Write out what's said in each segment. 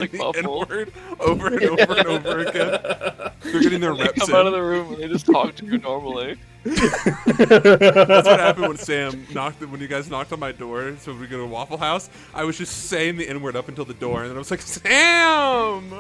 Like the Buffalo. N-word over and over and over again. They're getting their They reps come out of in. the room and they just talk to you normally. That's what happened when Sam when you guys knocked on my door. So we go to Waffle House. I was just saying the N-word up until the door, and then I was like, Sam!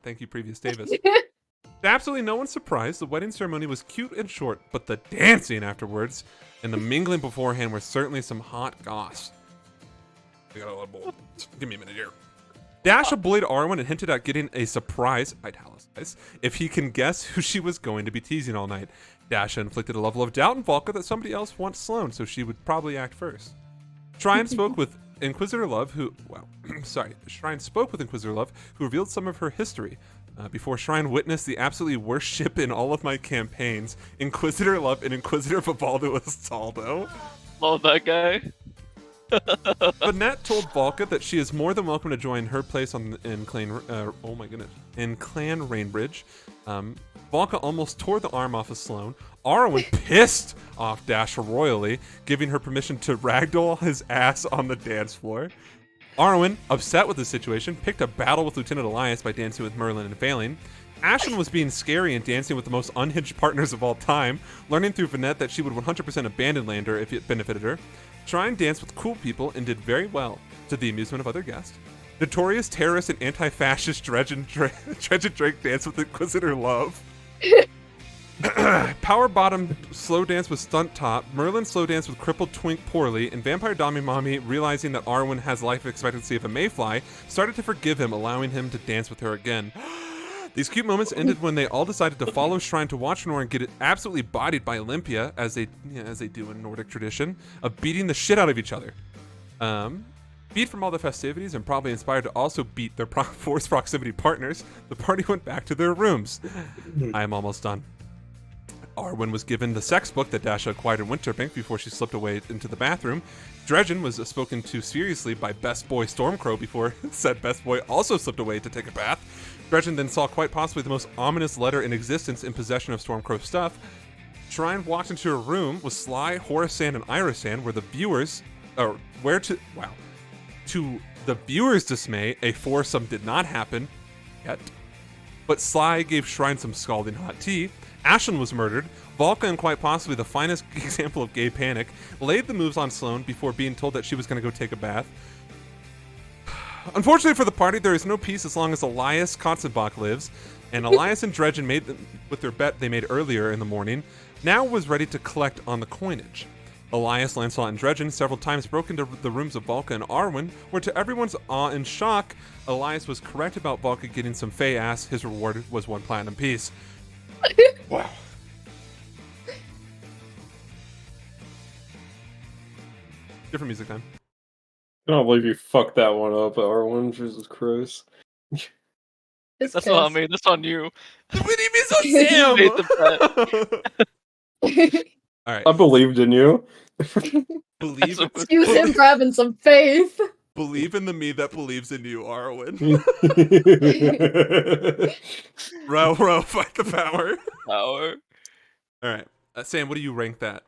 Thank you, previous Davis. To absolutely no one's surprise, the wedding ceremony was cute and short, but the dancing afterwards and the mingling beforehand were certainly some hot goss. I got a little bowl. Give me a minute here. Dasha bullied Arwen and hinted at getting a surprise, italicized, if he can guess who she was going to be teasing all night. Dasha inflicted a level of doubt in Volka that somebody else wants Sloane, so she would probably act first. Shrine spoke with Inquisitor Love, Shrine spoke with Inquisitor Love, who revealed some of her history. Before Shrine witnessed the absolutely worst ship in all of my campaigns, Inquisitor Love and Inquisitor Vivaldo Astaldo. Love that guy. Vanette told Volka that she is more than welcome to join her place in Clan Rainbridge. Volka almost tore the arm off of Sloane. Arwen pissed off Dasha royally, giving her permission to ragdoll his ass on the dance floor. Arwen, upset with the situation, picked a battle with Lieutenant Elias by dancing with Merlin and failing. Ashlyn was being scary and dancing with the most unhinged partners of all time, learning through Vanette that she would 100% abandon Lander if it benefited her. Shrine danced with cool people and did very well, to the amusement of other guests. Notorious terrorist and anti-fascist Dredge and Drake danced with Inquisitor Love. Power Bottom slow dance with Stunt Top, Merlin slow dance with Crippled Twink poorly, and Vampire Dami Mommy, realizing that Arwen has life expectancy of a mayfly, started to forgive him, allowing him to dance with her again. These cute moments ended when they all decided to follow Shrine to watch Nora get absolutely bodied by Olympia, as they do in Nordic tradition, of beating the shit out of each other. Beat from all the festivities and probably inspired to also beat their force proximity partners, the party went back to their rooms. I am almost done. Arwen was given the sex book that Dasha acquired in Winterbank before she slipped away into the bathroom. Dredgen was spoken to seriously by Best Boy Stormcrow before said Best Boy also slipped away to take a bath. Dredgen then saw quite possibly the most ominous letter in existence in possession of Stormcrow's stuff. Shrine walked into her room with Sly, Horace-san, and Iris-san, where the viewers, to the viewers' dismay, a foursome did not happen yet. But Sly gave Shrine some scalding hot tea. Ashlyn was murdered. Valka, and quite possibly the finest example of gay panic, laid the moves on Sloane before being told that she was going to go take a bath. Unfortunately for the party, there is no peace as long as Elias Katzenbach lives, and Elias and Dredgen made with their bet they made earlier in the morning, now was ready to collect on the coinage. Elias, Lancelot, and Dredgen several times broke into the rooms of Valka and Arwen, where to everyone's awe and shock, Elias was correct about Valka getting some fey ass. His reward was 1 platinum piece. Wow. Different music time. I don't believe you fucked that one up, Arwen. Jesus Christ. That's not on me. That's on you. What do you mean so You Sam? made the All right. I believed in you. Believe, Excuse him for having some faith. believe in the me that believes in you, Arwen. row, fight the power. Power. All right. Sam, what do you rank that?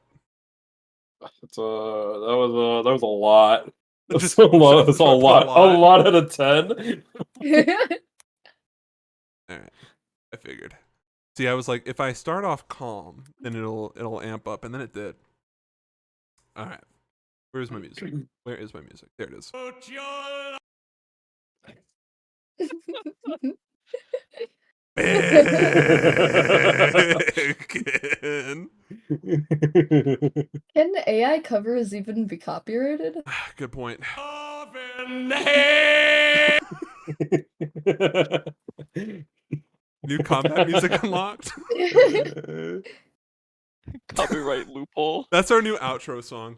That was a lot. That's Just- a lot. That's a a lot. lot. A lot out of 10. All right. I figured. See, I was like, if I start off calm, then it'll amp up, and then it did. All right. Where's my music? Where is my music? There it is. Bacon. Can AI covers even be copyrighted? Good point. New combat music unlocked. Copyright loophole. That's our new outro song.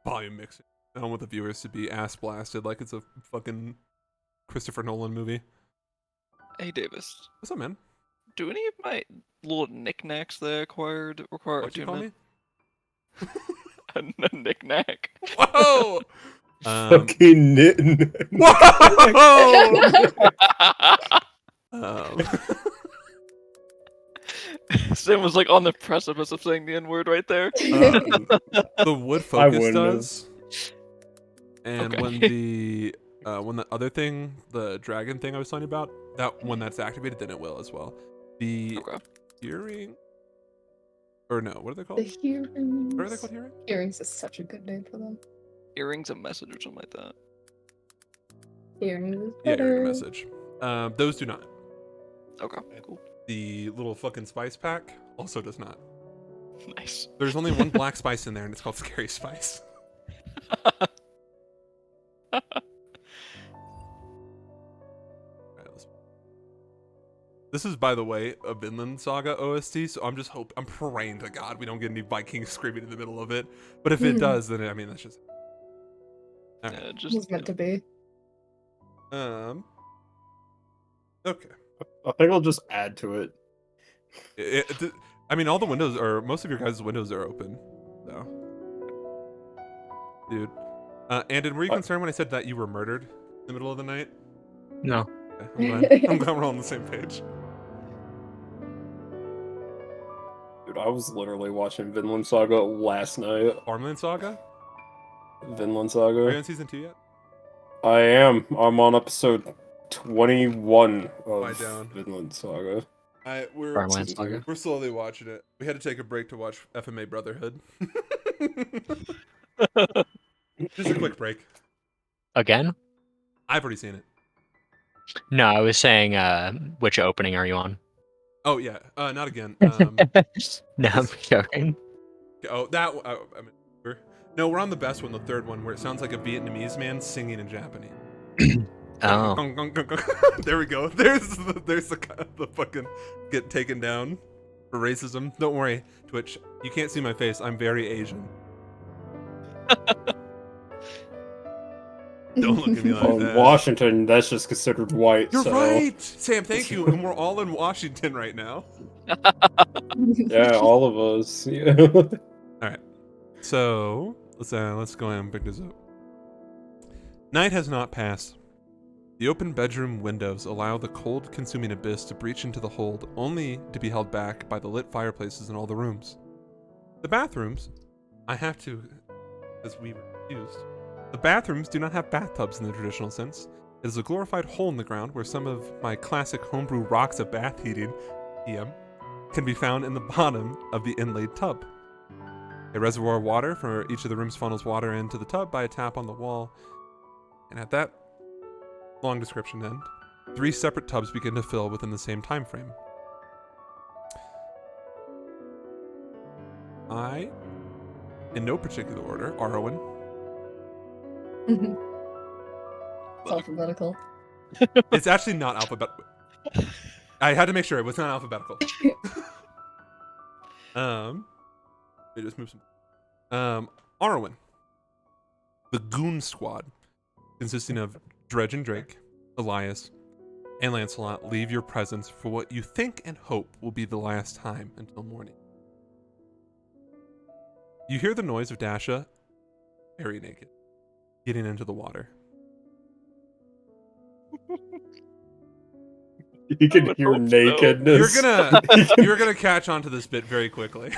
Volume mixing. I don't want the viewers to be ass blasted like it's a fucking Christopher Nolan movie. Hey Davis, What's up, man? do any of my little knickknacks that I acquired require What'd you call me? attunement? A knickknack. Whoa! Fucking knitting. Whoa! Sam was like on the precipice of saying the N-word right there. The wood focus wouldn't have. does. And Okay. when the other thing, the dragon thing I was telling you about, that when that's activated, then it will as well. The Okay. hearing, or no, what are they The called? hearings. What are they called? Hearing? Earrings is such a good name for them. Earrings a message or something like that. Earrings is Yeah, better. hearing a message. Those do not. Okay, cool. The little fucking spice pack also does not. Nice. There's only one black spice in there, and it's called Scary Spice. Alright, this is, by the way, a Vinland Saga OST, so I'm praying to God we don't get any Vikings screaming in the middle of it. But if it does, then I mean that's just. All right. Yeah, just It's meant to be. Okay. I think I'll just add to it. I mean, all the windows or most of your guys' windows are open, so. Dude. Andon, were you concerned when I said that you were murdered in the middle of the night? No. Okay, I'm glad we're all on the same page. Dude, I was literally watching Vinland Saga last night. Farmland Saga? Vinland Are you Saga. on season 2 yet? I am. I'm on episode 21 Lie of down. Vinland Saga. Farmland Saga. We're slowly watching it. We had to take a break to watch FMA Brotherhood. Just a quick break. Again? I've already seen it. No, I was saying, which opening are you on? Oh yeah, not again. No, I'm joking. Oh, that. I mean, No, we're on the best one, the third one, where it sounds like a Vietnamese man singing in Japanese. Oh. There we go. There's the fucking get taken down for racism. Don't worry, Twitch. You can't see my face. I'm very Asian. Don't look at me like Well, that. in Washington, that's just considered white. You're so. right, Sam. Thank you. And we're all in Washington right now. Yeah, all of us. Yeah. So let's go ahead and pick this up. Night has not passed. The open bedroom windows allow the cold, consuming abyss to breach into the hold, only to be held back by the lit fireplaces in all the rooms. The bathrooms, I have to, as we were confused. The bathrooms do not have bathtubs in the traditional sense. It is a glorified hole in the ground where some of my classic homebrew rocks of bath heating, EM, can be found in the bottom of the inlaid tub. A reservoir of water for each of the rooms funnels water into the tub by a tap on the wall, and at that long description end, 3 separate tubs begin to fill within the same time frame. I, in no particular order, Arwen, It's alphabetical. it's actually not alphabetical. I had to make sure it was not alphabetical. Let me just move some. Arwen, the Goon Squad, consisting of Dredge and Drake, Elias, and Lancelot, leave your presence for what you think and hope will be the last time until morning. You hear the noise of Dasha, very naked, getting into the water. You can would hear hope so. nakedness. You're gonna catch on to this bit very quickly.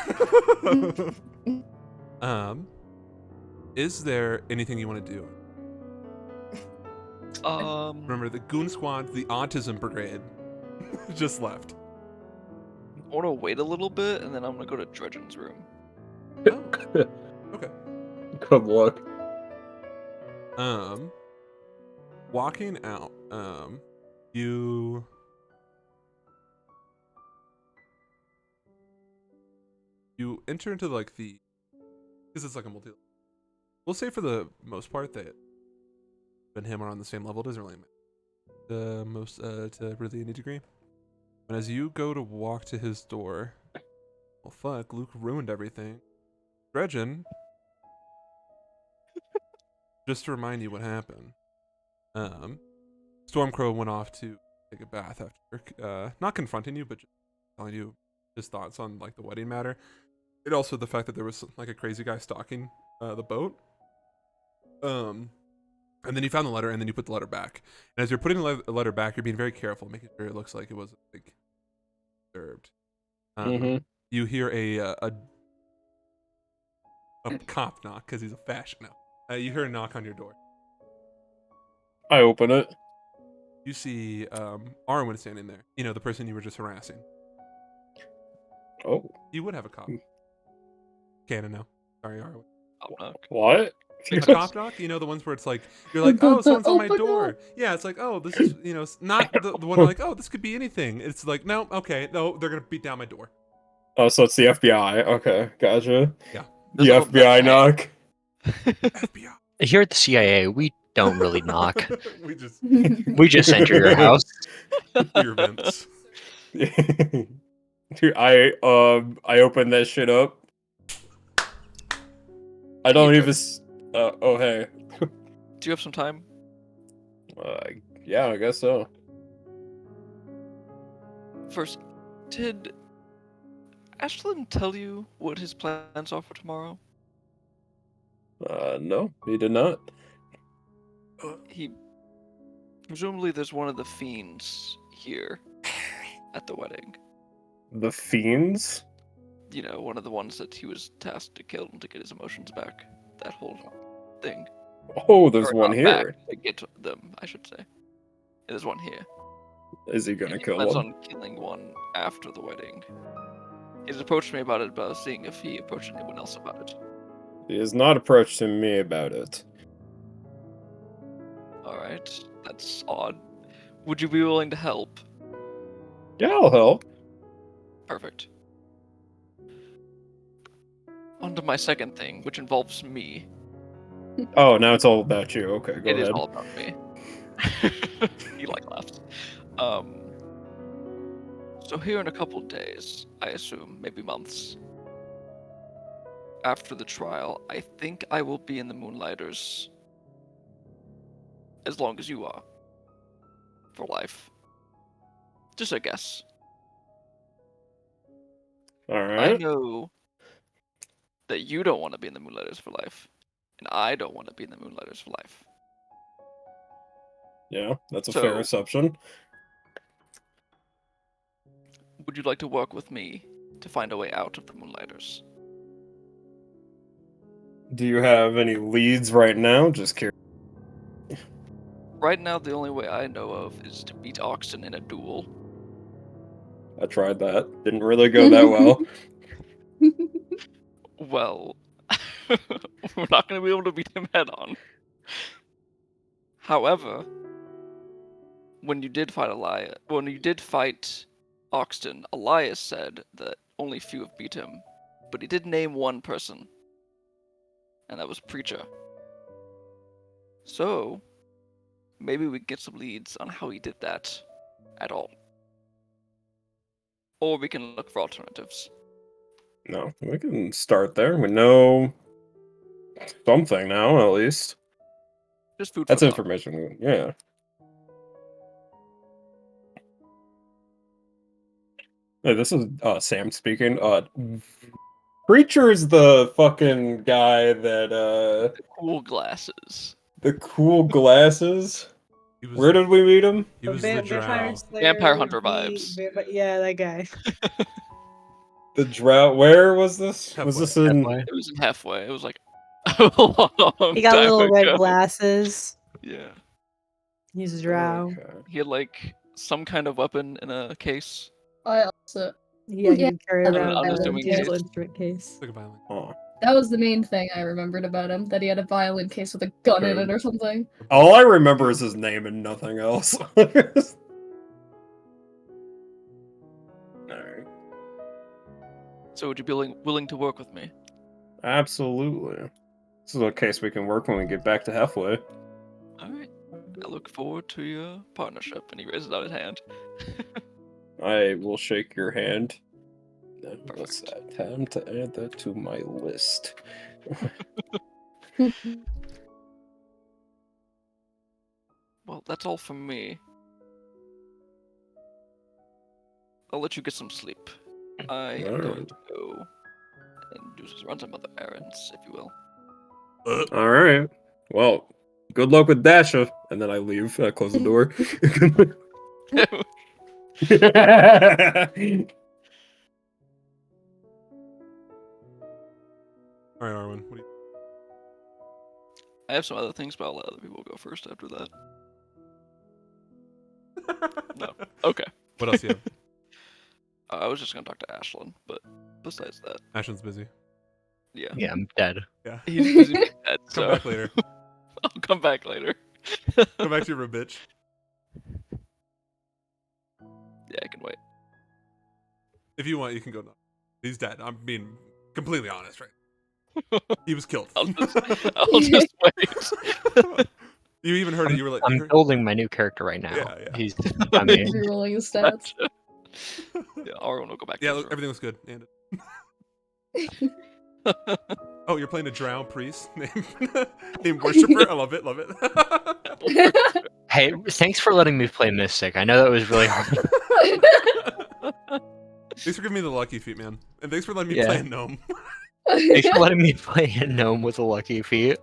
Is there anything you want to do? Remember, the Goon Squad, the Autism Brigade, just left. I want to wait a little bit, and then I'm gonna go to Dredgen's room. Oh, okay. Good luck. Walking out, you enter into like the, because it's like a multi. We'll say for the most part that you and him are on the same level. It doesn't really matter the most to really any degree. But as you go to walk to his door, well, fuck, Luke ruined everything. Dredgen, just to remind you what happened. Stormcrow went off to take a bath after, not confronting you, but just telling you his thoughts on like the wedding matter, and also the fact that there was like a crazy guy stalking the boat. And then you found the letter, and then you put the letter back. And as you're putting the letter back, you're being very careful, making sure it looks like it wasn't like disturbed. You hear a cop knock because he's a fashion now. You hear a knock on your door. I open it. You see Arwen standing there. You know, the person you were just harassing. Oh, You would have a cop. Canon now. Sorry, Arwen. I'll knock. what? A cop knock? You know, the ones where it's like, you're like, oh, someone's on my Open door. up. Yeah, it's like, oh, this is, you know, it's not the one like, oh, this could be anything. It's like, no, okay, no, they're going to beat down my door. Oh, so it's the FBI. Okay, gotcha. Yeah. The There's no FBI knock. FBI. Here at the CIA, we don't really knock. We just, We just enter your house. your vents. Dude, I opened that shit up. I don't even. Oh hey. Do you have some time? Yeah, I guess so. First, did Ashlyn tell you what his plans are for tomorrow? No, he did not. He presumably there's one of the fiends here at the wedding. The fiends? You know, one of the ones that he was tasked to kill and to get his emotions back. That whole thing. Oh, there's Or one not here. back, to get them, I should say. There's one here. Is he gonna And he kill plans one? on killing one after the wedding. He's approached me about it, but I was seeing if he approached anyone else about it. He has not approached me about it. Alright, that's odd. Would you be willing to help? Yeah, I'll help. Perfect. On to my second thing, which involves me. Oh, now it's all about you. Okay, go It is ahead. all about me. He like laughs. So here in a couple days, I assume, maybe months, after the trial, I think I will be in the Moonlighters as long as you are. For life. Just a guess. All I right. know that you don't want to be in the Moonlighters for life, and I don't want to be in the Moonlighters for life. Yeah, that's a So- fair assumption. Would you like to work with me to find a way out of the Moonlighters? Do you have any leads right now? Just curious. Right now, the only way I know of is to beat Oxen in a duel. I tried that. Didn't really go that well. Well, we're not going to be able to beat him head on. However, when you did fight Oxton, Elias said that only few have beat him, but he did name one person, and that was Preacher. So, maybe we can get some leads on how he did that at all. Or we can look for alternatives. No, we can start there. We know something now, at least. Just food for That's thought. information. Yeah. Hey, this is Sam speaking. Preacher is the fucking guy that Cool glasses. the cool glasses. He was, Where did we meet him? he was the Vampire drow. Slayer, Vampire Hunter the vibes. Yeah, that guy. The drought. Where was this? Was this in? Halfway. It was in halfway. It was like a long He got time little red ago. glasses. Yeah. He's a drow. Okay. He had like some kind of weapon in a case. I also Yeah, he Yeah. can carry An around a unassuming musical case. instrument case. Like a violin. Huh. that was the main thing I remembered about him, that he had a violin case with a gun in it or something. All I remember is his name and nothing else. Alright. So would you be willing to work with me? Absolutely. This is a case we can work when we get back to halfway. All right. I look forward to your partnership. And he raises out his hand. I will shake your hand. Then what's Perfect. that? Time to add that to my list. Well, that's all from me. I'll let you get some sleep. I am going Alright. to go and run some other errands, if you will. Alright. Well, good luck with Dasha. And then I leave. I close the door. All right, Arwen. What do you? I have some other things, but I'll let other people go first after that. No. Okay. What else do you have? I was just gonna talk to Ashlyn, but besides that, Ashton's busy. yeah. Yeah, I'm dead. Yeah. He's busy with that, Come so back later. I'll come back later. Come back to your room, bitch. Yeah, I can wait. If you want, you can go. No. He's dead. I'm being completely honest, right? He was killed. I'll just wait. You even heard it. You were like, I'm building my new character right now. Yeah, yeah. He's. I mean, Rerolling his stats. Yeah, Arwen will go back. yeah, to his everything was good. And oh, you're playing a drow priest named Worshipper. I love it. Love it. hey, thanks for letting me play Mystic. I know that was really hard. Thanks for giving me the lucky feat, man, and thanks for letting me Yeah. play a gnome. Thanks for letting me play a gnome with a lucky feat.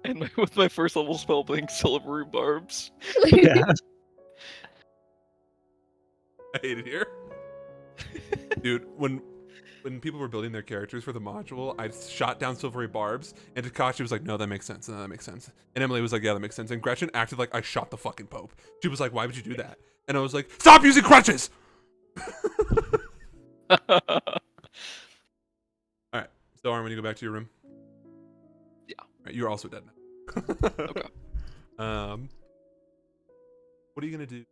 And with my first level spell being Silvery Barbs. Yeah. I hate it here, dude. When people were building their characters for the module, I shot down Silvery Barbs, and Takashi was like, "No, that makes sense. No, that makes sense." And Emily was like, "Yeah, that makes sense." And Gretchen acted like I shot the fucking Pope. She was like, "Why would you do that?" And I was like, "Stop using crutches." So, Armin, when you go back to your room? Yeah. Right, you're also dead now. Okay. What are you gonna do?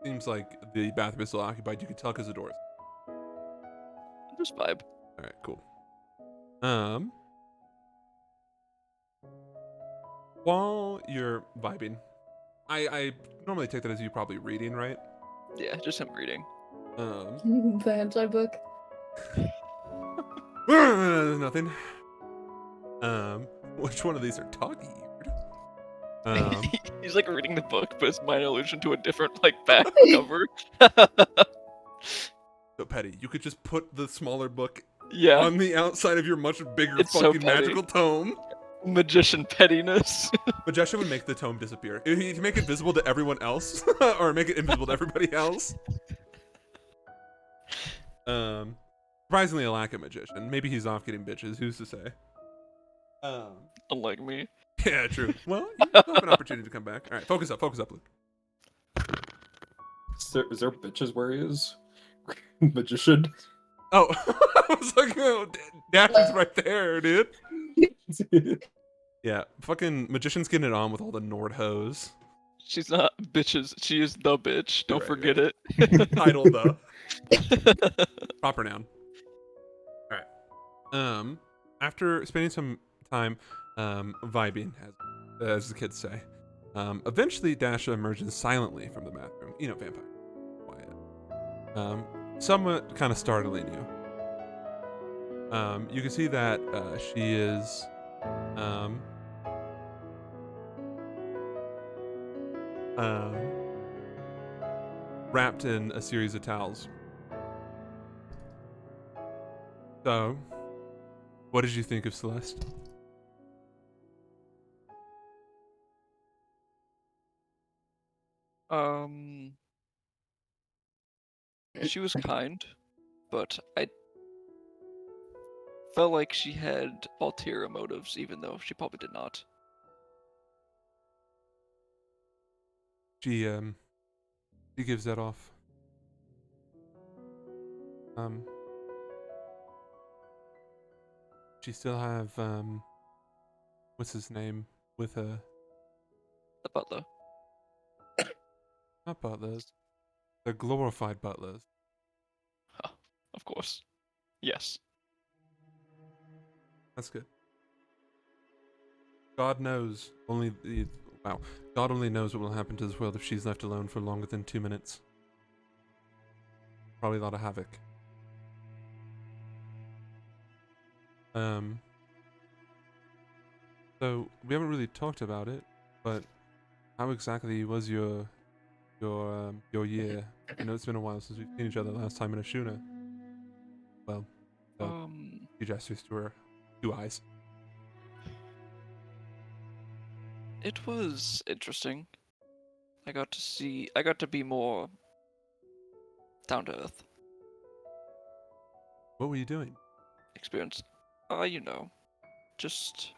Seems like the bathroom is still occupied. You can tell because the doors. Just vibe. right, cool. While you're vibing, I normally take that as you probably reading, right? Yeah, just him reading. The hentai book. Nothing. Which one of these are dog-eared? He's like reading the book, but it's minor allusion to a different like back cover. So Petty, you could just put the smaller book Yeah, on the outside of your much bigger It's so fucking petty. magical tome. magician pettiness. Majesha would make the tome disappear. He'd make it visible to everyone else, or make it invisible to everybody else. Surprisingly, a lack of magician. Maybe he's off getting bitches. Who's to say? Unlike me. Yeah, true. Well, you have an opportunity to come back. All right, focus up, Luke. Is there bitches where he is? Magician. Oh, I was like, oh, Dash is right there, dude. Yeah, fucking magician's getting it on with all the Nord hoes. She's not bitches. She is the bitch. Don't Right, forget it. Title though. Proper noun. All right. After spending some time, vibing, as the kids say, eventually Dasha emerges silently from the bathroom. You know, vampire. Quiet. Somewhat kind of startling you. You can see that she is, wrapped in a series of towels. So, what did you think of Celeste? She was kind, but I felt like she had ulterior motives, even though she probably did not. She gives that off. She still have, what's his name with her? The butler. Not butlers. They're glorified butlers. Huh, of course. Yes. That's good. God knows only God only knows what will happen to this world if she's left alone for longer than 2 minutes. Probably a lot of havoc. So we haven't really talked about it, but how exactly was your year? I know it's been a while since we've seen each other. Last time in Ashuna. Well, she gestures to her 2 eyes. It was interesting. I got to be more down to earth. What were you doing? Experience. You know, just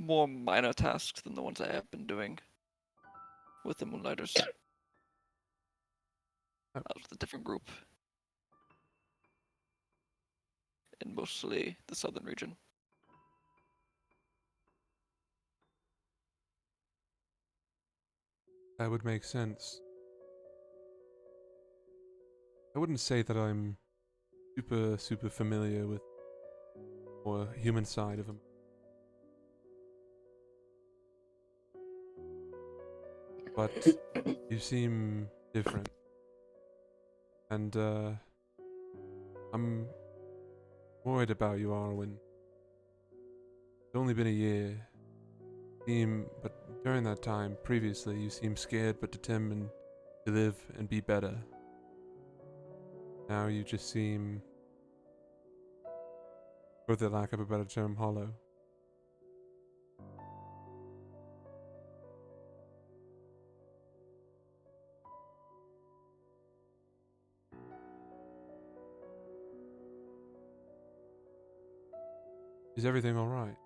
more minor tasks than the ones I have been doing with the Moonlighters. That was a different group. In mostly the southern region. That would make sense. I wouldn't say that I'm super familiar with or human side of him. But you seem different. And I'm worried about you, Arwen. It's only been a year. But during that time, previously, you seemed scared but determined to live and be better. Now you just seem, for the lack of a better term, hollow. Is everything alright?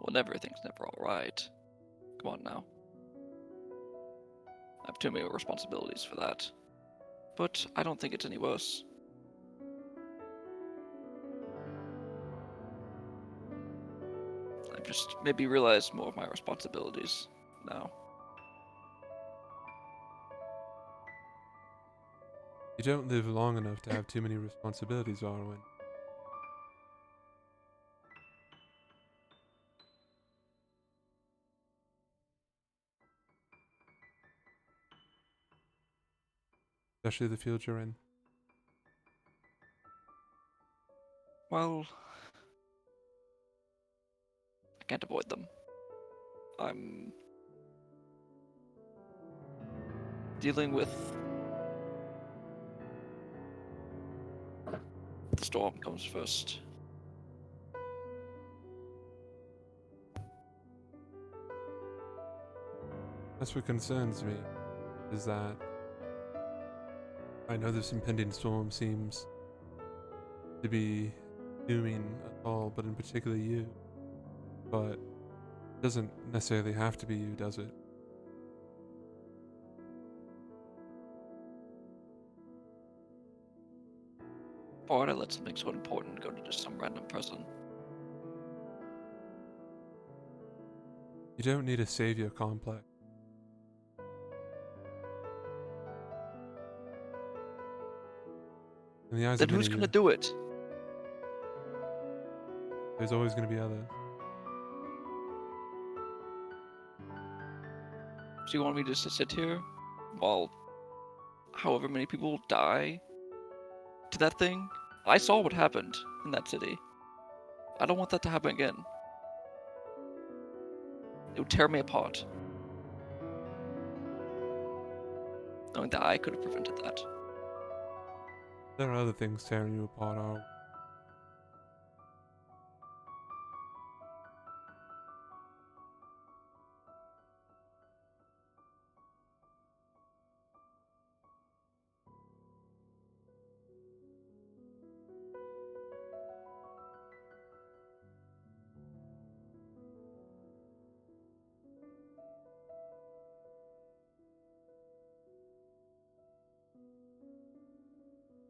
Well, everything's never alright. Come on now. I have too many responsibilities for that. But I don't think it's any worse. just maybe realize more of my responsibilities now. You don't live long enough to have too many responsibilities, Arwen. Especially the field you're in. Well, I can't avoid them. I'm dealing with the storm comes first. That's what concerns me, is that I know this impending storm seems to be dooming us all, but in particular you. But it doesn't necessarily have to be you, does it? Why would I let something so important go to just some random person? You don't need a savior complex. In the eyes Then of who's many, gonna do it? there's always going to be others. So you want me just to sit here while however many people die to that thing? I saw what happened in that city. I don't want that to happen again. It would tear me apart. Knowing that I could have prevented that. There are other things tearing you apart, Arwen.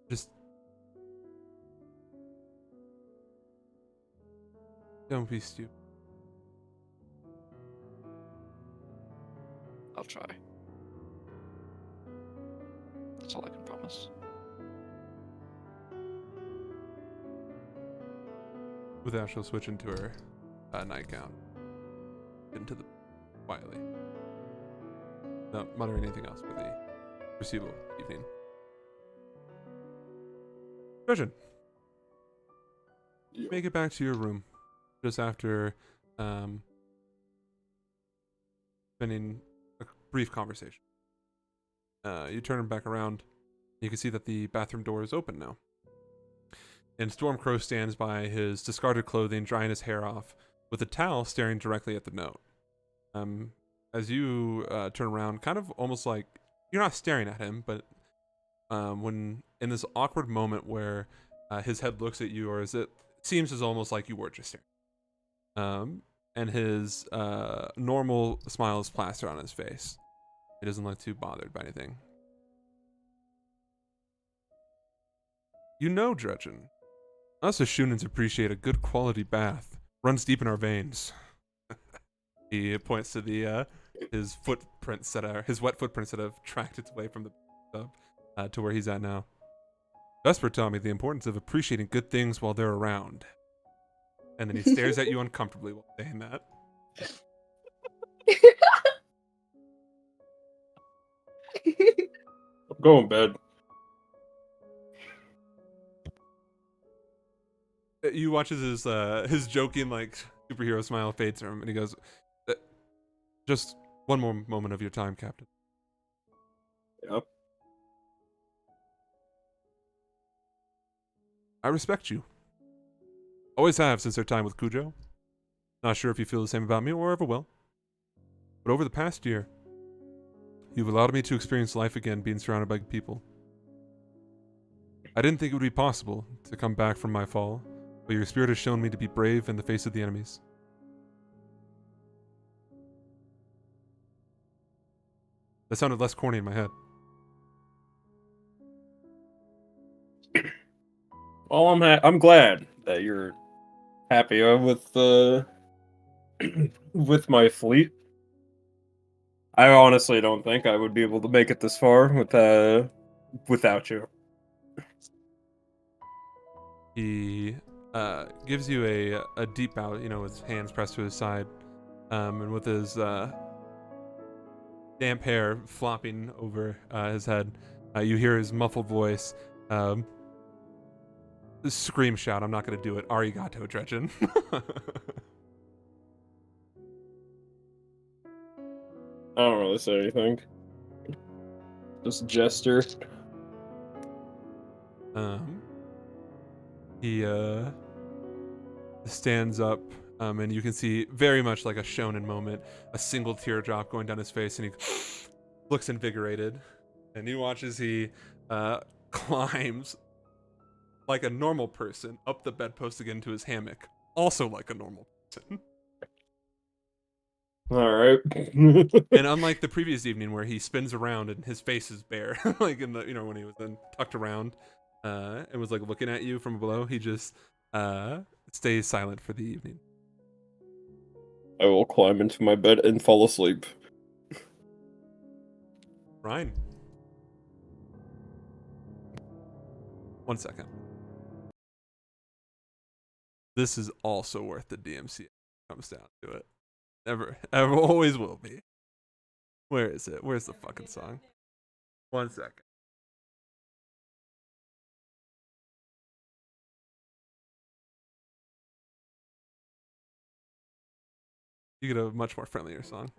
Just don't be stupid. I'll try. That's all I can promise. With that, she'll switch into her nightgown. Into the quietly. Not muttering anything else for the foreseeable evening. Gretchen, Yeah. make it back to your room just after spending a brief conversation. You turn back around. You can see that the bathroom door is open now. And Stormcrow stands by his discarded clothing, drying his hair off, with a towel staring directly at the note. As you turn around, kind of almost like you're not staring at him, but when in this awkward moment where his head looks at you, or as it seems as almost like you were just staring. And his normal smile is plastered on his face. He doesn't look too bothered by anything. You know, Dredgen, us as Shunins appreciate a good quality bath. Runs deep in our veins. He points to the his footprints his wet footprints that have tracked its way from the tub to where he's at now. Vesper taught me the importance of appreciating good things while they're around. And then he stares at you uncomfortably while saying that. I'm going to bed. You watch as his joking like superhero smile fades from him, and he goes, "Just one more moment of your time, Captain." Yep. I respect you. Always have since our time with Cujo. Not sure if you feel the same about me or ever will. But over the past year, you've allowed me to experience life again being surrounded by people. I didn't think it would be possible to come back from my fall, but your spirit has shown me to be brave in the face of the enemies. That sounded less corny in my head. Well, I'm glad that you're happy with with my fleet, I honestly don't think I would be able to make it this far without you. He gives you a deep bow, with his hands pressed to his side, and with his damp hair flopping over his head. You hear his muffled voice scream shout, I'm not going to do it, Arigato, Dredgen. I don't really say anything. Just gesture. He stands up, and you can see very much like a shonen moment, a single teardrop going down his face, and he looks invigorated. And you watch as he climbs like a normal person up the bedpost again to his hammock, also like a normal person. All right. And unlike the previous evening where he spins around and his face is bare, like in the when he was then tucked around and was like looking at you from below, he just stays silent for the evening. I will climb into my bed and fall asleep. Ryan. 1 second. This is also worth the DMC. It comes down to it. Ever always will be. Where is it? Where's the fucking song? 1 second. You get a much more friendlier song.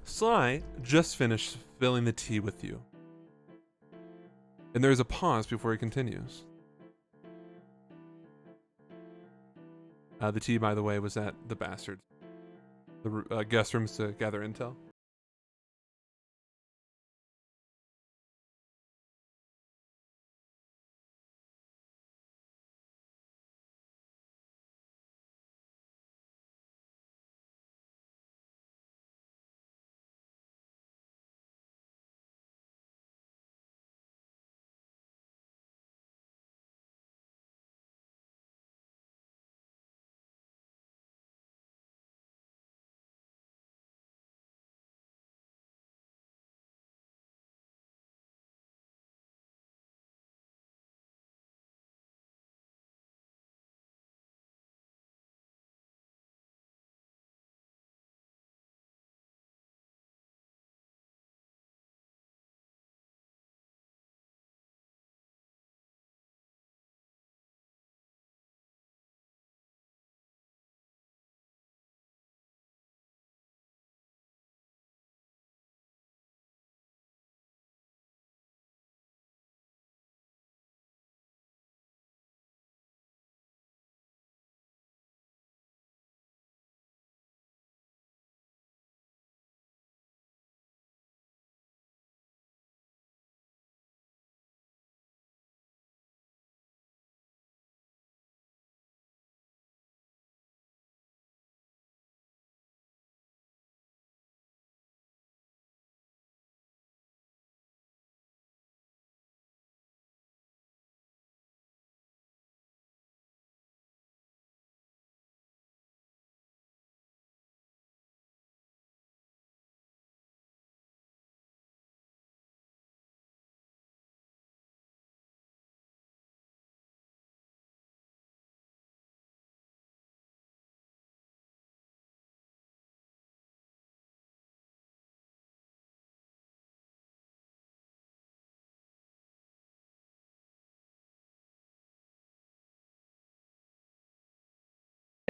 Sly just finished filling the tea with you. And there's a pause before he continues. The tea, by the way, was at the Bastards. The guest rooms to gather intel.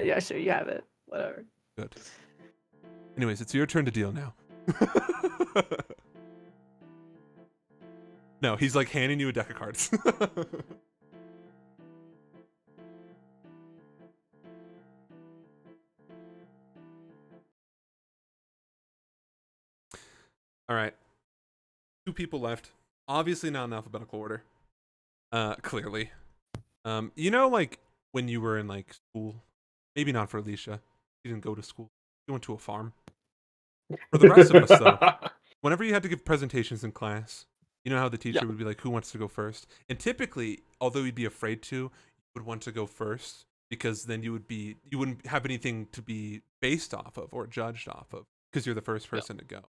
Yeah, sure, you have it. Whatever. Good. Anyways, it's your turn to deal now. No, he's like handing you a deck of cards. All right. 2 people left. Obviously not in alphabetical order. Clearly. Like when you were in like school, maybe not for Alicia. You didn't go to school. You went to a farm. For the rest of us, though, whenever you had to give presentations in class, You know how the teacher Yeah. would be like, "Who wants to go first?" And typically, although you'd be afraid to, you would want to go first because then you wouldn't have anything to be based off of or judged off of because you're the first person to go.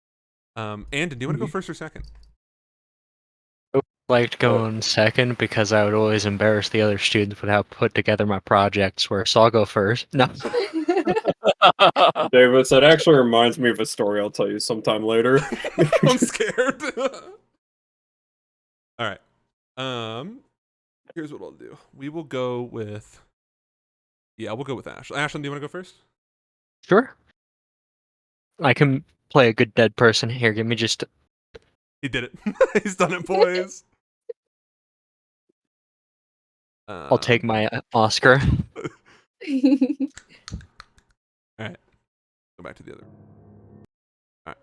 Andon, do you want to go first or second? Liked going second because I would always embarrass the other students with how I put together my projects. So I'll go first. No, Davis, that actually reminds me of a story I'll tell you sometime later. I'm scared. All right. Here's what I'll do. We will go with. Yeah, we'll go with Ashlyn. Ashlyn, do you want to go first? sure. I can play a good dead person here. Give me just. He did it. He's done it, boys. I'll take my Oscar. All right. Go back to the other. All right.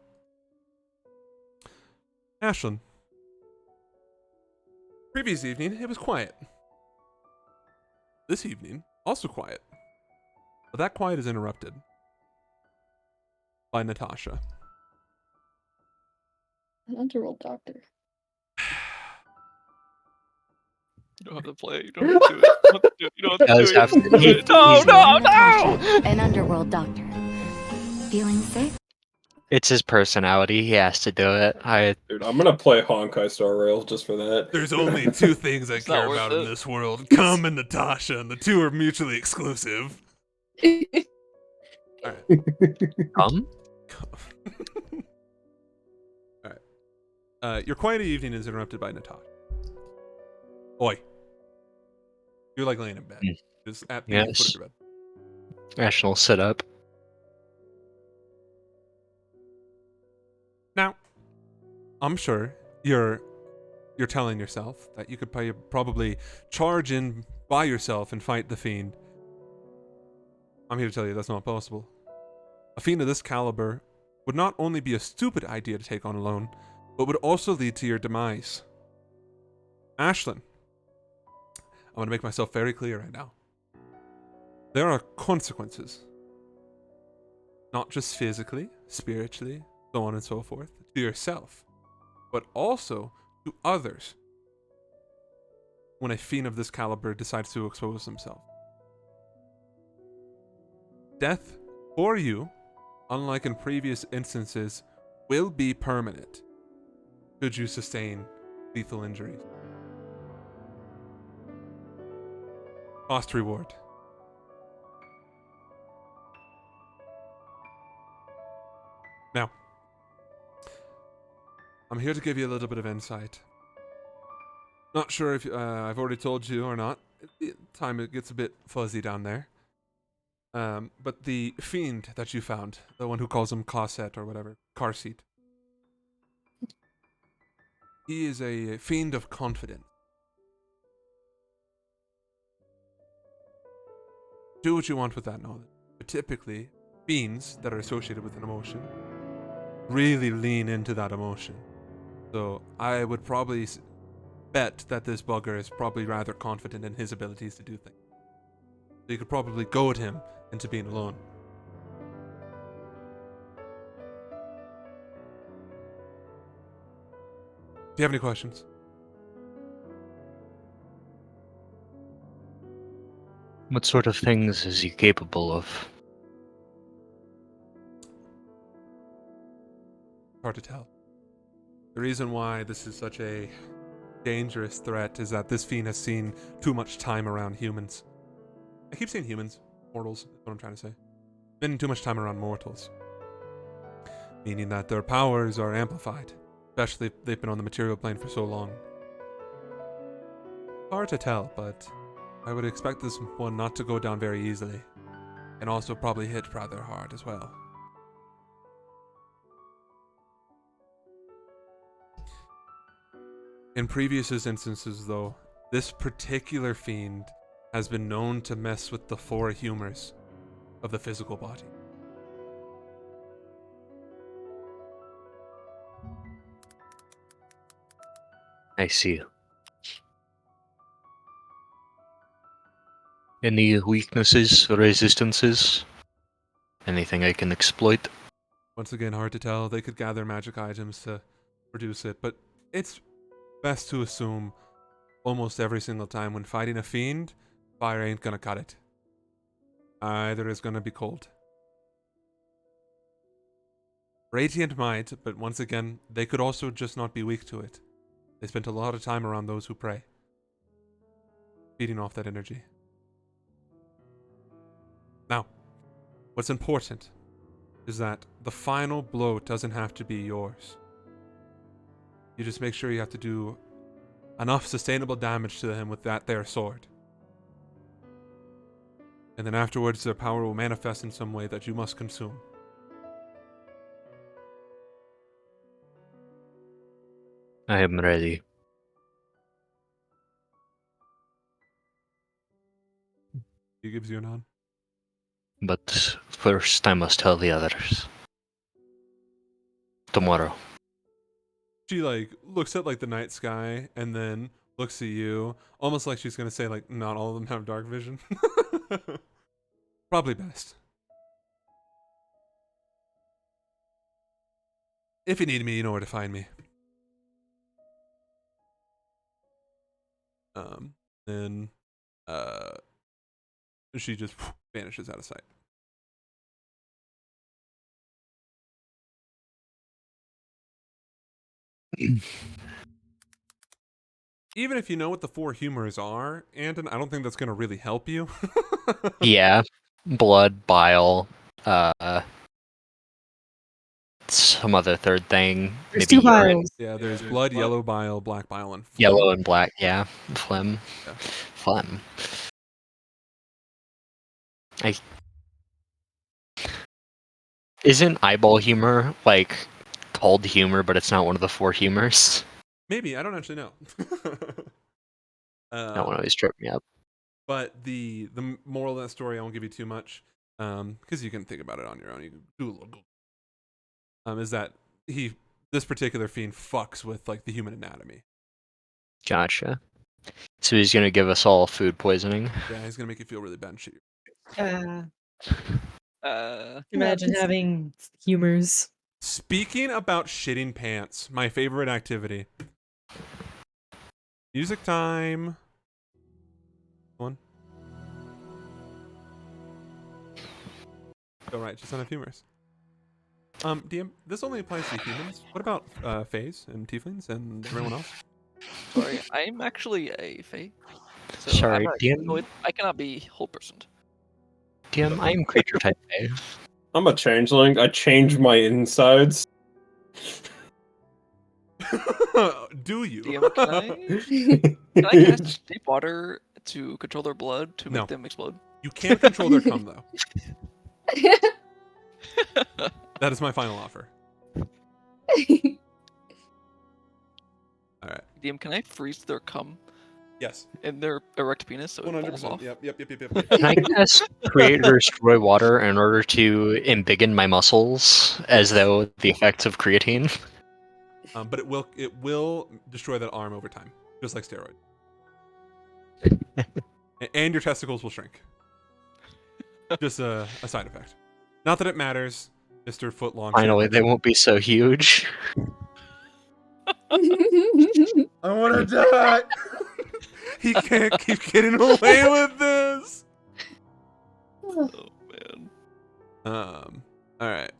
Ashlyn. Previous evening, it was quiet. This evening, also quiet. But that quiet is interrupted by Natasha. An underworld doctor. You don't have to play. You don't have to do it. You don't have to do it. You don't have to Does do it. have to- Do it. No, he's- no, no! Natasha, an underworld doctor. Feeling sick? It's his personality. He has to do it. Dude, I'm gonna play Honkai Star Rail just for that. There's only two things I It's not care worth about in it. this world: Cum and Natasha, and the two are mutually exclusive. All right. Come. All right. Your quiet evening is interrupted by Natasha. Oi. You're like laying in bed. Mm. Just at the Yes. foot of your bed. National sit up. Now, I'm sure you're telling yourself that you could probably charge in by yourself and fight the fiend. I'm here to tell you that's not possible. A fiend of this caliber would not only be a stupid idea to take on alone, but would also lead to your demise. Ashlyn, I want to make myself very clear right now. There are consequences. Not just physically, spiritually, so on and so forth, to yourself, but also to others when a fiend of this caliber decides to expose himself. Death for you, unlike in previous instances, will be permanent should you sustain lethal injuries. Cost reward. Now, I'm here to give you a little bit of insight. Not sure if I've already told you or not. Time it gets a bit fuzzy down there. But the fiend that you found, the one who calls him Cosset or whatever, car seat. He is a fiend of confidence. Do what you want with that knowledge. But typically, fiends that are associated with an emotion really lean into that emotion. So I would probably bet that this bugger is probably rather confident in his abilities to do things. So you could probably goad him into being alone. Do you have any questions? What sort of things is he capable of? Hard to tell. The reason why this is such a dangerous threat is that this fiend has seen too much time around humans. I keep saying humans, mortals, is what I'm trying to say. Been too much time around mortals. Meaning that their powers are amplified, especially if they've been on the material plane for so long. Hard to tell, but I would expect this one not to go down very easily, and also probably hit rather hard as well. In previous instances, though, this particular fiend has been known to mess with the four humors of the physical body. I see. Any weaknesses or resistances? Anything I can exploit? Once again, hard to tell. They could gather magic items to produce it, but it's best to assume almost every single time when fighting a fiend, fire ain't gonna cut it. Either is gonna be cold. Radiant might, but once again, they could also just not be weak to it. They spent a lot of time around those who pray, feeding off that energy. Now, what's important is that the final blow doesn't have to be yours. You just make sure you have to do enough sustainable damage to them with that there sword. And then afterwards their power will manifest in some way that you must consume. I am ready. He gives you a nod. But first I must tell the others. Tomorrow. She like looks at like the night sky and then looks at you, almost like she's gonna say like not all of them have dark vision. Probably best. If you need me, you know where to find me. Then she just vanishes out of sight. Even if you know what the four humors are, Andon, I don't think that's gonna really help you. Yeah. Blood, bile, some other third thing. There's Maybe two urine. vials. Yeah, there's blood, yellow bile, black bile, and phlegm. Yellow and black, yeah. Phlegm. Yeah. Phlegm. Isn't eyeball humor like called humor, but it's not one of the four humors? Maybe, I don't actually know. That one always tripped me up. But the moral of that story, I won't give you too much, because you can think about it on your own. You can do a little Google. Is that this particular fiend fucks with like the human anatomy. Gotcha. So he's gonna give us all food poisoning. Yeah, he's gonna make you feel really bad and shit. Imagine having humors. Speaking about shitting pants, my favorite activity. Music time. One. All right, just on humorous. DM, this only applies to humans. What about Fays and Tieflings and everyone else? Sorry, I'm actually a Fae. So Sorry, I'm not DM? humanoid. I cannot be whole personed. DM, I am creature type A. I'm a changeling. I change my insides. Do you? DM, can I cast deep water to control their blood to No. make them explode? You can't control their cum though. That is my final offer. All right. DM, can I freeze their cum Yes. in their erect penis so it falls 100%. off? Yep. Can I cast create or destroy water in order to embiggen my muscles as though the effects of creatine? But it will destroy that arm over time, just like steroid. And your testicles will shrink. Just a side effect. Not that it matters, Mr. Footlong. Finally, they won't be so huge. I want to die. He can't keep getting away with this. Oh man. All right.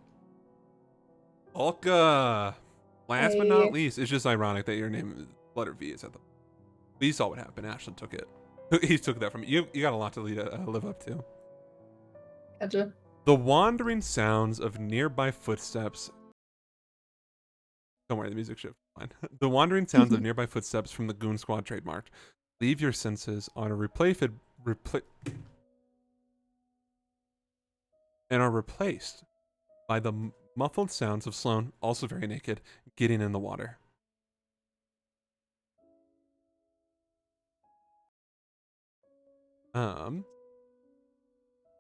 Olka. Last but not Hey. least, it's just ironic that your name letter V is at the. You saw what happened. Ashlyn took it. He took that from you. You got a lot to live up to. Gotcha. The wandering sounds of nearby footsteps. Don't worry, the music should be fine. The wandering sounds of nearby footsteps from the Goon Squad trademarked. Leave your senses on a and are replaced by the muffled sounds of Sloane, also very naked, getting in the water.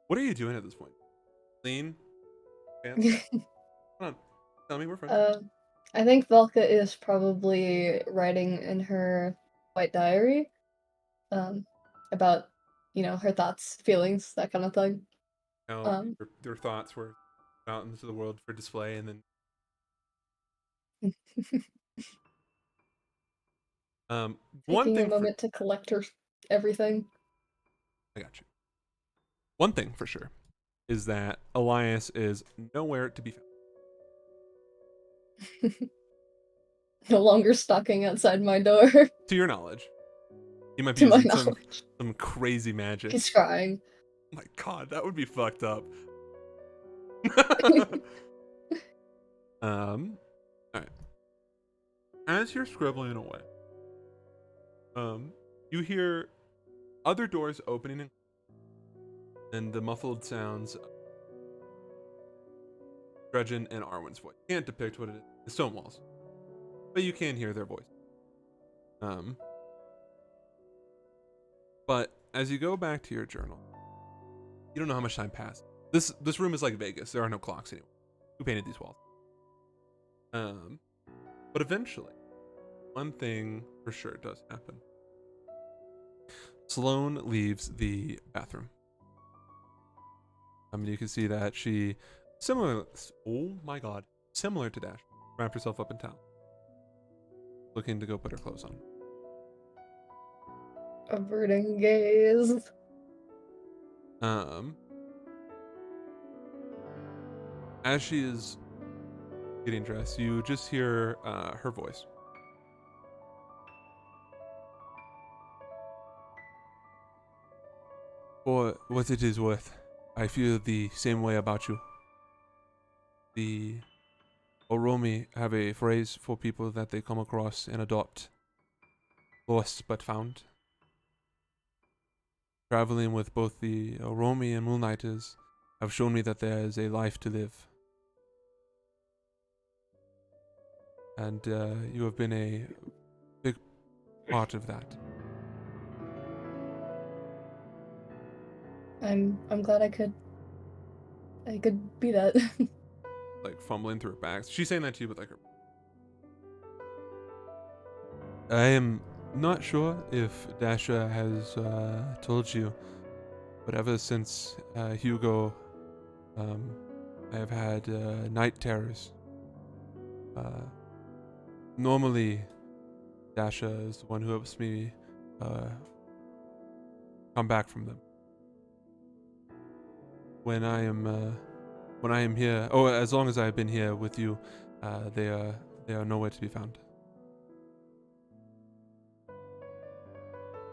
What are you doing at this point? Lean? Pants? Come on. Tell me we're friends. I think Velka is probably writing in her white diary, about, her thoughts, feelings, that kind of thing. Your thoughts were out into the world for display, and then One Taking a thing for, moment to collect her everything. I got you. One thing for sure is that Elias is nowhere to be found. No longer stalking outside my door. To your knowledge, he might be To my using knowledge. some crazy magic. He's crying. Oh my god, that would be fucked up. All right. As you're scribbling away, you hear other doors opening and the muffled sounds of Dredgen and Arwen's voice. Can't depict what it is. The stone walls, but you can hear their voice. But as you go back to your journal, you don't know how much time passed. This room is like Vegas. There are no clocks anymore. Who painted these walls? But eventually, one thing for sure does happen. Sloane leaves the bathroom. You can see that she, similar to Dash, wrapped herself up in towel, looking to go put her clothes on. Averting gaze. As she is getting dressed, you just hear her voice. For what it is worth, I feel the same way about you. The Oromi have a phrase for people that they come across and adopt. Lost but found. Traveling with both the Oromi and Moonlighters have shown me that there is a life to live. And you have been a big part of that. I'm glad I could be that. Like fumbling through her bags. She's saying that to you with like her. I am not sure if Dasha has told you, but ever since Hugo, I have had night terrors. Normally, Dasha is the one who helps me come back from them. When I am here, as long as I have been here with you, they are nowhere to be found.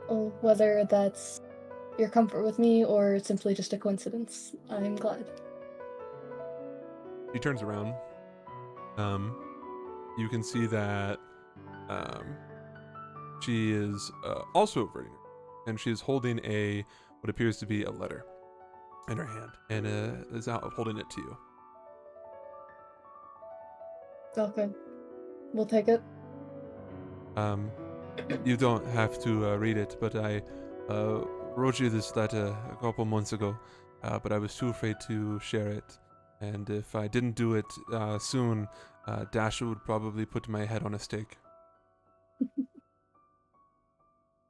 Well, whether that's your comfort with me or simply just a coincidence, I'm glad. She turns around. You can see that she is also averting her, and she is holding what appears to be a letter in her hand, and is out holding it to you. Okay. We'll take it. You don't have to read it, but I wrote you this letter a couple months ago, but I was too afraid to share it. And if I didn't do it soon, Dasha would probably put my head on a stake.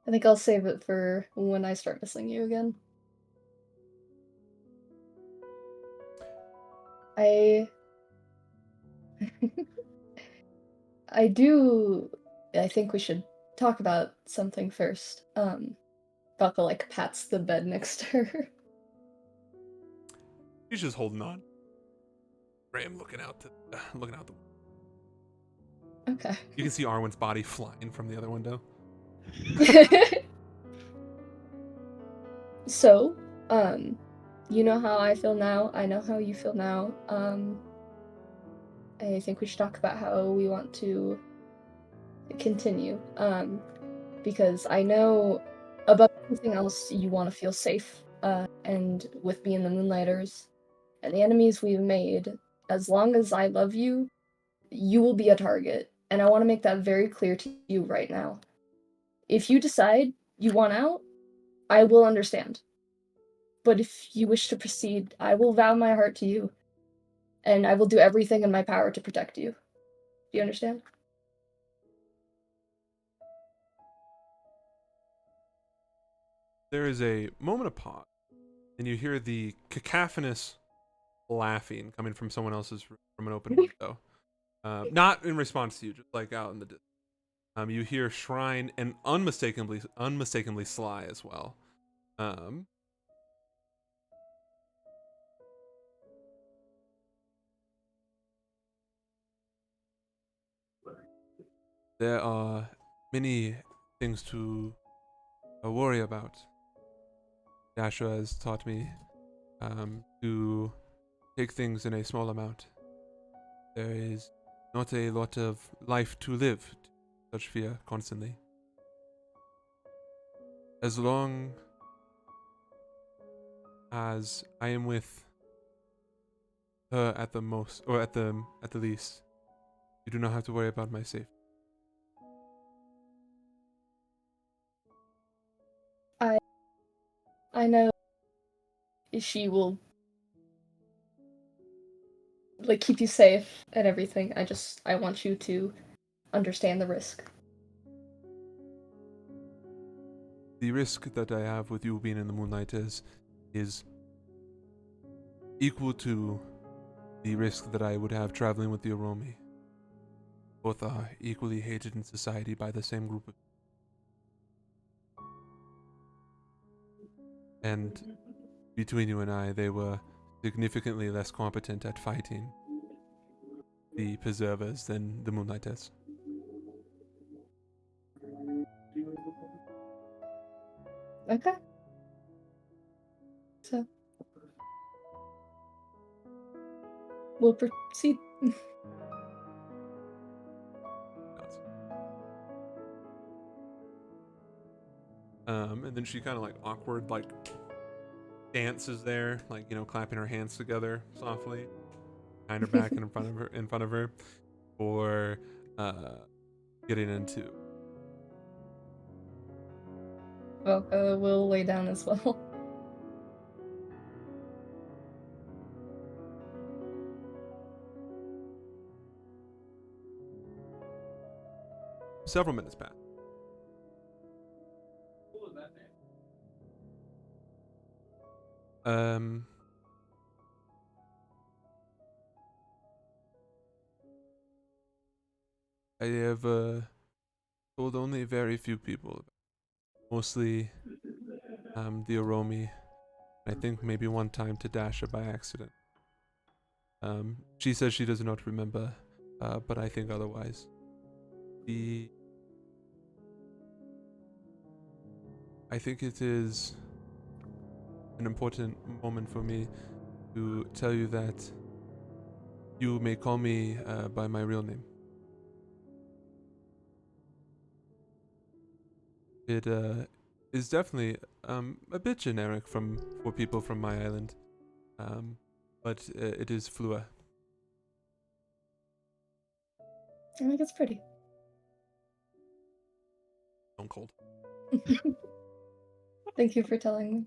I think I'll save it for when I start missing you again. I think we should talk about something first. Buckle like pats the bed next to her. She's just holding on. Graham looking out the window. Okay. You can see Arwen's body flying from the other window. So, you know how I feel now. I know how you feel now. I think we should talk about how we want to continue. Because I know above everything else, you want to feel safe. And with me and the Moonlighters and the enemies we've made, as long as I love you, you will be a target. And I want to make that very clear to you right now. If you decide you want out, I will understand. But if you wish to proceed, I will vow my heart to you. And I will do everything in my power to protect you. Do you understand? There is a moment of pause, and you hear the cacophonous laughing coming from someone else's room from an open window. Not in response to you, just like out in the distance. You hear Shrine and unmistakably Sly as well. There are many things to worry about. Dasha has taught me to take things in a small amount. There is not a lot of life to live, such fear constantly. As long as I am with her at the most, or at the least, you do not have to worry about my safety. I know she will like keep you safe and everything. I want you to understand the risk. The risk that I have with you being in the Moonlight is equal to the risk that I would have traveling with the Oromi. Both are equally hated in society by the same group of and between you and I, they were significantly less competent at fighting the Preservers than the Moonlighters. Okay. So we'll proceed. And then she kind of like awkward like dances there, like, you know, clapping her hands together softly, behind her back and in front of her, for getting into. Velka will lay down as well. Several minutes pass. I have told only very few people, mostly the Oromi. I think maybe one time to Dasha by accident. She says she does not remember, but I think otherwise. I think it is an important moment for me to tell you that you may call me by my real name. It is definitely a bit generic for people from my island, but it is Flua. I think it's pretty. Stone cold. Thank you for telling me.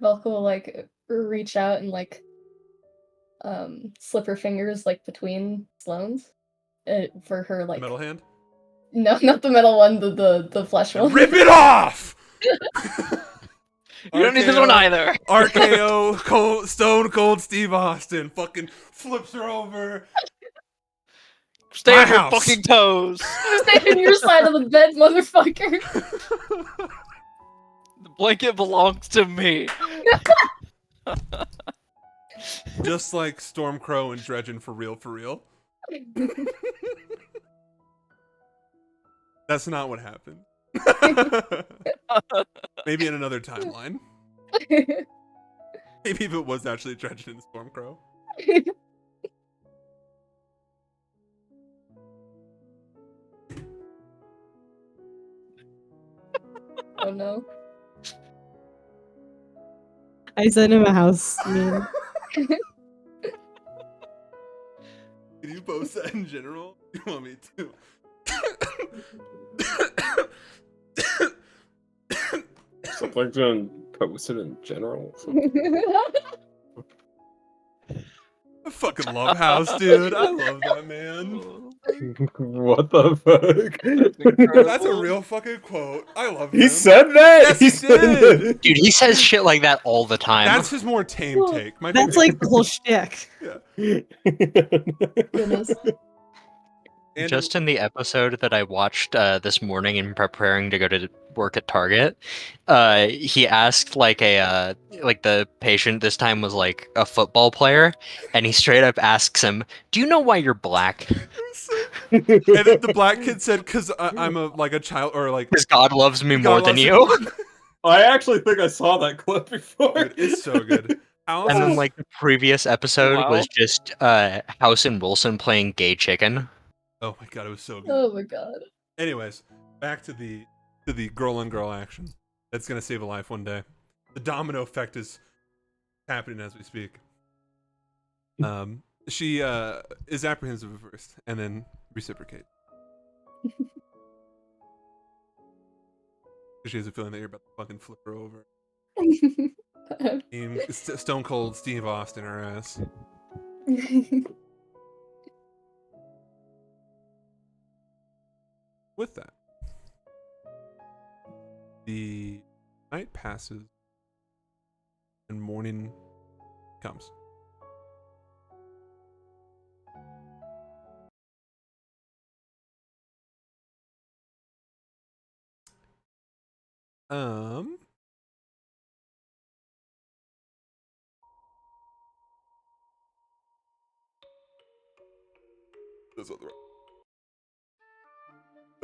Velka will like reach out and like slip her fingers like between Sloane's for her like Metal hand? No, not the metal one, the flesh one. Rip it off! You don't need this one either. RKO, Stone Cold Steve Austin fucking flips her over. Stay My on your house. fucking toes. Stay on your side of the bed, motherfucker. The blanket belongs to me. Just like Stormcrow and Dredgen for real, for real. That's not what happened. Maybe in another timeline. Maybe if it was actually Dredgen and Stormcrow. Oh no. I sent him a house meme. Can you post that in general? You want me to? Something to post it in general. I fucking love House, dude. I love that man. What the fuck? incredible. That's a real fucking quote. I love He him. said that? Yes, he said did! that? Dude, he says shit like that all the time. That's his more tame take. My That's favorite- like the whole shtick. Goodness. And Just in the episode that I watched this morning in preparing to go to work at Target, he asked like the patient this time was like a football player, and he straight up asks him, "Do you know why you're black?" and then the black kid said, "Cause I'm a child," or like Because God loves me God more than loves you. I actually think I saw that clip before. Dude, it's so good. Alice And then is- like the previous episode Wow. was just House and Wilson playing gay chicken. oh my god, it was so good. Oh my god. Anyways, back to the girl on girl action. That's gonna save a life one day. The domino effect is happening as we speak. She is apprehensive at first, and then reciprocate. She has a feeling that you're about to fucking flip her over. Stone Cold Steve Austin her ass. With that, the night passes and morning comes. Um. That's not the right.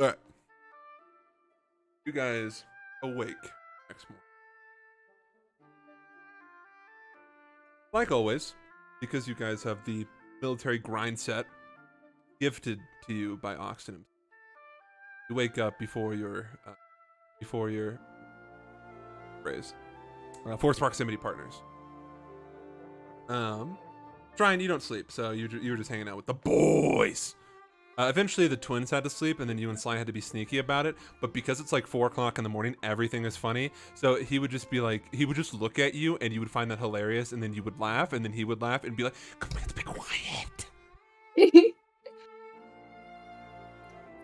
All right. You guys awake next morning. Like always, because you guys have the military grind set gifted to you by Oxton. You wake up before your phrase. Force proximity partners. Brian, you don't sleep, so you were just hanging out with the boys. Eventually, the twins had to sleep, and then you and Sly had to be sneaky about it. But because it's like 4 o'clock in the morning, everything is funny. So he would just be like, he would just look at you, and you would find that hilarious, and then you would laugh, and then he would laugh, and be like, "Come on, be quiet."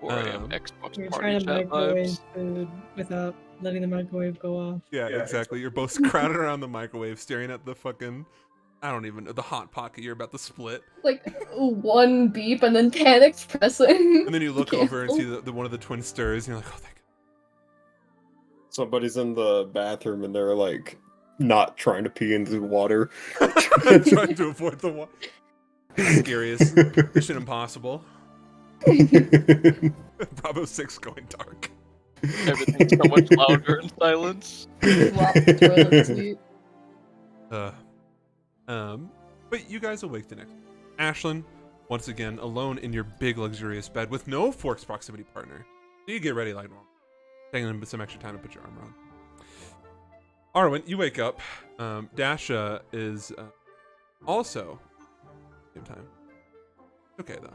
4 a.m. Xbox You're party trying to chat microwave vibes. food without letting the microwave go off. Yeah, exactly. You're both crowded around the microwave, staring at the fucking, I don't even know, the hot pocket you're about to split. Like one beep and then panics pressing. And then you look over and see the one of the twins stirs, and you're like, "Oh, thank God." Somebody's in the bathroom and they're like not trying to pee into the water. Trying to avoid the water. Scariest. Mission Impossible. Bravo 6 going dark. Everything's so much louder in silence. Flop the toilet seat. But you guys awake the next. Ashlyn, once again, alone in your big luxurious bed with no Forks proximity partner. So you get ready like normal. Taking them some extra time to put your armor on. Arwen, you wake up. Dasha is also same time. Okay though.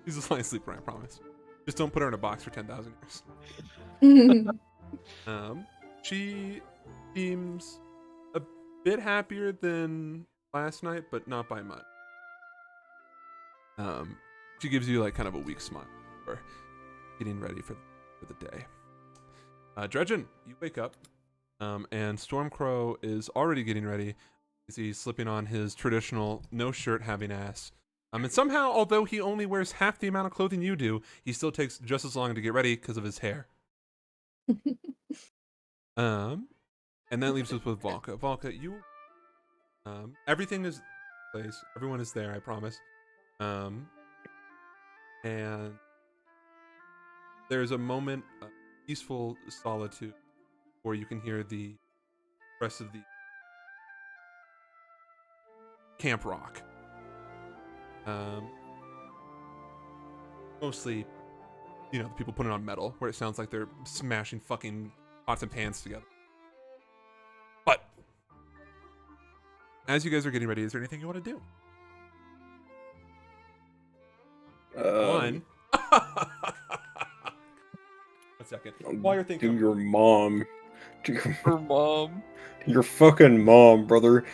She's a light sleeper, I promise. Just don't put her in a box for 10,000 years. She seems a bit happier than last night, but not by much. She gives you like kind of a weak smile for getting ready for the day. Dredgen, you wake up, and Stormcrow is already getting ready. He's slipping on his traditional no shirt having ass. And somehow, although he only wears half the amount of clothing you do, he still takes just as long to get ready because of his hair. And that leaves us with Valka. Valka, you, everything is in place. Everyone is there, I promise. And there's a moment of peaceful solitude where you can hear the rest of the camp rock. Mostly, the people putting on metal, where it sounds like they're smashing fucking pots and pans together. But as you guys are getting ready, is there anything you want to do? One. 1 second. While you're thinking, Do your mom. Do Her mom. your fucking mom, brother.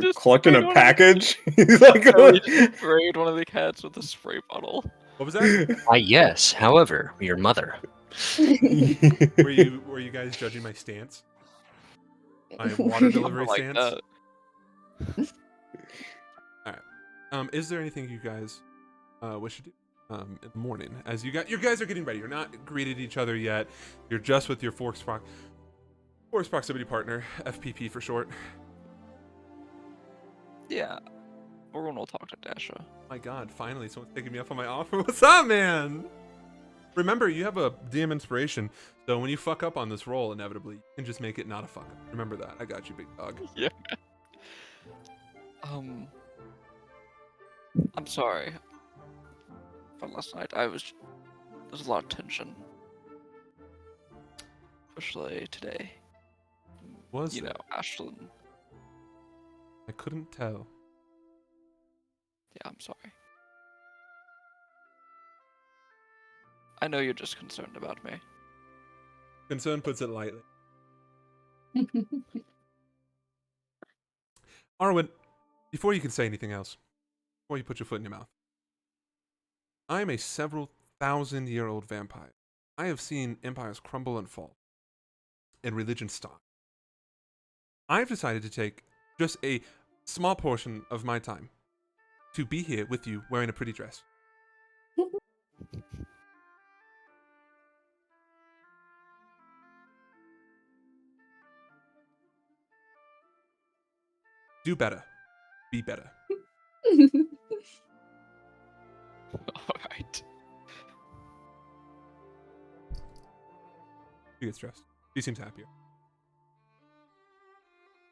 Just collecting sprayed a one of the- package. He's like, Ellie just sprayed one of the cats with a spray bottle. What was that? Yes, however, your mother. Were you guys judging my stance? My water delivery Like stance? that. Is there anything you guys wish to do in the morning? As you guys are getting ready. You're not greeted each other yet. You're just with your force proximity partner, FPP for short. Yeah. Everyone will talk to Dasha. My God, finally someone's taking me up on my offer. What's up, man? Remember, you have a DM inspiration, so when you fuck up on this roll, inevitably, you can just make it not a fuck up. Remember that. I got you, big dog. Yeah. I'm sorry. But last night there's a lot of tension. Especially today. Was You there? know, Ashlyn. I couldn't tell. Yeah, I'm sorry. I know you're just concerned about me. Concern puts it lightly. Arwen, before you can say anything else, before you put your foot in your mouth, I am a several thousand-year-old vampire. I have seen empires crumble and fall, and religion stop. I've decided to take just a small portion of my time to be here with you wearing a pretty dress. Do better. Be better. Alright. She gets dressed. She seems happier.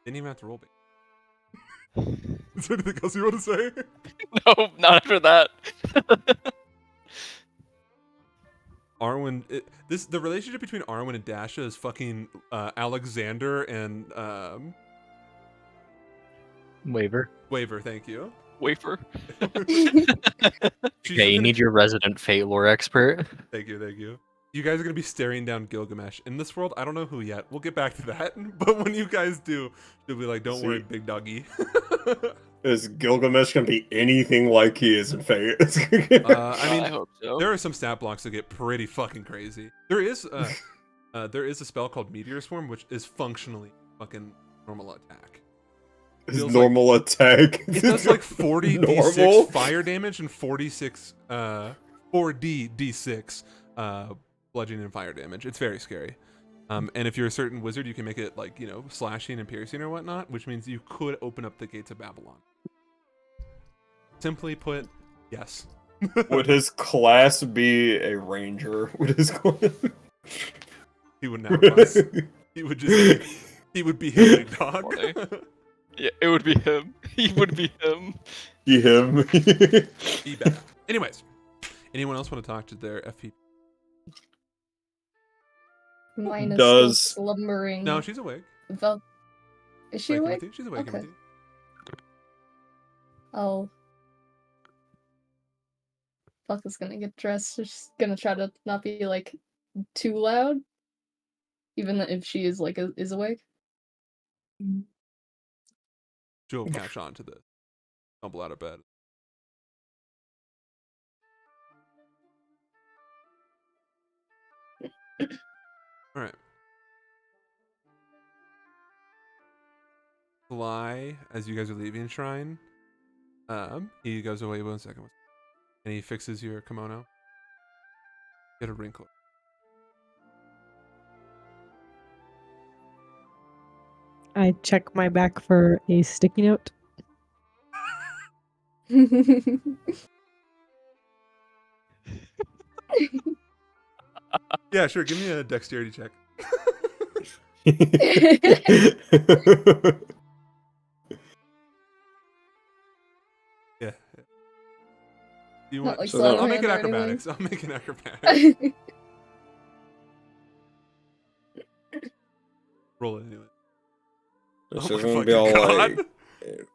Didn't even have to roll big. Is there anything else you want to say? No, not after that. Arwen, the relationship between Arwen and Dasha is fucking Alexander and Waver. Waver. Thank you. Wafer. She's Okay, you gonna- need your resident fate lore expert. Thank you, thank you. You guys are gonna be staring down Gilgamesh in this world. I don't know who yet. We'll get back to that. But when you guys do, you'll be like, "Don't worry, See. big doggy." Is Gilgamesh gonna be anything like he is in Fate? I I mean, hope so. there are some stat blocks that get pretty fucking crazy. There is a spell called Meteor Swarm, which is functionally fucking normal attack. His feels normal attack. It does like 40 Normal? d6 fire damage and 46 4d d6 bludgeoning and fire damage. It's very scary. And if you're a certain wizard, you can make it like, slashing and piercing or whatnot, which means you could open up the gates of Babylon. Simply put, yes. Would his class be a ranger? Would his class... He wouldn't have a class. He would just he would be his big dog. Funny. Yeah, it would be him. He would be him. Him. Be better. Anyways, anyone else want to talk to their FP? Mine is Does- still slumbering. No, she's awake. Is she Waking awake? with you. She's awake Okay. with you. Oh. Fuck is gonna get dressed. She's gonna try to not be like too loud. Even if she is like is awake. She'll catch on to this. Stumble out of bed. All right. Fly, as you guys are leaving Shrine, he goes away 1 second, and he fixes your kimono. Get a wrinkle. I check my back for a sticky note. Yeah, sure. Give me a dexterity check. Yeah. You Not want? like So then- I'll make it Slenderman or anything. acrobatics. I'll make it acrobatics. Roll it anyway. This Oh is my gonna be fucking all God. like,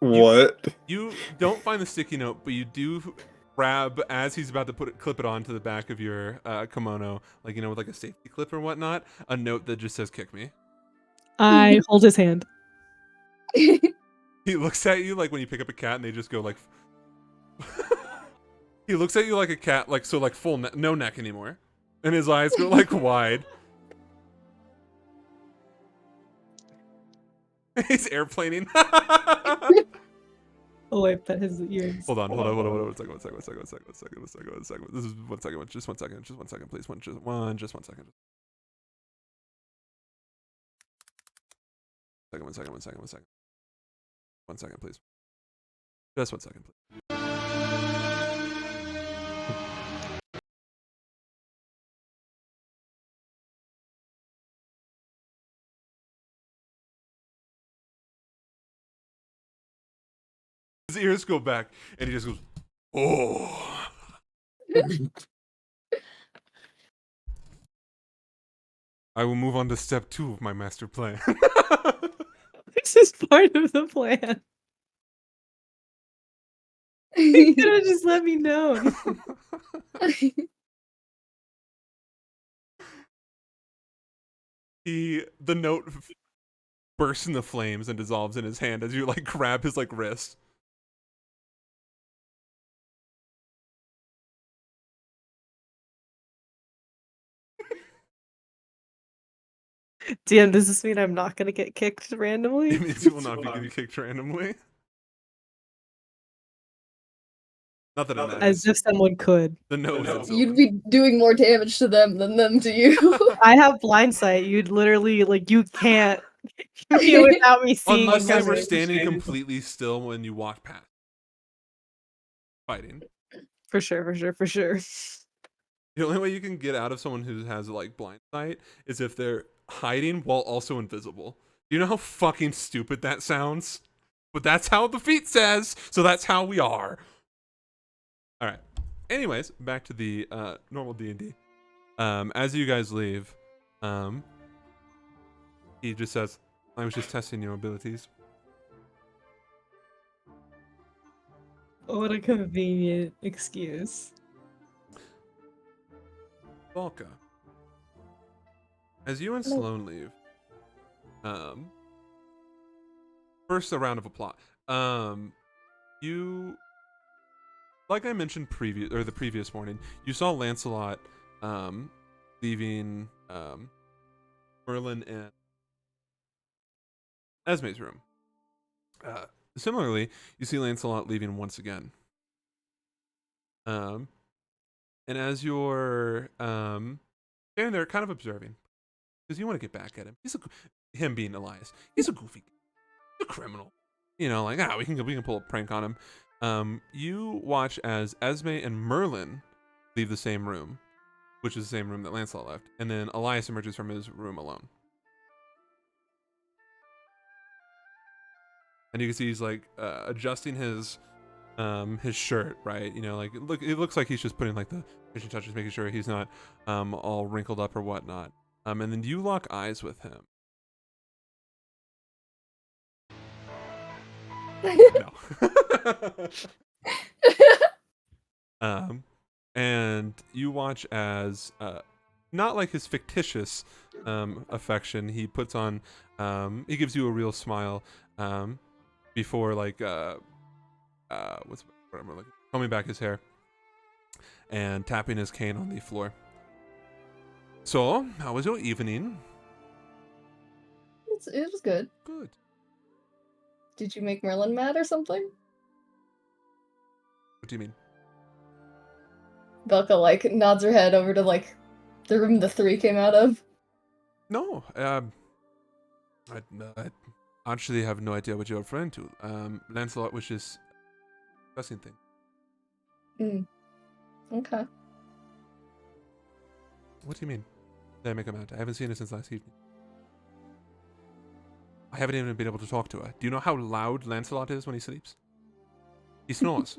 what? You don't find the sticky note, but you do grab as he's about to clip it onto the back of your kimono, like with like a safety clip or whatnot, a note that just says "kick me." I hold his hand. He looks at you like when you pick up a cat and they just go like. He looks at you like a cat, like so, like full no neck anymore, and his eyes go like wide. He's airplaning. Oh, I pet his ears. Hold on. One second. This is 1 second. Just 1 second. Just 1 second, please. Just 1 second. 1 second. 1 second, please. Just 1 second, please. His ears go back, and he just goes, "Oh." I will move on to step 2 of my master plan. This is part of the plan. You could have just let me know. The note bursts into flames and dissolves in his hand as you like grab his like wrist. DM, does this mean I'm not gonna get kicked randomly? It means you will not be getting kicked randomly. Not that it As if someone could. The note. You'd be doing more damage to them than them to you. I have blind sight. You'd literally like you can't be without me seeing. Unless you they were coming. standing completely still when you walked past. Fighting. For sure. The only way you can get out of someone who has like blind sight is if they're hiding while also invisible. Do you know how fucking stupid that sounds? But that's how the feat says, so that's how we are. All right. Anyways, back to the normal D&D. As you guys leave, he just says, "I was just testing your abilities." What a convenient excuse. Volka, as you and Sloane leave, first a round of applause. You, like I mentioned the previous morning, you saw Lancelot, leaving, Merlin and Esme's room. Similarly, you see Lancelot leaving once again. And as you're standing there, kind of observing, because you want to get back at him. Him being Elias. He's a goofy, he's a criminal. You know, like we can pull a prank on him. You watch as Esme and Merlin leave the same room, which is the same room that Lancelot left, and then Elias emerges from his room alone. And you can see he's like adjusting his shirt, right? You know, like it looks like he's just putting like the finishing touches, making sure he's not all wrinkled up or whatnot. And then you lock eyes with him. No. And you watch as not like his fictitious affection. He puts on he gives you a real smile before like what's what I'm looking, combing back his hair and tapping his cane on the floor. So, how was your evening? It was good. Good. Did you make Merlin mad or something? What do you mean? Belka like nods her head over to like the room the 3 came out of. No, I actually have no idea what you're referring to. Lancelot wishes discussing thing. Okay. What do you mean? Did I make her mad? I haven't seen her since last evening. I haven't even been able to talk to her. Do you know how loud Lancelot is when he sleeps? He snores.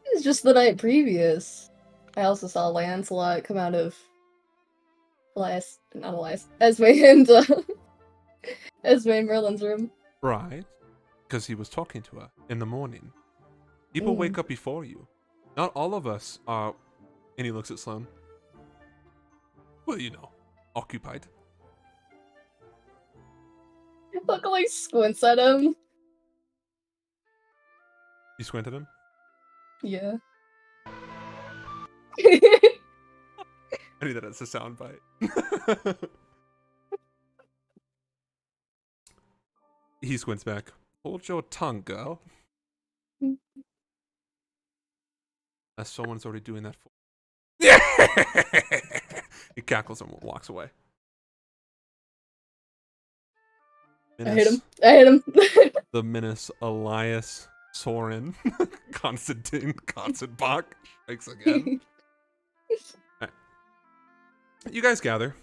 It's just the night previous. I also saw Lancelot come out of Esme and Esme and Merlin's room. Right. Because he was talking to her in the morning. People wake up before you. Not all of us are... And he looks at Sloane. Well, you know, occupied. Belka like squints at him. You squint at him? Yeah. I need that as a soundbite. He squints back. Hold your tongue, girl. As someone's already doing that for. He cackles and walks away. I hit him. I hit him. The menace Elias Soren Konstantin Konstanbach strikes again. Alright. You guys gather,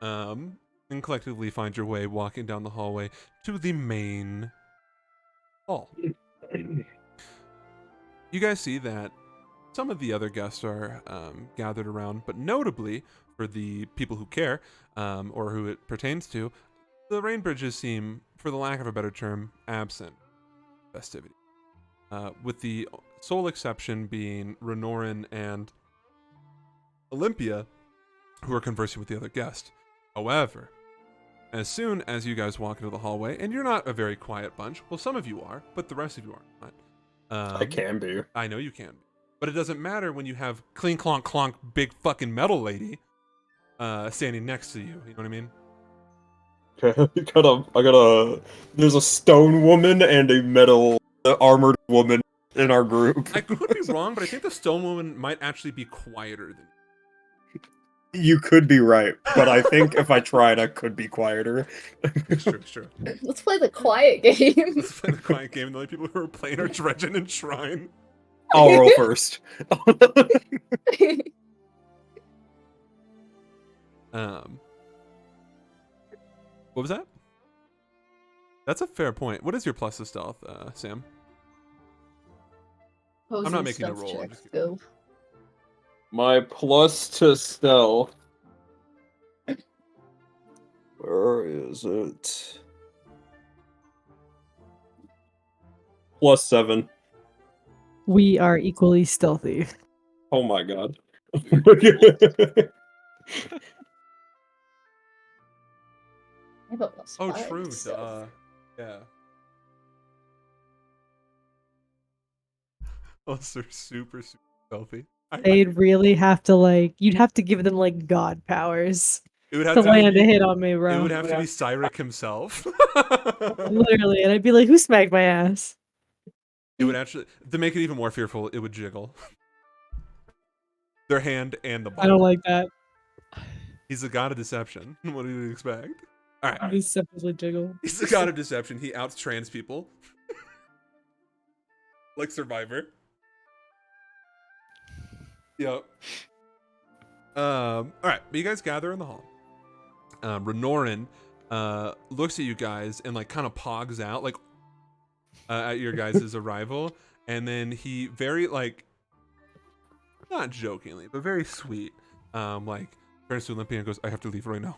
and collectively find your way walking down the hallway to the main hall. You guys see that some of the other guests are gathered around, but notably for the people who care, or who it pertains to, the Rainbridges seem, for the lack of a better term, absent festivity. With the sole exception being Renorin and Olympia, who are conversing with the other guest. However, as soon as you guys walk into the hallway, and you're not a very quiet bunch, well, some of you are, but the rest of you are not. I can be. I know you can be. But it doesn't matter when you have clink clonk clonk big fucking metal lady standing next to you. You know what I mean? There's a stone woman and a metal armored woman in our group. I could be wrong, but I think the stone woman might actually be quieter than you. You could be right, but I think if I tried, I could be quieter. It's true, it's true. Let's play the quiet game. Let's play the quiet game. The only people who are playing are Dredgen and Shrine. I'll roll first. What was that? That's a fair point. What is your plus to stealth, Sam? I'm not making a roll. I'm just kidding. Go. My plus to stealth. Where is it? +7. We are equally stealthy. Oh my god. I have a +5. Oh, true. so- Yeah. Those are super, super stealthy. They'd really have to you'd have to give them god powers It would have to to land be, a hit on me, bro. It would have to be Cyric himself. Literally, and I'd be like, "Who smacked my ass?" It would actually, to make it even more fearful, it would jiggle. Their hand and the ball. I don't like that. He's a god of deception. What do you expect? All right. He's separately jiggle. He's the god of deception. He outs trans people. Like Survivor. Yep. All right, but you guys gather in the hall. Renorin looks at you guys and kind of pogs out at your guys' arrival, and then he very not jokingly but very sweet turns to Olympia and goes, "I have to leave right now."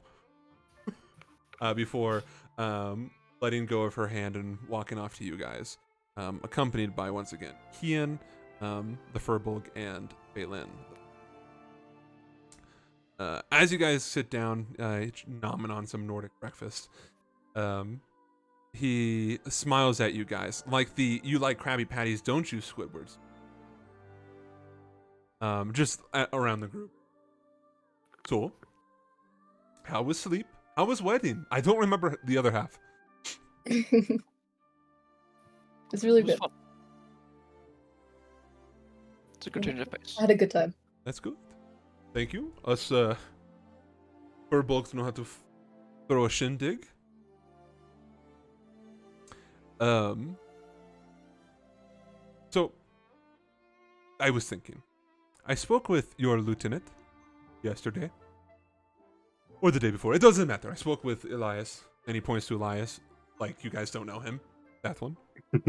Before letting go of her hand and walking off to you guys, accompanied by once again Kian, the Furbolg, and Baelin. As you guys sit down, nomming on some Nordic breakfast, he smiles at you guys you like Krabby Patties, don't you, Squidwards? Just around the group. So, how was sleep? How was wedding? I don't remember the other half. It's really It was good. fun. It's a good change of pace. I had a good time. That's good. Thank you. Us Furbolgs know how to throw a shindig. So I was thinking. I spoke with your lieutenant yesterday. Or the day before. It doesn't matter. I spoke with Elias, and he points to Elias, like you guys don't know him. That one. He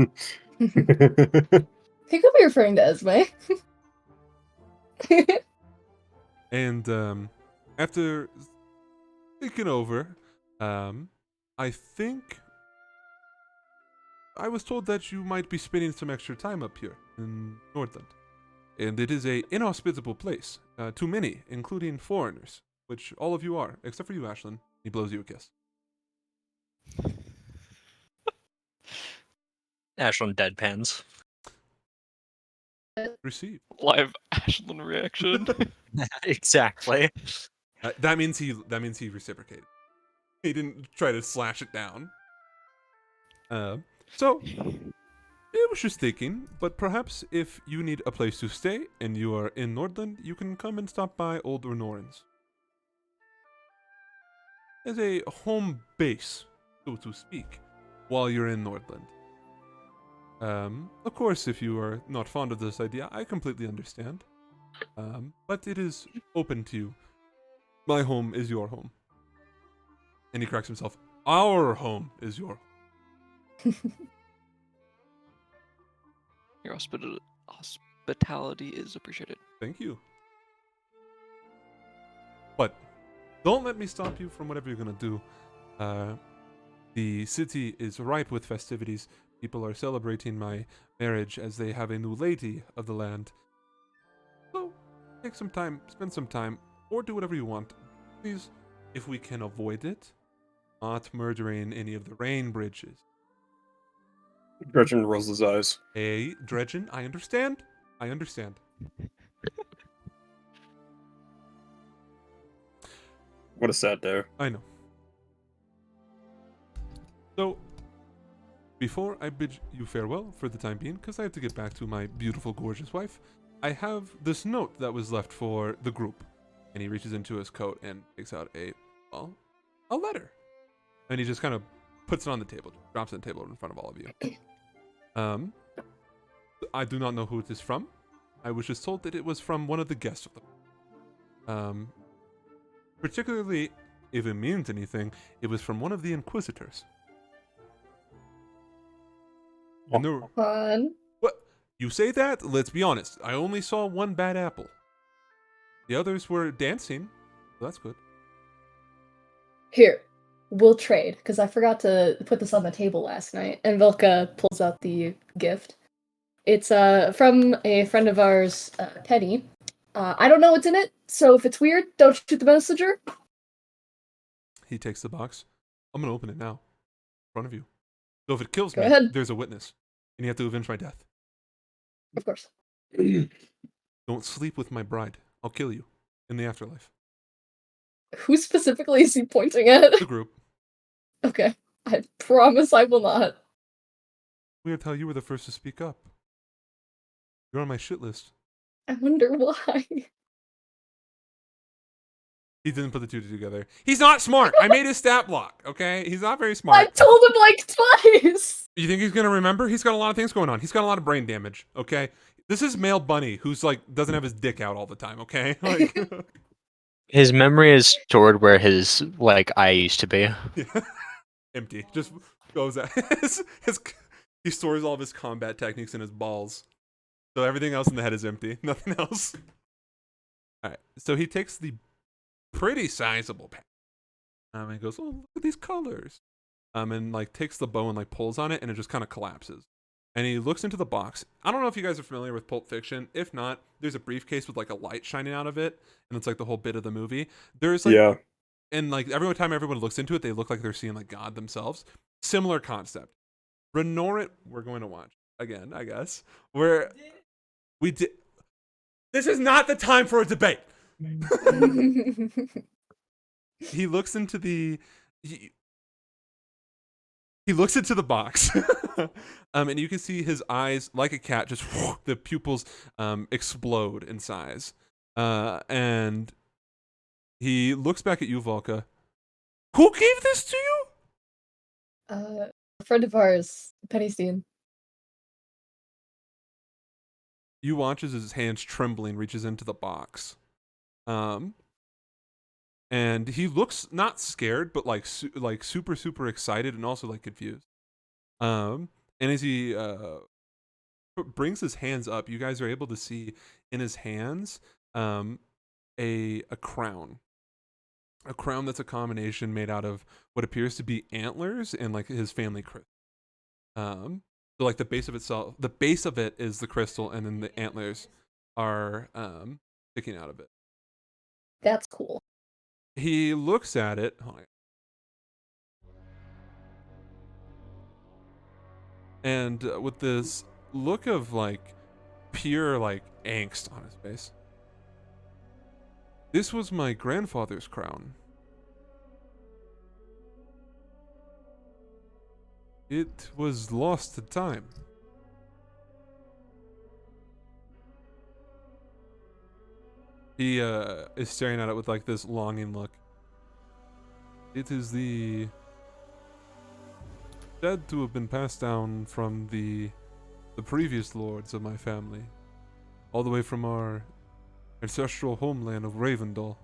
could be referring to Esme. And after thinking over, I think I was told that you might be spending some extra time up here in Nordland. And it is a inhospitable place. Too many, including foreigners, which all of you are, except for you, Ashlyn. He blows you a kiss. Ashlyn deadpans. Receive. Live Ashlyn reaction. Exactly. That means he reciprocated. He didn't try to slash it down. So I was just thinking, but perhaps if you need a place to stay and you are in Nordland, you can come and stop by Old Renorans. As a home base, so to speak, while you're in Nordland. Of course, if you are not fond of this idea, I completely understand. But it is open to you. My home is your home. And he corrects himself. Our home is your home. Your hospitality is appreciated. Thank you. But don't let me stop you from whatever you're gonna do. The city is ripe with festivities. People are celebrating my marriage as they have a new lady of the land. So, take some time, spend some time, or do whatever you want. Please, if we can avoid it, not murdering any of the rain bridges. Gretchen rolls his eyes. Hey, Dredgen, I understand. I understand. What a sad day. I know. So, before I bid you farewell for the time being, because I have to get back to my beautiful, gorgeous wife, I have this note that was left for the group. And he reaches into his coat and takes out a letter. And he just kind of puts it on the table, drops it on the table in front of all of you. I do not know who it is from. I was just told that it was from one of the guests of the particularly, if it means anything, it was from one of the Inquisitors. And there were, Fun. what? You say that? Let's be honest. I only saw one bad apple. The others were dancing. So that's good. Here, we'll trade, because I forgot to put this on the table last night. And Vilka pulls out the gift. It's from a friend of ours, Penny. I don't know what's in it, so if it's weird, don't shoot the messenger. He takes the box. I'm going to open it now. In front of you. So if it kills Go me, ahead. there's a witness. And you have to avenge my death. Of course. Don't sleep with my bride. I'll kill you. In the afterlife. Who specifically is he pointing at? The group. Okay. I promise I will not. Weird how you were the first to speak up. You're on my shit list. I wonder why. He didn't put the two together. He's not smart. I made his stat block, okay? He's not very I smart. told him like twice! You think he's gonna remember? He's got a lot of things going on. He's got a lot of brain damage, okay? This is male Bunny, who's like doesn't have his dick out all the time, okay? Like, His memory is stored where his like eye used to be. yeah. Empty. Just goes out. He stores all of his combat techniques in his balls. So everything else in the head is empty. Nothing else. Alright. So he takes the pretty sizable pack. And he goes, oh, look at these colors. And like takes the bow and like pulls on it and it just kind of collapses. And he looks into the box. I don't know if you guys are familiar with Pulp Fiction. If not, there's a briefcase with like a light shining out of it. And it's like the whole bit of the movie. There's like, Yeah. and like every time everyone looks into it, they look like they're seeing like God themselves. Similar concept. Renorit, we're going to watch again, I guess. We did. This is not the time for a debate. He looks into the. He looks into the box, and you can see his eyes, like a cat, just the pupils explode in size. And he looks back at you, Volka. Who gave this to you? A friend of ours, Penny Steen. You watch as his hands trembling reaches into the box. And he looks not scared, but like super, super excited and also like confused. And as he brings his hands up, you guys are able to see in his hands a crown. A crown that's a combination made out of what appears to be antlers and like his family crystal. So like the base of it is the crystal, and then the antlers are sticking out of it. That's cool. He looks at it. And with this look of like pure like angst on his face. This was my grandfather's crown. It was lost to time. He is staring at it with like this longing look. It is said to have been passed down from the previous lords of my family, all the way from our ancestral homeland of Ravendal.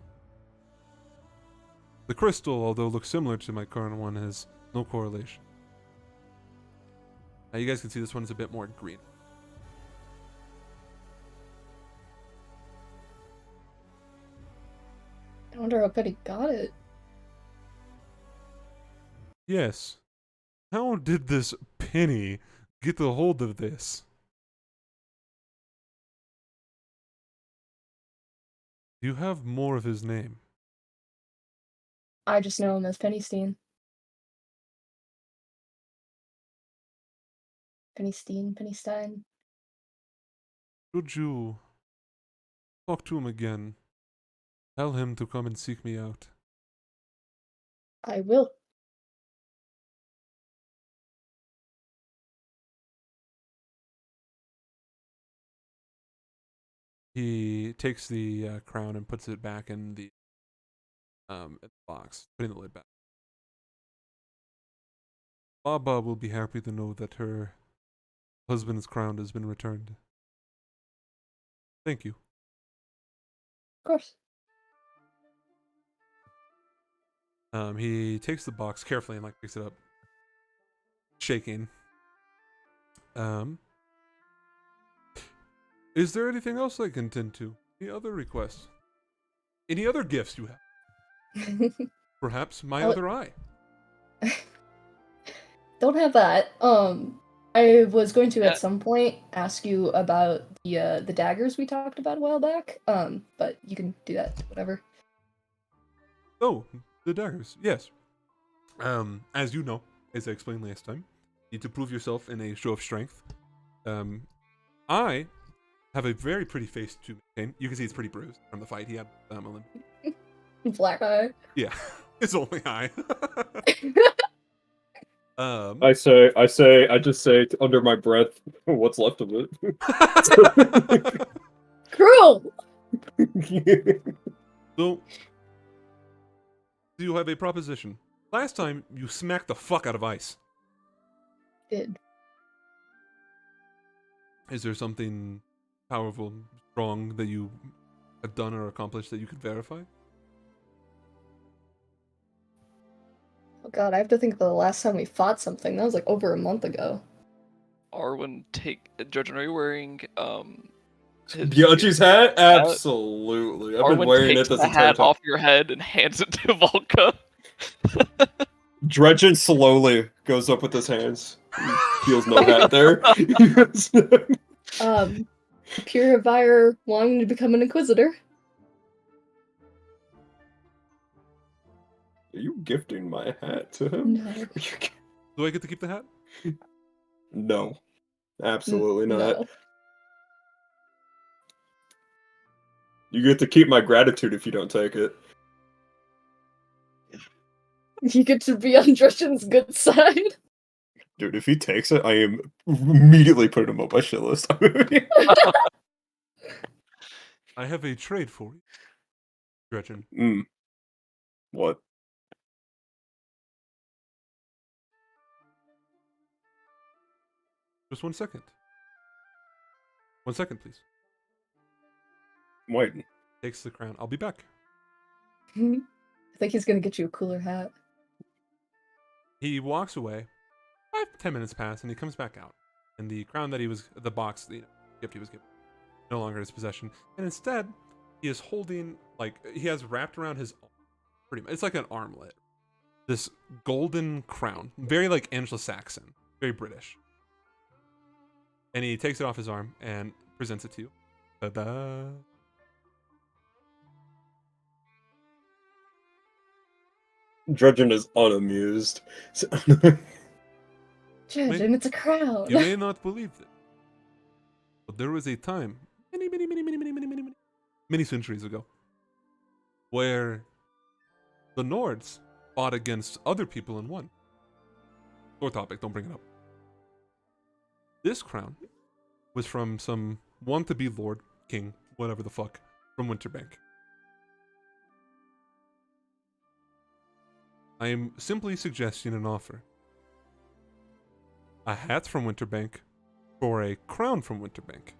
The crystal, although looks similar to my current one, has no correlation. Now you guys can see this one is a bit more green. I wonder how Penny got it. Yes. How did this Penny get a hold of this? Do you have more of his name? I just know him as Pennystein. Pennystein. Should you talk to him again, tell him to come and seek me out. I will. He takes the crown and puts it back in the box, putting the lid back. Baba will be happy to know that her husband's crown has been returned. Thank you. Of course. He takes the box carefully and like picks it up, shaking. Is there anything else I can tend to? Any other requests? Any other gifts you have? Perhaps my other eye. Don't have that. I was going to Yeah. at some point ask you about the daggers we talked about a while back. But you can do that. Whatever. Oh, the daggers. Yes. As you know, as I explained last time, you need to prove yourself in a show of strength. I have a very pretty face to maintain. You can see it's pretty bruised from the fight he had with Olymp. Black eye. Yeah, it's only eye. I just say under my breath, what's left of it. Cruel. So, do you have a proposition? Last time, you smacked the fuck out of Ice. Did. Is there something powerful, strong that you have done or accomplished that you could verify? Oh god, I have to think of the last time we fought something. That was like over a month ago. Arwen, Judge, are you wearing Byachi's hat? Absolutely. I've been Arwen wearing takes it this the entire hat time. off your head and hands it to Volka. Dredgen slowly goes up with his hands. He feels no hat there. Purifier wanting to become an inquisitor. Are you gifting my hat to him? No. Do I get to keep the hat? No. Absolutely not. No. You get to keep my gratitude if you don't take it. You get to be on Dredgen's good side. Dude, if he takes it, I am immediately putting him on my shit list. I have a trade for you, Gretchen. What? Just 1 second. 1 second, please. Wait. Takes the crown. I'll be back. I think he's gonna get you a cooler hat. He walks away. 5-10 minutes pass, and he comes back out. And the crown that the box, the gift he was given, no longer in his possession. And instead, he is holding, he has wrapped around his arm, pretty much. It's like an armlet. This golden crown. Very like Anglo-Saxon. Very British. And he takes it off his arm and presents it to you. Ta-da! Dredgen is unamused. Dredgen, it's a crown. You may not believe it, but there was a time, many centuries ago, where the Nords fought against other people and won. Sore topic, don't bring it up. This crown was from some want-to-be lord, king, whatever the fuck, from Winterbank. I am simply suggesting an offer. A hat from Winterbank for a crown from Winterbank.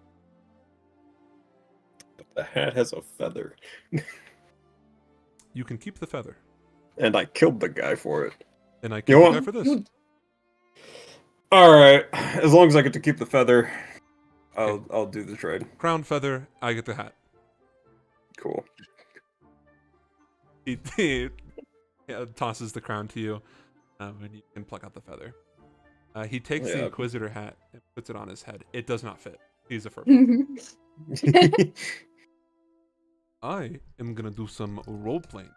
But the hat has a feather. You can keep the feather. And I killed the guy for it. And I You keep the want- guy for this. You- Alright. As long as I get to keep the feather, I'll do the trade. Crown, feather, I get the hat. Cool. He tosses the crown to you, and you can pluck out the feather. He takes the Yeah. Inquisitor hat and puts it on his head. It does not fit. He's a fur. I am gonna do some role playing.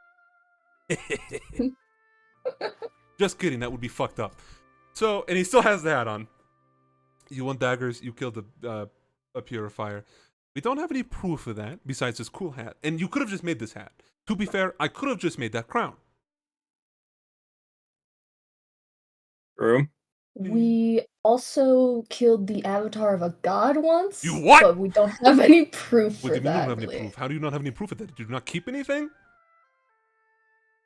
Just kidding. That would be fucked up. So, and he still has the hat on. You want daggers? You killed a purifier. We don't have any proof of that besides this cool hat. And you could have just made this hat. To be fair, I could have just made that crown. True. We also killed the avatar of a god once. You what? But we don't have any proof What for do you mean you that. don't have any really. proof? How do you not have any proof of that? Did you not keep anything?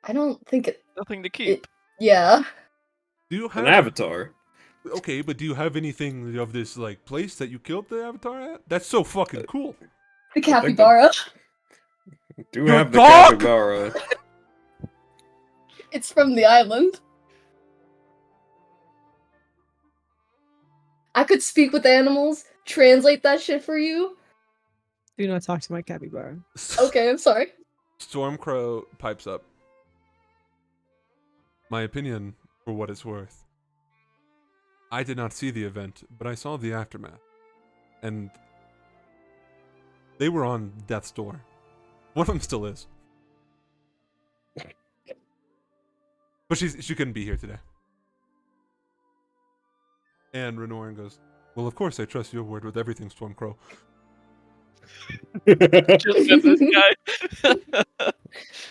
I don't think it. Nothing to keep. Yeah. Do you An have avatar. Okay, but do you have anything of this like place that you killed the avatar at? That's so fucking cool. The think that- capybara. Do Your have the dog! capybara. It's from the island. I could speak with animals, translate that shit for you. Do not talk to my capybara. Okay, I'm sorry. Stormcrow pipes up. My opinion, for what it's worth. I did not see the event, but I saw the aftermath. And they were on death's door. One of them still is. But she couldn't be here today. And Renoran goes, well, of course I trust your word with everything, Stormcrow. Just get this guy.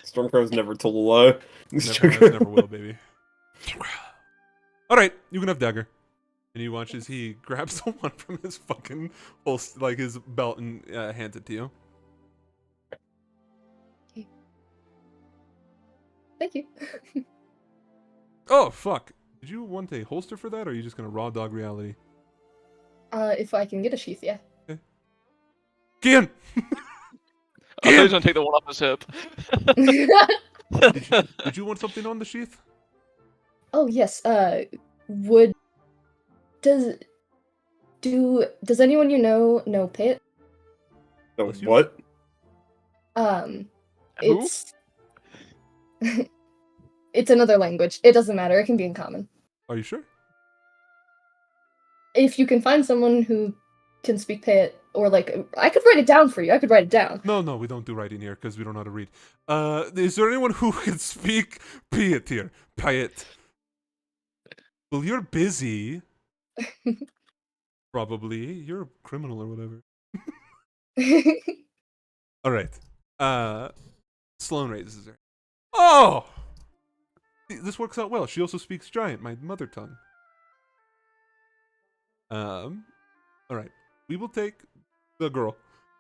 Stormcrow's never told a lie. Never will, baby. All right, you can have dagger. And you watch as he grabs the one from his fucking like his belt and hands it to you. Thank you. Oh fuck! Did you want a holster for that, or are you just gonna raw dog reality? If I can get a sheath, yeah. Kian, I thought he was gonna take the one off his hip. did you want something on the sheath? Oh yes. Would does anyone you know Pit? So Bless you. what? Who? It's it's another language. It doesn't matter. It can be in common. Are you sure? If you can find someone who can speak Pit, or like, I could write it down for you. I could write it down. No, we don't do writing here because we don't know how to read. Is there anyone who can speak Piet here? Piet. Well, you're busy. Probably. You're a criminal or whatever. All right. Sloane raises her. Oh! This works out well. She also speaks Giant, my mother tongue. All right. We will take the girl,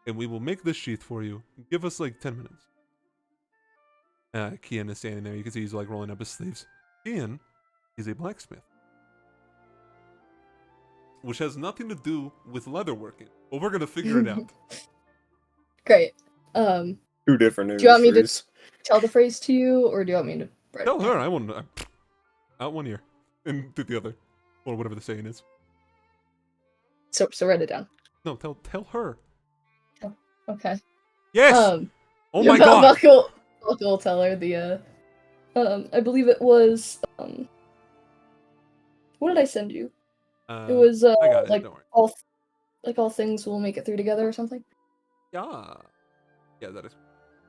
and we will make this sheath for you. Give us like 10 minutes. Kian is standing there. You can see he's like rolling up his sleeves. Kian is a blacksmith, which has nothing to do with leatherworking, but we're gonna figure it out. Great. Two different Do you want me to- industries. Tell the phrase to you, or do you want me to write it Tell down? her I want out one ear and through the other, or whatever the saying is. So write it down. No, tell her. Okay. Yes. Oh my god. Buckle will tell her the I believe it was what did I send you? It was I got it. like Don't worry. all things will make it through together or something. Yeah. Yeah, that is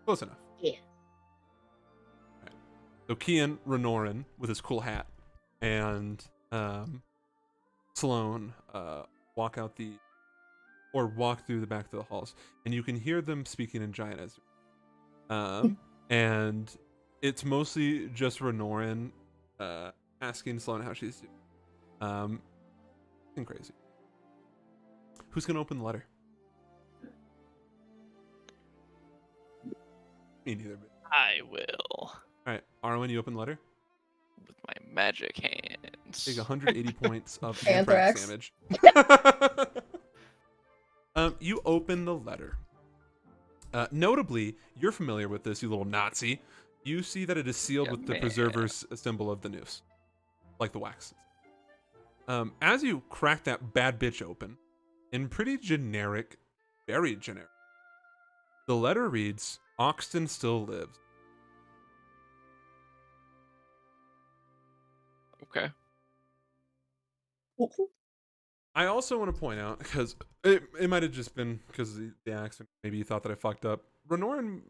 close enough. Yeah. Right. So Kian Renoran with his cool hat and Sloane walk out the or walk through the back of the halls, and you can hear them speaking in Giant Ezra. And it's mostly just Renorin asking Sloane how she's doing. Nothing crazy. Who's gonna open the letter? Me neither. I will. All right, Arwen, you open the letter. With my magic hands. Take 180 points of Anthrax. anthrax damage. You open the letter. Notably, you're familiar with this, you little Nazi. You see that it is sealed Yeah, with the man. preserver's symbol of the noose, like the wax. As you crack that bad bitch open, in pretty generic, very generic, the letter reads, "Oxton still lives." Okay. I also want to point out, because it might have just been because of the accent, maybe you thought that I fucked up. Renorin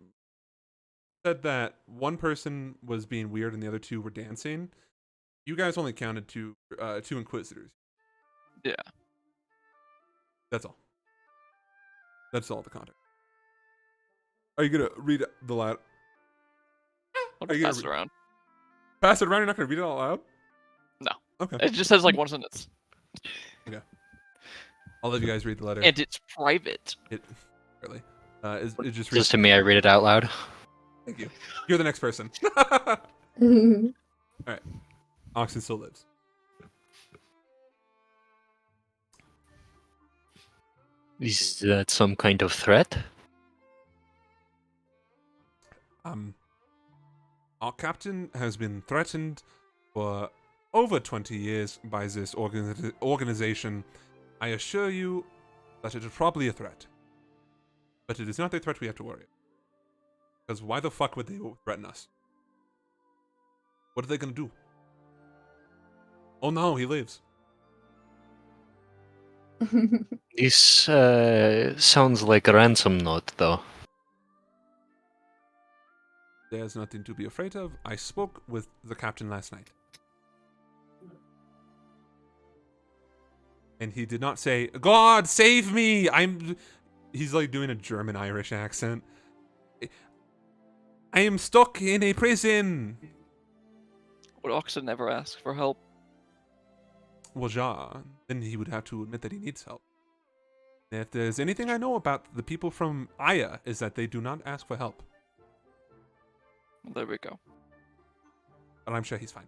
said that one person was being weird and the other two were dancing. You guys only counted two Inquisitors. Yeah. That's all. That's all the context. Are you gonna read the loud? I'll Are just you pass gonna it around. pass it around? You're not gonna read it out loud? No. Okay. It just says like one sentence. I'll let you guys read the letter. And it's private. It really. It just reads. Just to me, I read it out loud. Thank you. You're the next person. Oxen still lives. Is that some kind of threat? Our captain has been threatened for over 20 years by this organization. I assure you that it is probably a threat. But it is not a threat we have to worry about. Because why the fuck would they threaten us? What are they gonna do? Oh no, he lives. This sounds like a ransom note, though. There's nothing to be afraid of. I spoke with the captain last night. And he did not say, "God, save me!" He's like doing a German-Irish accent. I am stuck in a prison. Would Oxen never ask for help? Well, ja, then he would have to admit that he needs help. And if there's anything I know about the people from Aya, is that they do not ask for help. Well, there we go. But I'm sure he's fine.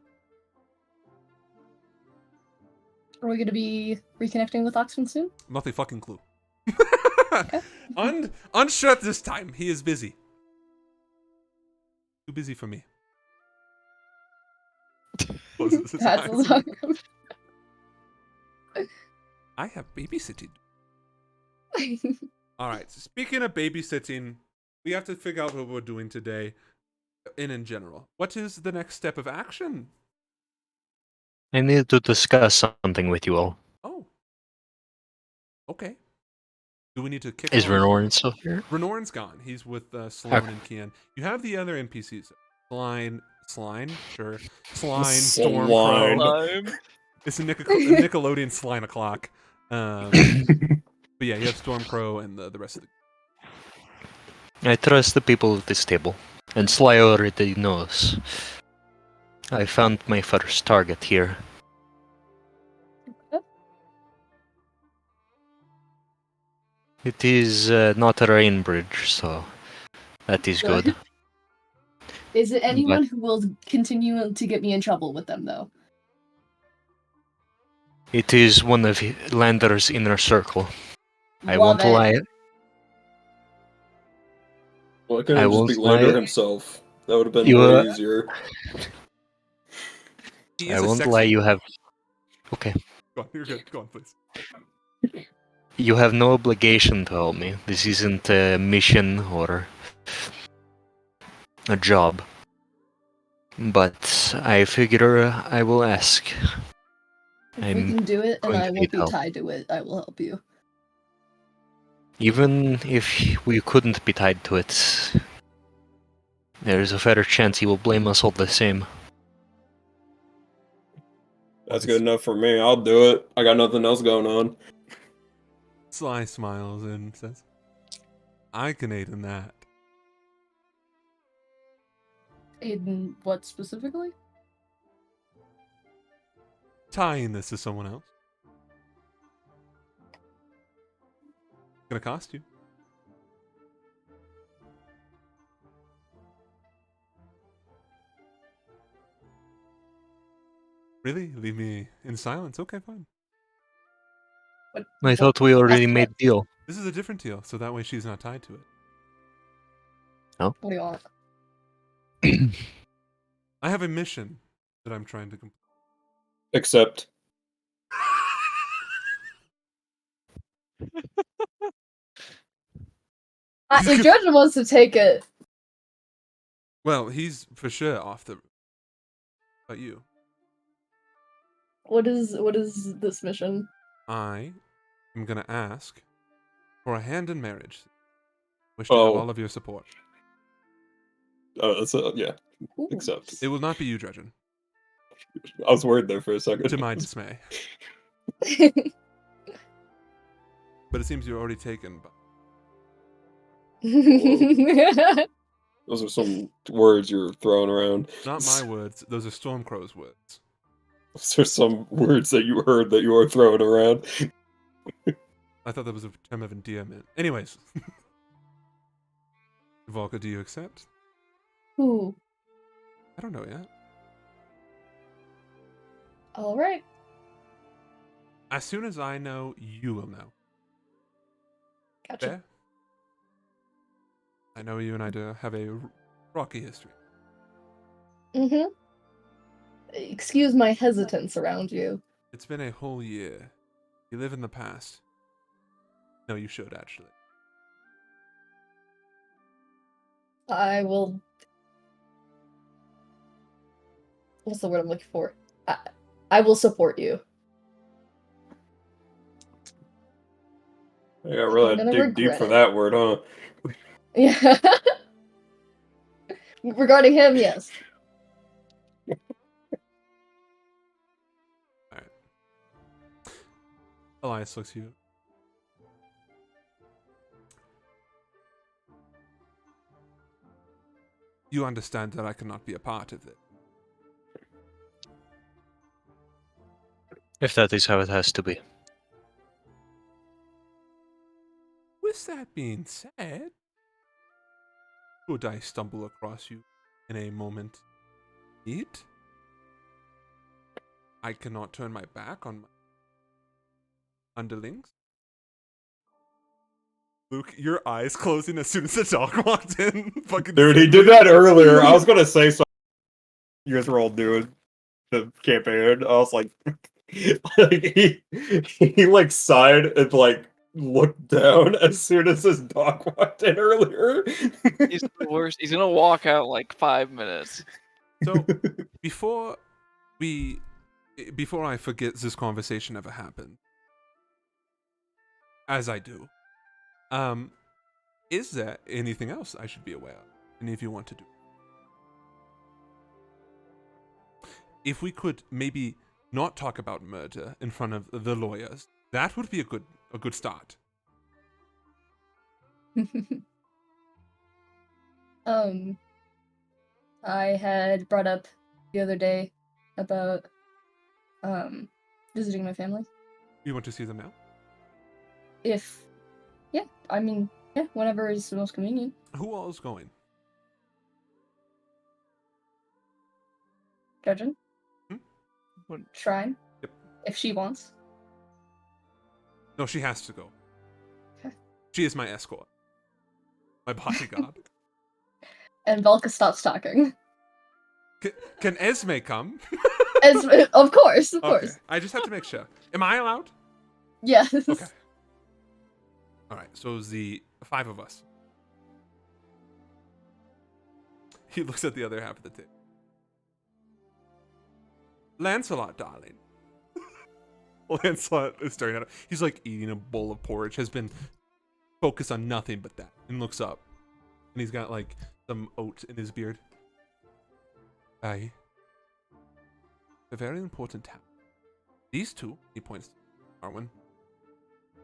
Are we gonna be reconnecting with Oxman soon? Not a fucking clue. Okay. Unsure at this time. He is busy. Too busy for me. Closes his That's eyes. long. I have babysitting. All right. So speaking of babysitting, we have to figure out what we're doing today. In general, what is the next step of action? I need to discuss something with you all. Oh. Okay. Do we need to kick Is off? Renorin still here? Renorin's gone. He's with Sloane and Kian. You have the other NPCs. Sline, sure. Slime, Slime. Stormcrow. It's a Nickelodeon Slime o'clock. But yeah, you have Stormcrow and the rest of the... I trust the people at this table, and Sly already knows. I found my first target here. It is not a rain bridge, so that is good. Is it anyone who will continue to get me in trouble with them, though? It is one of Lander's inner circle. I Love won't it. lie. Well, it could I have just won't be Lander lie. himself. That would have been You, way easier. He I is a won't sexy- lie, you have... Okay. Go on, you're good. Go on, please. You have no obligation to help me. This isn't a mission or a job. But I figure I will ask. If we I'm can do it and going I to won't need be help. tied to it, I will help you. Even if we couldn't be tied to it, there's a fair chance he will blame us all the same. That's good enough for me. I'll do it. I got nothing else going on. Sly smiles and says, I can aid in that. Aiden, what specifically? Tying this to someone else. Gonna cost you. Really? Leave me in silence? Okay, fine. I thought we already made a deal. This is a different deal, so that way she's not tied to it. What do you want? I have a mission that I'm trying to complete. Except. If Jordan wants to take it, Well, he's for sure off the. But you. what is this mission? I am gonna ask for a hand in marriage. Wish to have Oh. all of your support. Oh, that's yeah. Ooh. Except. It will not be you, Dredgen, I was worried there for a second. to my dismay. But it seems you're already taken. Those are some words you're throwing around. Not my words. Those are Stormcrow's words. Those are some words that you heard that you are throwing around. I thought that was a term of endearment. Anyways. Volka, do you accept? Ooh, I don't know yet. all right. As soon as I know, you will know. Gotcha. Fair? I know you and I do have a rocky history. Mm-hmm. Excuse my hesitance around you. It's been a whole year. You live in the past. No, you should, actually. I will. What's the word I'm looking for? I will support you. I got really I'm gonna dig deep regret for it. that word, huh? Yeah. Regarding him, yes. Alright. Elias looks at you. You understand that I cannot be a part of it. If that is how it has to be. With that being said, should I stumble across you in a moment need, I cannot turn my back on my underlings. Luke, your eyes closing as soon as the dog walked in. Fucking Dude, he did that earlier. I was gonna say something. You guys were all doing the campaign. I was like, he like sighed and like looked down as soon as his dog walked in earlier. He's the worst. He's gonna walk out in like 5 minutes. So, before I forget this conversation ever happened, as I do, is there anything else I should be aware of? Any of you want to do? If we could maybe not talk about murder in front of the lawyers, that would be a good start. I had brought up the other day about visiting my family. You want to see them now? Whenever is the most convenient. Who all is going? Judging. What? Shrine. Yep. If she wants. No, she has to go. Okay. She is my escort. My bodyguard. And Velka stops talking. Can Esme come? Of course. Okay. I just have to make sure. Am I allowed? Yes. Okay. All right. So it's the 5 of us. He looks at the other half of the table. Lancelot, darling. Lancelot is staring at him. He's like eating a bowl of porridge. Has been focused on nothing but that. And looks up. And he's got like some oat in his beard. A very important task. These two, he points to Arwen.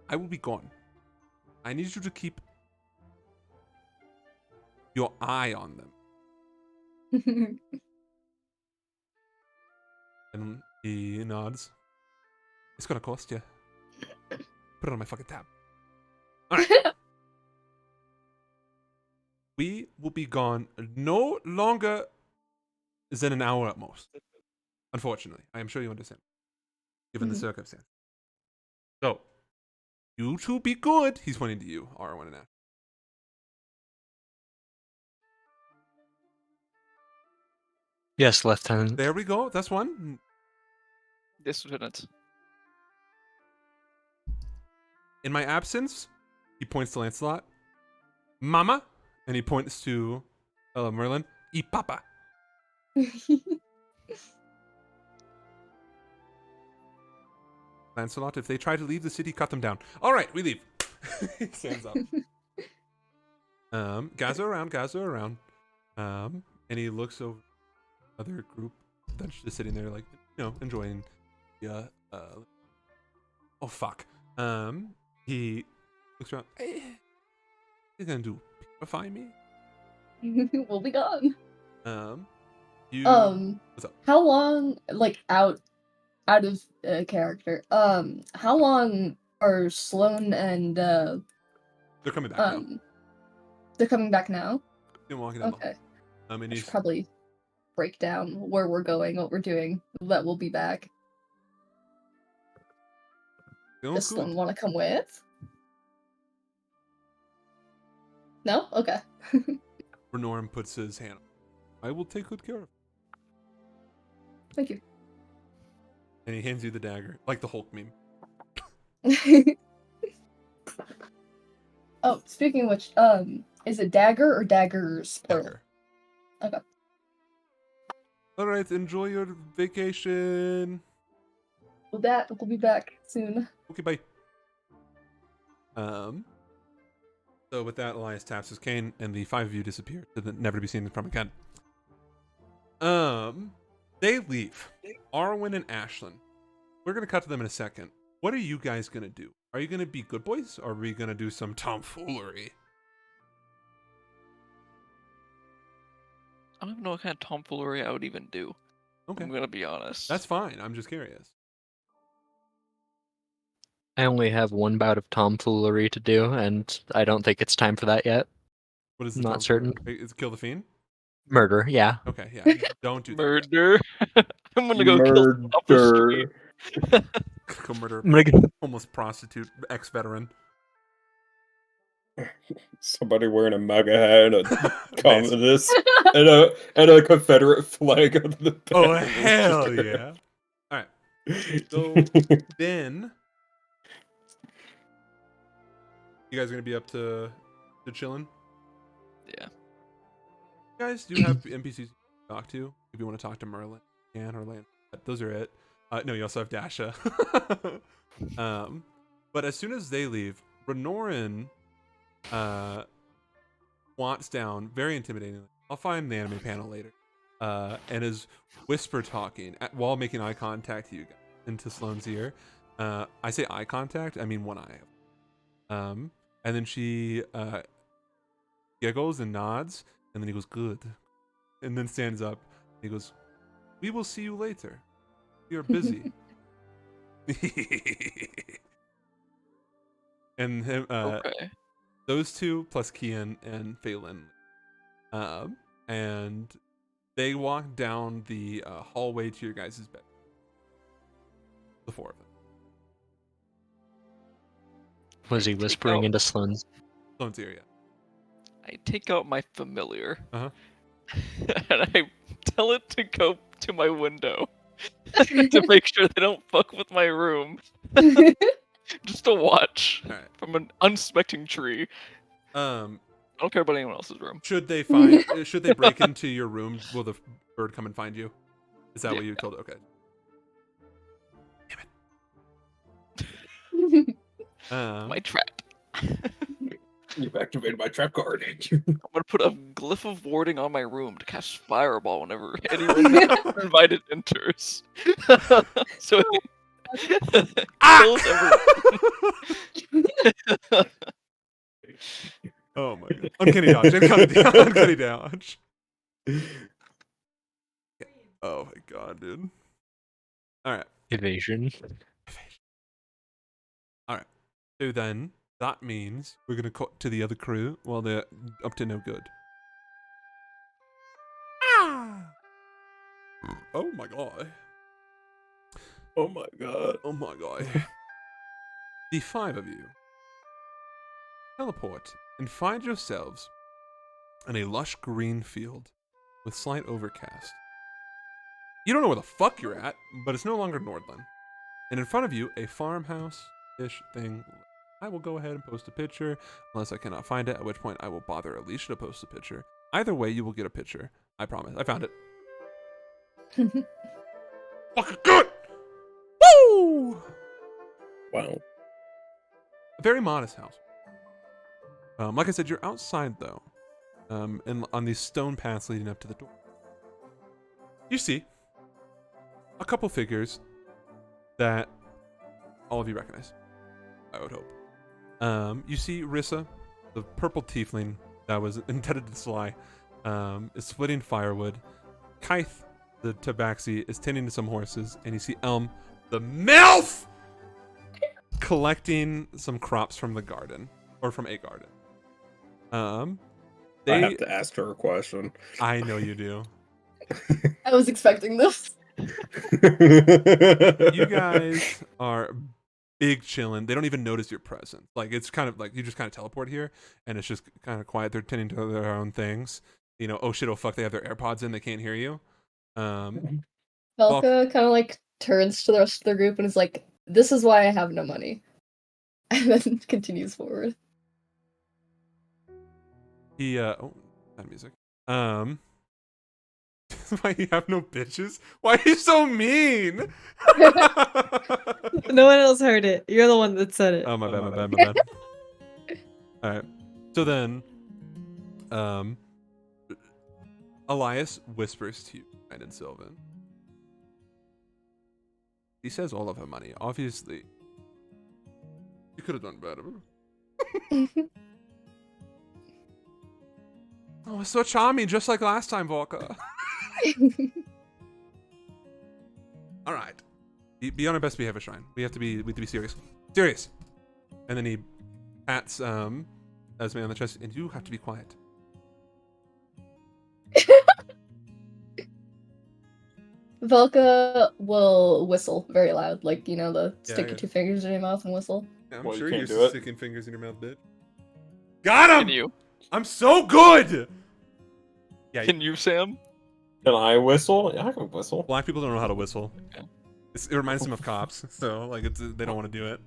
I will be gone I need you to keep your eye on them. And he nods. It's gonna cost you. Put it on my fucking tab. Alright. We will be gone no longer than an hour at most. Unfortunately. I am sure you understand. Given the Mhm. circumstance. So, you two be good. He's pointing to you, R1 and Ash. Yes, Lieutenant. There we go. That's one. Yes, Lieutenant. In my absence, he points to Lancelot. Mama, and he points to Merlin. Y papa. Lancelot, if they try to leave the city, cut them down. All right, we leave. He stands up. Guys are around. And he looks over other group that's just sitting there, like, enjoying the oh fuck. He looks around. Hey, he's gonna do purify me. We'll be gone. You. What's up? How long, like, out of character? How long are Sloan and They're coming back now. they're coming back now? They're walking down the hall. Okay. And I he's should probably break down where we're going, what we're doing. That we'll be back. feeling Does good. Sloan want to come with? No? Okay. Renorm puts his hand. I will take good care of. Thank you. And he hands you the dagger, like the Hulk meme. Oh, speaking of which, is it dagger or daggers plural? Dagger. Okay. All right, enjoy your vacation. With that, we'll be back soon. Okay, bye. So with that, Elias taps his cane, and the five of you disappear, never to be seen from again. They leave. Arwen and Ashlyn. We're gonna cut to them in a second. What are you guys gonna do? Are you gonna be good boys, or are we gonna do some tomfoolery? I don't even know what kind of tomfoolery I would even do. Okay, I'm gonna be honest. that's fine. I'm just curious. I only have one bout of tomfoolery to do, and I don't think it's time for that yet. What is the Not tomfoolery? certain. Is it kill the fiend? Murder, yeah. Okay, yeah. Don't do that. murder. I'm gonna go kill someone off the street. Go murder I'm gonna go- homeless prostitute, ex-veteran. Somebody wearing a MAGA hat and a Nice. communist and a Confederate flag on the back. Oh, of his hell shirt. yeah. Alright, so then you guys are gonna be up to chilling? Yeah. You guys do have NPCs to talk to if you want to talk to Merlin, Anne, or Lan. Those are it. No, you also have Dasha. But as soon as they leave, Renorin wants down, very intimidating. I'll find the anime panel later. And is whisper talking while making eye contact to you guys into Sloane's ear. I say eye contact, I mean one eye. And then she giggles and nods, and then he goes, good. And then stands up. He goes, we will see you later. We are busy. And him, Okay. those two plus Kian and Phelan. And they walk down the hallway to your guys' bed. The four of them. Was he whispering into Sloane's? Sloane's ear, yeah. I take out my familiar. Uh-huh. And I tell it to go to my window. To make sure they don't fuck with my room. Just to watch Alright. from an unsuspecting tree. I Um, don't care about anyone else's room. should they find? Should they break into your room? Will the bird come and find you? Is that what Yeah. you told? Okay. My trap. You've activated my trap card. I'm gonna put a glyph of warding on my room to cast fireball whenever anyone invited enters. So it kills everyone. Oh my god. Uncanny dodge. Uncanny dodge. Oh my god, dude. Alright. Evasion. Alright. So then, that means we're gonna cut to the other crew while they're up to no good. Oh my god. Oh my god. Oh my god. The 5 of you teleport and find yourselves in a lush green field with slight overcast. You don't know where the fuck you're at, but it's no longer Nordland. And in front of you, a farmhouse-ish thing. I will go ahead and post a picture, unless I cannot find it, at which point I will bother Alicia to post a picture. Either way, you will get a picture. I promise. I found it. Fucking good! Woo! Wow. A very modest house. Like I said, you're outside though, and on these stone paths leading up to the door. You see a couple figures that all of you recognize. I would hope. You see Rissa, the purple tiefling that was intended to Sly, is splitting firewood. Kythe, the tabaxi, is tending to some horses, and you see Elm, the MILF, collecting some crops from the garden, or from a garden. I have to ask her a question. I know you do. I was expecting this. You guys are big chilling. They don't even notice your presence. Like, it's kind of like you just kind of teleport here, and it's just kind of quiet. They're tending to their own things. You know, oh shit, oh fuck, they have their AirPods in. They can't hear you. Velka kind of like turns to the rest of the group and is like, "This is why I have no money," and then continues forward. He oh, that music. Why you have no bitches? Why are you so mean? No one else heard it. You're the one that said it. Oh, my bad. Alright. So then, Elias whispers to you, and Sylvan. He says all of her money. Obviously, you could have done better. Oh, it's so charming, just like last time, Volka. All right, be on our best behavior, Shrine. We have to be serious. Serious. And then he pats Esme on the chest, and you have to be quiet. Velka will whistle very loud, like, you know, the stick yeah. your 2 fingers in your mouth and whistle. Yeah, I'm Well, you sure can't you're do it. sticking fingers in your mouth, bitch. Got him! Can you? I'm so good! Yeah, Can you, Sam? Can I whistle? Yeah, I can whistle. black people don't know how to whistle. Okay. It reminds them of cops, so like they don't want to do it.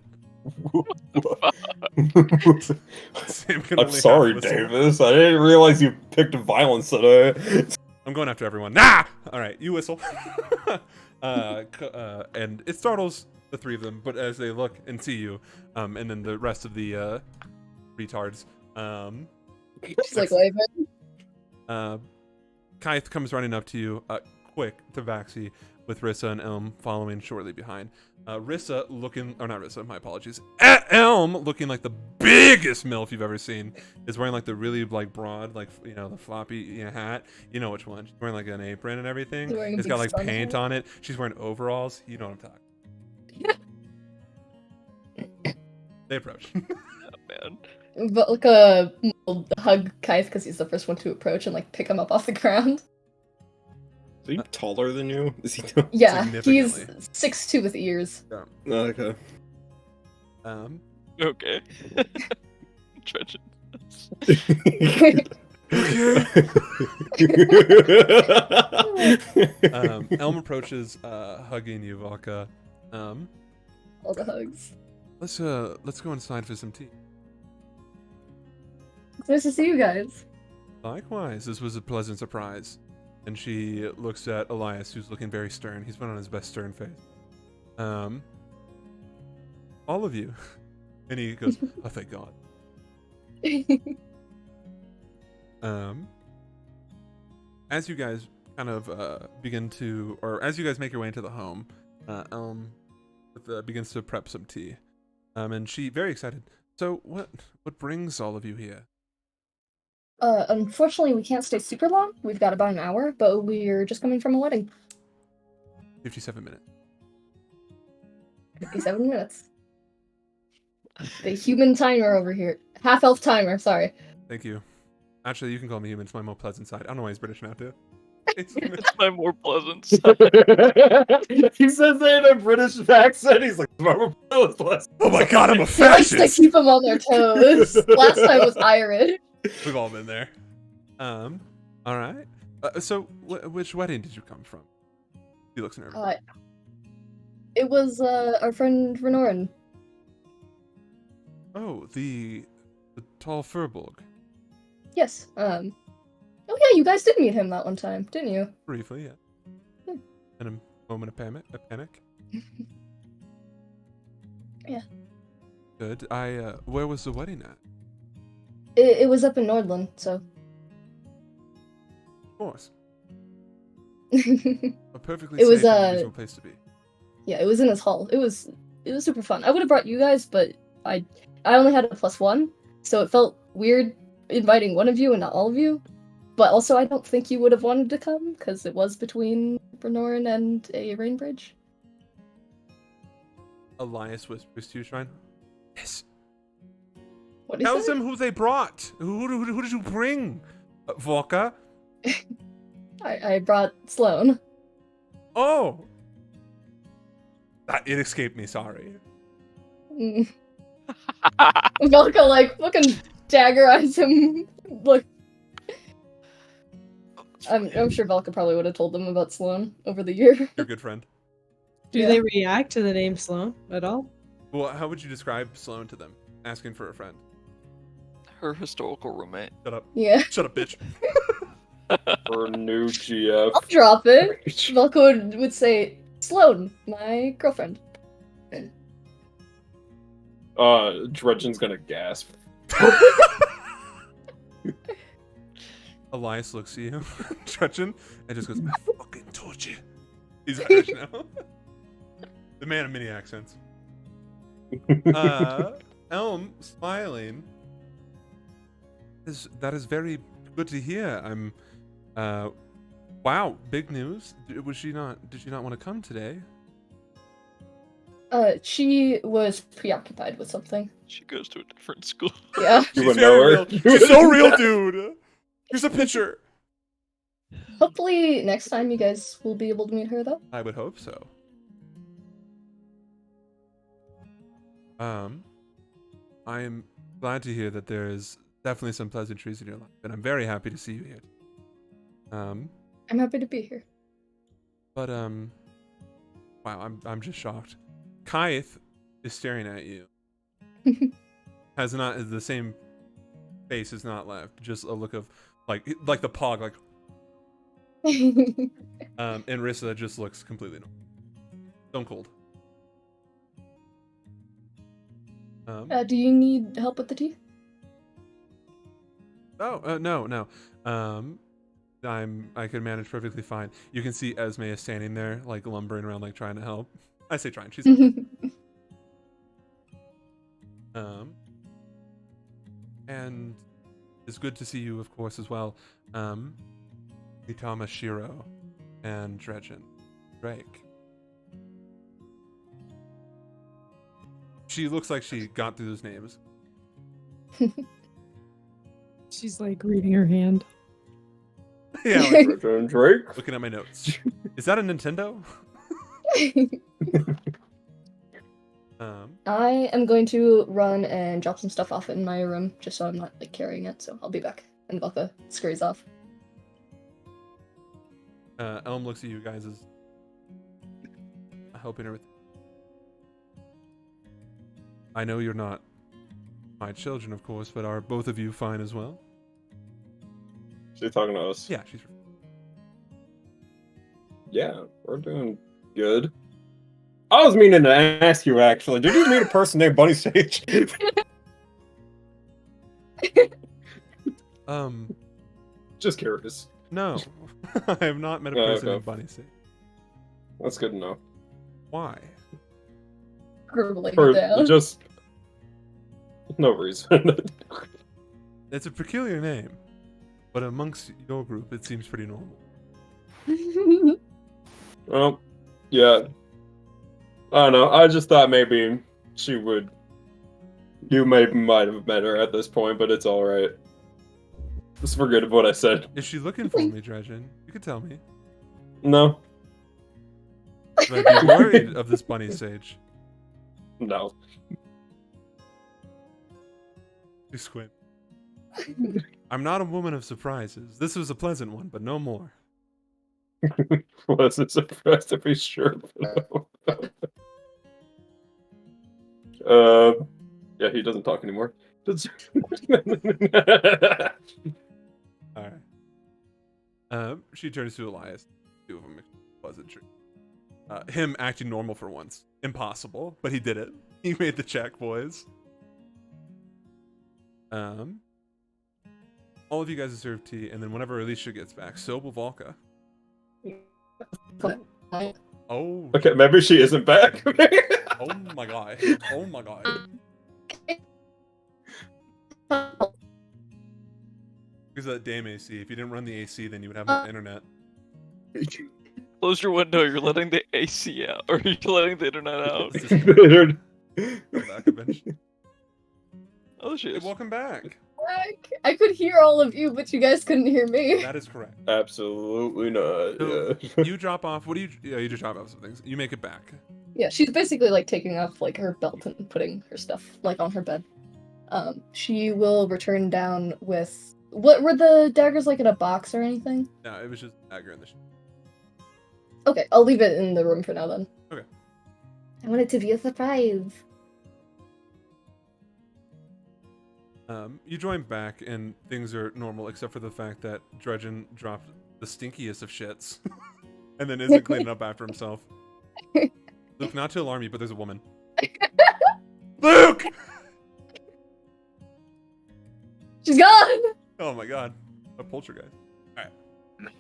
Sam can I'm only sorry, half whistle. Davis. I didn't realize you picked violence today. I'm going after everyone. Nah! All right, you whistle. And it startles the 3 of them, but as they look and see you, and then the rest of the retards, She's like waving. Kythe comes running up to you, quick to Vaxi, with Rissa and Elm following shortly behind. Rissa looking, or not Rissa, my apologies. Elm looking like the biggest MILF you've ever seen, is wearing like the really like broad, like, you know, the floppy hat. You know which one. She's wearing like an apron and everything. She's wearing a It's got big like sun paint hat. on it. She's wearing overalls. You know what I'm talking. They approach. Oh, man. Velka will hug Kythe because he's the first one to approach and like pick him up off the ground. Is he taller than you? Is he? Yeah, he's Significantly. 6'2" with ears. Okay. Okay. Trenchant. Elm approaches, hugging you, Valka. All the hugs. Let's go inside for some tea. It's nice to see you guys. Likewise, this was a pleasant surprise. And she looks at Elias, who's looking very stern. He's been on his best stern face. All of you. And he goes, oh, thank God. As you guys kind of begin to, or as you guys make your way into the home, Elm begins to prep some tea. And she, very excited, So what brings all of you here? Unfortunately, we can't stay super long. We've got about an hour, but we're just coming from a wedding. 57 minutes. 57 minutes. The human timer over here. Half elf timer, sorry. Thank you. Actually, you can call me human. It's my more pleasant side. I don't know why he's British now, too. It's It's my more pleasant side. He says that in a British accent. He's like, oh my god, I'm a He likes to fascist! keep them on their toes. Last time was Irish. We've all been there. All right. So, which wedding did you come from? He looks nervous. It was our friend Renoran. Oh, the tall Furbolg. Yes. Oh yeah, you guys did meet him that one time, didn't you? Briefly, yeah. Hmm. In a moment of panic. Yeah. Good. Where was the wedding at? It was up in Nordland, so. Of course. Yeah, A perfectly It was, safe and reasonable place to be. it was in his hall. It was super fun. I would have brought you guys, but I only had a +1, so it felt weird inviting one of you and not all of you. But also, I don't think you would have wanted to come because it was between Renoran and a rain bridge. Elias whispers to you, Shrine. Yes. What is Tell that? them who they brought. Who did you bring? Volka. I brought Sloane. Oh. It escaped me. Sorry. Mm. Velka like fucking dagger eyes him. Look, I'm sure Velka probably would have told them about Sloane over the year. You're a good friend. Do Yeah. they react to the name Sloan at all? Well, how would you describe Sloane to them? Asking for a friend. Her historical roommate. Shut up. Yeah, Shut up, bitch. For new GF. I'll drop it. Velka would say, Sloane, my girlfriend. Dredgen's gonna gasp. Elias looks at you, Trudgeon, and just goes, I fucking told you. He's Irish now. The man of many accents. Elm, smiling. That is very good to hear. I'm, wow, big news. Did she not want to come today? She was preoccupied with something. She goes to a different school. Yeah. You She's would very know her. real. She's so real, dude. Here's a picture. Hopefully next time you guys will be able to meet her though. I would hope so. I am glad to hear that there's definitely some pleasantries in your life, and I'm very happy to see you here. I'm happy to be here. But wow, I'm just shocked. Kaith is staring at you. Has the same face has not left. Just a look of like the pog, like and Rissa just looks completely normal. Stone cold. Do you need help with the tea? No. I can manage perfectly fine. You can see Esme is standing there, like lumbering around, like trying to help. I say trying. She's and it's good to see you, of course, as well. Itama Shiro and Dredgen Drake. She looks like she got through those names. She's like reading her hand. Yeah, like, Dredgen Drake. looking at my notes. Is that a Nintendo? I am going to run and drop some stuff off in my room just so I'm not like carrying it, so I'll be back. And Velka scurries off. Elm looks at you guys as hoping everything. I know you're not my children, of course, but are both of you fine as well? She's talking to us. Yeah, she's. Yeah, we're doing good. I was meaning to ask you actually. Did you meet a person named Bunny Sage? Just curious. No, I have not met a person okay. named Bunny Sage. That's good to know. Why? Scribbling Or down. just No reason. It's a peculiar name, but amongst your group, it seems pretty normal. Well, yeah. I don't know. I just thought maybe she would. You might have met her at this point, but it's all right. Just forget what I said. Is she looking for me, Dredgen? You could tell me. No, But I'd be worried of this bunny sage. no. You squint. I'm not a woman of surprises. This was a pleasant one, but no more. Wasn't surprised to be sure. Yeah, he doesn't talk anymore. Alright. She turns to Elias. Two of them wasn't true. Him acting normal for once. Impossible, but he did it. He made the check, boys. All of you guys deserve tea, and then whenever Alicia gets back, so will Volka. Oh. Okay, maybe she isn't back. Oh my god. Oh my god. Because of that damn AC. If you didn't run the AC, then you would have no internet. Close your window. You're letting the AC out, or you're letting the internet out. It's just go back eventually. Oh shit! Hey, welcome back. I could hear all of you, but you guys couldn't hear me. That is correct. Absolutely not. So, Yeah. you drop off. What do you? Yeah, you just drop off some things. You make it back. Yeah, she's basically like taking off like her belt and putting her stuff like on her bed. She will return down with what were the daggers like in a box or anything? No, it was just dagger in the. Okay, I'll leave it in the room for now then. Okay. I want it to be a surprise. You join back, and things are normal except for the fact that Dredgen dropped the stinkiest of shits, and then isn't cleaning up after himself. Luke, not to alarm you, but there's a woman. Luke! She's gone! Oh my god. A poltergeist.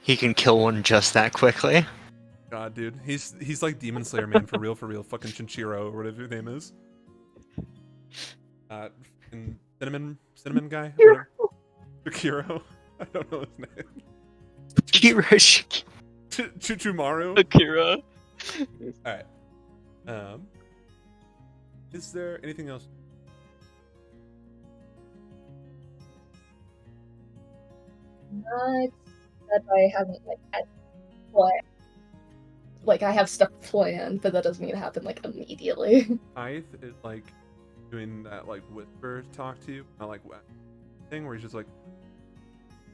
He can kill one just that quickly. God, dude. He's like Demon Slayer man for real. Fucking Chinchiro or whatever his name is. Fucking Cinnamon guy? Whatever. Akiro? I don't know his name. Kirish. Chuchumaru? Akira. Alright. Is there anything else? Not that I haven't like had planned. Like I have stuff planned, but that doesn't mean it happen like immediately. Ith is like doing that like whisper talk to you, not like what thing where he's just like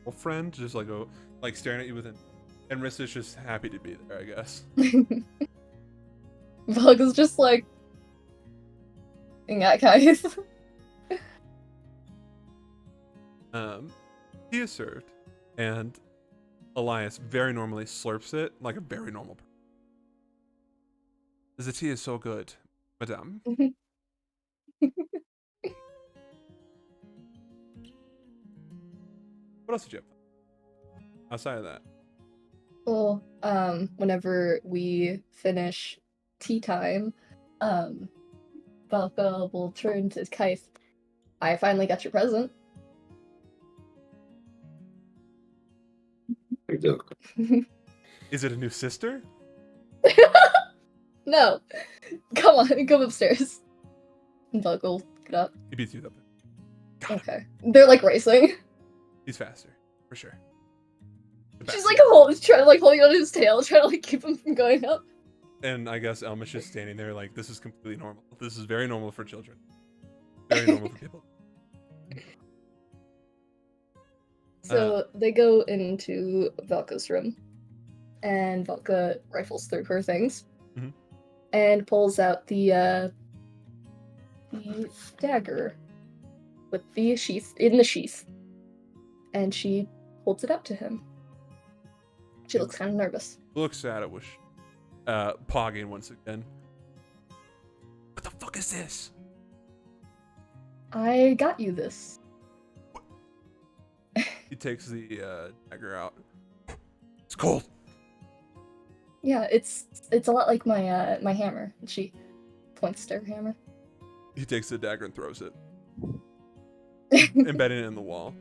girlfriend, just like like staring at you with an and Rista's just happy to be there, I guess. Bug is just like in that guys. Tea is served, and Elias very normally slurps it like a very normal person. The tea is so good, madame. What else did you have? Outside of that. Well, whenever we finish tea time, Valka will turn to Kaith. I finally got your present. Is it a new sister? No. Come on, come upstairs. And Valka will get up. He beats you up. Okay. They're like racing. He's faster, for sure. She's like trying to like holding on to his tail, trying to like keep him from going up. And I guess Elma's just standing there like, this is completely normal. This is very normal for children. Very normal for people. So they go into Valka's room, and Valka rifles through her things, and pulls out the dagger with the sheath in the sheath, and she holds it up to him. She looks kind of nervous. Looks at it with pogging once again. What the fuck is this? I got you this. He takes the dagger out. It's cold. Yeah, it's a lot like my hammer. And she points to her hammer. He takes the dagger and throws it. embedding it in the wall.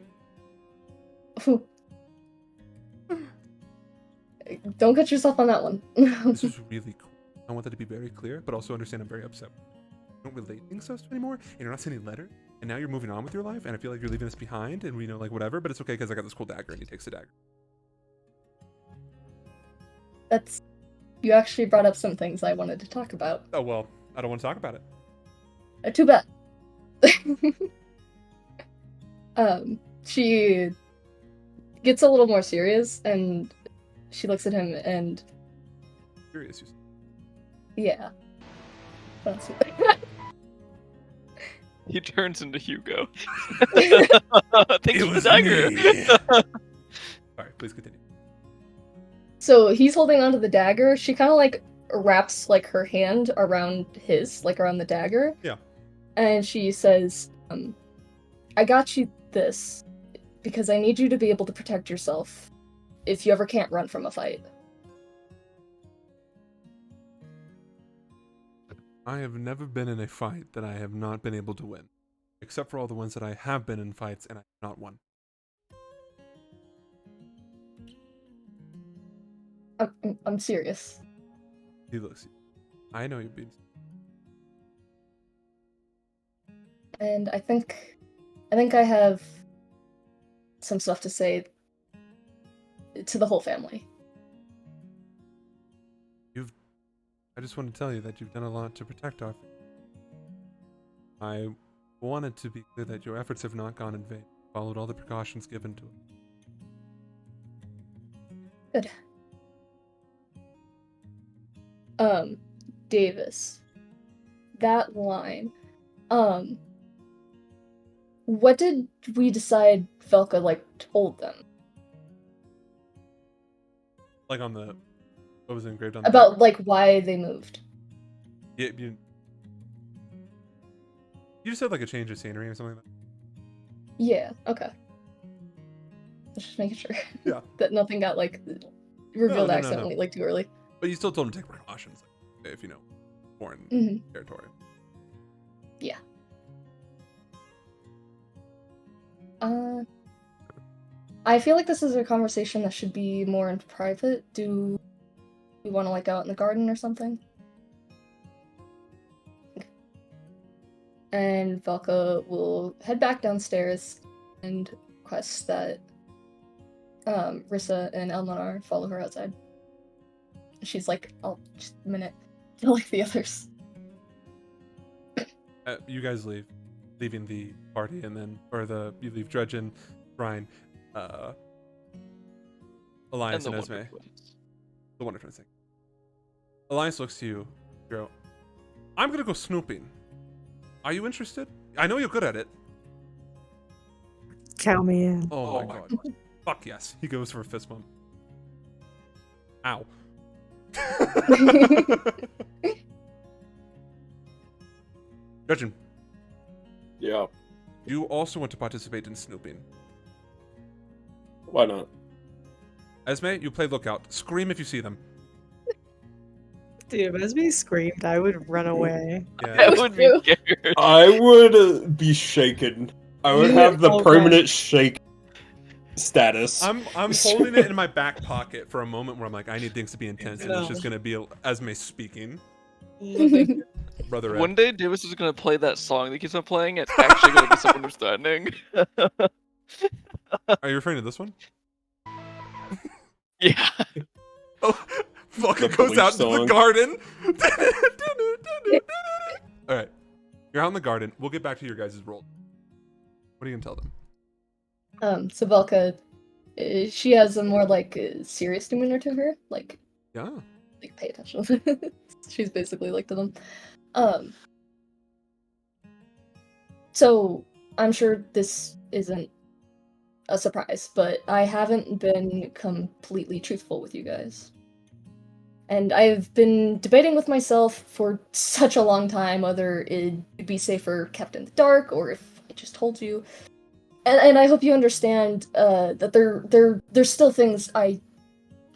Don't get yourself on that one. This is really cool. I want that to be very clear, but also understand I'm very upset. You don't relate things to us anymore, and you're not sending letters, and now you're moving on with your life, and I feel like you're leaving us behind, and we know, like, whatever, but it's okay because I got this cool dagger, and he takes the dagger. That's. You actually brought up some things I wanted to talk about. Oh, well, I don't want to talk about it. Too bad. She gets a little more serious, and she looks at him, and Curious, you said. yeah. That's- He turns into Hugo. It Thanks for the was dagger. me. Sorry, please continue. So he's holding onto the dagger. She kind of like wraps like her hand around his, like around the dagger. Yeah. And she says, I got you this because I need you to be able to protect yourself if you ever can't run from a fight. I have never been in a fight that I have not been able to win, except for all the ones that I have been in fights and I have not won. I'm serious. He looks. I know you're being. And I think I have some stuff to say to the whole family. I just want to tell you that you've done a lot to protect our family. I wanted to be clear that your efforts have not gone in vain. Followed all the precautions given to us. Good. Davis. That line. What did we decide Velka, like, told them? Like on the, what was engraved on the About, dagger? like, why they moved. Yeah, you just said like a change of scenery or something like that. Yeah, okay. Just making sure. Yeah. That nothing got, like, revealed No. accidentally, like, too early. But you still told him to take precautions, like, if you know, foreign Mhm. territory. Yeah. I feel like this is a conversation that should be more in private. Do we want to, like, go out in the garden or something? And Velka will head back downstairs and request that Rissa and Elmonar follow her outside. She's like, "Oh, just a minute," like the others. You guys leaving the party, and then, you leave Dredgen, Brian, Elias, and Esme. Wonder Twins. The Wonder Twins thing. Elias looks to you, Hero. I'm gonna go snooping. Are you interested? I know you're good at it. Count me in. Oh my god. Fuck yes. He goes for a fist bump. Ow. Dredgen, Yeah. you also want to participate in snooping. Why not? Esme, you play lookout. Scream if you see them. Dude, if Esme screamed, I would run away. Yeah. I would be scared. I would be shaken. I would have the Okay. permanent shake status. I'm holding it in my back pocket for a moment where I'm like, I need things to be intense, and it's just gonna be Esme speaking. Brother Ed. One day, Davis is gonna play that song that keeps on playing. It's actually gonna be someone who's threatening. Are you referring to this one? Yeah. Oh, Vulcan The goes Bleach out into the song. garden. All right, you're out in the garden. We'll get back to your guys' role. What are you gonna tell them? So Velka, she has a more, like, serious demeanor to her. Like, Yeah. pay attention. She's basically like to them. So I'm sure this isn't a surprise, but I haven't been completely truthful with you guys. And I've been debating with myself for such a long time whether it'd be safer kept in the dark or if I just told you. And I hope you understand that there's still things I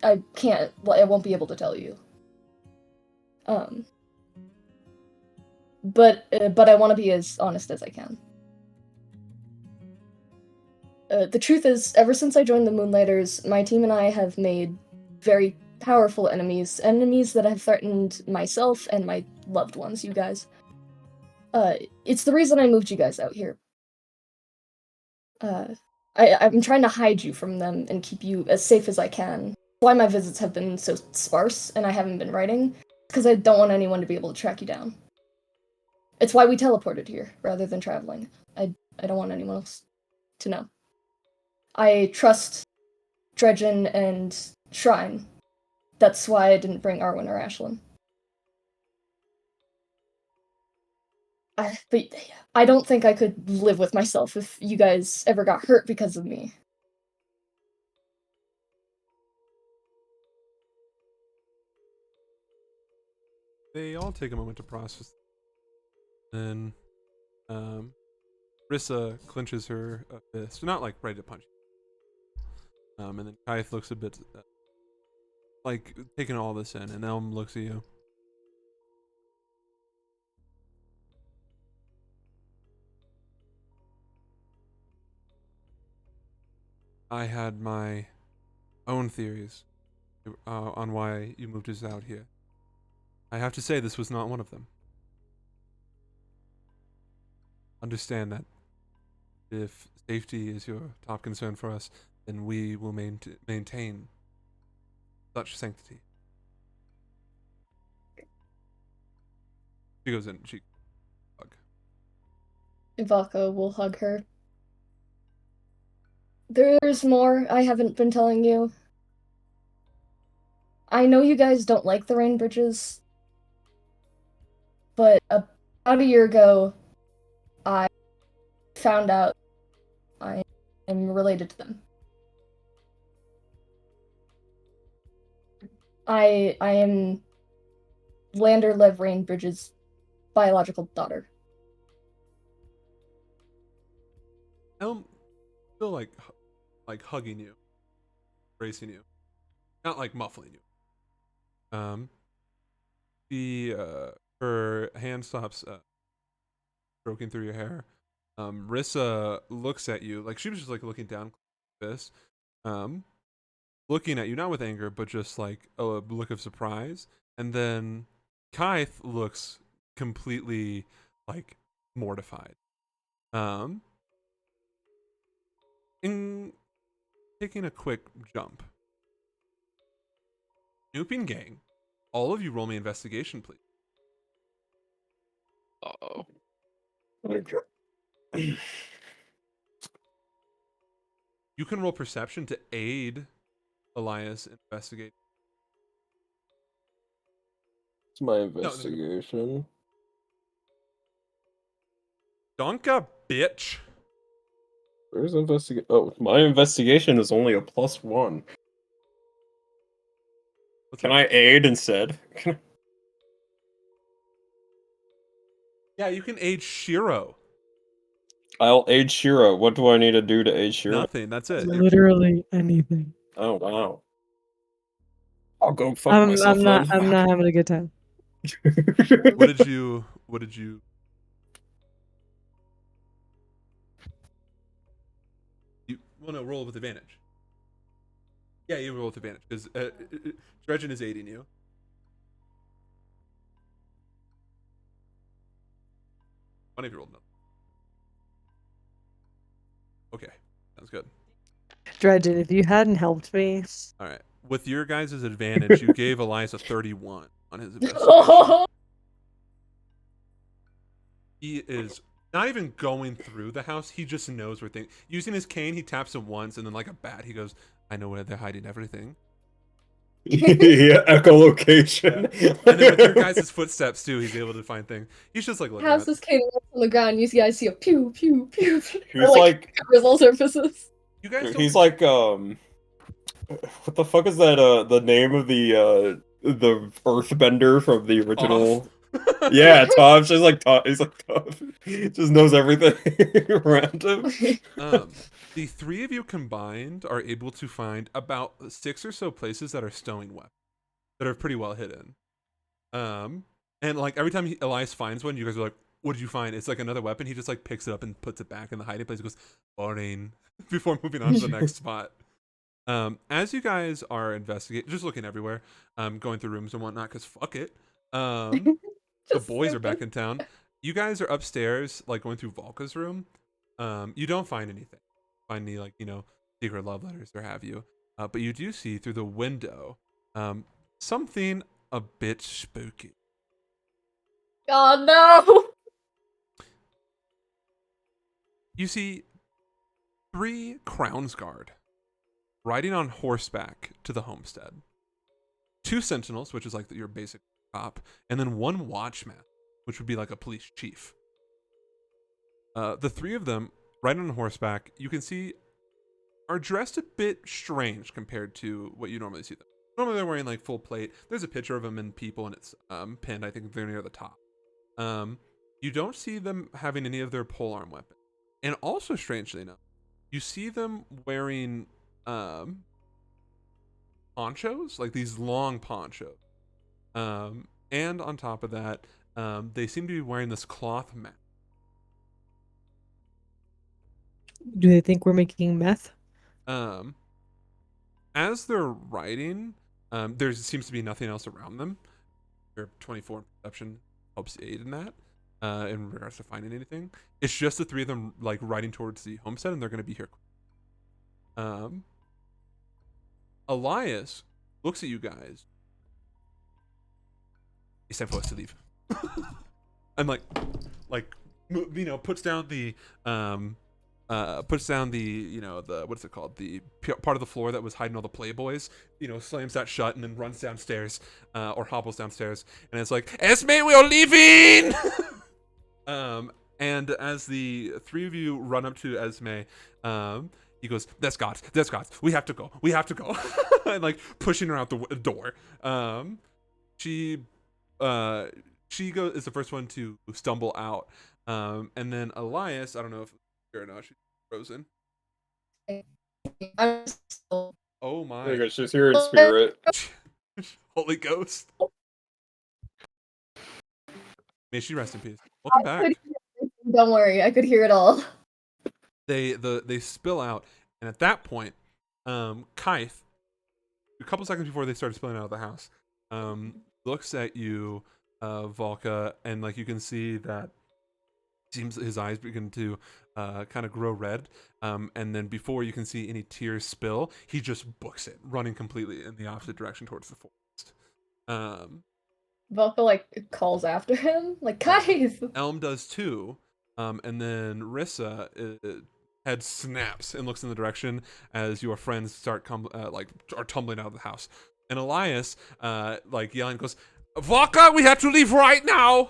won't be able to tell you. But I want to be as honest as I can. The truth is, ever since I joined the Moonlighters, my team and I have made very powerful enemies that have threatened myself and my loved ones, you guys. It's the reason I moved you guys out here. I'm trying to hide you from them and keep you as safe as I can. That's why my visits have been so sparse and I haven't been writing, because I don't want anyone to be able to track you down. It's why we teleported here, rather than traveling. I don't want anyone else to know. I trust Dredgen and Shrine. That's why I didn't bring Arwen or Ashlyn. But I don't think I could live with myself if you guys ever got hurt because of me. They all take a moment to process. Then, Rissa clenches her fist, not like ready to punch. And then Kaith looks a bit like taking all this in, and Elm looks at you. I had my own theories on why you moved us out here. I have to say, this was not one of them. Understand that if safety is your top concern for us, then we will maintain such sanctity. She goes in. She hug. Ivaka will hug her. There's more I haven't been telling you. I know you guys don't like the Rain Bridges, but about a year ago, I found out I am related to them. I am Lander Lev Rainbridge's biological daughter. Elm still like hugging you, embracing you, not like muffling you. Her hand stops stroking through your hair. Rissa looks at you like she was just like looking down this, looking at you not with anger but just like a look of surprise, and then Kaith looks completely like mortified. In taking a quick jump, Snooping Gang, all of you roll me investigation, please. Uh-oh. You can roll perception to aid Elias investigate. It's my investigation. Donka, bitch. Where's investigation? Oh, my investigation is only a +1. Can I aid instead? Yeah, you can aid Shiro. I'll aid Shiro. What do I need to do to aid Shiro? Nothing. That's it. Literally anything. Oh wow. I'll go fuck myself. I'm not having a good time. What did you? Well, no, roll with advantage. Yeah, you roll with advantage because Dredgen is aiding you. Funny if you rolled nothing. Okay, sounds good. Dredgen, if you hadn't helped me. All right, with your guys' advantage, you gave Elias a 31 on his investigation. He is not even going through the house. He just knows where things. Using his cane, he taps him once, and then like a bat, he goes, "I know where they're hiding everything." Yeah, echolocation. And then with your guys' footsteps too, he's able to find things. He's just like looking Has at this cane on the ground, you guys see a pew pew pew. He's like covers all surfaces. You guys don't... He's like what the fuck is that the name of the earthbender from the original? Yeah, Tom. She's like Tom. He's like Tom. Just knows everything around him. The three of you combined are able to find about 6 or so places that are stowing weapons that are pretty well hidden. And like every time Elias finds one, you guys are like, what did you find? It's like another weapon. He just like picks it up and puts it back in the hiding place. He goes, boring, before moving on to the next spot. As you guys are investigating, just looking everywhere, going through rooms and whatnot, because fuck it. The Just boys are looking. back in town. You guys are upstairs, like going through Volka's room. You don't find anything. Find any, like, secret love letters or have you. But you do see through the window something a bit spooky. Oh no! You see 3 Crownsguard riding on horseback to the homestead. 2 sentinels, which is like your basic cop, and then 1 watchman, which would be like a police chief. The 3 of them riding on horseback, you can see, are dressed a bit strange compared to what you normally see them. Normally they're wearing like full plate. There's a picture of them in People, and it's pinned. I think they're near the top. You don't see them having any of their polearm weapons. And also, strangely enough, you see them wearing ponchos, like these long ponchos. And on top of that, they seem to be wearing this cloth mask. Do they think we're making meth? As they're riding, there seems to be nothing else around them. Your 24 perception helps aid in that, in regards to finding anything. It's just the 3 of them like riding towards the homestead, and they're going to be here. Elias looks at you guys. It's time for us to leave. And puts down the the what's it called, the part of the floor that was hiding all the Playboys, slams that shut and then runs downstairs, or hobbles downstairs, and it's like, Esme, we are leaving. And as the 3 of you run up to Esme, he goes, that's God, we have to go, and like pushing her out the door. She is the first one to stumble out, and then Elias, I don't know if or not, she's frozen. I'm still... Oh my! I think it's just here in spirit. Holy Ghost. May she rest in peace. Welcome back. Don't worry, I could hear it all. They spill out, and at that point, Kaith, a couple seconds before they started spilling out of the house, looks at you, Volka, and like you can see that seems his eyes begin to kind of grow red, and then before you can see any tears spill, he just books it, running completely in the opposite direction towards the forest. Volka like calls after him, like, guys. Elm does too, and then Rissa head snaps and looks in the direction as your friends start are tumbling out of the house, and Elias yelling goes, Volka, we have to leave right now.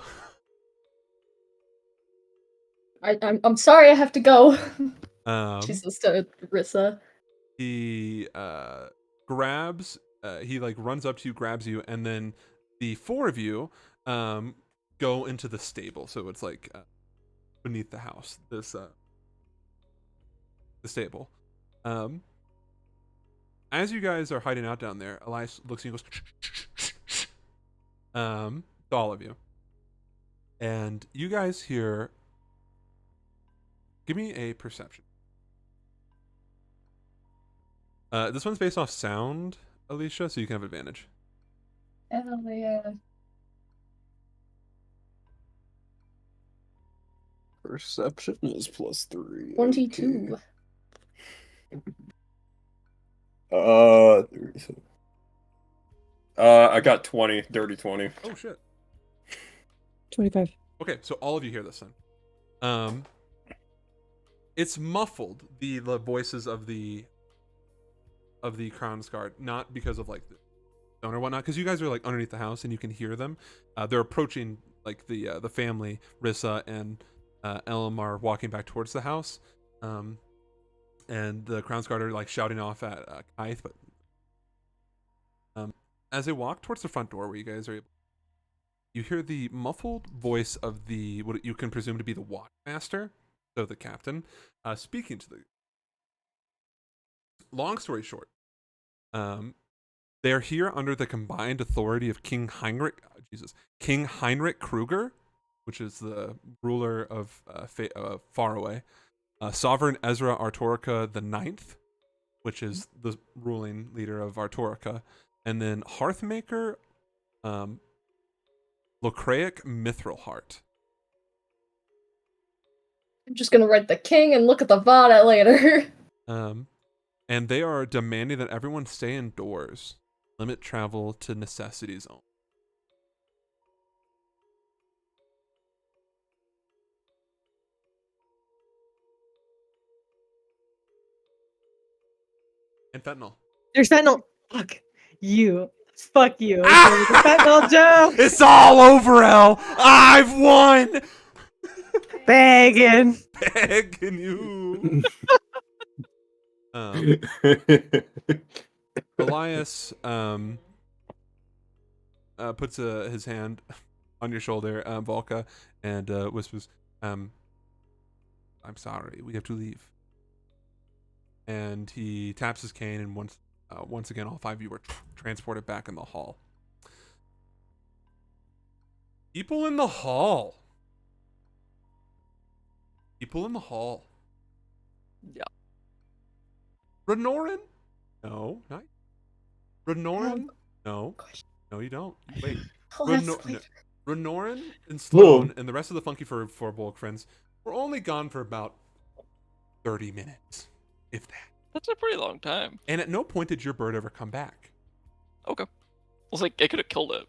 I'm sorry, I have to go. She says to Rissa. He grabs, he like runs up to you, grabs you, and then the 4 of you go into the stable. So it's like beneath the house, the stable. As you guys are hiding out down there, Elias looks at you and goes, shh. To all of you. And you guys hear, give me a perception. This one's based off sound, Alicia, so you can have advantage. Hell yeah. Perception is +3. 22. Okay. 37. I got 20, dirty 20. Oh shit. 25. Okay, so all of you hear this then. It's muffled, the voices of the Crownsguard, not because of like the stone or whatnot, because you guys are like underneath the house and you can hear them. They're approaching, like the family. Rissa and Elm are walking back towards the house, and the Crownsguard are like shouting off at Kaith. But as they walk towards the front door where you guys are able, you hear the muffled voice of what you can presume to be the watchmaster, so the captain, speaking to the. Long story short, they're here under the combined authority of King Heinrich Kruger which is the ruler of Faraway. Sovereign Ezra Artorica the Ninth, which is the ruling leader of Artorica. And then Hearthmaker, Locraic Mithrilheart. I'm just gonna write the king and look at the VOD later. And they are demanding that everyone stay indoors, limit travel to necessities only. And fentanyl. There's fentanyl. Fuck you. Fuck you. Okay, Ah! the fentanyl joke. It's all over, El. I've won. Begging. Begging you. Elias puts his hand on your shoulder, Volka, and whispers, "I'm sorry, we have to leave." And he taps his cane, and once again, all 5 of you were transported back in the hall. People in the hall. People in the hall. Yeah. Renorin? No, not. Renorin? No. No, you don't. Wait. Oh, that's Reno- later. no. Renorin and Sloan and the rest of the Funky Four Bulk friends were only gone for about 30 minutes, if that. That's a pretty long time. And at no point did your bird ever come back. Okay. I was like, I could have killed it.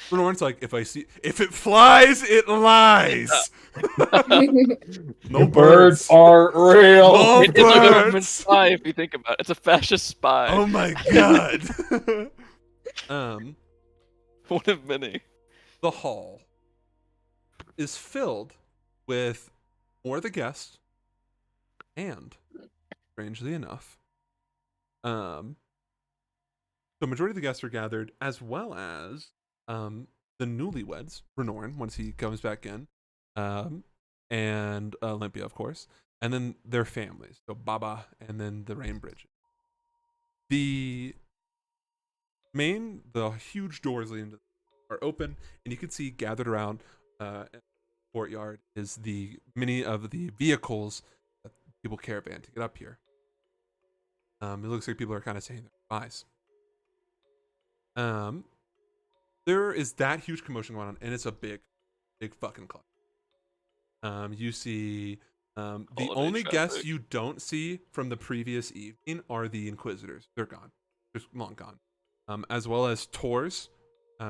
Renorin's like, if it flies, it lies. No Birds birds. aren't real. No It's a government birds. spy if you think about it. It's a fascist spy. Oh my god. One of many. The hall is filled with more of the guests, and strangely enough, the majority of the guests are gathered, as well as the newlyweds, Renorin, once he comes back in, and Olympia, of course, and then their families, so Baba, and then the Rainbridge. The huge doors leading to are open, and you can see gathered around the courtyard is the many of the vehicles that people caravan to get up here. It looks like people are kind of saying their goodbyes. There is that huge commotion going on, and it's a big fucking club. You see the Holiday only guests traffic. you don't see from the previous evening are the Inquisitors. They're gone. Just long gone. As well as Tors,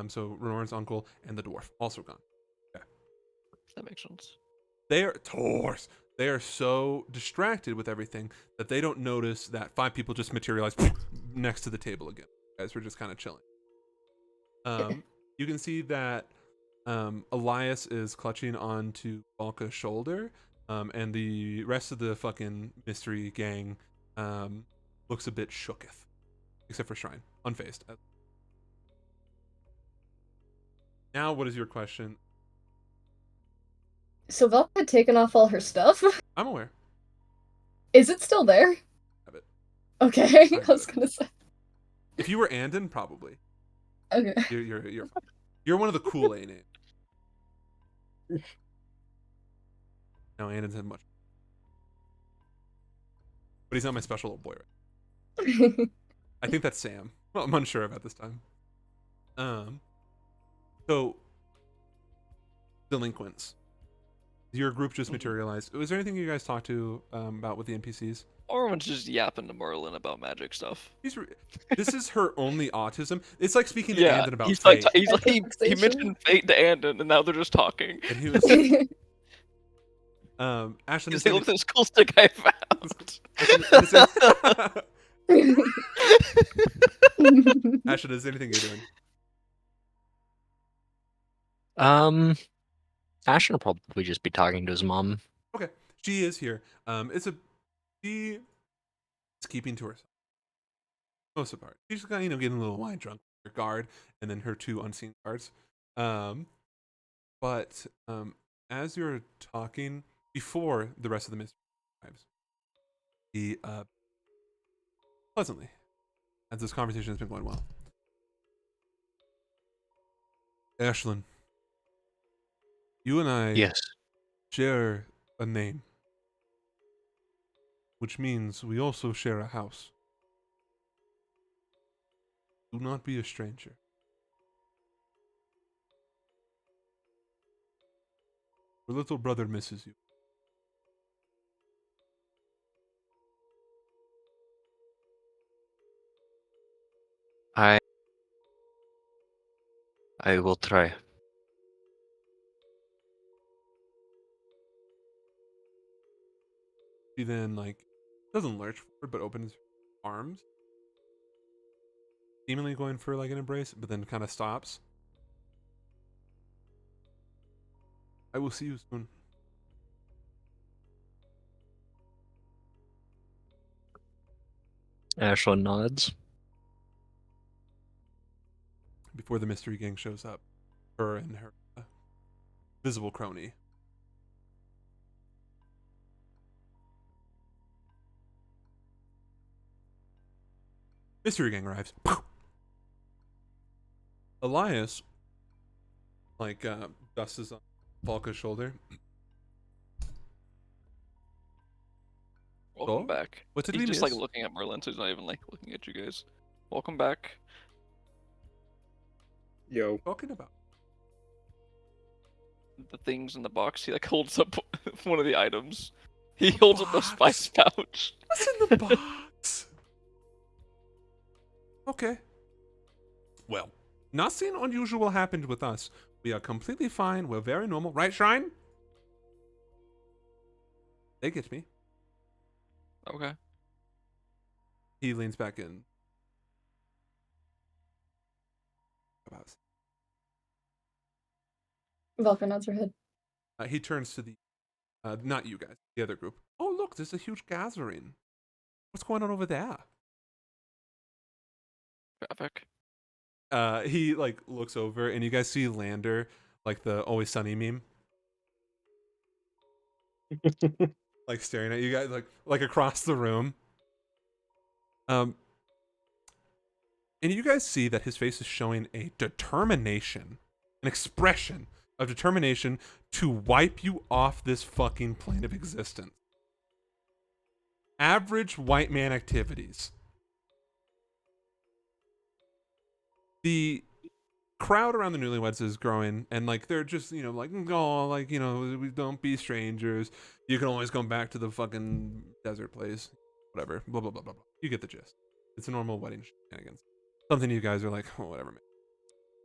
so Renorin's uncle, and the dwarf, also gone. That makes sense. They are so distracted with everything that they don't notice that 5 people just materialized next to the table again. You guys were just kind of chilling. You can see that Elias is clutching onto Balka's shoulder, and the rest of the fucking mystery gang looks a bit shooketh, except for Shrine, unfazed. Now, what is your question? So Velka had taken off all her stuff. I'm aware. Is it still there? Have it. Okay, I was gonna say. If you were Andon, probably. Okay. You're one of the cool A names. No, Andon's had much. But he's not my special little boy, right? I think that's Sam. Well, I'm unsure about this time. So delinquents. Your group just materialized. Was there anything you guys talked to about with the NPCs? Everyone's just yapping to Merlin about magic stuff. This is her only autism. It's like speaking to Yeah, Andon about he's fate. like, he Fixation. mentioned fate to Andon, and now they're just talking. And he was Ashlyn. He's like, look at this cool stick I found. Ashlyn, is there anything you're doing? Ashton will probably just be talking to his mom. Okay, she is here. She is keeping to herself most of the part. She's just kind of getting a little wine drunk with her guard, and then her 2 unseen guards. But as you're talking before the rest of the mystery arrives, he pleasantly, as this conversation has been going well, Ashlyn, you and I Yes. share a name, which means we also share a house. Do not be a stranger. Your little brother misses you. I will try. She then, like, doesn't lurch forward, but opens her arms, seemingly going for, like, an embrace, but then kind of stops. I will see you soon. Ashlyn nods. Before the mystery gang shows up, her and her visible crony. Mystery gang arrives. Elias, like, dusts on Falca's shoulder. Welcome Oh? back. What did He's we just like miss? looking at Merlin, so he's not even like looking at you guys. Welcome back. Yo. Talking about. The things in the box. He like holds up one of the items. He holds up the spice pouch. What's in the box? Okay. Well, nothing unusual happened with us. We are completely fine. We're very normal. Right, Shrine? They get me. Okay. He leans back in. About. Velka nods her head. He turns to the, not you guys, the other group. Oh, look, there's a huge gathering. What's going on over there? Traffic. He like looks over, and you guys see Lander, like the Always Sunny meme, like staring at you guys, like across the room. And you guys see that his face is showing a determination, an expression of determination to wipe you off this fucking plane of existence. Average white man activities. The crowd around the newlyweds is growing, and like they're just, you know, like, oh, like, you know, we don't be strangers. You can always come back to the fucking desert place, whatever. Blah blah blah blah blah. You get the gist. It's a normal wedding shenanigans. Something you guys are like, oh, whatever, man.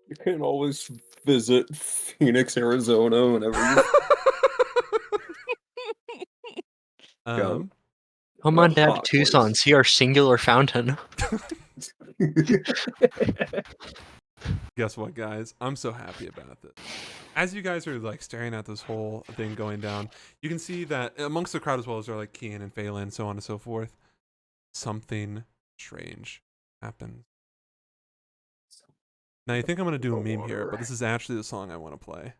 You can always visit Phoenix, Arizona whenever you um, Come a on down to hot Tucson, place. see our singular fountain. guess what, guys? I'm so happy about this. As you guys are like staring at this whole thing going down, you can see that amongst the crowd as well as are like Kian and Phelan, so on and so forth. Something strange happens. Now you think I'm gonna do a meme here, but this is actually the song I want to play.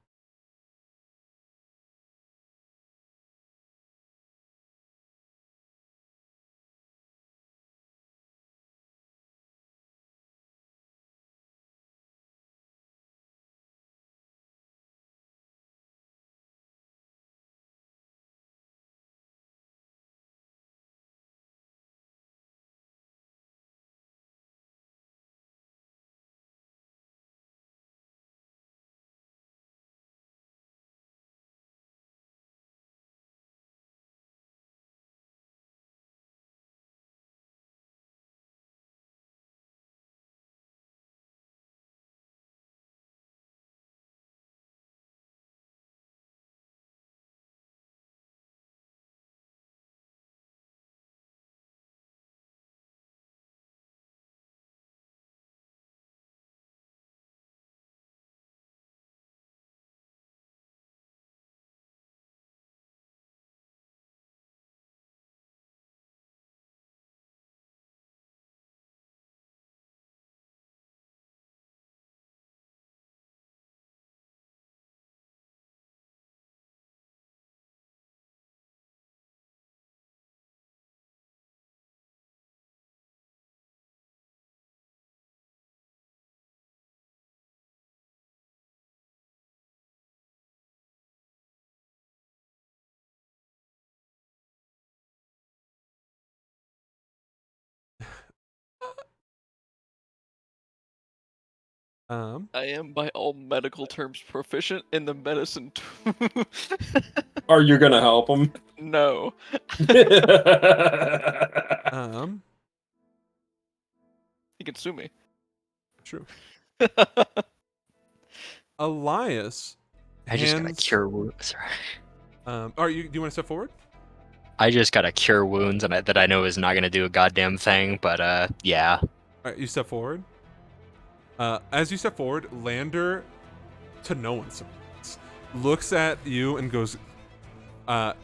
I am by all medical terms proficient in the medicine. Are you gonna help him? No. Um, He can sue me. true. Elias I just gotta hands. cure wounds. Sorry. Do you want to step forward? I just gotta cure wounds, and that I know is not gonna do a goddamn thing. But yeah. All right, you step forward. As you step forward, Lander, to no one's surprise, looks at you and goes,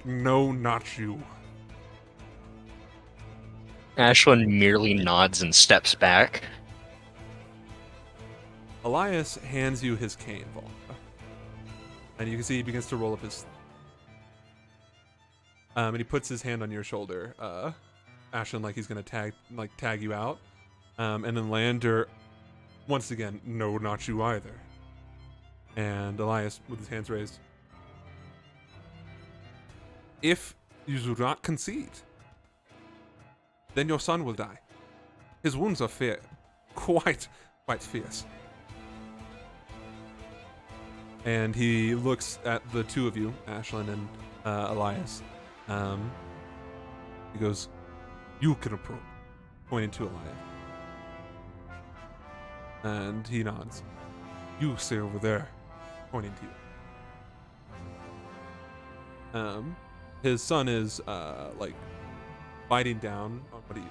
"No, not you." Ashlyn merely nods and steps back. Elias hands you his cane, Volga. And you can see he begins to roll up his. And he puts his hand on your shoulder, Ashlyn, like he's gonna tag you out. And then Lander, once again, no, not you either. And Elias, with his hands raised, if you do not concede, then your son will die. His wounds are quite fierce. And he looks at the two of you, Ashlyn and Elias. He goes, "You can approach," pointing to Elias. And he nods. "You stay over there," pointing to you. His son is like biting down on what he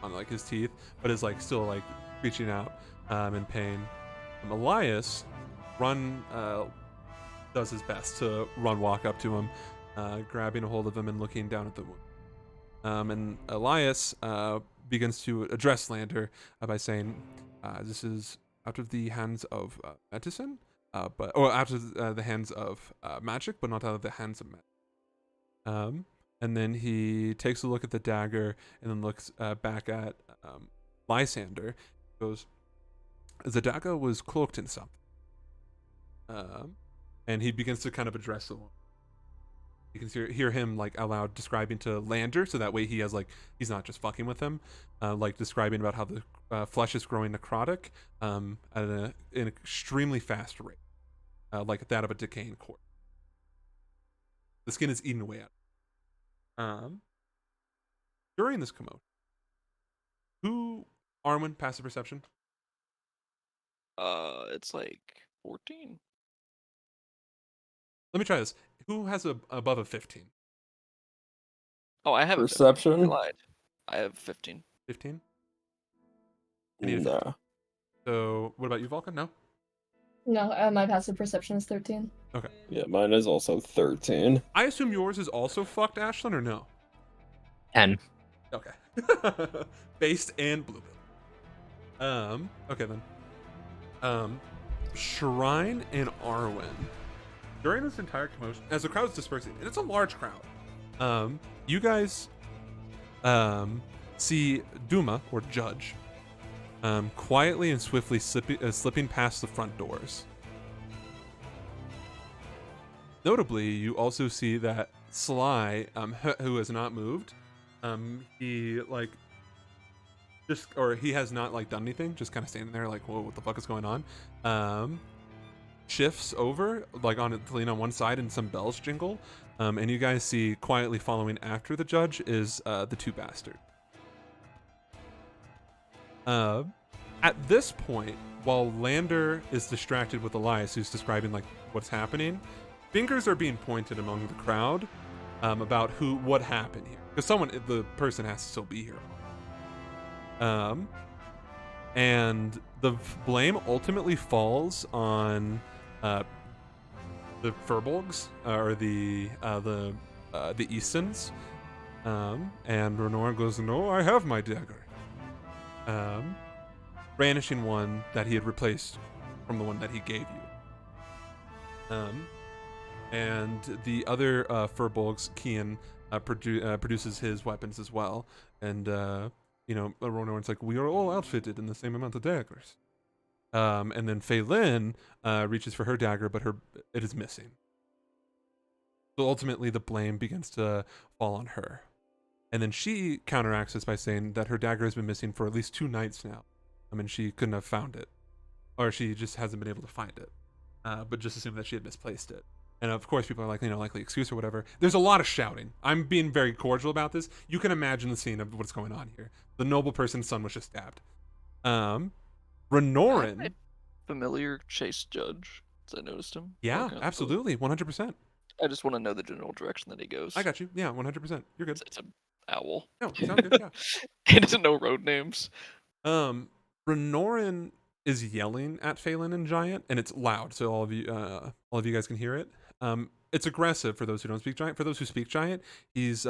on like his teeth, but is like still like reaching out in pain. Elias does his best to walk up to him, grabbing a hold of him and looking down at the wound. And Elias begins to address Lander by saying, "This is out of the hands of medicine, or out of the hands of magic, but not out of the hands of magic." And then he takes a look at the dagger and then looks back at Lysander. Goes, "The dagger was cloaked in something." And he begins to kind of address the one. You can hear him like out loud describing to Lander, so that way he has like he's not just fucking with him, like describing about how the flesh is growing necrotic at an extremely fast rate, like that of a decaying corpse. The skin is eaten away at. During this commotion, Arwen, passive perception? It's like 14. Let me try this. Who has above a 15? Oh, I have Perception? I lied. I have 15. 15? I need a 15. No. So, what about you, Vulcan? No? No, my passive perception is 13. Okay. Yeah, mine is also 13. I assume yours is also fucked, Ashlyn, or no? 10. Okay. Based and blue bill. Okay then. Shrine and Arwen. During this entire commotion, as the crowd's dispersing, and it's a large crowd, you guys see Duma, or Judge, quietly and swiftly slipping past the front doors. Notably, you also see that Sly, who has not moved, he has not like done anything, just kind of standing there like, whoa, what the fuck is going on? Shifts over like on to lean on one side and some bells jingle, and you guys see quietly following after the judge is the two bastards. At this point, while Lander is distracted with Elias, who's describing like what's happening, fingers are being pointed among the crowd about what happened here, because the person has to still be here. And the blame ultimately falls on the Furbolgs, or the Eastons. And Renora goes, "No, I have my dagger." Brandishing one that he had replaced from the one that he gave you. And the other Furbolgs, Kian, produces his weapons as well. And, Ronor's like, "We are all outfitted in the same amount of daggers." And then Phelan reaches for her dagger, but it is missing. So ultimately, the blame begins to fall on her. And then she counteracts this by saying that her dagger has been missing for at least 2 nights now. I mean, she couldn't have found it. or she just hasn't been able to find it, but just assumed that she had misplaced it. And of course, people are like, likely excuse or whatever. There's a lot of shouting. I'm being very cordial about this. You can imagine the scene of what's going on here. The noble person's son was just stabbed. Renorrin. Familiar Chase Judge. I noticed him. Yeah, walking out the door. absolutely, 100%. I just want to know the general direction that he goes. I got you. Yeah, 100%. You're good. It's an owl. No, sounds good. Yeah. He doesn't know road names. Renorrin is yelling at Phelan and Giant, and it's loud, so all of you guys can hear it. It's aggressive for those who don't speak Giant. For those who speak Giant, he's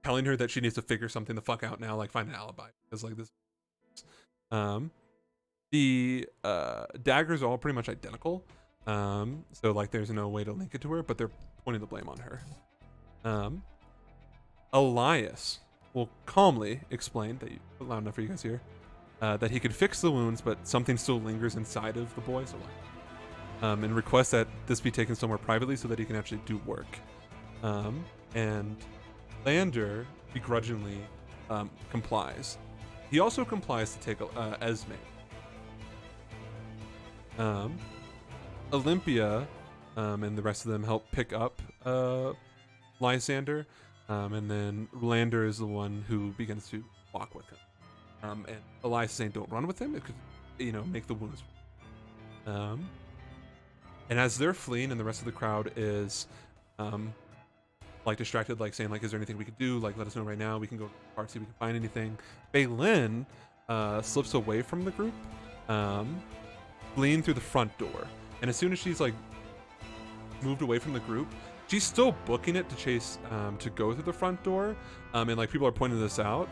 telling her that she needs to figure something the fuck out now, like find an alibi, because like this. The daggers are all pretty much identical, so like there's no way to link it to her, but they're pointing the blame on her. Elias will calmly explain that loud enough for you guys here. That he could fix the wounds, but something still lingers inside of the boy, so and request that this be taken somewhere privately so that he can actually do work. And Lander begrudgingly complies. He also complies to take Esme. Olympia and the rest of them help pick up Lysander, and then Lander is the one who begins to walk with him. And Elias is saying, "Don't run with him. It could, make the wounds." And as they're fleeing, and the rest of the crowd is, like distracted, like saying, like, "Is there anything we could do? Like, let us know right now. We can go to the park, see if we can find anything." Baylin slips away from the group, fleeing through the front door. And as soon as she's like moved away from the group, she's still booking it to chase to go through the front door. And like people are pointing this out.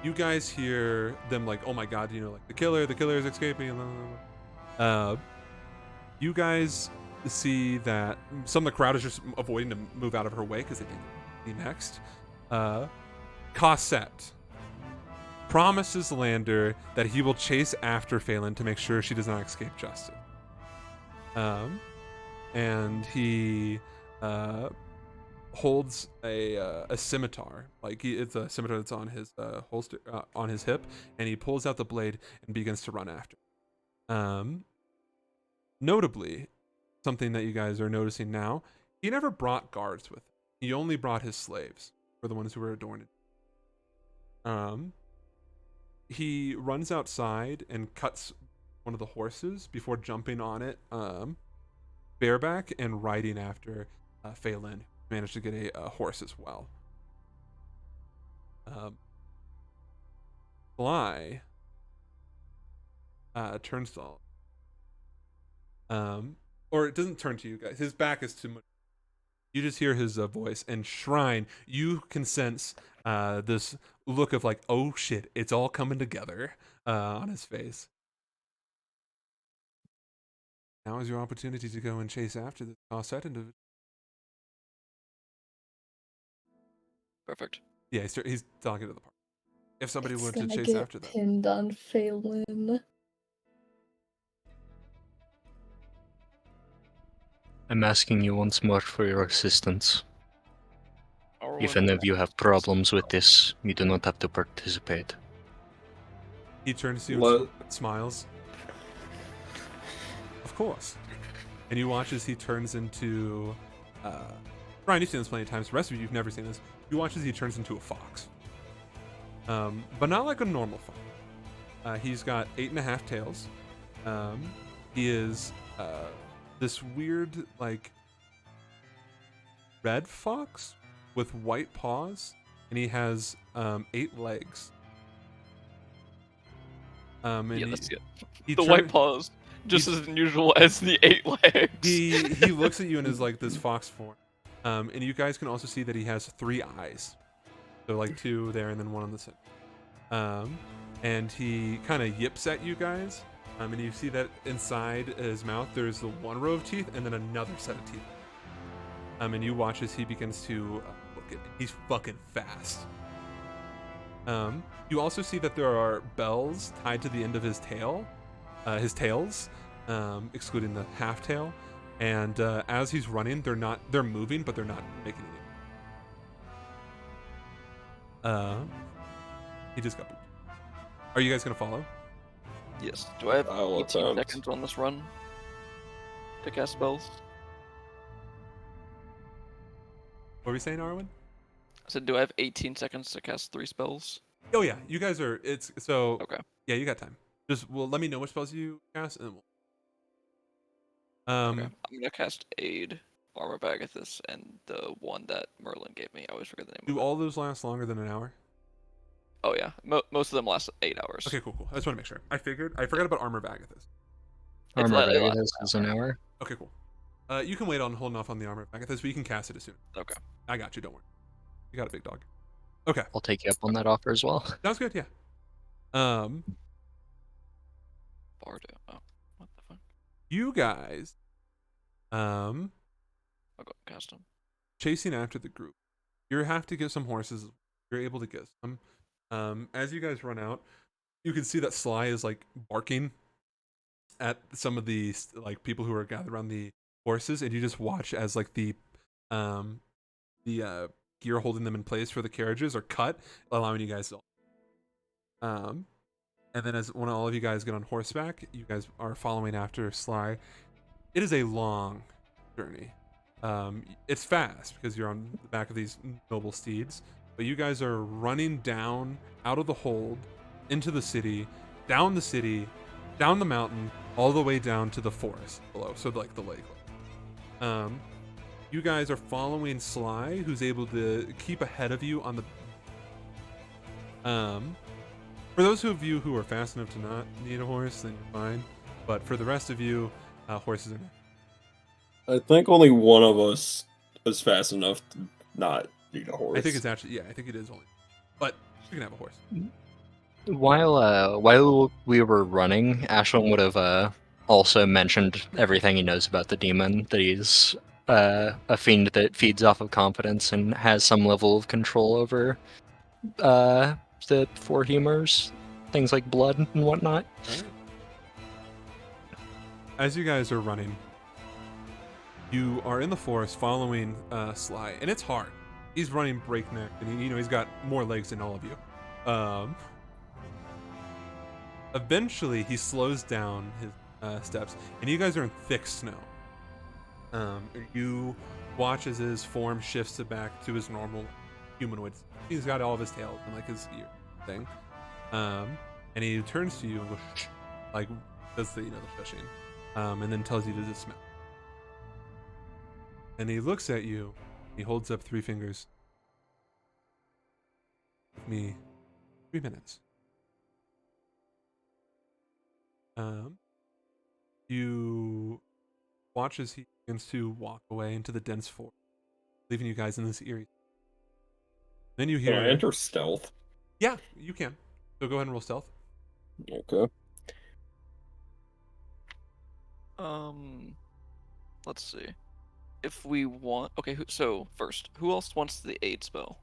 You guys hear them like, "Oh my god, like the killer is escaping." You guys see that some of the crowd is just avoiding to move out of her way because they think she'll be next. Cossette promises Lander that he will chase after Phelan to make sure she does not escape justice. And he holds a scimitar, like it's a scimitar that's on his holster on his hip, and he pulls out the blade and begins to run after. Notably, something that you guys are noticing now, he never brought guards with him. He only brought his slaves, for the ones who were adorned. He runs outside and cuts one of the horses before jumping on it bareback and riding after Phelan, who managed to get a horse as well. Fly turns to all. Or it doesn't turn to you guys. His back is too much. You just hear his voice. And Shrine, you can sense this look of like, "Oh shit, it's all coming together" on his face. Now is your opportunity to go and chase after the Cossette individual. Perfect. Yeah, he's talking to the party. If somebody It's wanted to gonna chase get after them. pinned on Phelan. I'm asking you once more for your assistance. If Or any of you have problems with this, you do not have to participate. He turns to you What? and smiles. Of course. And you watch as he turns into Brian, you've seen this plenty of times. The rest of you've never seen this. You watch as he turns into a fox. But not like a normal fox. He's got 8.5 tails. He is this weird, like, red fox with white paws, and he has 8 legs. And yeah, that's good. he The turn- white paws, just as unusual as the 8 legs. He looks at you and is like this fox form. And you guys can also see that he has 3 eyes. So like 2 there and then 1 on the side. And he kind of yips at you guys. And you see that inside his mouth there's the 1 row of teeth and then another set of teeth. And you watch as he begins to look at it. He's fucking fast. You also see that there are bells tied to the end of his tail, his tails, excluding the half tail. And as he's running, they're moving, but they're not making any. He just got. Are you guys gonna follow? Yes. Do I have I'll 18 attempt. seconds on this run to cast spells? What were we saying, Arwen? I said, do I have 18 seconds to cast 3 spells? Oh yeah, you guys are. It's so. Okay. Yeah, you got time. Just let me know what spells you cast, and then we'll. Okay. I'm gonna cast Aid, Armor of Agathis, and the one that Merlin gave me. I always forget the name Do of it. all those last longer than an hour? Oh yeah, most of them last 8 hours. Okay, cool. I just want to make sure. I forgot about Armor of Agathis. It's Armor of it lasts Agathis is an hour. Okay, cool. You can wait on holding off on the Armor of Agathis, but you can cast it as soon. Okay. I got you. Don't worry. You got a big dog. Okay, I'll take you up on that offer as well. sounds good. Yeah. Bardo. Oh, what the fuck? You guys, I'll go cast him. chasing after the group. You have to get some horses. You're able to get some. As you guys run out, you can see that Sly is like barking at some of the people who are gathered around the horses, and you just watch as like the gear holding them in place for the carriages are cut, allowing you guys to. And then when all of you guys get on horseback, you guys are following after Sly. It is a long journey. It's fast because you're on the back of these noble steeds, but you guys are running down out of the hold into the city, down the mountain, all the way down to the forest below, so like the lake. You guys are following Sly, who's able to keep ahead of you on the. For those of you who are fast enough to not need a horse, then you're fine. But for the rest of you, horses are. I think only one of us is fast enough to not need a horse. I think it's actually I think it is only. But you can have a horse. While we were running, Ashlyn would have also mentioned everything he knows about the demon, that he's a fiend that feeds off of confidence and has some level of control over the four humors, things like blood and whatnot. Alright. As you guys are running, you are in the forest following Sly, and it's hard. He's running breakneck, and he's got more legs than all of you. Eventually, he slows down his steps, and you guys are in thick snow. You watch as his form shifts back to his normal humanoid. He's got all of his tails and like his ear thing. And he turns to you and goes, shh, like does the the shushing, and then tells you to dismount. And he looks at you. He holds up 3 fingers. Give me 3 minutes. You watch as he begins to walk away into the dense forest, leaving you guys in this eerie. Then you hear. Can I enter stealth? Yeah, you can. So go ahead and roll stealth. Okay. Let's see. If we want, okay. So first, who else wants the aid spell?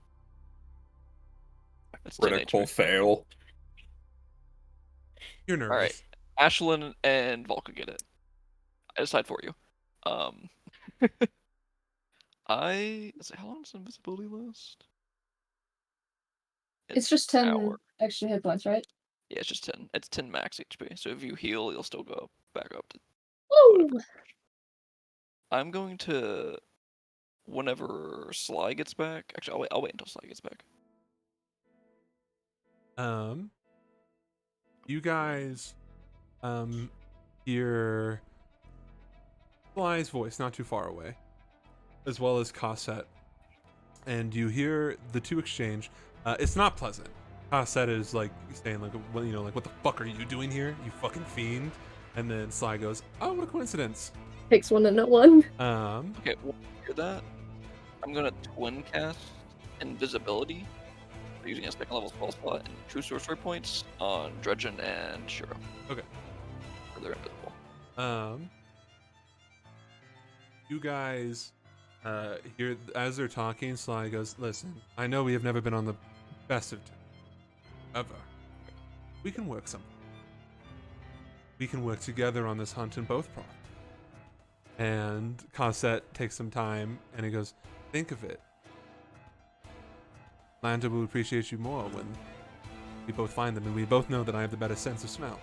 It's 10 Critical HP. fail. You're nervous. All right. Ashlyn and Volka get it. I decide for you. How long does invisibility last? It's just 10 hour. extra hit points, right? Yeah, it's just 10. It's 10 max HP. So if you heal, you'll still go back up to Woo! whatever. I'm going to, whenever Sly gets back. Actually, I'll wait until Sly gets back. You guys, hear Sly's voice not too far away, as well as Cosette, and you hear the two exchange. It's not pleasant. Cosette is like saying like, like what the fuck are you doing here, you fucking fiend? And then Sly goes, oh, what a coincidence. Takes one to know one. Okay, when you hear that, I'm gonna twin cast invisibility using a second level spell slot and 2 sorcery points on Dredgen and Shiro. Okay. So they're invisible. You guys hear as they're talking, Sly goes, listen, I know we have never been on the best of terms, ever. We can work something. We can work together on this hunt and both profit. And Cosette takes some time and he goes, think of it. Lanta will appreciate you more when we both find them, and we both know that I have the better sense of smell.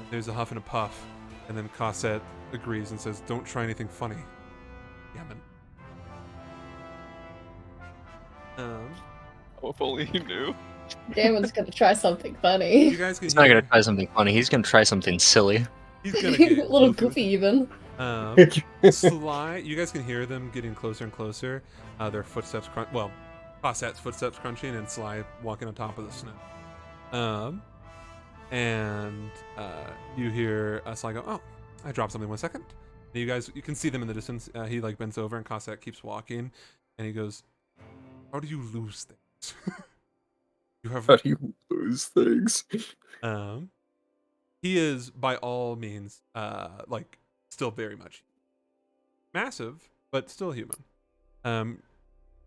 There's a huff and a puff, and then Cosette agrees and says, "Don't try anything funny, Yaman." Oh, if only he knew. Damon's gonna try something You funny. guys can He's not hear. gonna try something funny. He's gonna try something silly. He's gonna A get little goofy. goofy even. Sly, you guys can hear them getting closer and closer. Their footsteps crunch. Well, Cosette's footsteps crunching and Sly walking on top of the snow. And you hear Sly go, "Oh, I dropped something. 1 second." And you can see them in the distance. He like bends over and Cosette keeps walking, and he goes, "How do you lose things?" You have How do you lose things? He is by all means like still very much massive, but still human.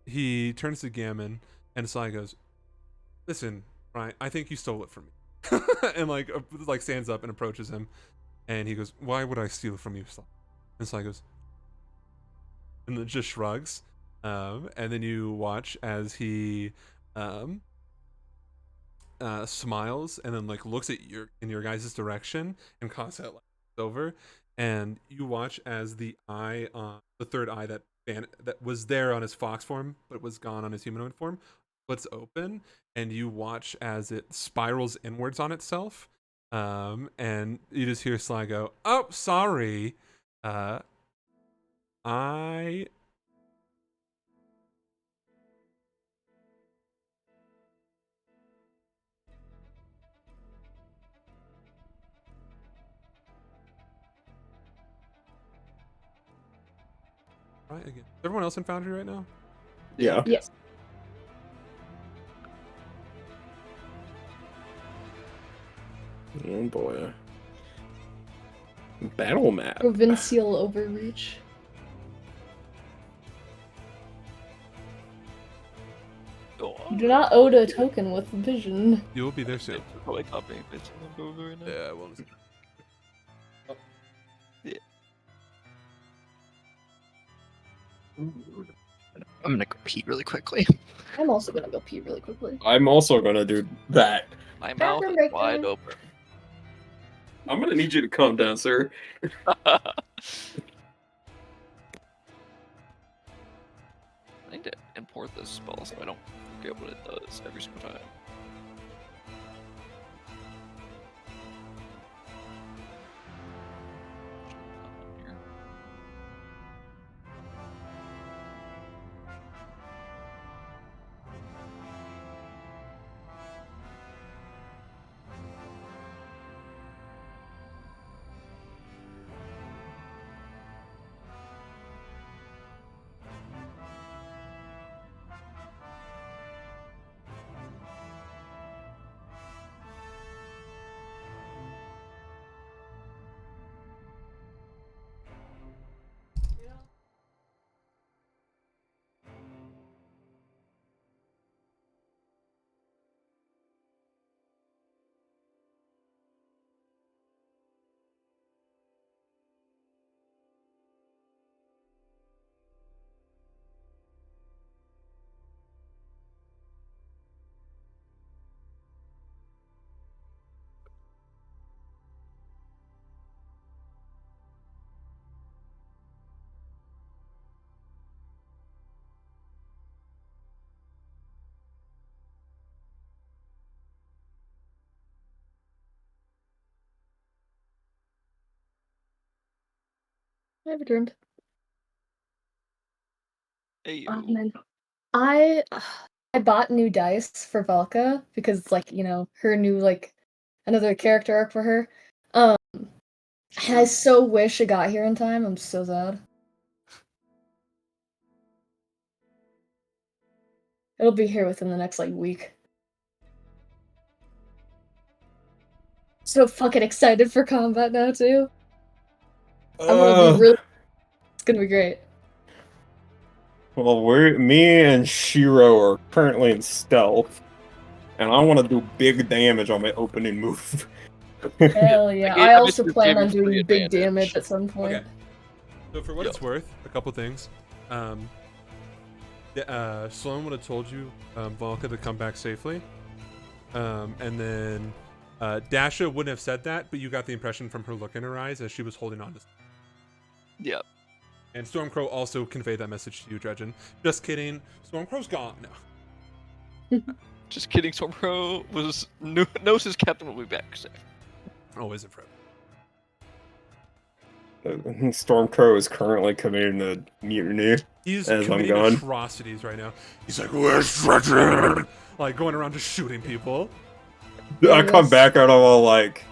He turns to Gammon and Sly goes, "Listen, Ryan, I think you stole it from me." And like stands up and approaches him, and he goes, "Why would I steal from you, Sly?" And Sly goes, and then just shrugs. And then you watch as he smiles and then like looks at your guys' direction, and Cosette like over, and you watch as the eye on the third eye that was there on his fox form but was gone on his humanoid form splits open, and you watch as it spirals inwards on itself, and you just hear Sly go, "Oh, sorry, I right again." Is everyone else in Foundry right now? Yeah. Yes. Oh boy. Battle map. Provincial overreach. Go You on. do not own a token with vision. You will be there soon. They're probably copying bits and then over right now. Yeah, well, I'm gonna go pee really quickly. I'm also gonna go pee really quickly. I'm also gonna do that. My mouth Bathroom is break wide time. open. I'm gonna need you to calm down, sir. I need to import this spell so I don't forget what it does every single time. Here. I've returned. Hey, Oh yo. man, I bought new dice for Valka because it's like, her new like another character arc for her. And I so wish it got here in time. I'm so sad. It'll be here within the next like week. So fucking excited for combat now too. I'm gonna be really. It's gonna be great. Well, me and Shiro are currently in stealth, and I want to do big damage on my opening move. Hell yeah! I I also just plan gave on you free doing big advantage. damage at some point. Okay. So for what Yo. it's worth, a couple things. Sloan would have told you Volka to come back safely, and then Dasha wouldn't have said that, but you got the impression from her look in her eyes as she was holding on to. Yeah. And Stormcrow also conveyed that message to you, Dredgen. Just kidding. Stormcrow's gone. No. Just kidding. Stormcrow knows his captain will be back. So. Always in front. Stormcrow is currently committing a mutiny. He's as I'm committing gone. atrocities right now. He's like, where's Dredgen? Like, going around just shooting people. I come back out all like,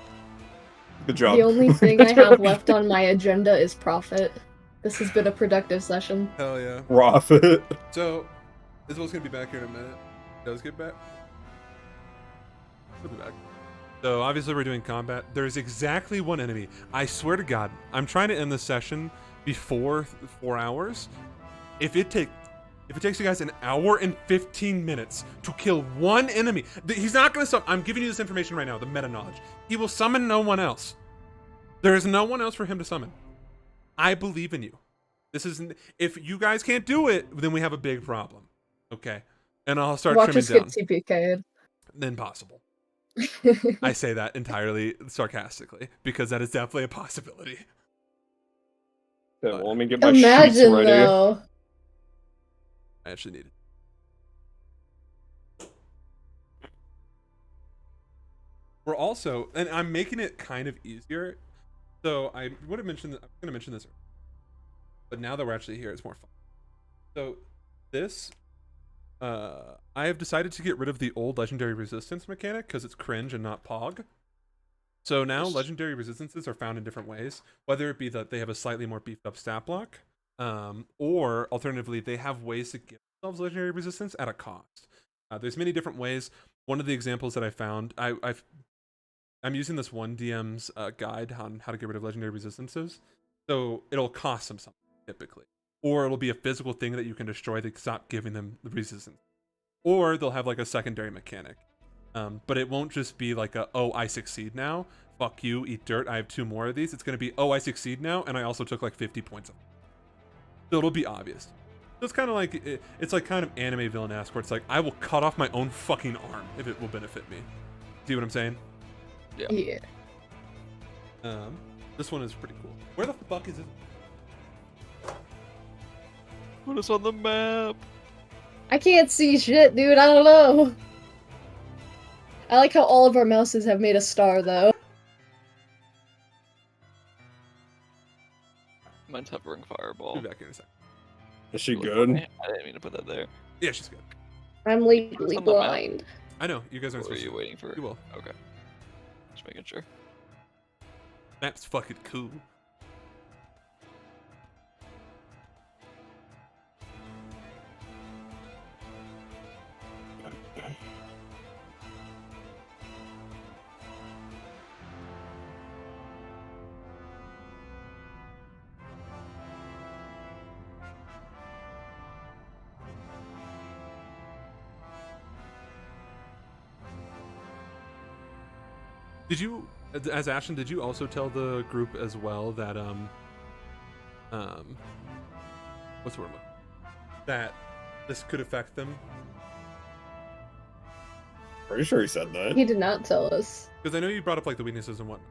good job. The only thing I have left on my agenda is profit. This has been a productive session. Hell yeah. Profit. So, Isabel's gonna be back here in a minute. Does get back? She'll be back. So, obviously we're doing combat. There's exactly one enemy. I swear to God, I'm trying to end the session before 4 hours. If it takes you guys an hour and 15 minutes to kill one enemy, he's not gonna summon. I'm giving you this information right now, the meta knowledge. He will summon no one else. There is no one else for him to summon. I believe in you. This isn't. If you guys can't do it, then we have a big problem. Okay, and I'll start Watch trimming us down. get TPK'd. Then possible. I say that entirely sarcastically because that is definitely a possibility. Yeah, well, let me get my sheets Imagine ready. though. I actually need it. We're also, and I'm making it kind of easier. So I would have mentioned, I'm going to mention this, but now that we're actually here, it's more fun. So this, I have decided to get rid of the old legendary resistance mechanic because it's cringe and not pog. So now legendary resistances are found in different ways, whether it be that they have a slightly more beefed up stat block, or alternatively, they have ways to give themselves legendary resistance at a cost. There's many different ways. One of the examples that I found, I'm using this one DM's guide on how to get rid of legendary resistances. So it'll cost them something typically, or it'll be a physical thing that you can destroy to stop giving them the resistance, or they'll have like a secondary mechanic. But it won't just be like oh, I succeed now. Fuck you, eat dirt. I have 2 more of these. It's gonna be, oh, I succeed now, and I also took like 50 points of. So it'll be obvious. So it's kind of like it's like kind of anime villain-esque where it's like I will cut off my own fucking arm if it will benefit me. See what I'm saying? Yeah. This one is pretty cool. Where the fuck is it? Put us on the map. I can't see shit, dude. I don't know. I like how all of our mouses have made a star, though. Mine's hovering fireball. I'll be back in a second. Is she I good? didn't mean to put that there. Yeah, she's good. I'm legally on the map. blind. I know you guys aren't What are supposed you to. waiting for? You will. Okay. Just making sure. Map's fucking cool. Did you, as Ashton, did you also tell the group as well that what's the word? That this could affect them? Pretty sure he said that. He did not tell us. Because I know you brought up like the weaknesses and whatnot,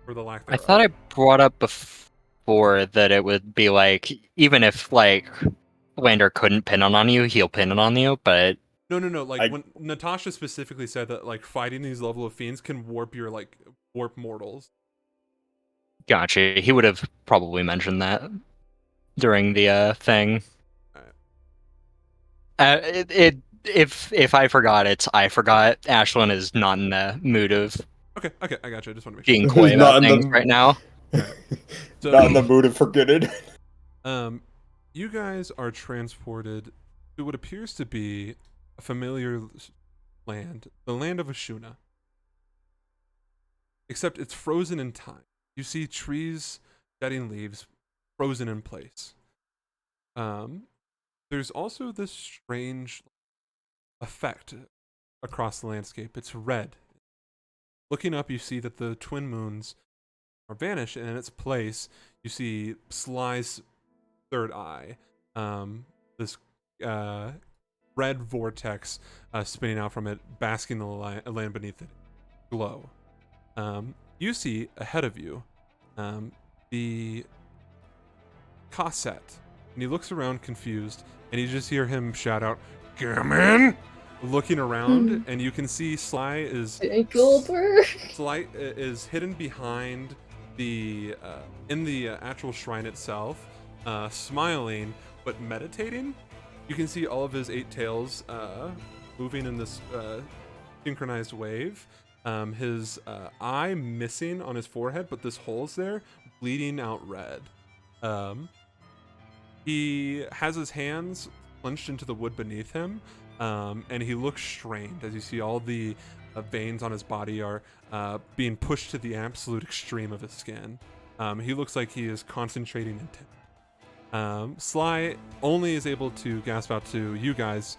or the lack I thereof. thought I brought up before that it would be like, even if like Lander couldn't pin it on you, he'll pin it on you, but No. Like I- when Natasha specifically said that like fighting these level of fiends can warp your warp mortals. gotcha. He would have probably mentioned that during the thing. If I forgot, I forgot. Ashlyn is not in the mood of Okay, I got you. I just want to make sure. being coy He's not about in things the- right now. So, Not in the mood of forgetting. You guys are transported to what appears to be a familiar land, the land of Ashuna. Except it's frozen in time. You see trees shedding leaves, frozen in place. There's also this strange effect across the landscape. It's red. Looking up, you see that the twin moons are vanished, and in its place, you see Sly's third eye. This red vortex spinning out from it, basking the land beneath it. Glow. You see ahead of you the Cosset, and he looks around confused, and you just hear him shout out, "Come looking around, and you can see Sly is hidden behind the in the actual shrine itself, smiling but meditating. You can see all of his 8 tails moving in this synchronized wave. His eye missing on his forehead, but this hole's there, bleeding out red. He has his hands clenched into the wood beneath him, and he looks strained as you see all the veins on his body are being pushed to the absolute extreme of his skin. He looks like he is concentrating intently. Sly only is able to gasp out to you guys,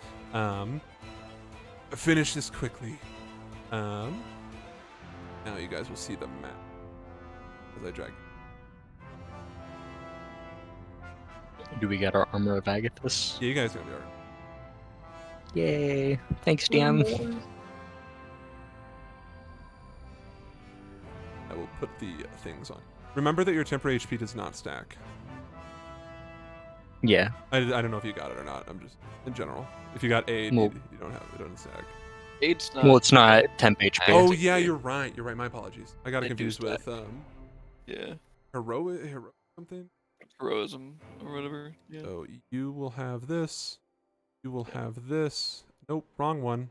finish this quickly. Now you guys will see the map as I drag it. Do we get our armor of Agathis? Yeah, you guys gonna be alright. Yay! Thanks, DM. I will put the things on. Remember that your temporary HP does not stack. Yeah. I don't know if you got it or not. I'm just in general. If you got aid, Well- you don't have it. It doesn't stack. Aid's not. Well, it's not temp HP. Oh It's yeah, aid. you're right. You're right. My apologies. I got it They do confused with stack. Yeah. heroic something. Heroism or whatever. Yeah. So you will have this. You will have this. Nope, wrong one.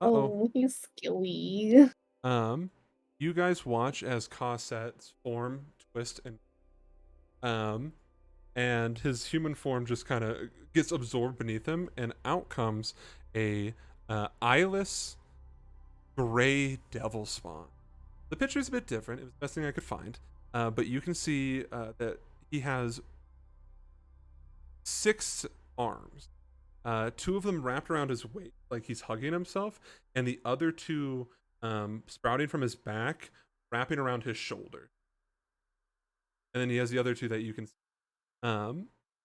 Uh-oh. Oh, he's skilly. You guys watch as Cosset's form twist and his human form just kind of gets absorbed beneath him, and out comes a eyeless gray devil spawn. The picture is a bit different. It was the best thing I could find, but you can see that he has 6 arms. 2 of them wrapped around his waist, like he's hugging himself, and the other 2 sprouting from his back, wrapping around his shoulder. And then he has the other 2 that you can see.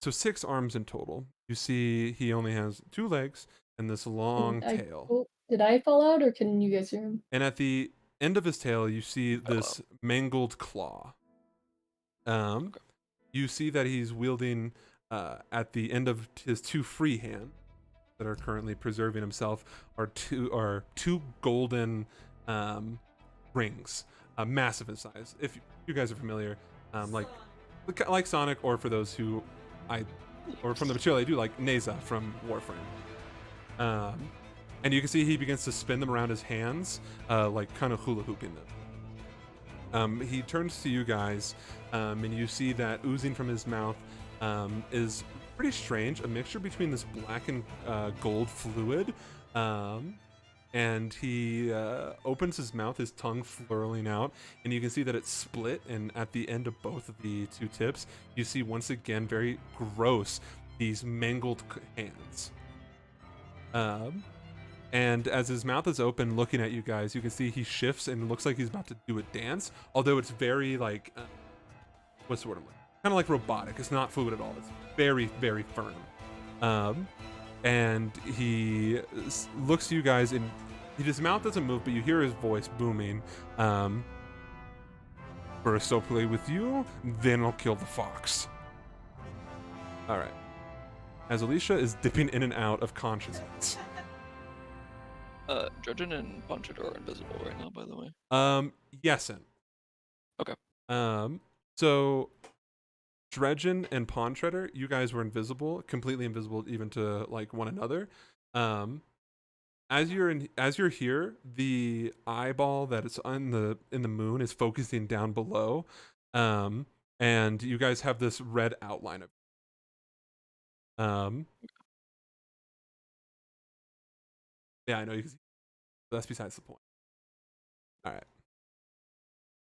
So 6 arms in total. You see he only has 2 legs and this long tail. Oh, did I fall out, or can you guys hear him? And at the end of his tail, you see this mangled claw. You see that he's wielding at the end of his 2 free hands that are currently preserving himself are two golden rings, massive in size. If you guys are familiar, like Sonic, or for those who or from the material I do, like Neza from Warframe. And you can see he begins to spin them around his hands, like kind of hula hooping them. He turns to you guys, and you see that oozing from his mouth is pretty strange, a mixture between this black and gold fluid. And he opens his mouth, his tongue flurling out, and you can see that it's split, and at the end of both of the 2 tips, you see once again, very gross, these mangled hands. And as his mouth is open looking at you guys, you can see he shifts and looks like he's about to do a dance, although it's very like, what's the word I'm looking? Kind of like robotic. It's not fluid at all. It's very, very firm. And he looks to you guys, and his mouth doesn't move, but you hear his voice booming. First I'll play with you, then I'll kill the fox. All right. As Alicia is dipping in and out of consciousness. Dredgen and Ponchador are invisible right now, by the way. Yesin. Okay. So Dredgen and Pontreader, you guys were invisible, completely invisible even to like one another. As you're here, the eyeball that is in the moon is focusing down below, and you guys have this red outline of. Yeah, I know you can see. That's besides the point. All right.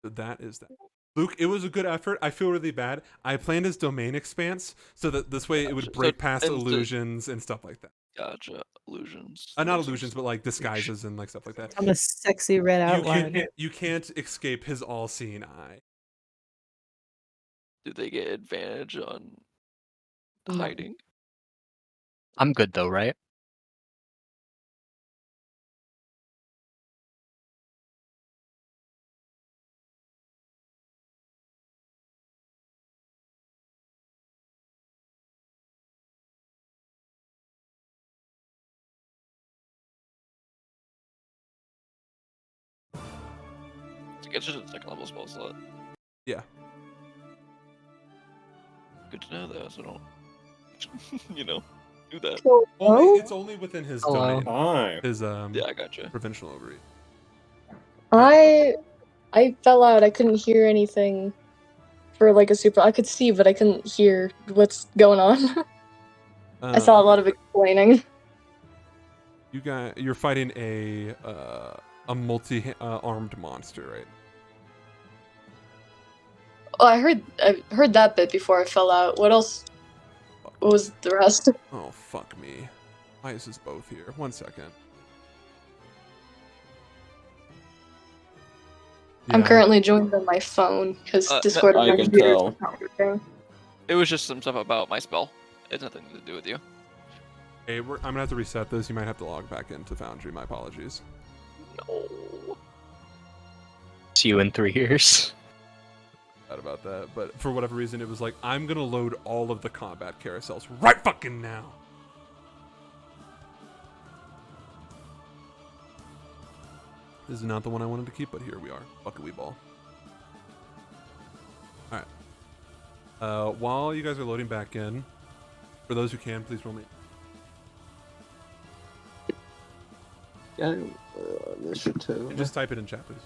So that is that. Luke, it was a good effort. I feel really bad. I planned his domain expanse so that this way it would Gotcha. break So- past and the- illusions and stuff like that. Gotcha. Illusions. Not Those illusions, are- but like disguises and like stuff like that. On a sexy red outline. You can't escape his all-seeing eye. Do they get advantage on No. hiding? I'm good though, right? It's just a second level spell slot. Yeah. Good to know though, so don't do that. It's only within his Hello. domain. Hi. His Yeah, I gotcha. provincial overreach. I fell out. I couldn't hear anything for like a super. I could see, but I couldn't hear what's going on. I saw a lot of explaining. You're fighting a multi armed monster, right? Oh, I heard that bit before I fell out. What else? What was the rest? Oh, fuck me. Why is this both here? 1 second. I'm Yeah. currently joined on my phone because Discord on I my can computer tell. is not working. It was just some stuff about my spell. It's nothing to do with you. Hey, I'm gonna have to reset this. You might have to log back into Foundry. My apologies. No. See you in 3 years. Bad about that, but for whatever reason, it was like I'm gonna load all of the combat carousels right fucking now. This is not the one I wanted to keep, but here we are. Buckwee ball. All right. While you guys are loading back in, for those who can, please roll me. Initiative. And just type it in chat, please.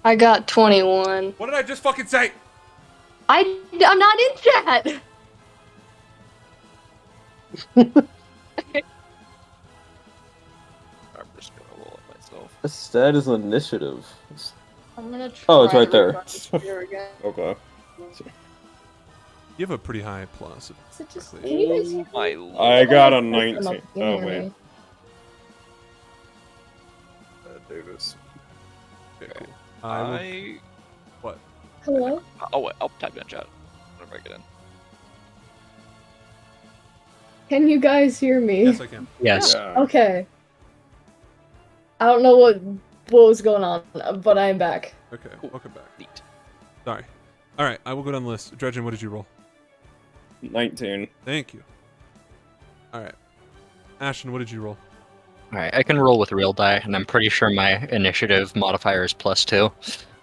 I got 21. What did I just fucking say? I'm not in chat. I'm just gonna roll it myself. The stat is initiative. I'm gonna try. Oh, it's right there. Here again. Okay. You have a pretty high plus. Is it just? Actually. Can you guys? My I got a Oh, 19. you Oh, hear wait. me. Davis. Okay, cool. I will- I what? Hello. oh wait, I'll type it in chat whenever I get in. Can you guys hear me? Yes, I can. Yes. Yeah. Okay. I don't know what was going on, but I'm back. Okay, welcome back. Neat. Sorry. All right, I will go down the list. Dredgen, what did you roll? 19. Thank you. All right. Ashton, what did you roll? Alright, I can roll with real die, and I'm pretty sure my initiative modifier is +2.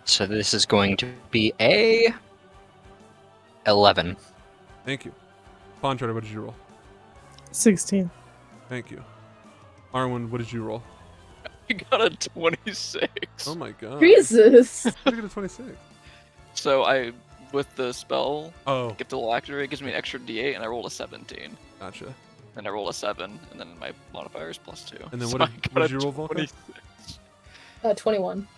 So this is going to be a 11. Thank you. Pontrader, what did you roll? 16. Thank you. Arwen, what did you roll? You got a 26. Oh my god. Jesus. How did you get a 26? So I, with the spell, Oh, Gift of Alacrity, it gives me an extra D8, and I rolled a 17. gotcha. And I roll a 7, and then my modifier is +2. And then So what I did got you a roll, Volker? 26. 21.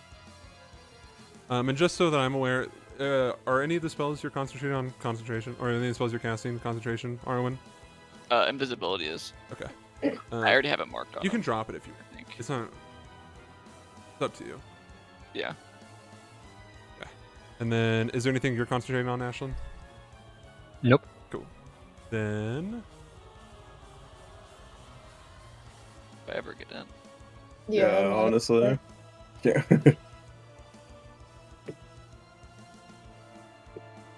And just so that I'm aware, are any of the spells you're concentrating on concentration, or any of the spells you're casting concentration, Arwen? Invisibility is. Okay. I already have it marked on. You can drop it if you. I think. It's not. It's up to you. Yeah. And then, is there anything you're concentrating on, Ashlyn? Nope. Cool. Then, If I ever get in. Yeah, I'm not- honestly. Yeah.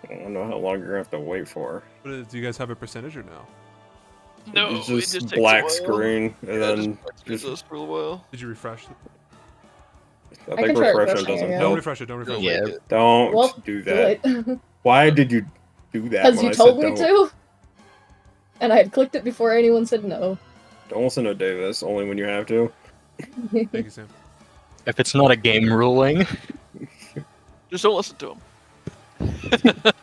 I don't know how long you're gonna have to wait for. do you guys have a percentage or no? No, It's it just just takes a black while. screen, and Yeah, then just us for a while. Did you refresh? I can think try refreshing refreshing, doesn't yeah. Don't help. refresh it. Don't refresh Yeah. it. Don't Well, do that. Because Why did you do that? when you I told said me don't? to. And I had clicked it before anyone said no. Don't listen to Davis. Only when you have to. Thank you, Sam. If it's not a game ruling. Just don't listen to him. All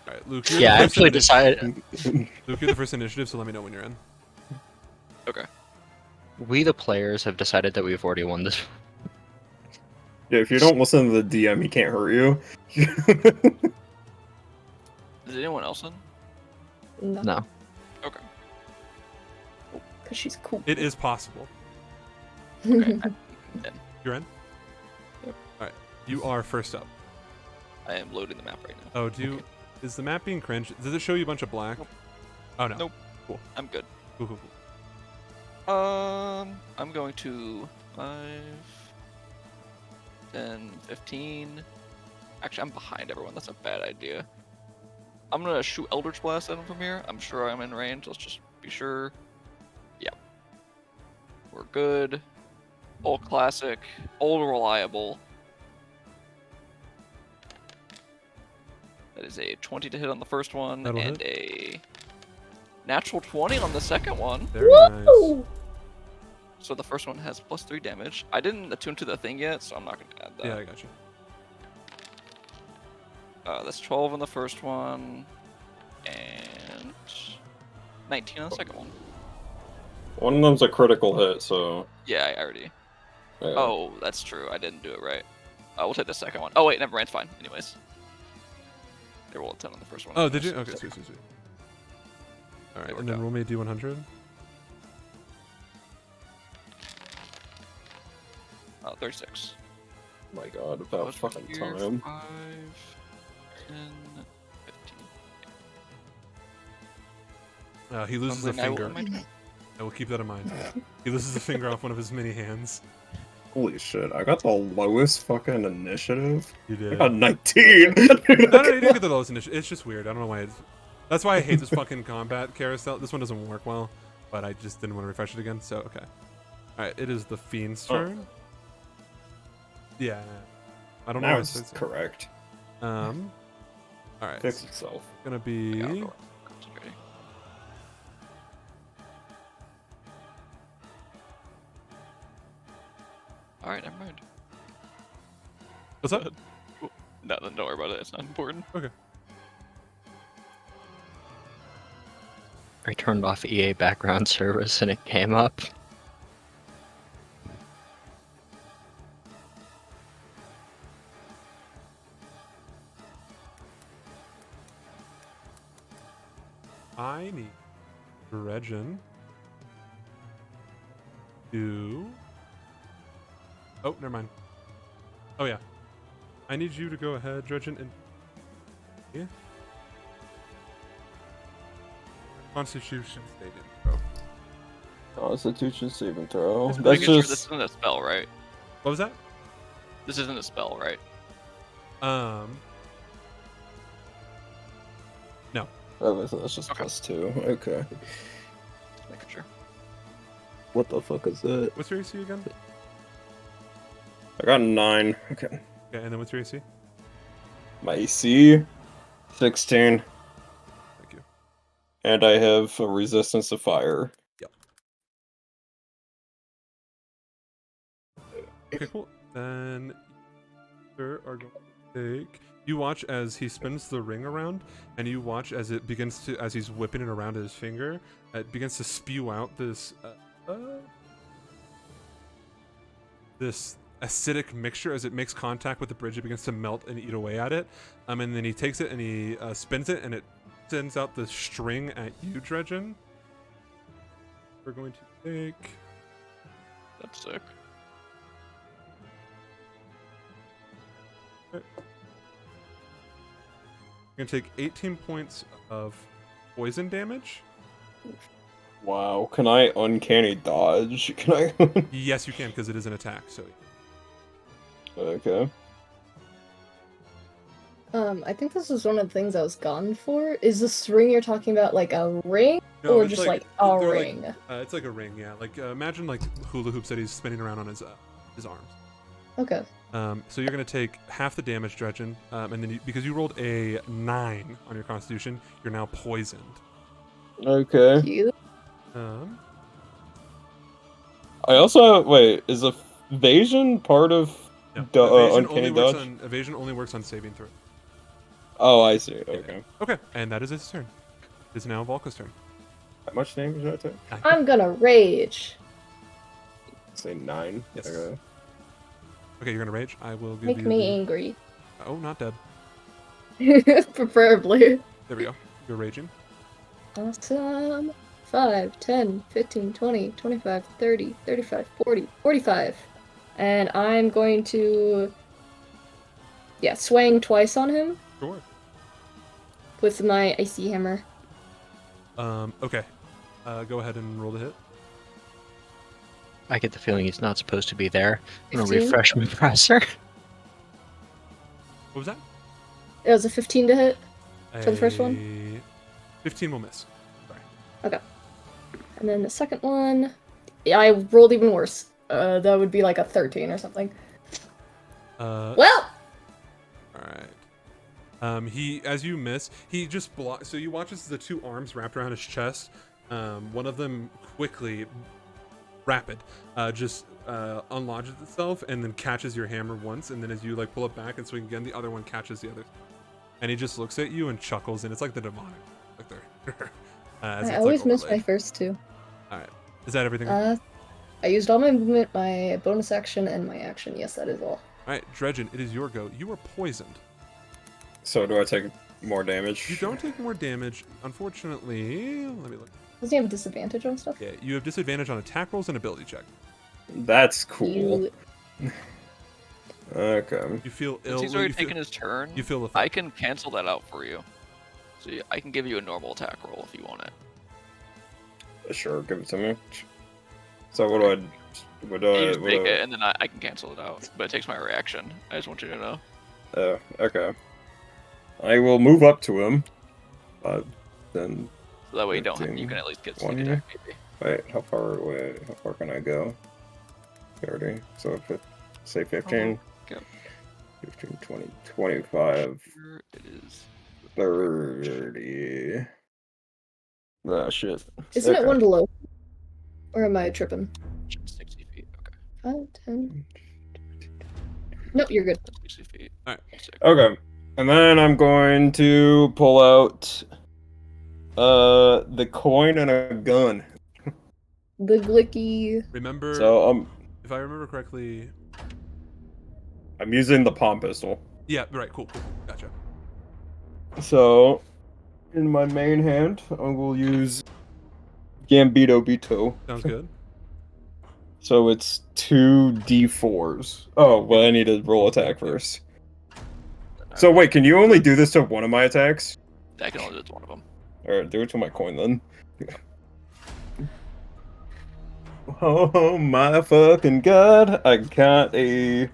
right, Luke. You're Yeah, I the first actually initi- decided. Luke, you're the first initiative, so let me know when you're in. Okay. We, the players, have decided that we've already won this. Yeah, if you don't listen to the DM, he can't hurt you. Is anyone else in? No. Okay. Because she's cool. It is possible. Okay. You're in. Yep. All right. You are first up. I am loading the map right now. Oh, do you? Okay. Is the map being cringed? Does it show you a bunch of black? Nope. Oh no. Nope. Cool. I'm good. Cool, cool, cool. I'm going to 5, 10, 15. Actually, I'm behind everyone. That's a bad idea. I'm gonna shoot Eldritch Blast at him from here. I'm sure I'm in range. Let's just be sure. Yep. We're good. Old classic. Old reliable. That is a 20 to hit on the first one, That'll and hit. a natural 20 on the second one. Very nice. Woo! So the first one has +3 damage. I didn't attune to the thing yet, so I'm not going to add that. Yeah, I got you. That's 12 on the first one, and 19 on the second one. One of them's a critical hit, so. Yeah, I already. Yeah. Oh, that's true. I didn't do it right. We'll take the second one. Oh wait, never mind. It's fine. Anyways, they rolled a 10 on the first one. Oh, did you? anyways. Okay, sweet, sweet, sweet. All right, It and then worked out. roll me a d100. 36. My god, about Plus fucking here, time. 5, 10, 15. He loses a Something I will- finger. I will keep that in mind. He loses a finger off one of his mini hands. Holy shit, I got the lowest fucking initiative. You I did. got 19. No, you didn't get the lowest initiative. It's just weird. I don't know why. That's why I hate this fucking combat carousel. This one doesn't work well, but I just didn't want to refresh it again. So okay. All right, it is the Fiend's Oh. turn. Yeah. I don't know. Now why it's it says- correct. All right. Fix It's itself. gonna be. Yeah, I'll go concentrating. Alright, never mind. What's up? No, don't worry about it. It's not important. Okay. I turned off EA background service and it came up. I need Dredgen to. Oh, never mind. Oh yeah. I need you to go ahead, Dredgen, and. Yeah. Constitution saving throw. Constitution saving throw. Just That's making sure this just. isn't a spell, right? What was that? This isn't a spell, right? No. Oh, so that's just Okay. +2. Okay. Just making sure. What the fuck is that? What's your AC again? I got 9. Okay. Okay, and then what's your AC? My AC 16, Thank you. and I have a resistance to fire. Okay, cool. Then you are going to take. You watch as he spins the ring around, and you watch as it begins to, as he's whipping it around his finger, it begins to spew out this, this acidic mixture. As it makes contact with the bridge, it begins to melt and eat away at it. And then he takes it and he spins it, and it sends out the string at you, Dredgen. We're going to take. That's sick. You're gonna take 18 points of poison damage. Wow, can I uncanny dodge? Can I? Yes, you can, because it is an attack. So Okay. I think this is one of the things I was gone for. Is the string you're talking about like a ring No, or it's just like a they're ring? it's like a ring, yeah. Like imagine like hula hoops that he's spinning around on his arms. Okay. So you're gonna take half the damage, Dredgen, and then because you rolled a 9 on your Constitution, you're now poisoned. Okay. You? I also wait. Is evasion part of No, uncanny dodge? Evasion only works on saving throw. Oh, I see. Okay. Okay, and that is his turn. It is now Volka's turn. How much damage did I take? I'm gonna rage. Say 9. Yes. Okay. Okay, you're gonna rage. I will give Make you. me the- angry. Oh, not dead. Preferably. There we go. You're raging. Awesome. 5, 10, 15, 20, 25, 30, 35, 40, 45. And I'm going to. Yeah, swing twice on him Sure. with my icy hammer. Okay. Go ahead and roll the hit. I get the feeling he's not supposed to be there. I'm gonna 15? refresh my browser. What was that? It was a 15 to hit. For the first one? 15 will miss. Sorry. And then the second one. Yeah, I rolled even worse. That would be like a 13 or something. All Well! right. He, as you miss, he just blocks. So you watch as the two arms wrapped around his chest. One of them quickly, rapid, just unlodges itself and then catches your hammer once. And then as you like pull it back and swing again, the other one catches the other. And he just looks at you and chuckles, and it's like the demonic, like they're. I always miss my first two. All right, is that everything? I used all my movement, my bonus action, and my action. Yes, that is all. All right, Dredgen, it is your go. You are poisoned. So do I take more damage? You don't take more damage, unfortunately. Let me look. Doesn't he have a disadvantage on stuff? Yeah, you have disadvantage on attack rolls and ability check. That's cool. You... Okay. You feel Since ill. he's already you feel, taken his turn, you feel the I can cancel that out for you. So I can give you a normal attack roll if you want it. Sure, give it to me. So what do I? What do You I? just What take do it, and then I can cancel it out. But it takes my reaction. I just want you to know. Okay. I will move up to him. Then So that way you don't. 15, You can at least get sneak 20. attack, maybe. wait. How far away? How far can I go? 30. So say 15. Go. 15, 20, 25, Here it is. 30. Ah, shit. Isn't it Okay. one below? Or am I tripping? 60 feet. Okay. 5, 10. Nope, you're good. 60 feet. Alright. Sick. Okay. And then I'm going to pull out the coin and a gun. The Glicky. Remember, So if I remember correctly, I'm using the palm pistol. yeah, right, cool, gotcha. So in my main hand, I will use Gambito Bito. Sounds good. So it's 2d4s. Oh, well, I need to roll attack first. So wait, can you only do this to one of my attacks? I can only do it to one of them. Alright, do it to my coin then. Oh my fucking god! I got a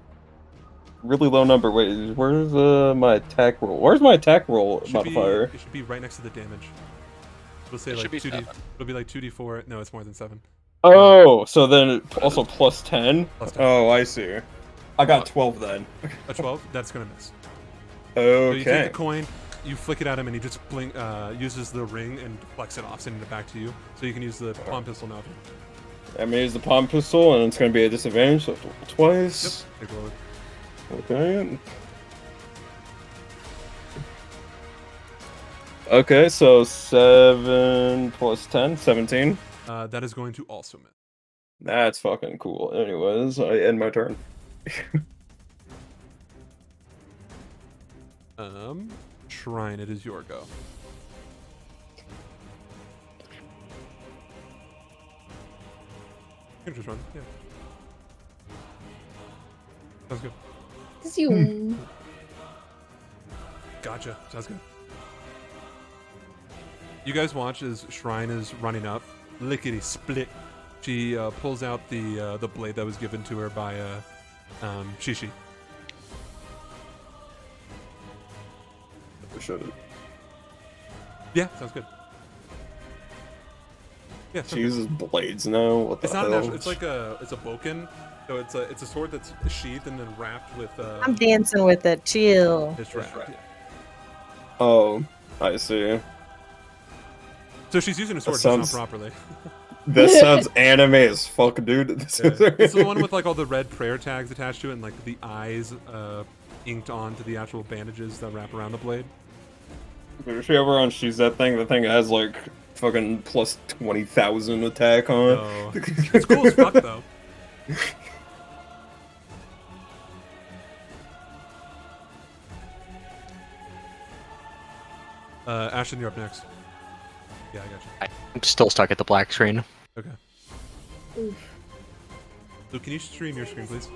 really low number. Wait, where's my attack roll? Where's my attack roll modifier? It should be right next to the damage. We'll say It like should be 2d. 7. It'll be like 2d4. No, it's more than 7. Oh, so then it also plus 10? Plus 10. Oh, I see. I got 12 then. A 12. That's gonna miss. So you take Okay. the coin, you flick it at him, and he just uses the ring and deflects it off, sending it back to you. So you can use the palm pistol now. I'm gonna use the palm pistol, and it's gonna be a disadvantage, so twice. Yep. Take a roll. Okay. Okay, so 7 plus 10, 17. That is going to also miss. That's fucking cool. Anyways, I end my turn. Shrine, it is your go. You can just run, yeah. Sounds good. Zoom. Gotcha. Sounds good. You guys watch as Shrine is running up. Lickety split. She pulls out the blade that was given to her by Shishi. Should have. Yeah, sounds good. Yeah, sounds She good. uses blades now. What the It's not hell? an actual, it's like it's a boken. So it's a sword that's sheathed and then wrapped with I'm dancing with it. Chill. it's wrapped. Yeah. Oh, I see. So she's using a sword, just sounds- not properly. This sounds anime as fuck, dude. This Yeah. is- It's the one with like all the red prayer tags attached to it and like the eyes inked onto the actual bandages that wrap around the blade. If you ever on she's that thing, the thing has like fucking plus 20,000 attack on it. Oh, it's cool as fuck though. Ashton, you're up next. Yeah, I got you. I'm still stuck at the black screen. Okay. Oof. Luke, can you stream your screen, please?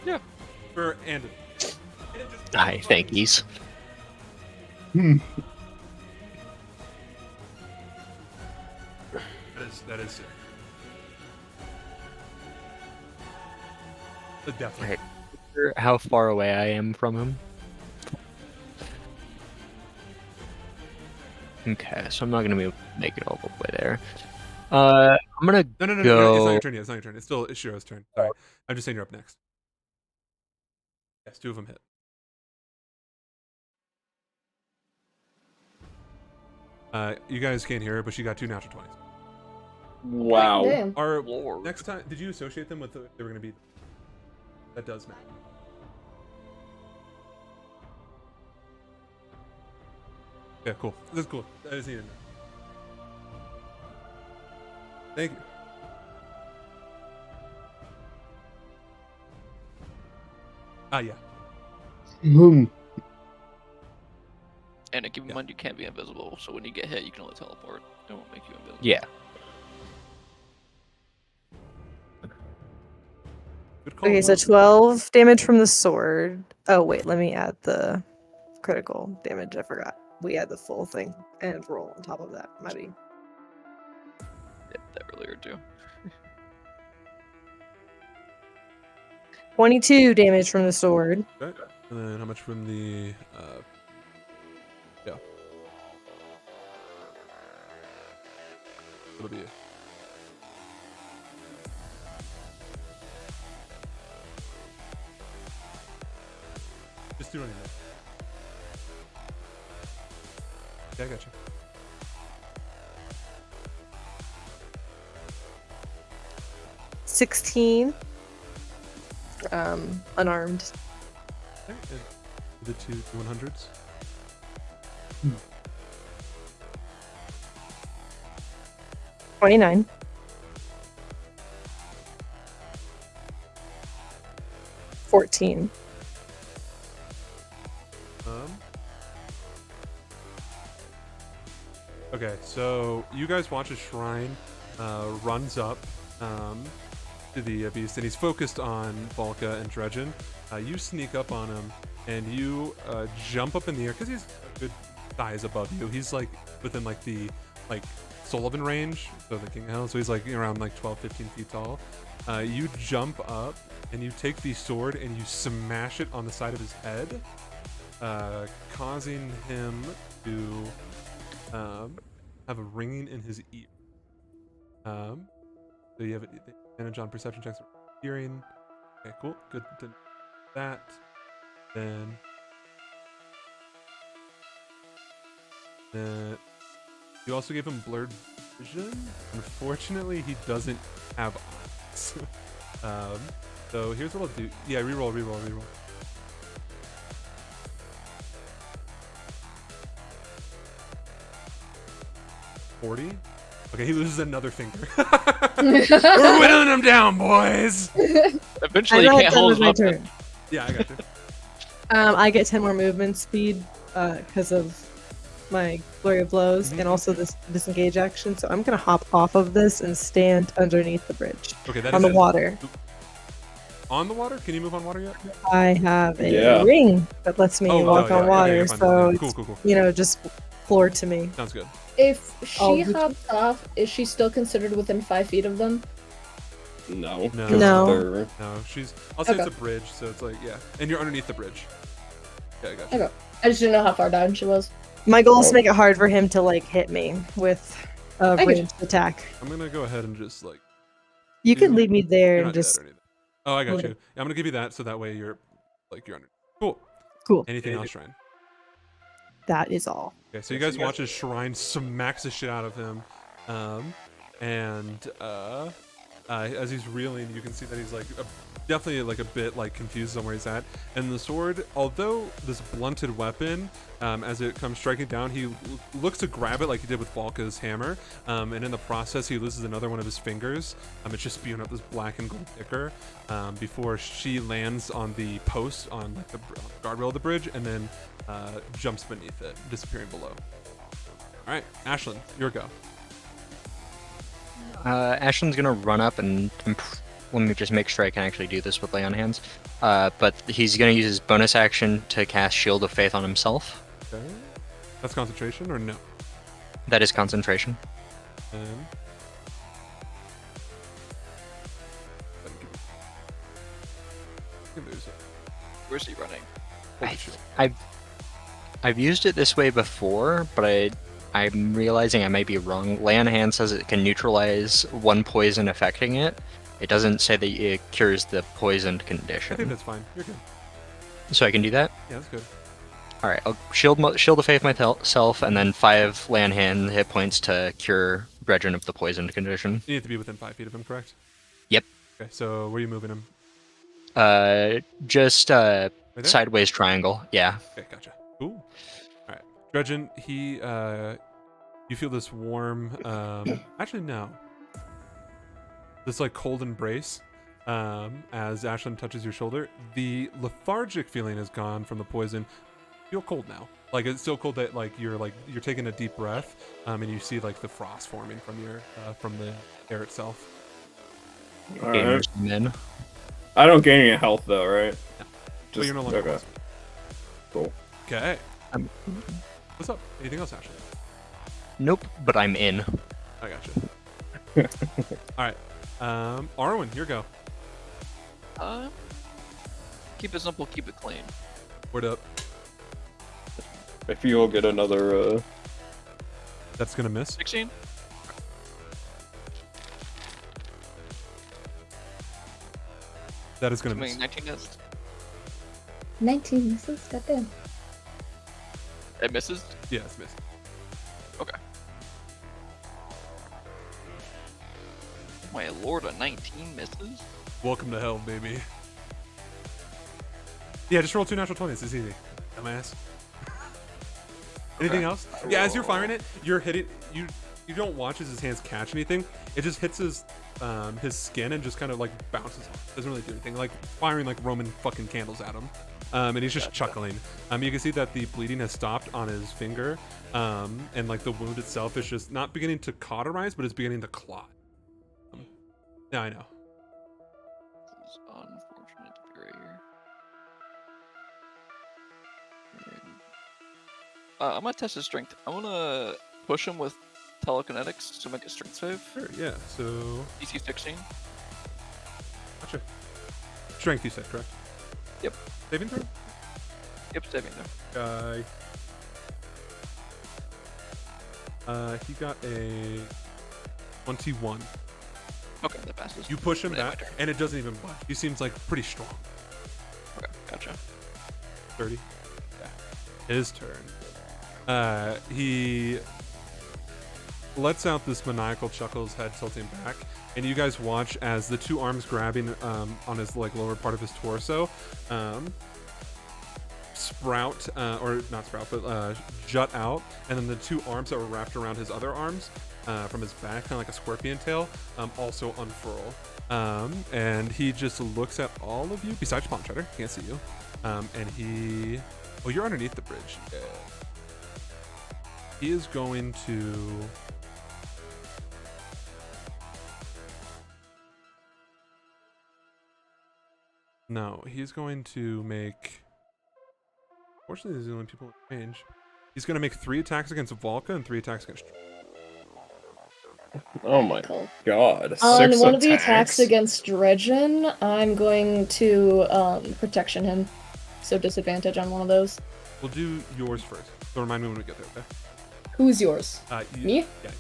Yeah. For and Hi, thankies. that is sick. Definitely. How far away I am from him? Okay, so I'm not gonna be able to make it all the way there. I'm gonna No, it's not go. your turn yet. It's not your turn. It's still Shiro's turn. Sorry. I'm just saying you're up next. Yes, 2 of them hit. You guys can't hear her, but she got 2 natural 20s. Wow. Damn. Our Lord. next time, did you associate them with they were going to be? That does matter. Yeah, cool. That's cool. That is needed. Thank you. Yeah. And keep in mind you can't be invisible, so when you get hit, you can only teleport. It won't make you invisible. Yeah. Good call. Okay, so 12 damage from the sword. Oh wait, let me add the critical damage. I forgot. We add the full thing and roll on top of that. Might be. Did that earlier too. 22 damage from the sword. Okay. And then how much from the yeah. It'll be just do anything. Yeah, I got you. $16. Unarmed. Okay, and the 2 100s. 29. 14. Okay, so you guys watch a shrine runs up to the beast, and he's focused on Volca and Dredgen. You sneak up on him, and you jump up in the air because he's a good size above you. He's like within like the Sullivan range, so the King of Hell. So he's like around like 12, 15 feet tall. You jump up and you take the sword and you smash it on the side of his head, causing him to have a ringing in his ear. So you have advantage on perception checks for hearing. Okay, cool. Good. Then that. Then. You also gave him blurred vision. Unfortunately, he doesn't have eyes. So here's what I'll do. Yeah, reroll. 40. Okay, he loses another finger. We're whittling him down, boys. Eventually, you can't hold him up. turn. Yeah, I got you. I get 10 more movement speed because of my Flurry of Blows and also this disengage action. So I'm gonna hop off of this and stand underneath the bridge Okay, that on is the it. water. On the water? Can you move on water yet? I have a Yeah. ring that lets me walk yeah, on okay, water, you're fine. so Yeah, it's, cool. you know, just floor to me. Sounds good. If Oh, she would you- hops off, is she still considered within 5 feet of them? No. No. 'cause No. they're- No, she's. I'll say Okay. it's a bridge, so it's like yeah, and you're underneath the bridge. Yeah, I got you. Okay. I just didn't know how far down she was. My goal is to make it hard for him to like hit me with a I get ranged attack. I'm gonna go ahead and just like. You can You- lead me there You're and not just dead or anything. Oh, I got Okay. you. Yeah, I'm gonna give you that, so that way you're under. Cool. cool. Anything else, Shrine? That is all. Okay, so you guys watch as Shrine smacks the shit out of him, and as he's reeling, you can see that he's like definitely like a bit like confused on where he's at. And the sword, although this blunted weapon, as it comes striking down, he looks to grab it like he did with Volca's hammer, and in the process, he loses another one of his fingers. It's just spewing up this black and gold ichor before she lands on the post on like the guardrail of the bridge, and then jumps beneath it, disappearing below. All right, Ashlyn, your go. Ashland's gonna run up and let me just make sure I can actually do this with lay on hands. But he's gonna use his bonus action to cast Shield of Faith on himself. Okay. That's concentration or no? That is concentration. And Where's he running? hold the shield. I've used it this way before, but I'm realizing I might be wrong. Lay on Hand says it can neutralize one poison affecting it. It doesn't say that it cures the poisoned I think condition. that's fine. You're good. So I can do that? Yeah, that's good. All right, I'll shield of faith myself, and then 5 lay on hand hit points to cure Dredgen of the poisoned condition. You need to be within 5 feet of him, correct? Yep. Okay, so where are you moving him? Just Right there? sideways triangle. Yeah. Okay, gotcha. Ooh. All right, Dredgen. You feel this warm. Actually, no. This like cold embrace. As Ashlyn touches your shoulder, the lethargic feeling is gone from the poison. You feel cold now. Like it's still cold that you're taking a deep breath, and you see like the frost forming from the air itself. Alright. Gamers come in. I don't gain any health though, right? But you're no longer okay. frozen. Cool. Okay. I'm- What's up? Anything else, Ashley? Nope, but I'm in. I gotcha. All right. Arwen, your go. Keep it simple, keep it clean. Word up. If you'll get another That's gonna miss. 16? That is gonna I miss. mean, 19 hits. 19 misses. Goddamn. It misses? Yeah, it's missed. Okay. My lord, a 19 misses? Welcome to hell, baby. Yeah, just roll 2 natural 20s. It's easy. Dumbass. Anything Okay. else? Yeah, as you're firing it, you're hitting. You don't watch as his hands catch anything. It just hits his skin and just kind of like bounces off. Doesn't really do anything. Like firing like Roman fucking candles at him. And he's just chuckling. You can see that the bleeding has stopped on his finger. And like the wound itself is just not beginning to cauterize, but it's beginning to clot. Yeah, I know. This is unfortunate to be right here. I'm gonna test his strength. I wanna push him with telekinetics to make a strength save. Sure, yeah. So, DC 16. gotcha. Strength, you said, correct? Yep. Saving throw? Yep, saving throw. He got a 21. Okay, that passes. You push him Yeah, my back, turn. and it doesn't even budge. He seems like pretty strong. Okay, gotcha. 30. Yeah. His turn. He lets out this maniacal chuckle, his head tilting back, and you guys watch as the 2 arms grabbing on his like lower part of his torso sprout, or not sprout, but jut out, and then the 2 arms that were wrapped around his other arms from his back, kind of like a scorpion tail, also unfurl. And he just looks at all of you, besides Palm Cheddar, can't see you. And he... Oh, you're underneath the bridge. Yeah. He is going to... No, he's going to make... Fortunately, these are the only people in range. He's going to make 3 attacks against Volka and 3 attacks against... Oh my Cool. god. On 6 one of the attacks attacks against Dredgen, I'm going to protection him. So disadvantage on one of those. We'll do yours first. So remind me when we get there, okay? Who's yours? Me? Me? Yeah,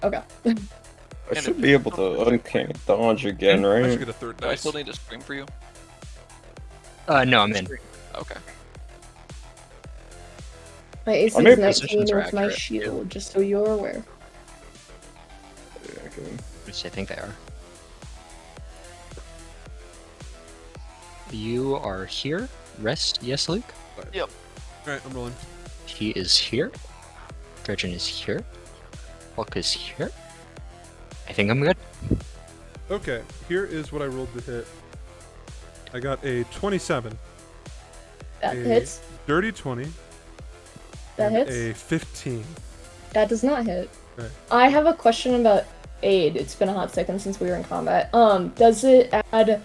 you. Okay. I should be able to uncanny dodge again, I should right? get a 3rd Do I dice. still need to scream for you? No, I'm in. Okay. My AC I made is 19 positions are with my accurate, shield, just so you're aware. Yeah, okay. Which I think they are. You are here. Rest. Yes, Luke. Yep. Alright, I'm rolling. He is here. Dredgen is here. Hulk is here. I think I'm good. Okay, here is what I rolled to hit. I got a 27, That a hits. dirty 20, That and hits. a 15. That does not hit. Okay. I have a question about aid. It's been a hot second since we were in combat. Does it add?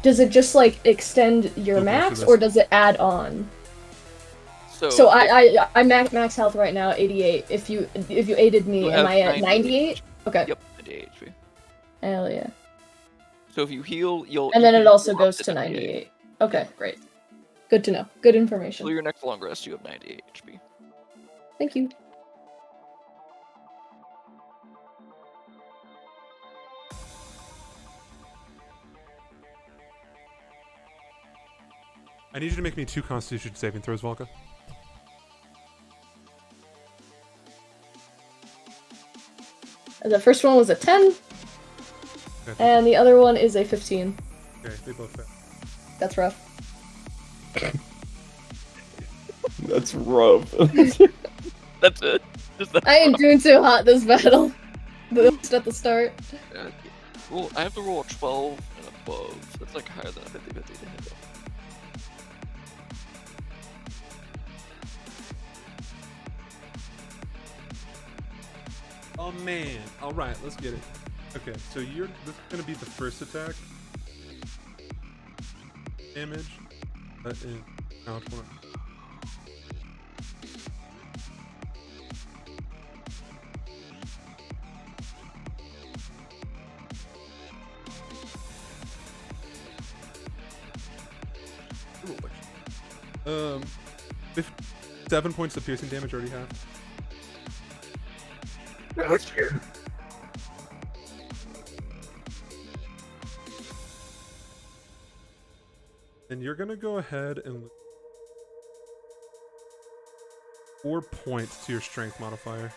Does it just like extend your You'll go max, through this. or does it add on? So, So I max health right now, 88. If you aided me, You am have I at 98? 98? Okay. Yep, 98 HP. Hell yeah. So if you heal, you'll. And you then can it also heal goes up to 98. Okay, great. Good to know. Good information. Till your next long rest, you have 98 HP. Thank you. I need you to make me 2 Constitution saving throws, Volka. The first one was a 10, Okay, and the other one is a 15. okay, they both fail. That's rough. That's rough. That's it. Just that I ain't doing too hot this battle. Just at the start. Well, I have to roll a 12 and above. That's like higher than a 50-50 to hit. Oh man! All right, let's get it. Okay, so this is gonna be the first attack. Damage. That is count one. Um, 7 points of piercing damage already have. And you're gonna go ahead and 4 points to your strength modifier.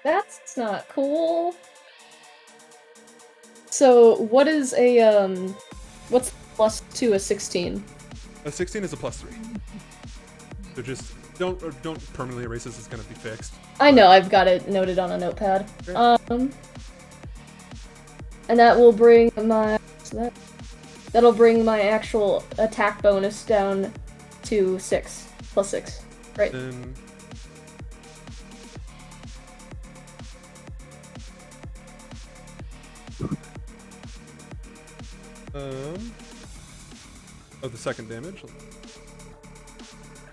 That's not cool. So, what is a, what's plus to a 16? A 16 is a +3. So just don't permanently erase this. It's gonna be fixed. I know, I've got it noted on a notepad. Okay. And that will bring my, that'll bring my actual attack bonus down to 6, plus 6, right? Then of the second damage.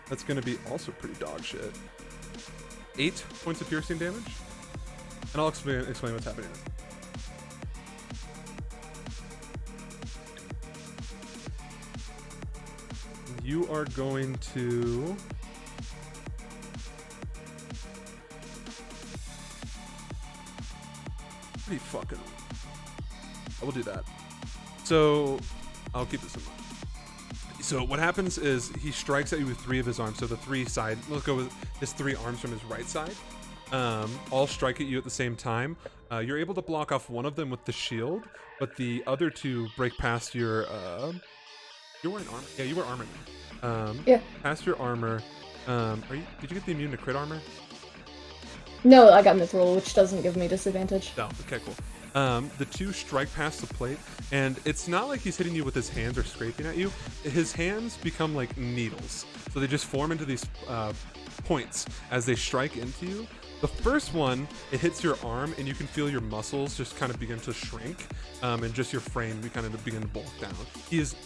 That's gonna be also pretty dog shit. 8 points of piercing damage. And I'll explain what's happening. You are going to pretty fucking. I will do that. So I'll keep this in mind. So what happens is he strikes at you with 3 of his arms. So the 3 side, let's go with his 3 arms from his right side. All strike at you at the same time. You're able to block off one of them with the shield, but the other 2 break past your. You're wearing armor. Yeah, you wear armor now. Yeah. Past your armor. Did you get the immune to crit armor? No, I got mithril, which doesn't give me disadvantage. No. Okay, cool. The 2 strike past the plate, and it's not like he's hitting you with his hands or scraping at you. His hands become like needles, so they just form into these points as they strike into you. The first one, it hits your arm, and you can feel your muscles just kind of begin to shrink, and just your frame kind of begin to bulk down. He is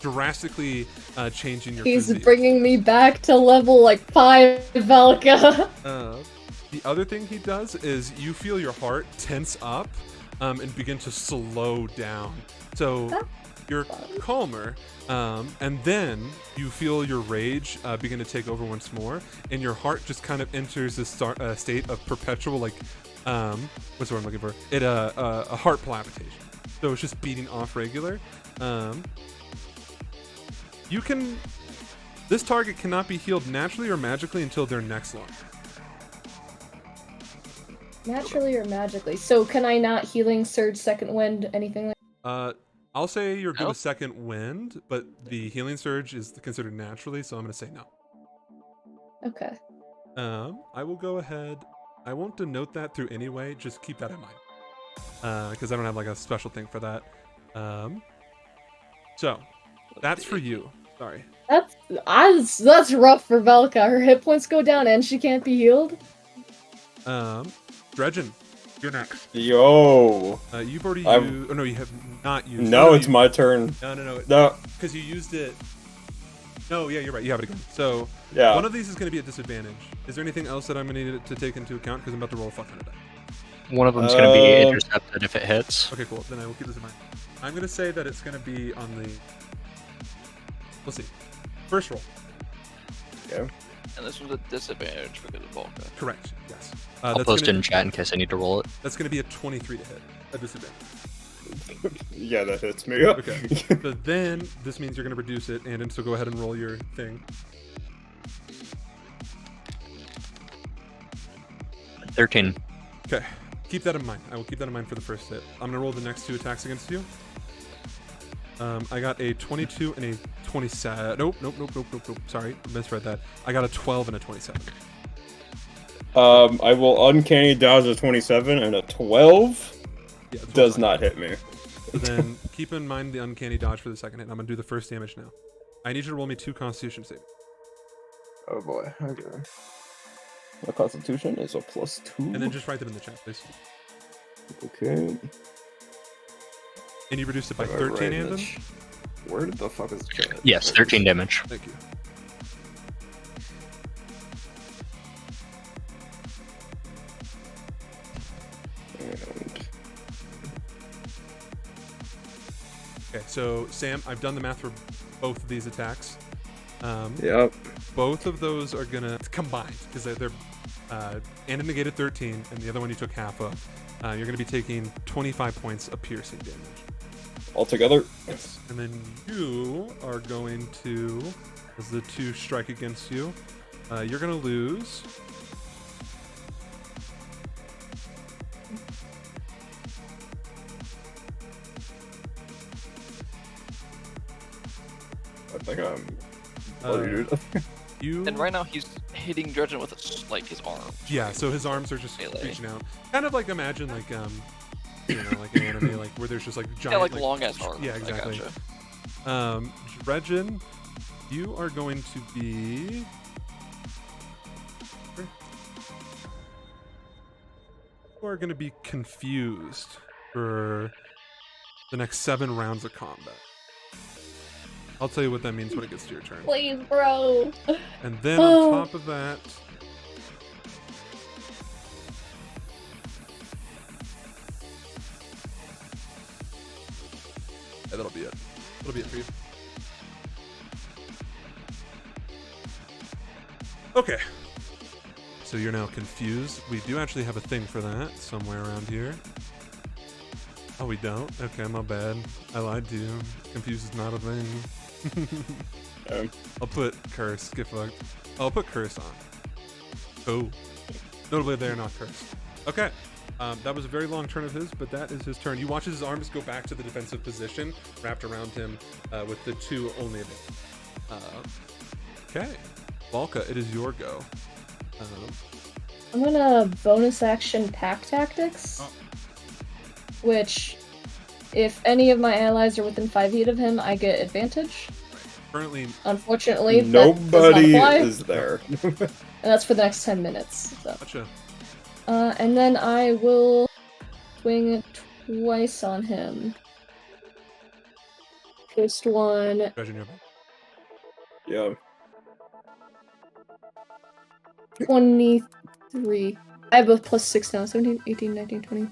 drastically changing your He's physique. bringing me back to level like 5, Velka. The other thing he does is you feel your heart tense up and begin to slow down. So you're calmer, and then you feel your rage begin to take over once more, and your heart just kind of enters this state of perpetual, like, what's the word I'm looking for? A heart palpitation. So it's just beating off regular. This target cannot be healed naturally or magically until their next long. Naturally or magically? So can I not healing surge, second wind, anything like I'll say you're good No. with second wind, but the healing surge is considered naturally, so I'm gonna say no. Okay. I will go ahead. I won't denote that through anyway. Just keep that in mind, because I don't have like a special thing for that. So that's for you. Sorry. That's rough for Velka. Her hit points go down and she can't be healed. Dredgen, you're next. Yo. You've already I've- used. Oh no, you have not used. No, no, it's my turn. No. No. Because you used it. No, yeah, you're right. You have it again. So Yeah. one of these is going to be a disadvantage. Is there anything else that I'm going to need to take into account? Because I'm about to roll a fuck ton of die. One of them's going to be intercepted if it hits. Okay, cool. Then I will keep this in mind. I'm going to say that it's going to be on the. We'll see. First roll. Okay. And this was a disadvantage because of Volca. Correct. Yes. I'll That's post it gonna, in chat in case I need to roll it. That's going to be a 23 to hit. A disadvantage. Yeah, that hits me. Okay. So then this means you're going to reduce it, and so go ahead and roll your thing. 13. Okay. keep that in mind. I will keep that in mind for the first hit. I'm gonna roll the next 2 attacks against you. I got a 22 and a 27. Nope. Sorry, misread that. I got a 12 and a 27. I will uncanny dodge a 27 and a 12 Yeah, it's does fine. not hit me. So then keep in mind the uncanny dodge for the second hit. I'm gonna do the first damage now. I need you to roll me 2 Constitution saving. Oh boy. Okay. My Constitution is a +2. And then just write them in the chat, please. Okay. And you reduced it by Alright, 13, Andon? Mitch. Where the fuck is the chat? Yes, 13 damage. Thank you. And Okay, so Sam, I've done the math for both of these attacks. yep. Both of those are gonna combine because they're Andon negated 13, and the other one you took half of. You're gonna be taking 25 points of piercing damage. All together. Yes. And then you are going to, as the 2 strike against you, you're gonna lose. I think I'm Uh, bloody, dude. You And right now he's hitting Dredgen with like his arm. Yeah, so his arms are just Melee. reaching out. Kind of like imagine like like an anime like where there's just like giant Yeah, like long ass arms. Yeah, I exactly. gotcha. Dredgen, you are going to be you are going to be confused for the next 7 rounds of combat. I'll tell you what that means when it gets to your turn. Please, bro. And then on top of that, yeah, that'll be it. That'll be it for you. Okay. So you're now confused. We do actually have a thing for that somewhere around here. Oh, we don't? Okay, my bad. I lied to you. Confused is not a thing. I'll put curse. Get fucked. I'll put curse on. Oh. Notably, they're not cursed. Okay. That was a very long turn of his, but that is his turn. You watch his arms go back to the defensive position, wrapped around him with the 2 only available. Okay. Valka, it is your go. I'm gonna bonus action pack tactics. Oh. Which, if any of my allies are within 5 feet of him, I get advantage. Currently, Unfortunately, Nobody that does not apply, is there. and that's for the next 10 minutes. So. gotcha. And then I will swing twice on him. First one, Dredgen, you're back. Yeah. 23. I have a +6 now. 17, 18, 19, 20.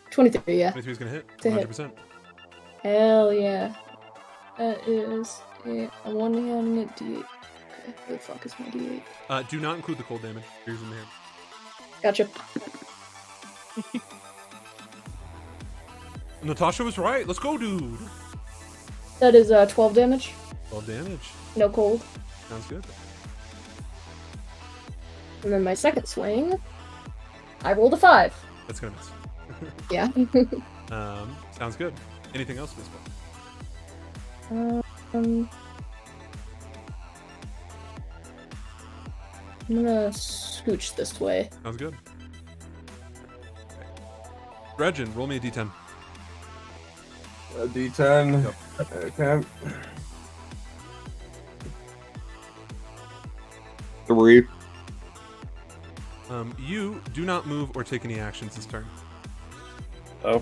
23, yeah. 23 is gonna hit. To hit. 100%. Hell yeah. That is a one-handed D8. Okay, where the fuck is my D8? Do not include the cold damage. Here's in the hand. Gotcha. Natasha was right. Let's go, dude. That is 12 damage. 12 damage. No cold. Sounds good. And then my second swing, I rolled a 5. That's gonna miss. Yeah. Sounds good. Anything else, Miss um, I'm gonna scooch this way. Sounds good. Dredgen, roll me a d10. A D10. Yep. Okay. 3. You do not move or take any actions this turn. Oh.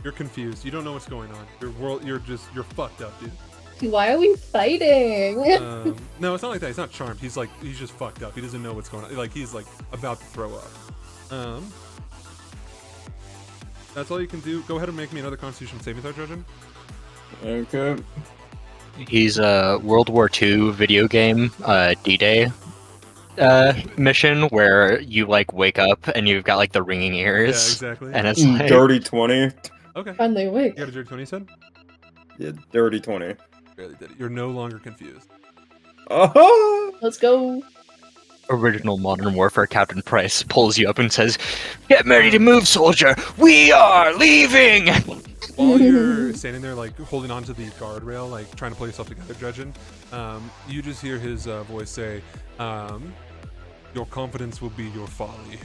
You're confused. You don't know what's going on. You're fucked up, dude. Why are we fighting? No, it's not like that. He's not charmed. He's just fucked up. He doesn't know what's going on. Like, he's like about to throw up. That's all you can do. Go ahead and make me another Constitution saving throw, Dredgen. Okay. He's a World War II video game, D-Day mission where you like wake up and you've got like the ringing Yeah, ears, exactly. and it's like, Dirty 20. Okay. Finally awake. You got a dirty 20, you said? Yeah, dirty 20. Barely did it. You're no longer confused. Oh! Let's go. original Modern Warfare Captain Price pulls you up and says, "Get ready to move, soldier. We are leaving." While you're standing there, like holding onto the guardrail, like trying to pull yourself together, Dredgen, you just hear his voice say, "Your confidence will be your folly."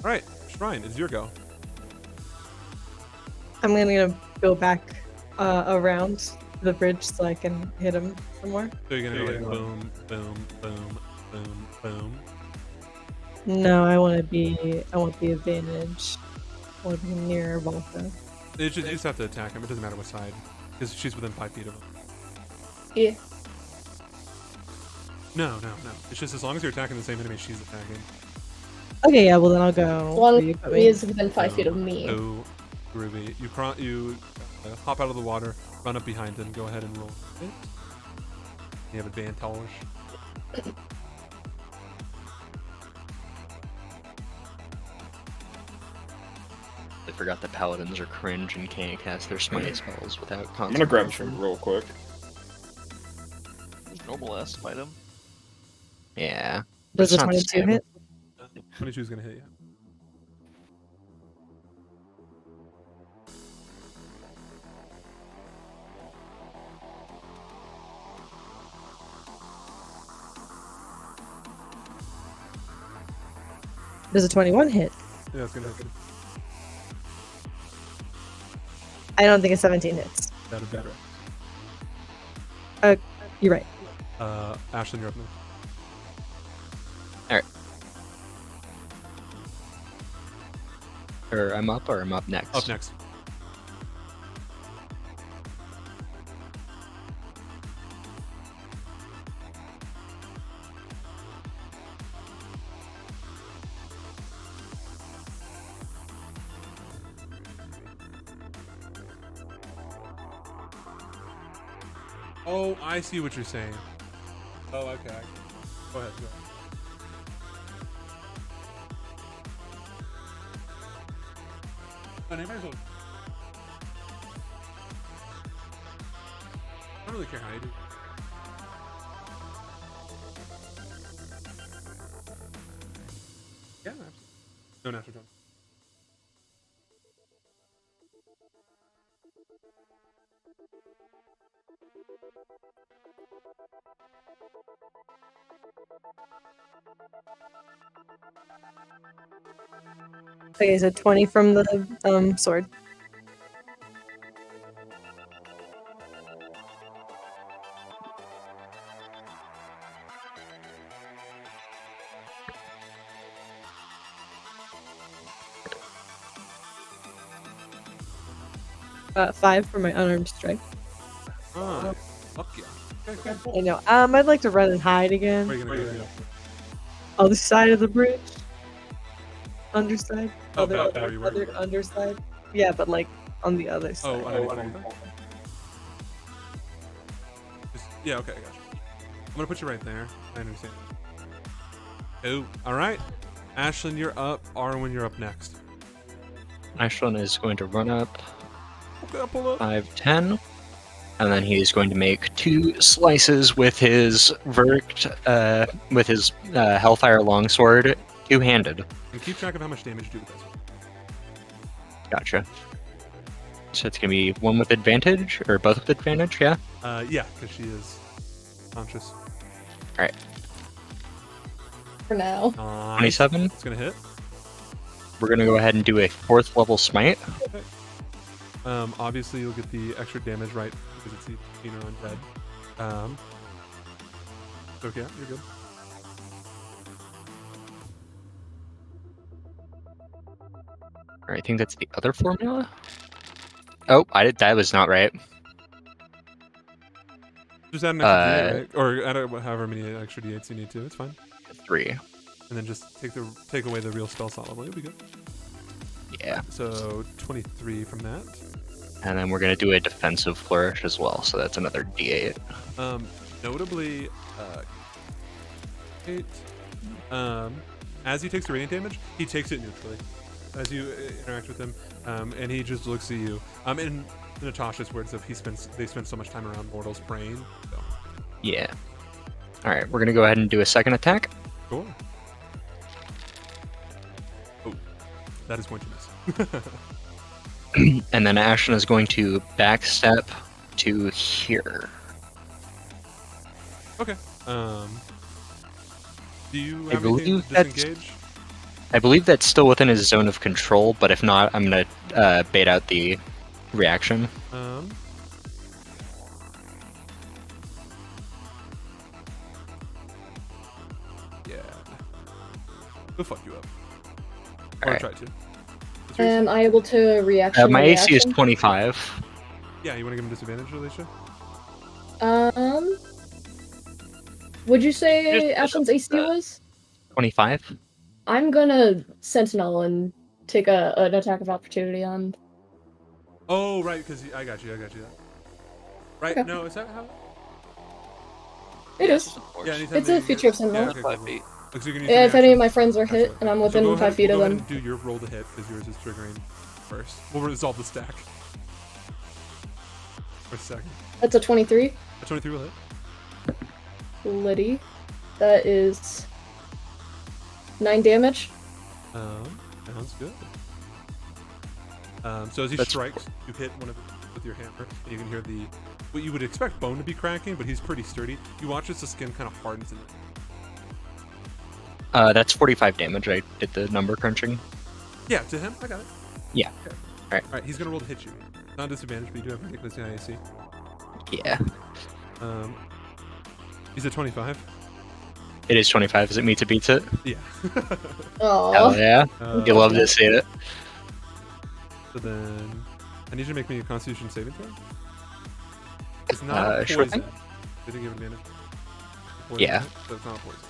All right, Shrine, it's your go. I'm gonna go back around the bridge so I can hit him some more. So you're gonna go like boom, boom, boom, boom, boom. No, I want the advantage. I want to be near Volta. You just have to attack him. It doesn't matter what side, because she's within 5 feet of him. Yeah. No. It's just as long as you're attacking the same enemy she's attacking. Okay, yeah. Well, then I'll go. One you put me- is within 5 feet of me. So, Ruby, you hop out of the water, run up behind him, go ahead and roll it. You have advantage. I forgot that paladins are cringe and can't cast their smite spells without I'm gonna grab concentration. some real quick. Just normal ass smite him. Yeah. Does a It's not 22 stable. hit? 22 is gonna hit you. Does a 21 hit? Yeah, it's gonna hit you. I don't think a 17 hits. That'd be better. You're right. Ashlyn, you're up next. Or I'm up next? Up next. Oh, I see what you're saying. Oh, okay. Go ahead. I don't really care how you do. Yeah, absolutely. No natural 20. Okay, so 20 from the sword. Five for my unarmed strike. Ah, fuck yeah. Okay, cool. I know. I'd like to run and hide again. Where are you gonna go? Other side of the bridge. Underside. Oh, Other, back where you were. other underside. Yeah, but like on the other Oh, side. underneath the wall. Yeah, okay, I got you. I'm gonna put you right there. I understand. Oh, all right. Ashlyn, you're up. Arwen, you're up next. Ashlyn is going to run up Okay, pull up. 5, 10, and then he's going to make 2 slices with his Hellfire Longsword, two-handed. And keep track of how much damage you do with this. Gotcha. So it's gonna be one with advantage, or both with advantage, yeah? Yeah, because she is conscious. For now. 27. It's gonna hit. We're gonna go ahead and do a 4th level smite. Obviously you'll get the extra damage right because it's Tina on red. Okay, you're good. Or I think that's the other formula. Oh, that was not right. Just add an extra D8, right? Or add however many extra D8s you need to. It's fine. 3. And then just take away the real spell slot level. You'll be good. Yeah. So 23 from that. And then we're gonna do a defensive flourish as well, so that's another D8. Notably, as he takes the radiant damage, he takes it neutrally as you interact with him, and he just looks at you. In Natasha's words, of they spend so much time around Mortal's brain. So. Yeah. All right, we're gonna go ahead and do a second attack. Sure. Oh, that is going to miss. And then Ashlyn is going to backstep to here. Okay. Do you I have anything to believe that's- disengage? I believe that's still within his zone of control, but if not, I'm gonna bait out the reaction. Yeah. He'll fuck you up. Or Alright. try to. What's yours? Am I able to reaction? My AC is reaction? 25. Yeah, you want to give him disadvantage, Alicia? Would you say Just Ashlyn's AC that. was? 25? I'm gonna Sentinel and take an attack of opportunity on. Oh, right, because I got you. Right, Okay. no, is that how? It Yeah, is. of course. Yeah, anytime It's a they feature get- of Sentinel. Yeah, okay, 5 cool. feet. Looks like you can use Yeah, an if any action. of my friends are hit Excellent. and I'm So within go 5 ahead, feet we'll of go ahead them. and do your roll to hit because yours is triggering first. We'll resolve the stack. For a second. That's a 23. A 23 will hit. Liddy. That is 9 damage. Sounds good. So as he That's- strikes, you hit one of it with your hammer, and you can hear the what you would expect bone to be cracking, but he's pretty sturdy. You watch as the skin kind of hardens. That's 45 damage. I did the number crunching. Yeah, to him, I got it. Yeah. Okay. Alright. All right, he's gonna roll to hit you. Not disadvantage, but you do have ridiculous high AC. Yeah. He's at 25. It is 25. Is it meets it beats it? Yeah. Oh. Hell yeah. You love to see it. So then, I need you to make me a Constitution saving throw. It's not Sure poison. thing. Did it give advantage? Poison, Yeah. right? So it's not poison.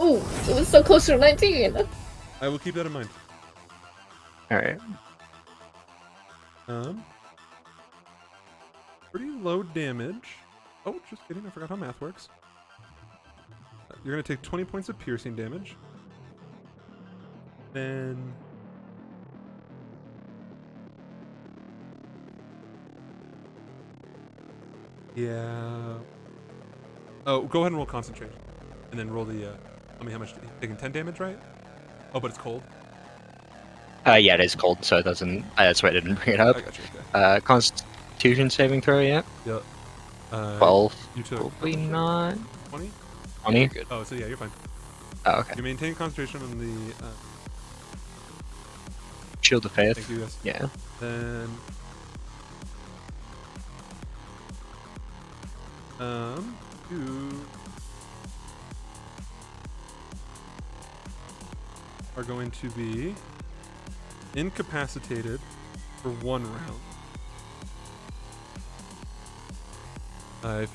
Ooh, it was so close to 19. I will keep that in mind. Alright. Pretty low damage. Oh, just kidding. I forgot how math works. You're gonna take 20 points of piercing damage. Then. Yeah. Oh, go ahead and roll concentration, and then roll the. I mean, how much? Taking 10 damage, right? Oh, but it's cold. Yeah, it is cold, so it doesn't. That's why I didn't bring it up. I got you. Okay. Constitution saving throw, yeah. Yep. 12. You took Probably not. 20. 20? You're good. Oh, so yeah, you're fine. Oh, okay. You maintain concentration on the. Shield of Faith. Thank you, guys. Yeah. Then. You are going to be incapacitated for 1 round. Yeah,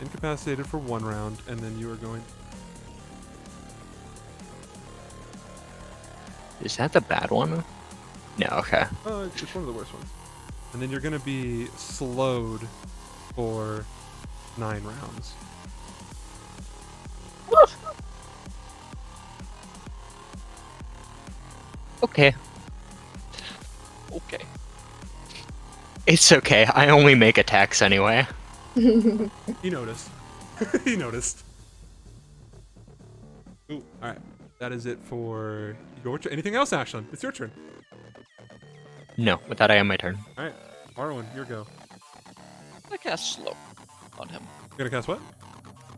incapacitated for 1 round, and then you are going. Is that the bad one? No, okay. Oh, it's one of the worst ones. And then you're going to be slowed for 9 rounds. Okay. Okay. It's okay. I only make attacks anyway. He noticed. He noticed. Ooh, alright. That is it for your turn. Anything else, Ashlyn? It's your turn. No, with that I am my turn. Alright. Arwen, your go. I cast slow on him. You're gonna cast what?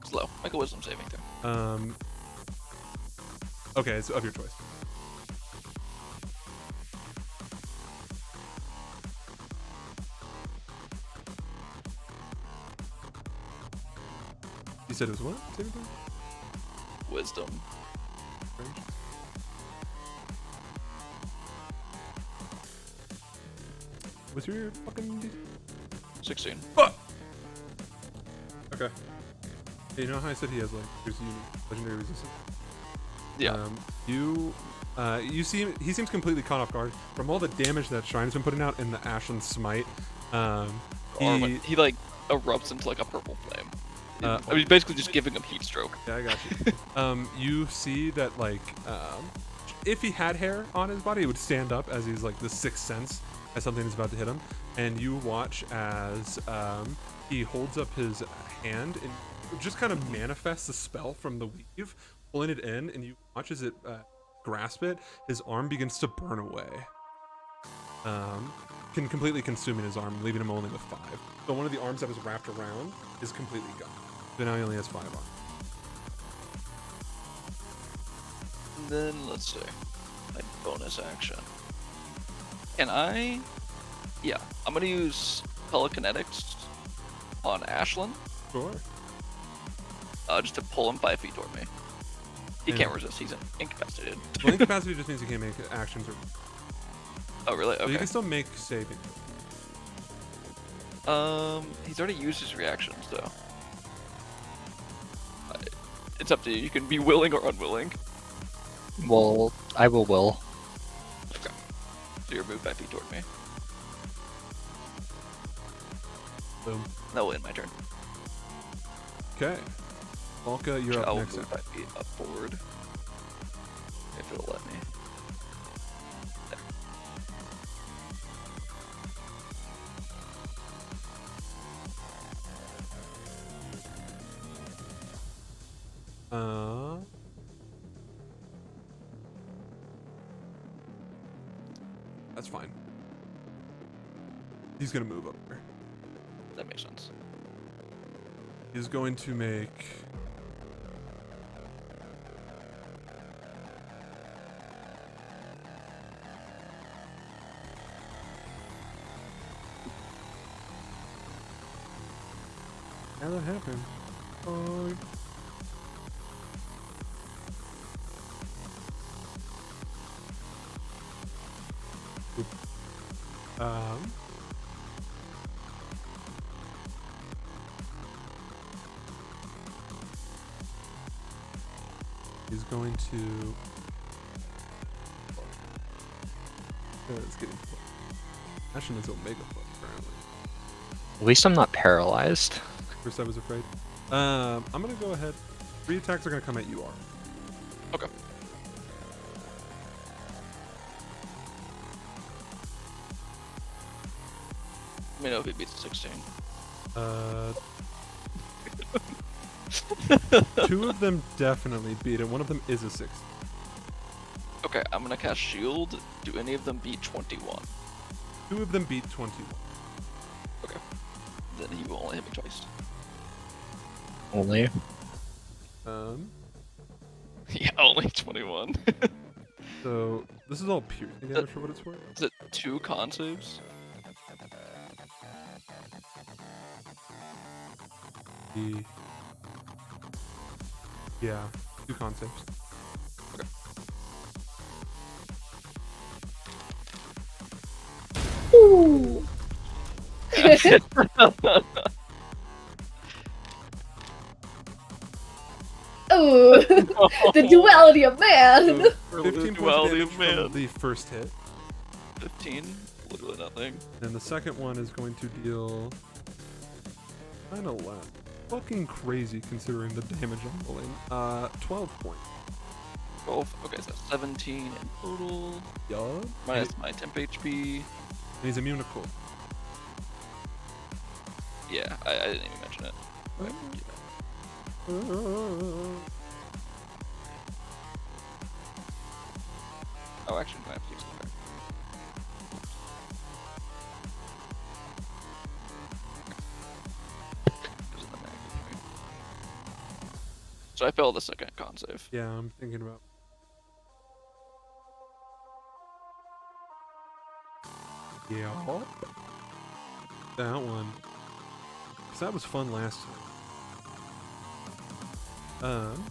Slow. Make a wisdom saving throw. Okay, it's of your choice. You said it was what? Saving throw? Wisdom. Range? What's your fucking DC? 16. Fuck! Okay. Hey, you know how I said he has like there's unique legendary resistance? Yeah. You see he seems completely caught off guard from all the damage that Shrine's been putting out in the Ashlyn Smite. He like erupts into like a purple flame. Uh, I mean, he's basically just giving him heat stroke. Yeah, I got you. You see that like if he had hair on his body, it would stand up as he's like the sixth sense as something is about to hit him, and you watch as he holds up his hand and just kind of manifests the spell from the weave, pulling it in, and you watch as it grasp it, his arm begins to burn away. Can completely consuming his arm, leaving him only with 5. So one of the arms that was wrapped around is completely gone. So now he only has 5 arms. And then let's see. My bonus action. Can I? Yeah, I'm gonna use telekinetics on Ashlyn, Sure. just to pull him 5 feet toward me. He Yeah. can't resist. He's incapacitated. Well, incapacity just means he can't make actions. Oh really? So you Okay. can still make saving. He's already used his reactions though. It's up to you. You can be willing or unwilling. Well, I will. Okay. So you're moved 5 feet toward me. Boom. That will end my turn. Okay. Volka, you're I up will next. move 5 feet up forward. If it'll let me. There. That's fine. He's gonna move up there. That makes sense. He's going to make. How that happened? Oh. Oop. He's going to. It's getting close. Ashen is Omega Foot, apparently. At least I'm not paralyzed. First I was afraid. I'm gonna go ahead. 3 attacks are gonna come at you, Ar. Okay. Let me know if he beats 16. 2 of them definitely beat it. One of them is a 6. Okay, I'm gonna cast Shield. Do any of them beat 21? 2 of them beat 21. Okay. Then he will only hit me twice. Only. Yeah, only 21. So this is all piercing damage for what it's worth. Is it 2 con saves? Yeah, 2 con saves. Ooh. Ooh. The duality of man. So 15 points of Duality damage of man. from the first hit. 15? Literally nothing. And the second one is going to deal kind of less. Fucking crazy considering the damage I'm rolling. 12 points. 12. Okay, so 17 in total. Yeah. Minus my temp HP. And he's immune to cold. Yeah, I didn't even mention it. But, yeah. Oh, actually, I have to use it. Okay. Goes in the negative, right? So I failed the second con save. Yeah, I'm thinking about. Yeah. That one. 'Cause that was fun last time.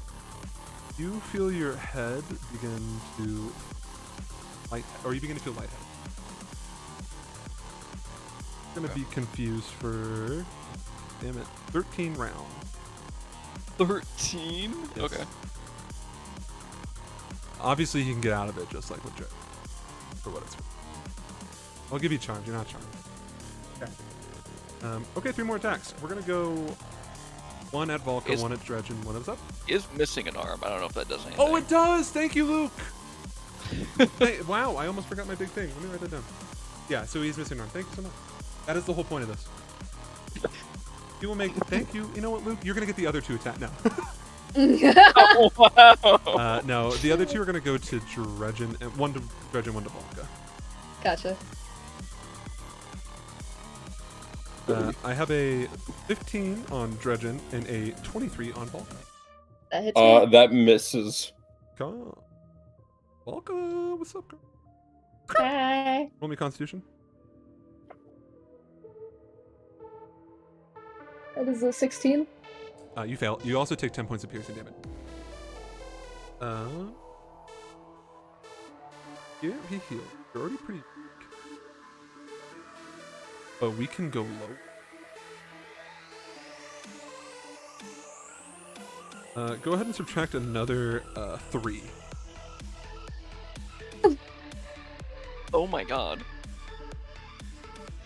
You feel your head begin to or you begin to feel lightheaded. Gonna be confused for, damn it, 13 rounds. 13? Yes. Okay. Obviously, he can get out of it just like with Joe. For what it's worth. I'll give you charmed. You're not charmed. Okay. Okay, 3 more attacks. We're gonna go 1 at Volka, Is- 1 at Dredge, and 1 at Zup. He is missing an arm. I don't know if that does anything. Oh, it does! Thank you, Luke! Hey, wow, I almost forgot my big thing. Let me write that down. Yeah, so he's missing an arm. Thank you so much. That is the whole point of this. You will make. Thank you. You know what, Luke? You're gonna get the other 2 attack now. Oh, wow. No, the other two are gonna go to Dredgen, and one to Dredgen, one to Volca. Gotcha. I have a 15 on Dredgen and a 23 on Volca. That hits me. That misses. Come. Volca, what's up, girl? Hi. Roll me Constitution. That is a 16. You fail. You also take 10 points of piercing damage. Yeah, he healed. You're already pretty weak. But we can go low. Go ahead and subtract another 3. Oh my god.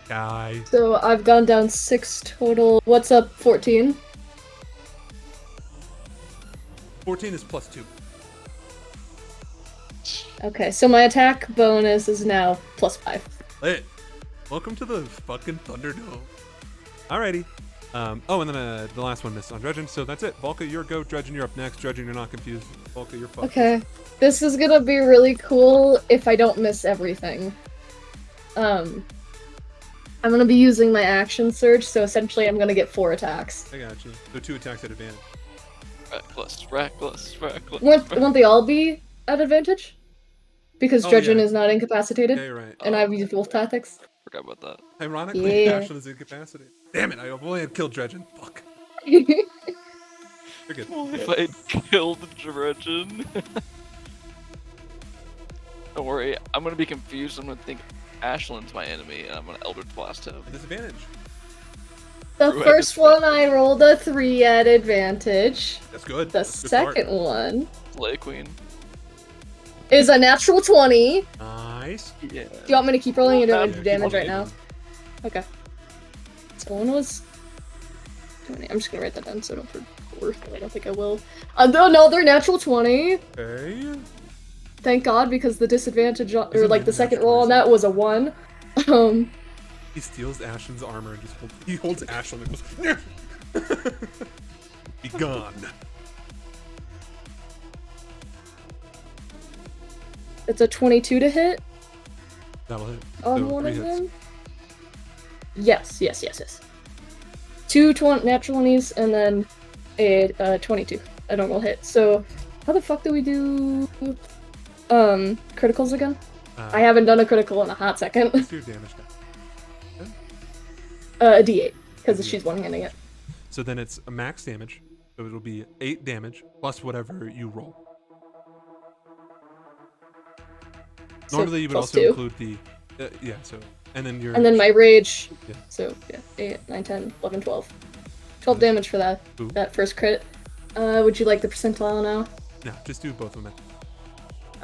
Guy. So I've gone down 6 total. What's up, 14? 14 is plus 2. Okay, so my attack bonus is now +5. Lit. Welcome to the fucking Thunderdome. Alrighty. Oh, and then the last one missed on Dredgen, so that's it. Volca, you're go. Dredgen, you're up next. Dredgen, you're not confused. Volca, you're fucked. Okay. This is gonna be really cool if I don't miss everything. I'm gonna be using my action surge, so essentially I'm gonna get 4 attacks. I got you. So 2 attacks at advantage. Reckless. Won't they all be at advantage? Because Oh, Dredgen yeah. is not incapacitated, Yeah, you're right. and I've used both tactics. Forgot about that. Ironically, Yeah. Ashlyn is incapacitated. Damn it, I only had killed Dredgen. Fuck. Yeah, You're good. If I had killed Dredgen. Don't worry, I'm gonna be confused. I'm gonna think Ashlyn's my enemy, and I'm gonna Eldritch Blast him. Disadvantage. the Right. first one I rolled a 3 at advantage. That's good. The That's a good start. second one Slay Queen. is a natural 20. Nice. Yeah. Do you want me to keep rolling or do you want Yeah, to do keep damage right rolling. now? Okay. So one was 20. I'm just gonna write that down so I don't forget. I don't think I will. No, they're natural 20. Okay. Thank God, because the disadvantage on, or Isn't like it the second natural, roll on isn't it? that was a 1. He steals Ashlyn's armor and just holds Ashlyn and goes, be gone. It's a 22 to hit That'll hit. on So, one 3 of hits. them. Yes. 2 natural 20s and then a 22. I don't roll hit. So how the fuck do we do criticals again? I haven't done a critical in a hot second. What's your damage die? A D8 because D8. she's one-handing it. So then it's a max damage. So it'll be 8 damage plus whatever you roll. So Normally you would plus also 2. include the yeah. So and then your And then my rage. Yeah. So yeah, 8, 9, 10, 11, 12. 12 damage for that Ooh. that first crit. Would you like the percentile now? no, just do both of them.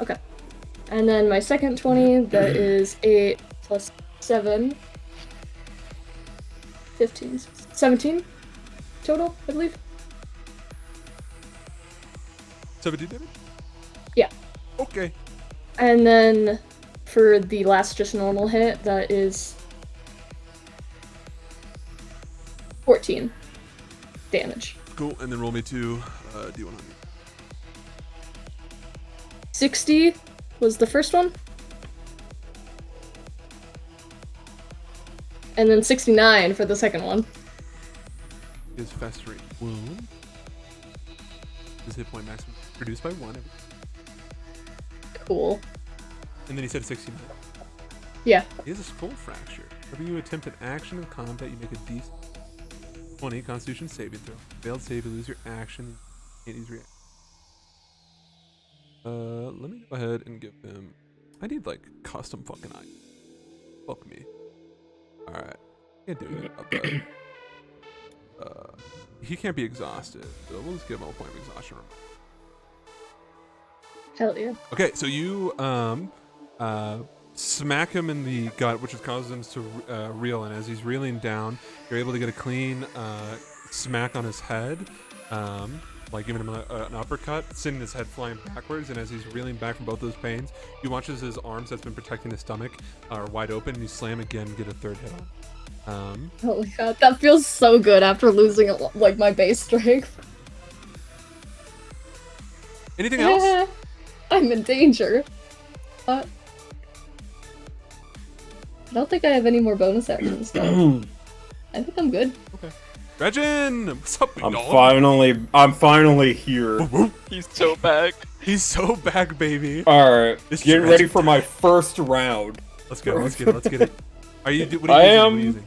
Okay. And then my second 20, that is 8 plus 7. 15, 17 total, I believe. 17 damage. Yeah. Okay. And then for the last just normal hit, that is 14 damage. Cool. And then roll me 2 D100. 60 was the first one. And then 69 for the second one. Is festering wound. His hit point maximum reduced by 1. Cool. And then he said 69. Yeah. He has a skull fracture. Whenever you attempt an action in combat, you make a DC 20 Constitution saving throw. Failed save, you lose your action. Can't use reaction. Let me go ahead and give him. I need like custom fucking items. Fuck me. All right. Can't do that. He can't be exhausted, so we'll just give him a point of exhaustion. Hell yeah. Okay, so you smack him in the gut, which has caused him to reel, and as he's reeling down, you're able to get a clean smack on his head, like giving him an uppercut, sending his head flying backwards, and as he's reeling back from both those pains, you watch as his arms that's been protecting his stomach are wide open, and you slam again and get a third hit on. Holy god, that feels so good after losing like my base strength. Anything else? I'm in danger. I don't think I have any more bonus actions. Though. I think I'm good. Regin, what's up, big I'm dog? finally here. He's so back. He's so back, baby. Alright, It's get ready tragic for my first round. Let's go. Let's get it. Let's get it. Are you? What I are you using?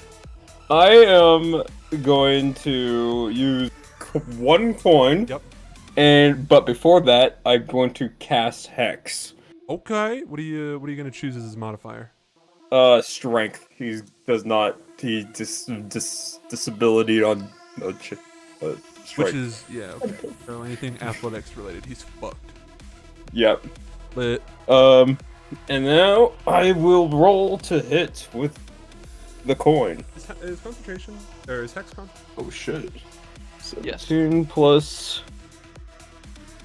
I am going to use one coin. Yep. But before that, I'm going to cast Hex. Okay. What are you gonna choose as his modifier? Strength. He does not. He disability on strength. Which is Okay. So anything athletics related, he's fucked. Yep. Lit. And now I will roll to hit with the coin. Is concentration or is hex con? Oh shit. Yes. 17 plus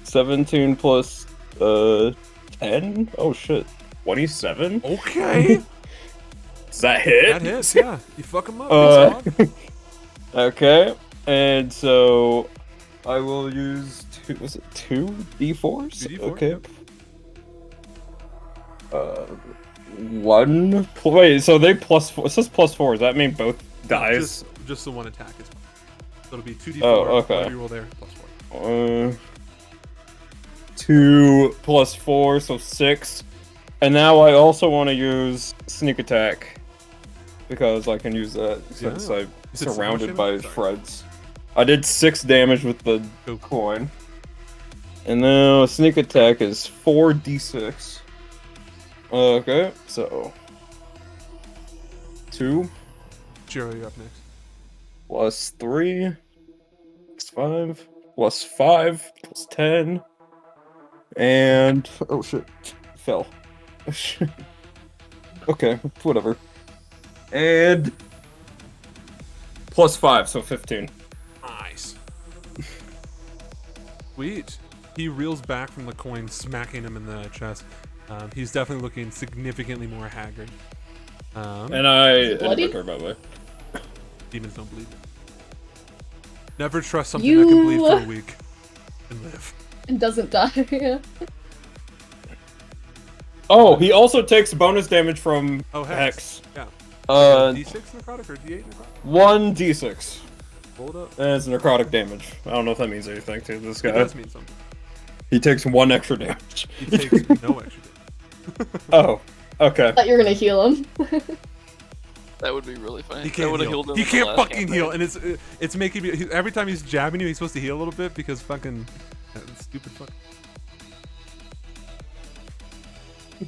17 plus 10? Oh shit. 27? Okay. Does that hit? That hits. Yeah. You fuck him up. big dog. Okay. And so I will use two D4s? 2d4, Okay. yep. One. Wait, so they plus 4. It says plus 4. Does that mean both dies? Just the one attack is fine. So it'll be 2d4. Oh, okay. Whatever you roll there, plus 4. 2 plus 4, so 6. And now I also want to use sneak attack because I can use that since Yeah. I'm You said so much surrounded by damage? Sorry. Freds. I did 6 damage with the Go. coin. And now sneak attack is 4d6. Okay, so 2 Jiro, you're up next. plus 3 plus 5 plus 5 plus 10. And oh shit, fell. Okay, whatever. And plus 5, so 15. Nice. Sweet. He reels back from the coin, smacking him in the chest. He's definitely looking significantly more haggard. And I Bloody? invoke her, by the way. Demons don't bleed. Never trust something that can bleed You- for a week and live. And doesn't die. Oh, he also takes bonus damage from Oh, Hex. Yeah. D6 D6 necrotic or D8 necrotic? 1d6. Roll it up. And it's necrotic damage. I don't know if that means anything to this It guy. does mean something. He takes 1 extra damage. He takes no extra damage. Oh, okay. Thought you were gonna heal him. That would be really funny. He That can't would've heal. healed him He in the can't last fucking campaign. heal, and it's making me every time he's jabbing you, he's supposed to heal a little bit because fucking stupid fuck.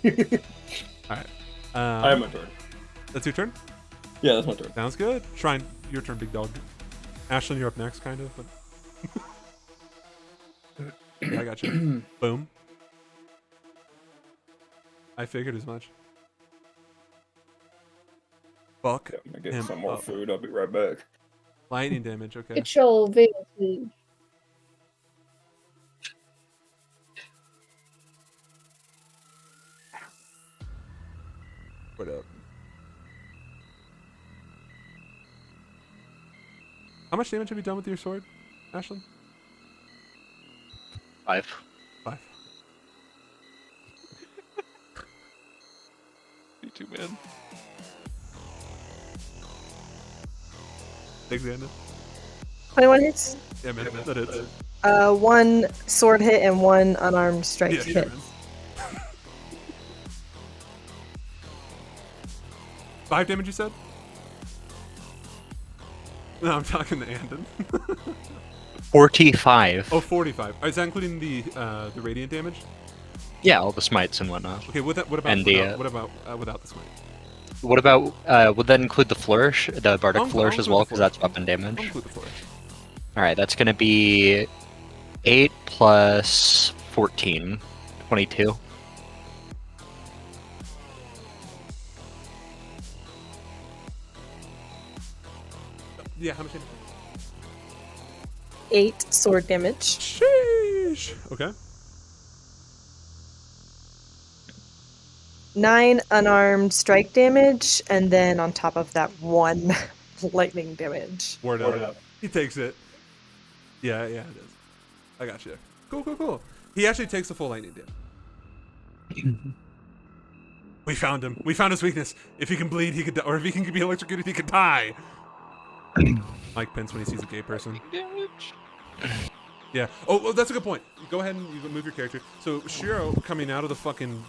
All right. I have my turn. That's your turn. Yeah, that's my turn. Sounds good. Shrine, your turn, big dog. Ashlyn, you're up next, kind of. But yeah, I got you. Boom. I figured as much. Fuck. Okay, I'm gonna get him some more up. food. I'll be right back. Lightning damage. Okay. Control V. What up? How much damage have you done with your sword, Ashlyn? 5. 5. Me too, man. Take the end. 21 hits. Yeah, man, that hits. 1 sword hit and 1 unarmed strike Yeah, sure, hit. man. 5 damage, you said? No, I'm talking to Andon. 45. Oh, 45. Is that including the radiant damage? Yeah, all the smites and whatnot. Okay, what about And the, without the smite? What about, would that include the flourish, the bardic I'll flourish as include well, the because that's flourish. weapon I'll damage? include the flourish. Alright, that's gonna be 8 plus 14. 22. Yeah, how much damage? 8 sword damage. Sheesh. Okay. 9 unarmed strike damage, and then on top of that, 1 lightning damage. Word up. He takes it. Yeah, it is. I got you. Cool. He actually takes the full lightning damage. We found him. We found his weakness. If he can bleed, he could die. Or if he can be electrocuted, he could die. Mike Pence when he sees a gay person. Damage. Yeah. Oh, that's a good point. Go ahead and you can move your character. So Shiro, coming out of the fucking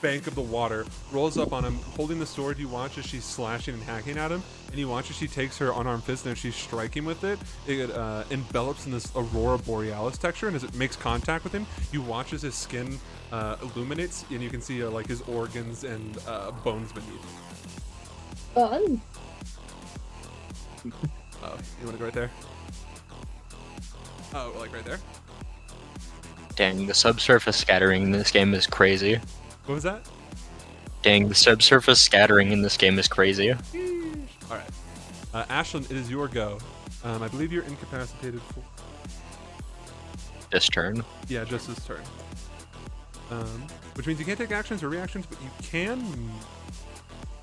bank of the water, rolls up on him, holding the sword. You watch as she's slashing and hacking at him, and you watch as she takes her unarmed fist and as she's striking with it, it envelops in this aurora borealis texture, and as it makes contact with him, you watch as his skin illuminates, and you can see like his organs and bones beneath. Fun. Oh, you want to go right there? Oh, like right there? Dang, the subsurface scattering in this game is crazy. What was that? Dang, the subsurface scattering in this game is crazy. All right. Ashlyn, it is your go. I believe you're incapacitated for... This turn. Yeah, just this turn. Which means you can't take actions or reactions, but you can...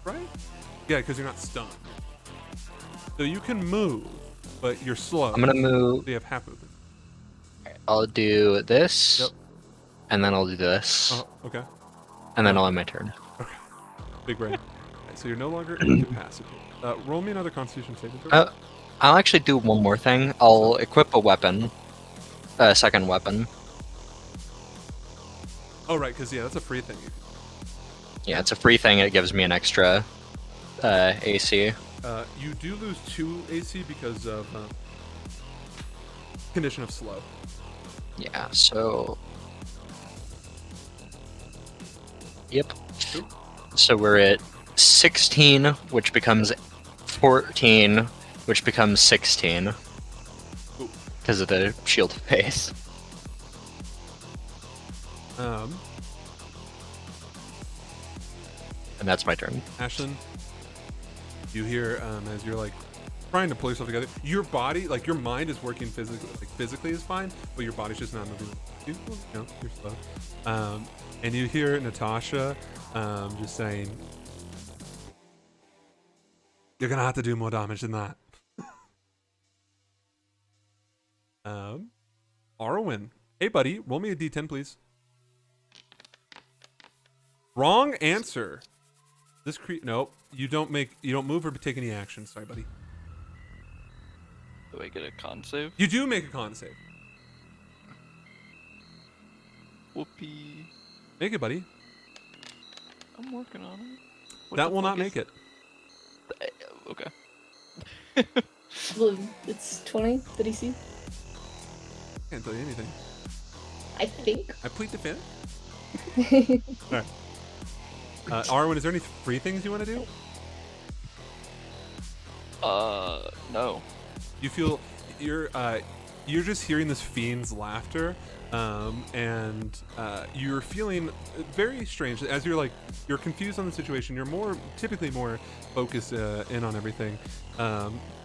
Right? Yeah, because you're not stunned. So you can move, but you're slow. I'm gonna move. So you have half movement. I'll do this, Yep. and then I'll do this, Oh, okay. and then I'll end my turn. Big brain. Right, so you're no longer incapacitated. Roll me another Constitution saving throw. I'll actually do one more thing. I'll equip a weapon, a second weapon. Oh, right, because, yeah, that's a free thing. Yeah, it's a free thing. It gives me an extra AC. You do lose 2 AC because of condition of slow. Yeah, so... Yep. Cool. So we're at 16, which becomes 14, which becomes 16. Ooh. Because of the shield of faith. Um, And that's my turn. Ashlyn, you hear as you're like trying to pull yourself together, your body, like your mind is working physically, like physically is fine, but your body's just not moving. You know, you're slow. And you hear Natasha just saying, "You're gonna have to do more damage than that." Arwen, hey buddy, roll me a d10, please. Wrong answer. This nope. You don't move or take any action. Sorry, buddy. Do I get a con save? You do make a con save. Whoopee. Make it, buddy. I'm working on it. What That the will not fuck make is- it. Okay. Well, it's 20, the DC. Can't tell you anything. I think. I plead the fifth. Alright. Arwen, is there any free things you want to do? No. You feel you're just hearing this fiend's laughter, and you're feeling very strange as you're confused on the situation. You're typically more focused in on everything.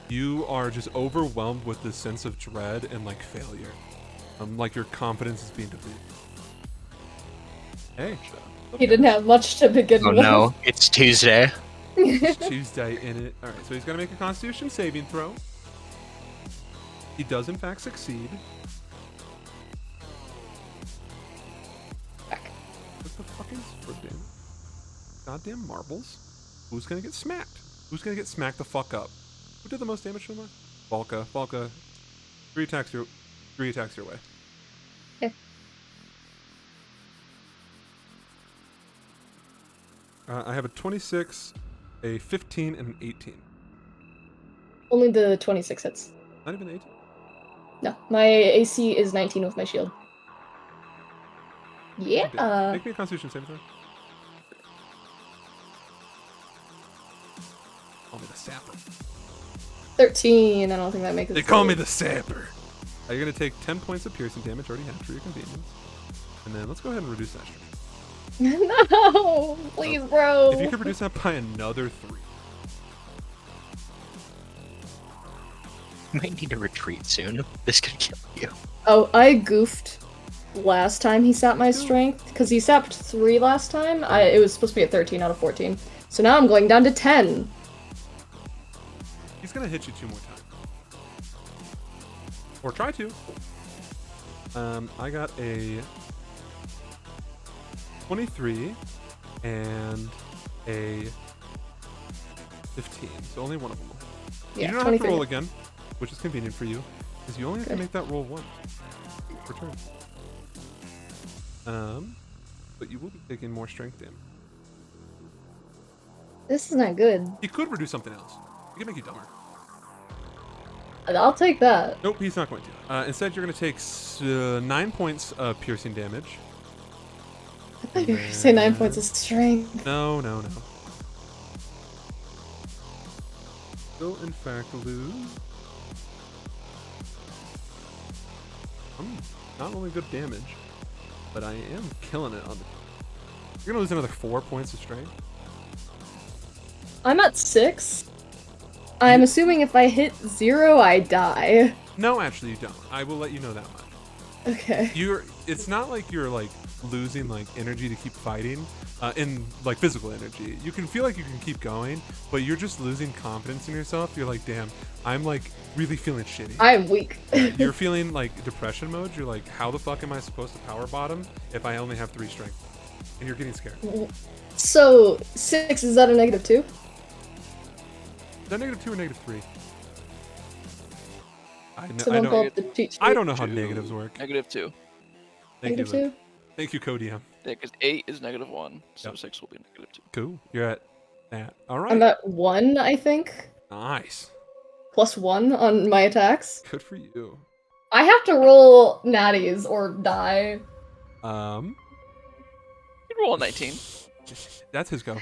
You are just overwhelmed with this sense of dread and like failure, like your confidence is being depleted. Hey, He didn't have much to begin Oh with. no, it's Tuesday. it's Tuesday in it. All right, so he's gonna make a Constitution saving throw. He does in fact succeed. What the fuck is goddamn? Goddamn marbles. Who's gonna get smacked? Who's gonna get smacked the fuck up? Who did the most damage to him? Valka. Valka. 3 attacks your way. Okay. I have a 26, a 15, and an 18. Only the 26 hits. Not even 18. No, my AC is 19 with my shield. Yeah. Make me a Constitution saving throw. Call me the sapper. 13. I don't think that makes it. They call me the sapper. You're gonna take 10 points of piercing damage, already have for your convenience. And then let's go ahead and reduce that strength. No, please, bro. If you could reduce that by another 3. You might need to retreat soon. This could kill you. Oh, I goofed last time he sapped my strength because he sapped 3 last time. It was supposed to be at 13 out of 14. So now I'm going down to 10. He's gonna hit you 2 more times. Or try to. I got a 23 and a 15. So only one of them. Yeah, You don't have to 23. roll again, which is convenient for you, because you only have to Okay. make that roll once per turn. But you will be taking more strength damage. This is not good. He could reduce something else. He could make you dumber. I'll take that. Nope, he's not going to. Instead, you're going to take 9 points of piercing damage. I thought you were gonna say 9 points of strength. No. Will in fact lose. Not only good damage, but I am killing it on the. You're gonna lose another 4 points of strength. I'm at 6. I'm assuming if I hit 0, I die. No, actually, you don't. I will let you know that much. Okay. It's not like you're like losing like energy to keep fighting, in like physical energy. You can feel like you can keep going, but you're just losing confidence in yourself. You're like, damn, I'm like really feeling shitty. I'm weak. You're feeling like depression mode. You're like, how the fuck am I supposed to power bottom if I only have 3 strength? And you're getting scared. So, 6, is that a -2? Is that -2 or -3? Someone know- call up the cheat sheet. I don't know how Two. negatives work. -2. Thank you, -2? Luke. Thank you, Cody. Yeah, because 8 is -1, so Yep. 6 will be -2. Cool. You're at that. All right. I'm at 1, I think. Nice. +1 on my attacks. Good for you. I have to roll natties or die. Um, You can roll a 19. that's his go.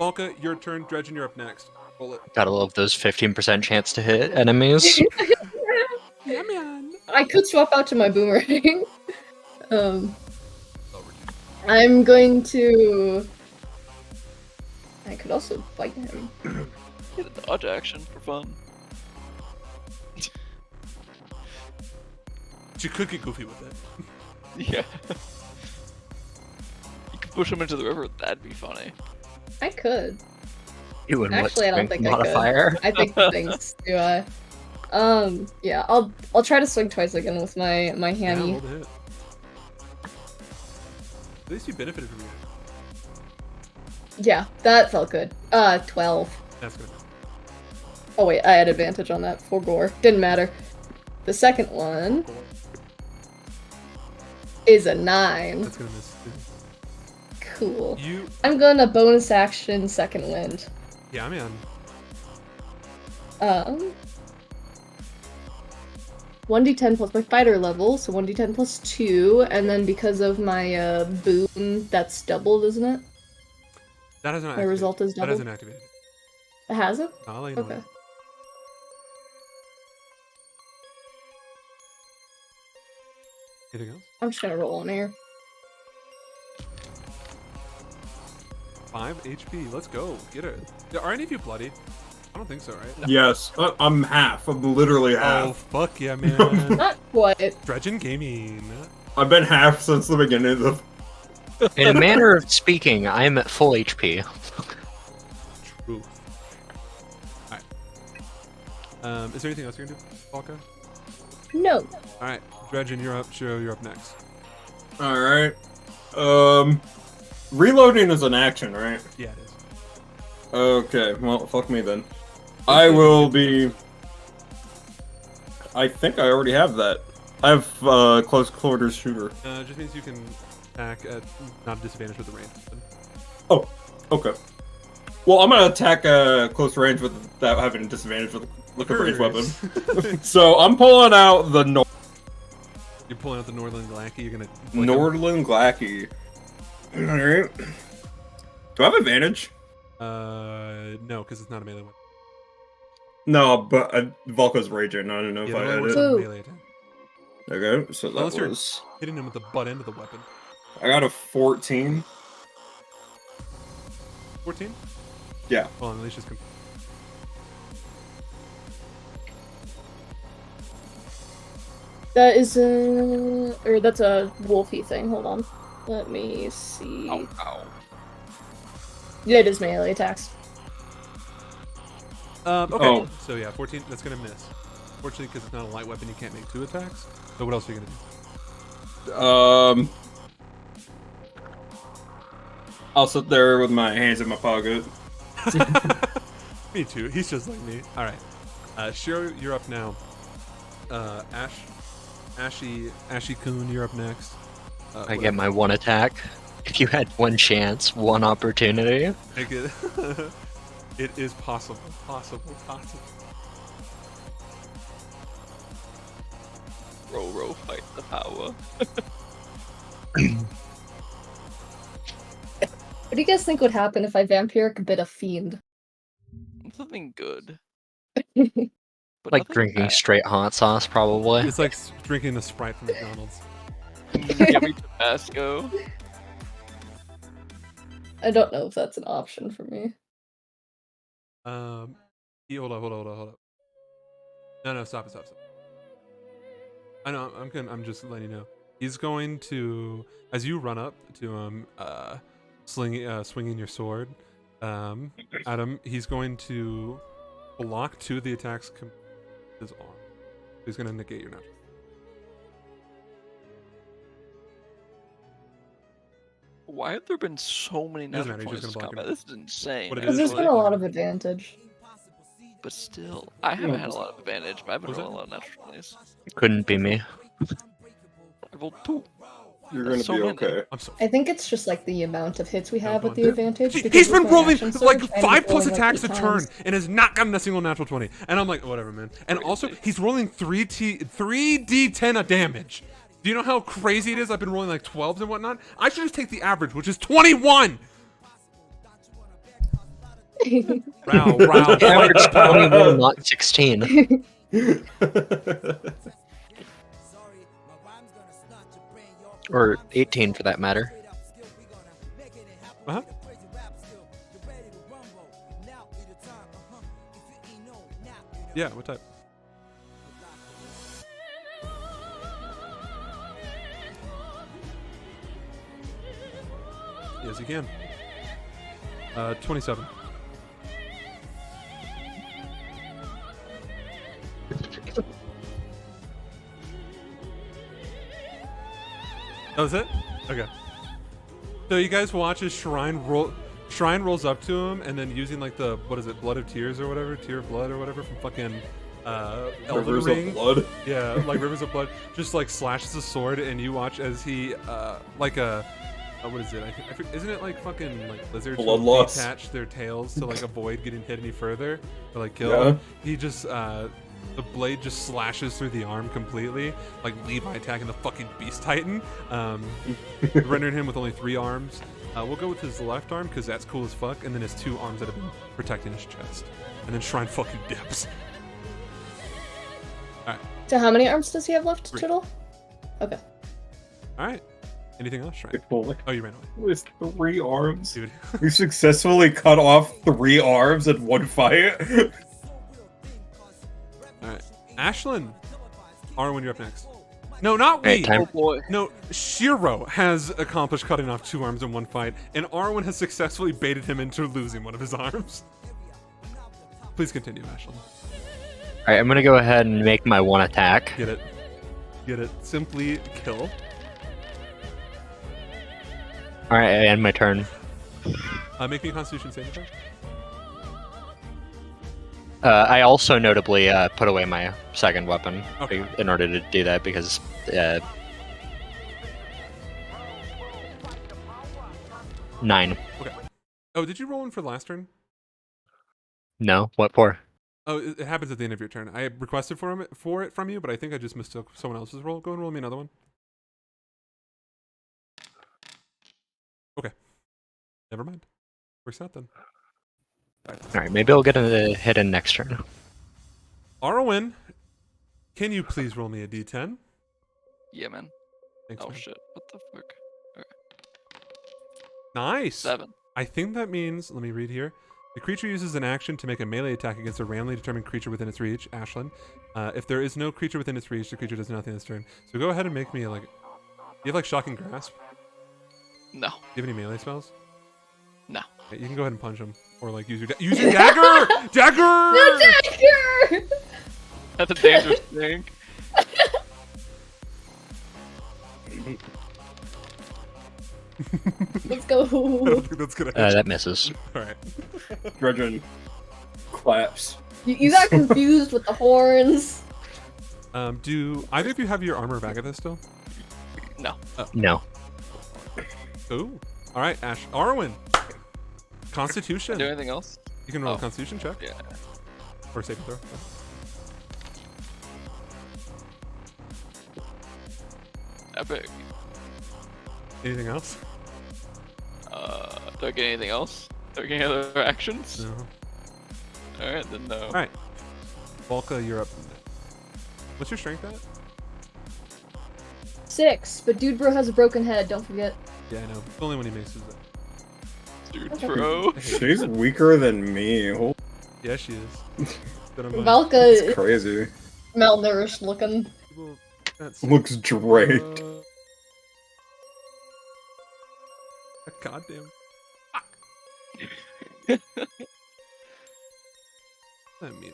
Balka, your turn. Dredgen, you're up next. Roll it. Gotta love those 15% chance to hit enemies. Yeah, man. I could swap out to my boomerang. Over. I'm going to. I could also bite him. Get a dodge action for fun. But you could get goofy with it. Yeah. You could push him into the river, that'd be funny. I could. You and what Actually, I don't strength think I could. modifier? I think the things do I. Yeah, I'll try to swing twice again with my Yeah, handy. roll the hit. At least you benefited from it. Yeah, that felt good. 12. That's good. Oh wait, I had advantage on that for gore. Didn't matter. The second one is a 9. That's gonna miss. Cool. You. I'm gonna bonus action second wind. Yeah, man. 1d10 plus my fighter level, so 1d10 plus 2, and then because of my boon, that's doubled, isn't it? That hasn't My activated. result is That doubled. hasn't activated. It hasn't? I'll let you know. Okay. that. Anything else? I'm just gonna roll on here. 5 HP. Let's go. Get it. Are any of you bloody? I don't think so, right? Yes, I'm half. I'm literally Oh, half. fuck yeah, man. Not quite. Dredgen Gaming. I've been half since the beginning of the. In a manner of speaking, I'm at full HP. Truth. Alright. Is there anything else you're gonna do, Falca? No. Alright. Dredgen, you're up. Shiro, you're up next. All right. Reloading is an action, right? Yeah, it is. Okay. Well, fuck me then. I will be. I think I already have that. I have close quarters shooter. It just means you can attack at not a disadvantage with the range. Oh, okay. Well, I'm gonna attack close range without having a disadvantage with a ranged weapon. So I'm pulling out the You're pulling out the Northern Glacky. You're gonna. Nordland Glacky. Alright. Do I have advantage? No, because it's not a melee weapon. No, but Volka's raging. I don't know if Yeah, I that had only works it. on Ooh. melee attack. Okay, so that Unless you're- was. Hitting him with the butt end of the weapon. I got a 14. 14? Yeah. Hold on, Alicia's That is that's a wolfy thing. Hold on. Let me see. Ow, ow. Yeah, it is melee attacks. Okay, Oh. so yeah, 14, that's gonna miss. Fortunately, because it's not a light weapon, you can't make 2 attacks. So what else are you gonna do? I'll sit there with my hands in my pocket. Me too. He's just like me. All right. Shiro, you're up now. Ashy Kun, you're up next. I get my one attack. If you had one chance, one opportunity. Make it. It is possible. Possible. Ro, fight the power. What do you guys think would happen if I vampiric bit a fiend? Something good. But Like nothing drinking bad. straight hot sauce, probably. It's like drinking the Sprite from McDonald's. Yummy Tabasco. I don't know if that's an option for me. Hold up. No, stop it. I know, I'm just letting you know. He's going to, as you run up to him, swinging your sword, Adam, he's going to block 2 of the attacks with his arm. He's going to negate your natural. Why have there been so many Doesn't natural matter, he's just 20s gonna in block combat? This is insane. What it Because is, there's is been a lot of advantage. But still, I haven't had a lot of advantage, but I've been What was rolling a that? lot of natural 20s. Couldn't be me. I rolled 2. You're That's gonna so be many. okay. I'm so. I think it's just like the amount of hits we have go with on. the advantage. because He's with been my rolling action like surge, I'm 5+ rolling, like, attacks a 8 turn times. and has not gotten a single natural 20. And I'm like, whatever, man. And also, Crazy. he's rolling 3d10 of damage. Do you know how crazy it is? I've been rolling like 12s and whatnot. I should just take the average, which is 21. Wow. Average 21, not 16. Or 18 for that matter. Uh-huh. Yeah, what type? Yes, you can. 27. That was it? Okay. So you guys watch as Shrine rolls up to him, and then using like the, what is it, Blood of Tears or whatever, Tear of Blood or whatever from fucking Elden Rivers Ring. of blood. Yeah, like Rivers of Blood, just like slashes the sword, and you watch as he like a what is it? I think, isn't it like fucking like lizards who Bloodlust. detach their tails to like avoid getting hit any further or like kill? Yeah. He just the blade just slashes through the arm completely, like Levi attacking the fucking Beast Titan, rendering him with only 3 arms. We'll go with his left arm because that's cool as fuck, and then his 2 arms that have been protecting his chest, and then Shrine fucking dips. All right, So how many arms does he have left 3. total? Okay. all right. Anything else, Shrine? Holy. Oh, you ran away, With 3 arms. dude. We successfully cut off 3 arms in one fight. All right, Ashlyn, Arwen, you're up next. No, not Hey, we. time. Oh boy. No, Shiro has accomplished cutting off 2 arms in one fight, and Arwen has successfully baited him into losing one of his arms. Please continue, Ashlyn. Alright, I'm gonna go ahead and make my one attack. Get it. Get it. Simply kill. Alright, I end my turn. Make me a Constitution saving throw. I also notably put away my second weapon Okay. in order to do that because 9. Okay. Oh, did you roll in for the last turn? No, what for? Oh, it happens at the end of your turn. I requested for it from you, but I think I just mistook someone else's roll. Go and roll me another one. Okay. Never mind. Works out then. Alright, maybe I'll get a hit in next turn. Arwen, can you please roll me a d10? Yeah, man. Thanks, Oh man. shit. What the fuck? Nice. 7. I think that means, let me read here. The creature uses an action to make a melee attack against a randomly determined creature within its reach, Ashlyn. If there is no creature within its reach, the creature does nothing this turn. So go ahead and make me like... You have like Shocking Grasp? No. Do you have any melee spells? No. Okay, you can go ahead and punch him. Or like use your dagger! Dagger! No dagger! That's a dangerous thing. 8. Let's go. I don't think that's gonna hit. That misses. All right. Dredgen claps. You got confused with the horns. Do either of you have your armor of Agatha still? No. No. Ooh. All right, Ash. Arwen. Constitution. Do anything else? You can roll a Oh. Constitution check Yeah. or saving throw. Epic. Anything else? Do I get anything else? Do I get any other actions? No. Alright, then no. All right. Volka, you're up. What's your strength at? 6, but dude bro has a broken head, don't forget. Yeah, I know. Only when he maces it. Dude, Okay. bro. She's weaker than me. Holy, Yeah, she is. Good on mine. Valka it's is crazy. malnourished looking. Well, that's Looks draped. Goddamn. I mean, you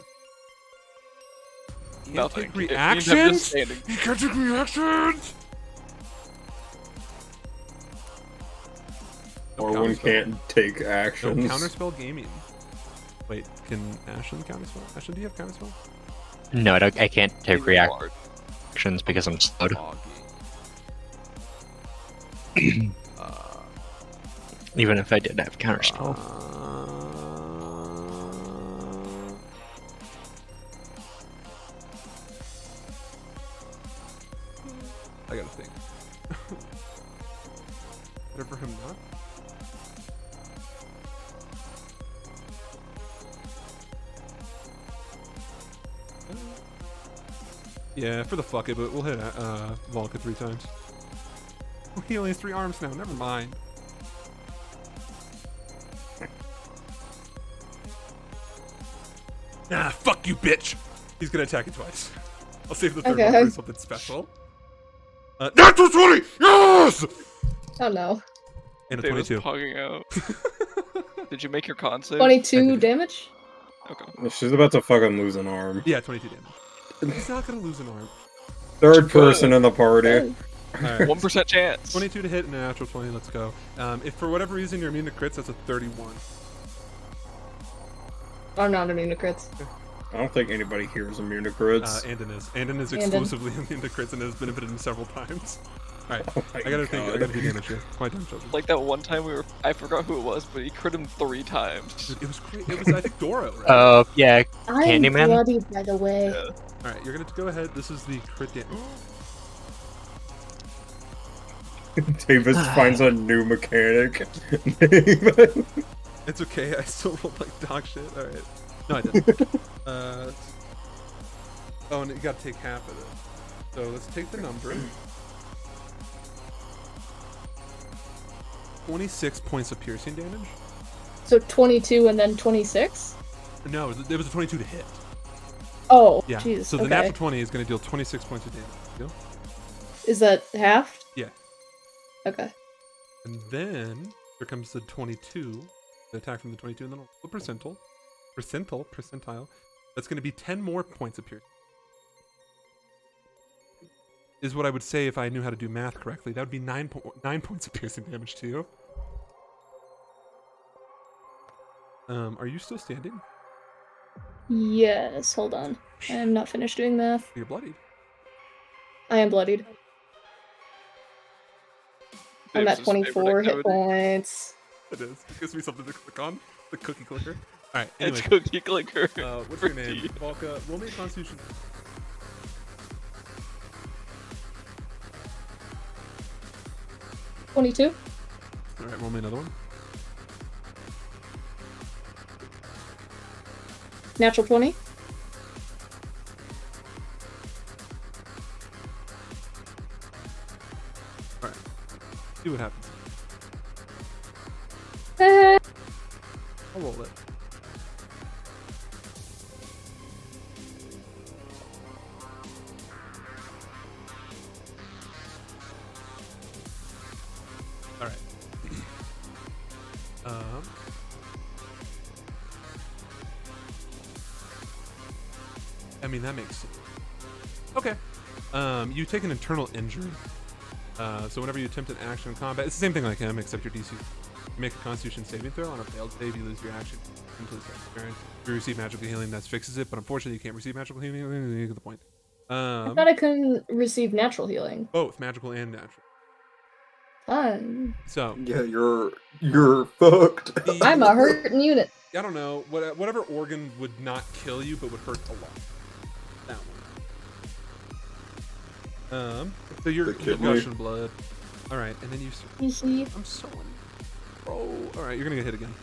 can't Nothing. take It means I'm just reactions. standing. You can't take reactions. Or No one counterspell. can't take No actions. counterspell gaming. Wait, can Ashlyn counterspell? Ashlyn, do you have counterspell? No, I can't take Neither reactions hard. because I'm slowed. Foggy. Even if I did have counterspell. I gotta think. Better for him not. Yeah, for the fuck it, but we'll hit Volka 3 times. Oh, he only has 3 arms now. Never mind. Ah, fuck you, bitch. He's gonna attack you twice. I'll save the third Okay. one for something special. Natural 20! Yes! Oh no. And a They was 22. pugging out. Did you make your con save? 22 damage? Okay. She's about to fucking lose an arm. Yeah, 22 damage. He's not gonna lose an arm. Third person in the party. Oh. Alright. 1% chance. 22 to hit and a natural 20. Let's go. If for whatever reason you're immune to crits, that's a 31. I'm not immune to crits. I don't think anybody here is immune to crits. Andon is. Andon is Andon. exclusively immune to crits and has benefited him several times. Alright, Oh my I gotta think. I God. gotta do damage here. My damn children. Like that one time I forgot who it was, but he crit him 3 times. Dude, it was great. It was, I think, Doro, right? Oh, yeah. I'm Candyman? bloodied, by the way. Yeah. Alright, you're gonna go ahead. This is the crit damage. Davis finds a new mechanic. It's okay. I still rolled like dog shit. Alright. No, I didn't. Oh, and you gotta take half of it. So let's take the number. 26 points of piercing damage. So 22 and then 26? No, it was a 22 to hit. Oh, Yeah. jeez. So the Okay. natural 20 is going to deal 26 points of damage. You know? Is that half? Yeah. Okay. And then here comes the 22. The attack from the 22, and then a percentile. That's going to be 10 more points of piercing. Is what I would say if I knew how to do math correctly. That would be 9 points of piercing damage to you. Are you still standing? Yes, hold on. I am not finished doing math. You're bloodied. I am bloodied. I'm at Davis's 24 favorite hit activity. points. It is. It gives me something to click on. The cookie clicker. All right. It's Anyway, cookie clicker. what's your name? Volka. Roll me a Constitution. $22. All right. Roll me another one. Natural 20. All right. See what happens. I'll roll it. All right. I mean that makes sense. Okay. You take an internal injury. So whenever you attempt an action in combat, it's the same thing like him, except your DC. You make a Constitution saving throw. On a failed save, you lose your action until the second turn. If you receive magical healing, that fixes it. But unfortunately, you can't receive magical healing. You get the point. I thought I couldn't receive natural healing. Both magical and natural. Fun. So Yeah, you're fucked. I'm a hurting unit. I don't know. Whatever organ would not kill you, but would hurt a lot. That one. So you're The kidney. gushing blood. All right, and then you. You see? I'm so. Bro. All right, you're gonna get hit again.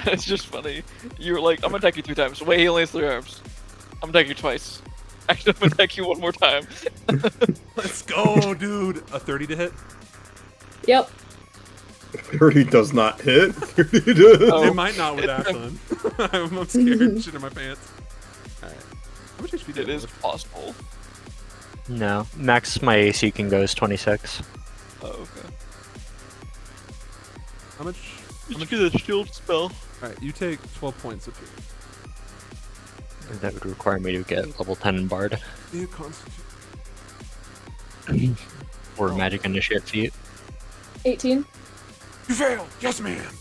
It's just funny. You're like, I'm gonna attack you 3 times. Wait, he only has 3 arms. I'm gonna attack you twice. Actually, I'm gonna attack you 1 more time. Let's go, dude. A 30 to hit. Yep. 30 does not hit. 30 does. Oh. It might not with Ashlyn. I'm scared. Shit in my pants. All right. How much HP do It you is have? possible. No, max my AC can go is 26. Oh, okay. How much? Did you do the shield spell? All right, you take 12 points of That would require me to get level 10 Bard your Constitution. or Magic Initiate feat. 18. You failed. Yes, ma'am.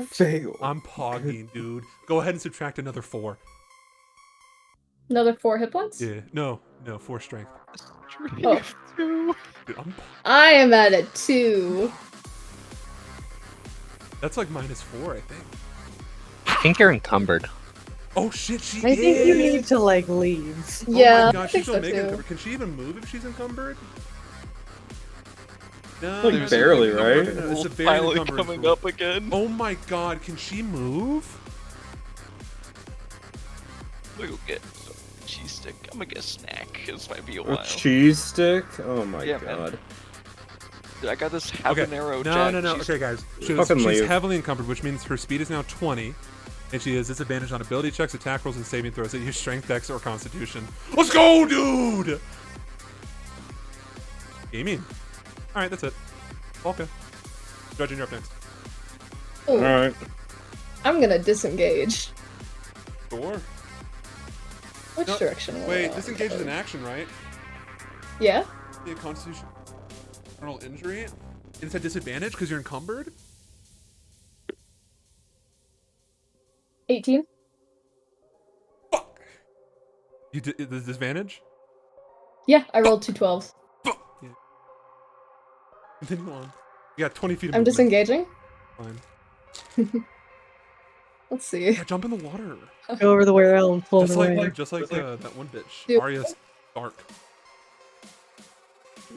Fail. I'm pogging, dude. Go ahead and subtract another 4. Another 4 hit points? Yeah. No, 4 strength. Oh. Dude, I am at a 2. that's like -4, I think. I think you're encumbered. Oh shit, she I is. think you need to like leave. Yeah, Oh my I god, think she's so Omega too. encumbered. Can she even move if she's encumbered? No, Like no, barely, no, right? no, no, it's a Wolf barely finally encumbered coming rule. up again. Oh my god, can she move? I'm gonna go get some cheese stick. I'm gonna get a snack. This might be a A while. cheese stick? Oh my Yeah, man. god. Dude, I got this Okay. habanero No, jack no, no. cheese- Okay, guys. She's Fucking leave. heavily encumbered, which means her speed is now 20, and she has disadvantage on ability checks, attack rolls, and saving throws that use strength, dex, or constitution. Let's go, dude! Gaming. All right, that's it. Okay. Judging, you're up next. Ooh, Alright. I'm gonna disengage. Sure. Which No, direction? will Wait, I disengage is go? an action, right? Yeah? Yeah, constitution. Internal injury. It's a disadvantage because you're encumbered? 18? Fuck! You did the disadvantage? Yeah, I rolled 2 12s. Fuck! Yeah. Continue on. You got 20 feet of I'm movement. disengaging. Fine. Let's see. Yeah, jump in the water. Go over the whale and pull it Just away. like that one bitch. Dude. Arya Stark.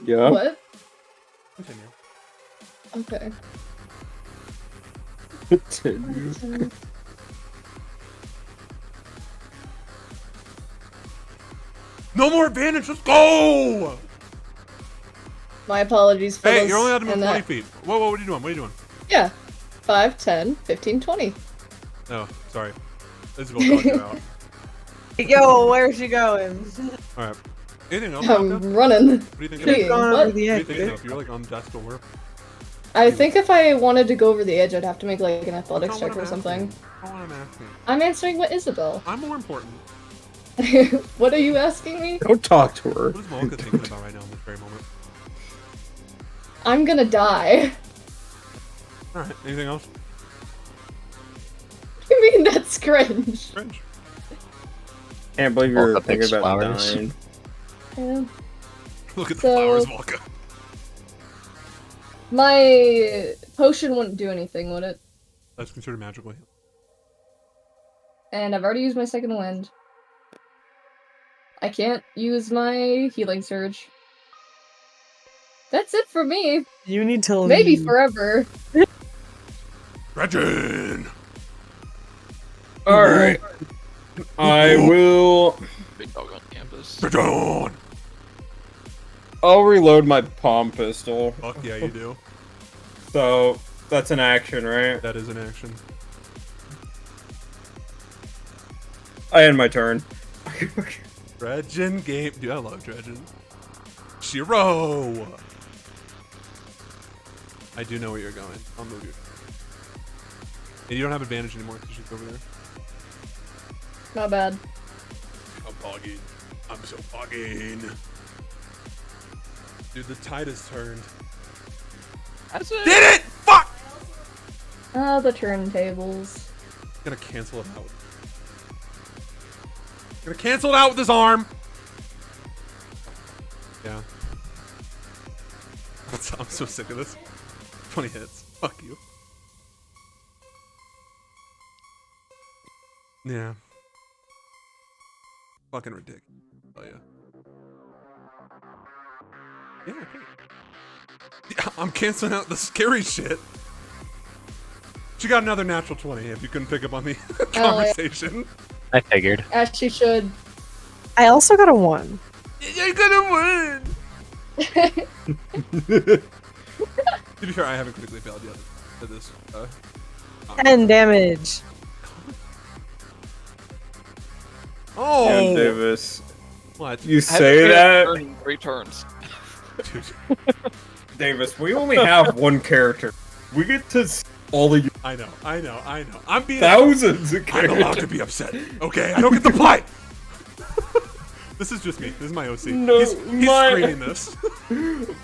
Yeah. What? Continue. Okay. No more advantage. Let's go. My apologies for Hey, this you're only allowed to move and 20 that. feet. Whoa, what are you doing? What are you doing? Yeah. 5, 10, 15, 20. Oh, sorry. Isabel called you out. Yo, where's she going? All right. Anything else? Malka? I'm running. What do you think? Hey, Of? Going what? over the What do you edge. think dude. of? You're like on death's door. I think if I wanted to go over the edge, I'd have to make like an athletics That's not check what or I'm something. asking. That's not what I'm asking. I'm answering what Isabel. I'm more important. What are you asking me? Don't talk to her. What is Malka thinking about right now in this very moment? I'm gonna die. All right. Anything else? You mean that's cringe? Cringe. Can't believe you're Volca thinking picks about flowers. dying. Yeah. Look at the So- flowers, Malka. My potion wouldn't do anything, would it? That's considered magical heal. And I've already used my second wind. I can't use my healing surge. That's it for me. You need to leave. Maybe forever. Dredgen! Alright. I will. Big dog on campus. Dredgen! I'll reload my palm pistol. Fuck yeah, you do. So that's an action, right? That is an action. I end my turn. Dredgen game. Dude, I love Dredgen. Shiro! I do know where you're going. I'll move you. And you don't have advantage anymore because she's over there. Not bad. fogging. I'm so fogging. Dude, the tide has turned. Has it? Did it! Fuck! Ah, the turntables. Gonna cancel it out. Gonna cancel it out with his arm. Yeah. I'm so sick of this. 20 hits. Fuck you. Yeah. Fucking ridiculous. Oh yeah. Yeah, okay. Yeah, I'm canceling out the scary shit. She got another natural 20 if you couldn't pick up on the conversation. I figured. As she should. I also got a 1. You're gonna win! To be fair, I haven't critically failed yet at this. 10 damage. Oh! Damn, Davis. What? You I say haven't that? turned in 3 turns. Dude. Davis, we only have one character. We get to all the I know. I'm being thousands of I'm characters. allowed to be upset. Okay, I don't get to play. This is just me. This is my OC. No, he's my- screaming this.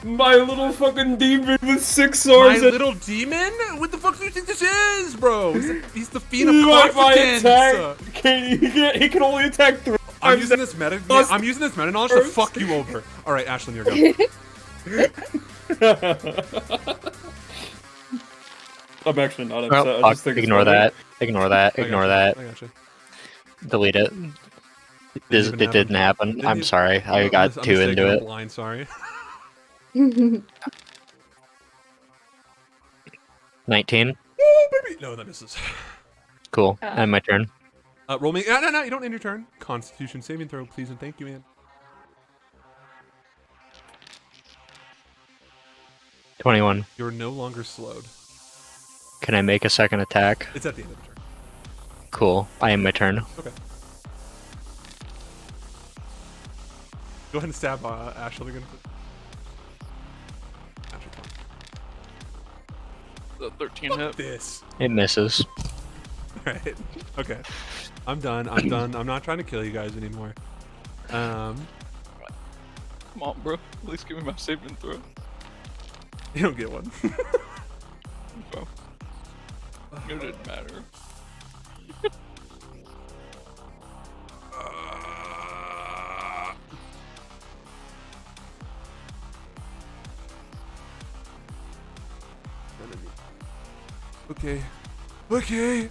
My little fucking demon with 6 My arms. little demon? What the fuck do you think this is, bro? He's the fiend of My confidence. attack. He can only attack 3. I'm using this meta. I'm using this meta knowledge to fuck you over. All right, Ashlyn, you're go. I'm actually not upset. Oh, I fuck. just think it's Ignore funny. that. Ignore that. Ignore that. I gotcha. Delete it. even It didn't happen. Didn't I'm even- sorry. I got I'm too mistaken, into I'm it. Blind, sorry. 19. Oh, baby. No, that misses. Cool. And my turn. Roll me. No, you don't end your turn. Constitution saving throw, please and thank you, man. 21. You're no longer slowed. Can I make a second attack? It's at the end of the turn. Cool. I am my turn. Okay. Go ahead and stab Ashley again. Ashley, come The 13 on. hit. This. It misses. Alright. Okay. I'm done. I'm not trying to kill you guys anymore. Come on, bro. At least give me my saving throw. You don't get one. Bro. It didn't matter. Okay. Okay.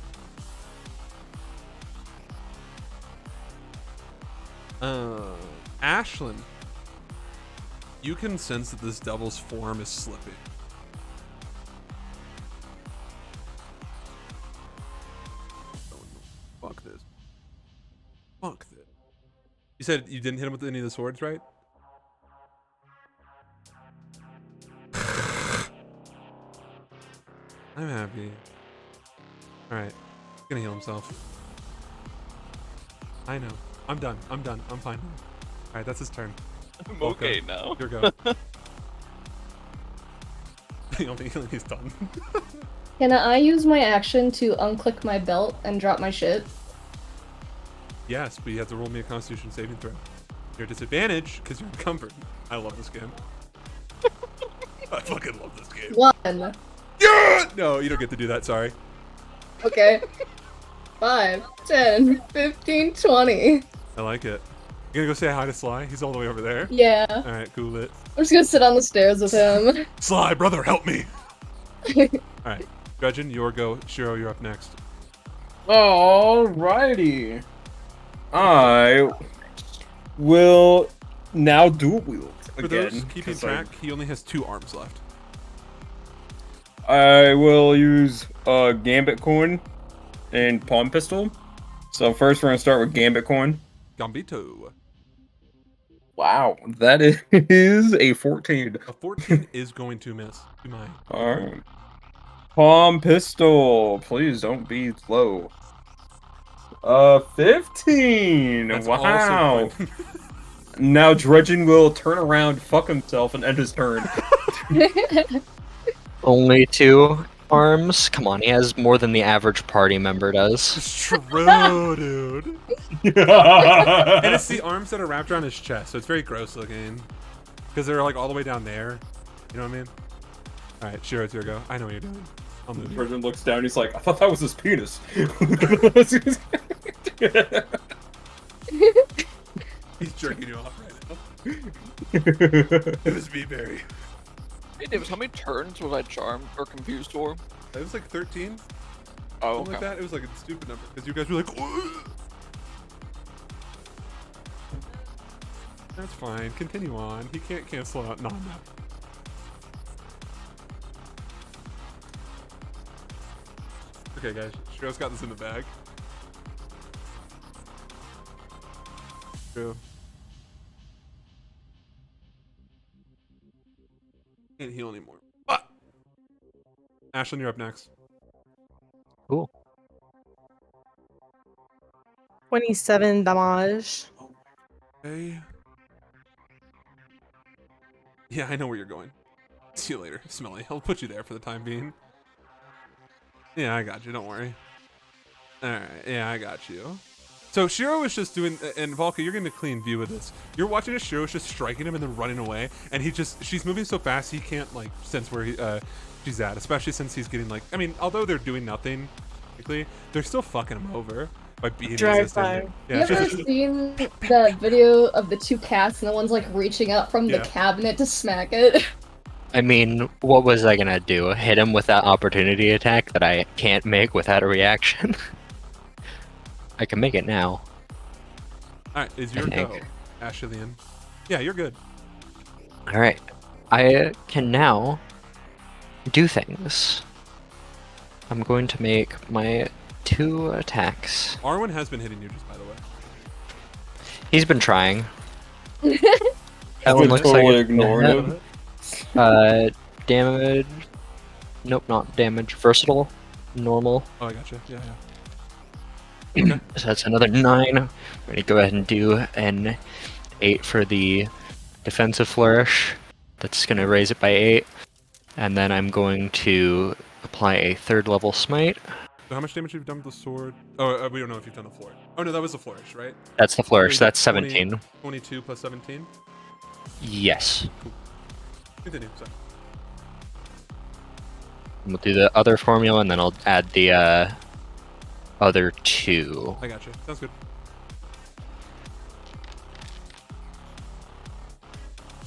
Ashlyn, you can sense that this devil's form is slipping. Fuck this. Fuck this. You said you didn't hit him with any of the swords, right? I'm happy. Alright. He's gonna heal himself. I know. I'm done. I'm fine. Alright, that's his turn. I'm Volko, okay now. Your go. The only healing he's done. Can I use my action to unclick my belt and drop my shit? Yes, but you have to roll me a constitution saving throw. You're at disadvantage because you're encumbered. I love this game. I fucking love this game. 1. Yeah! No, you don't get to do that, sorry. Okay. 5, 10, 15, 20. I like it. You gonna go say hi to Sly? He's all the way over there. Yeah. Alright, cool it. I'm just gonna sit on the stairs with him. Sly, brother, help me! Alright, Gudgeon, your go. Shiro, you're up next. Alrighty. I will now dual wield For again. those keeping 'cause track, he only has 2 arms left. I will use Gambit Coin and Palm Pistol. So first we're gonna start with Gambit Coin. Gambito. Wow, that is a 14. A 14 is going to miss. To my. Alright. Palm Pistol, please don't be low. 15. That's Wow. also going- Now Dredgen will turn around, fuck himself, and end his turn. Only 2. arms. Come on, he has more than the average party member does. It's true, dude. And it's the arms that are wrapped around his chest, so it's very gross looking. Because they're like all the way down there. You know what I mean? Alright, Shiro, it's your go. I know what you're doing. I'll The move you. person looks down. He's like, I thought that was his penis. He's jerking you off right now. It was me, Barry. Hey, Davis, how many turns was I charmed or confused for? It was like 13, Oh, something okay. like that. It was like a stupid number because you guys were like, "Ugh." That's fine. Continue on. He can't cancel out non-map. Okay, guys. Shiro's got this in the bag. True. Can't heal anymore. Ah! Ashlyn, you're up next. Cool. 27 damage. Okay. Yeah, I know where you're going. See you later, Smelly. I'll put you there for the time being. Yeah, I got you. Don't worry. Alright, yeah, I got you. So Shiro is just doing, and Valka, you're getting a clean view of this. You're watching as Shiro's just striking him and then running away, and she's moving so fast he can't like sense where she's at, especially since he's getting like, I mean, although they're doing nothing, technically, they're still fucking him over by being Drive by. resistant. You Yeah, ever it's just- seen the video of the two cats and the one's like reaching up from Yeah. the cabinet to smack it? I mean, what was I gonna do? Hit him with that opportunity attack that I can't make without a reaction? I can make it now. Alright, is your think. go, Ashleyan. Yeah, you're good. Alright. I can now do things. I'm going to make my 2 attacks. Arwen has been hitting you, just by the way. He's been trying. I've That one been looks totally like ignoring him. Damage. Nope, not damage. Versatile. Normal. Oh, I gotcha. Yeah, yeah. So that's another 9. I'm going to go ahead and do an 8 for the defensive flourish. That's going to raise it by 8. And then I'm going to apply a 3rd level smite. So how much damage have you done with the sword? Oh, we don't know if you've done the flourish. Oh no, that was the flourish, right? That's the flourish. So you That's did 20 17. 22 plus 17. Yes. Continue. Sorry. We'll do the other formula and then I'll add the other 2. I gotcha. Sounds good.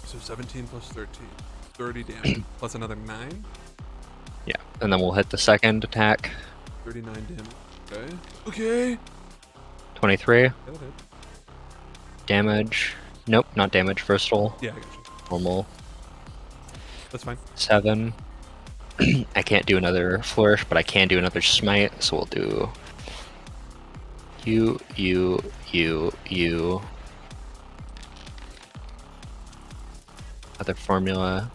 So 17 plus 13. 30 damage. Plus another 9. Yeah. And then we'll hit the second attack. 39 damage. Okay. Okay. 23. That'll hit. Damage. Nope, not damage. Versatile. Yeah, I gotcha. Normal. That's fine. 7. I can't do another flourish, but I can do another smite, so we'll do you. Other formula.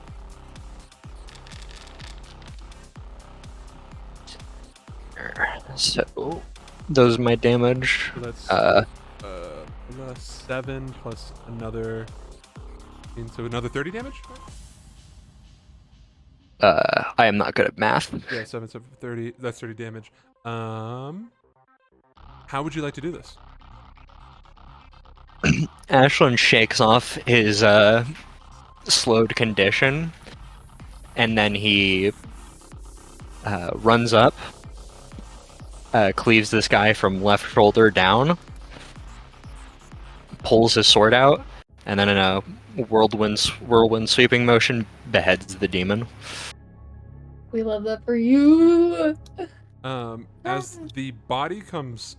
So those are my damage. So that's Uh, plus 7 plus another. So another 30 damage? I am not good at math. Yeah, 7, 30. That's 30 damage. How would you like to do this? Ashlyn shakes off his slowed condition, and then he runs up, cleaves this guy from left shoulder down, pulls his sword out, and then in a whirlwind sweeping motion beheads the demon. We love that for you. As the body comes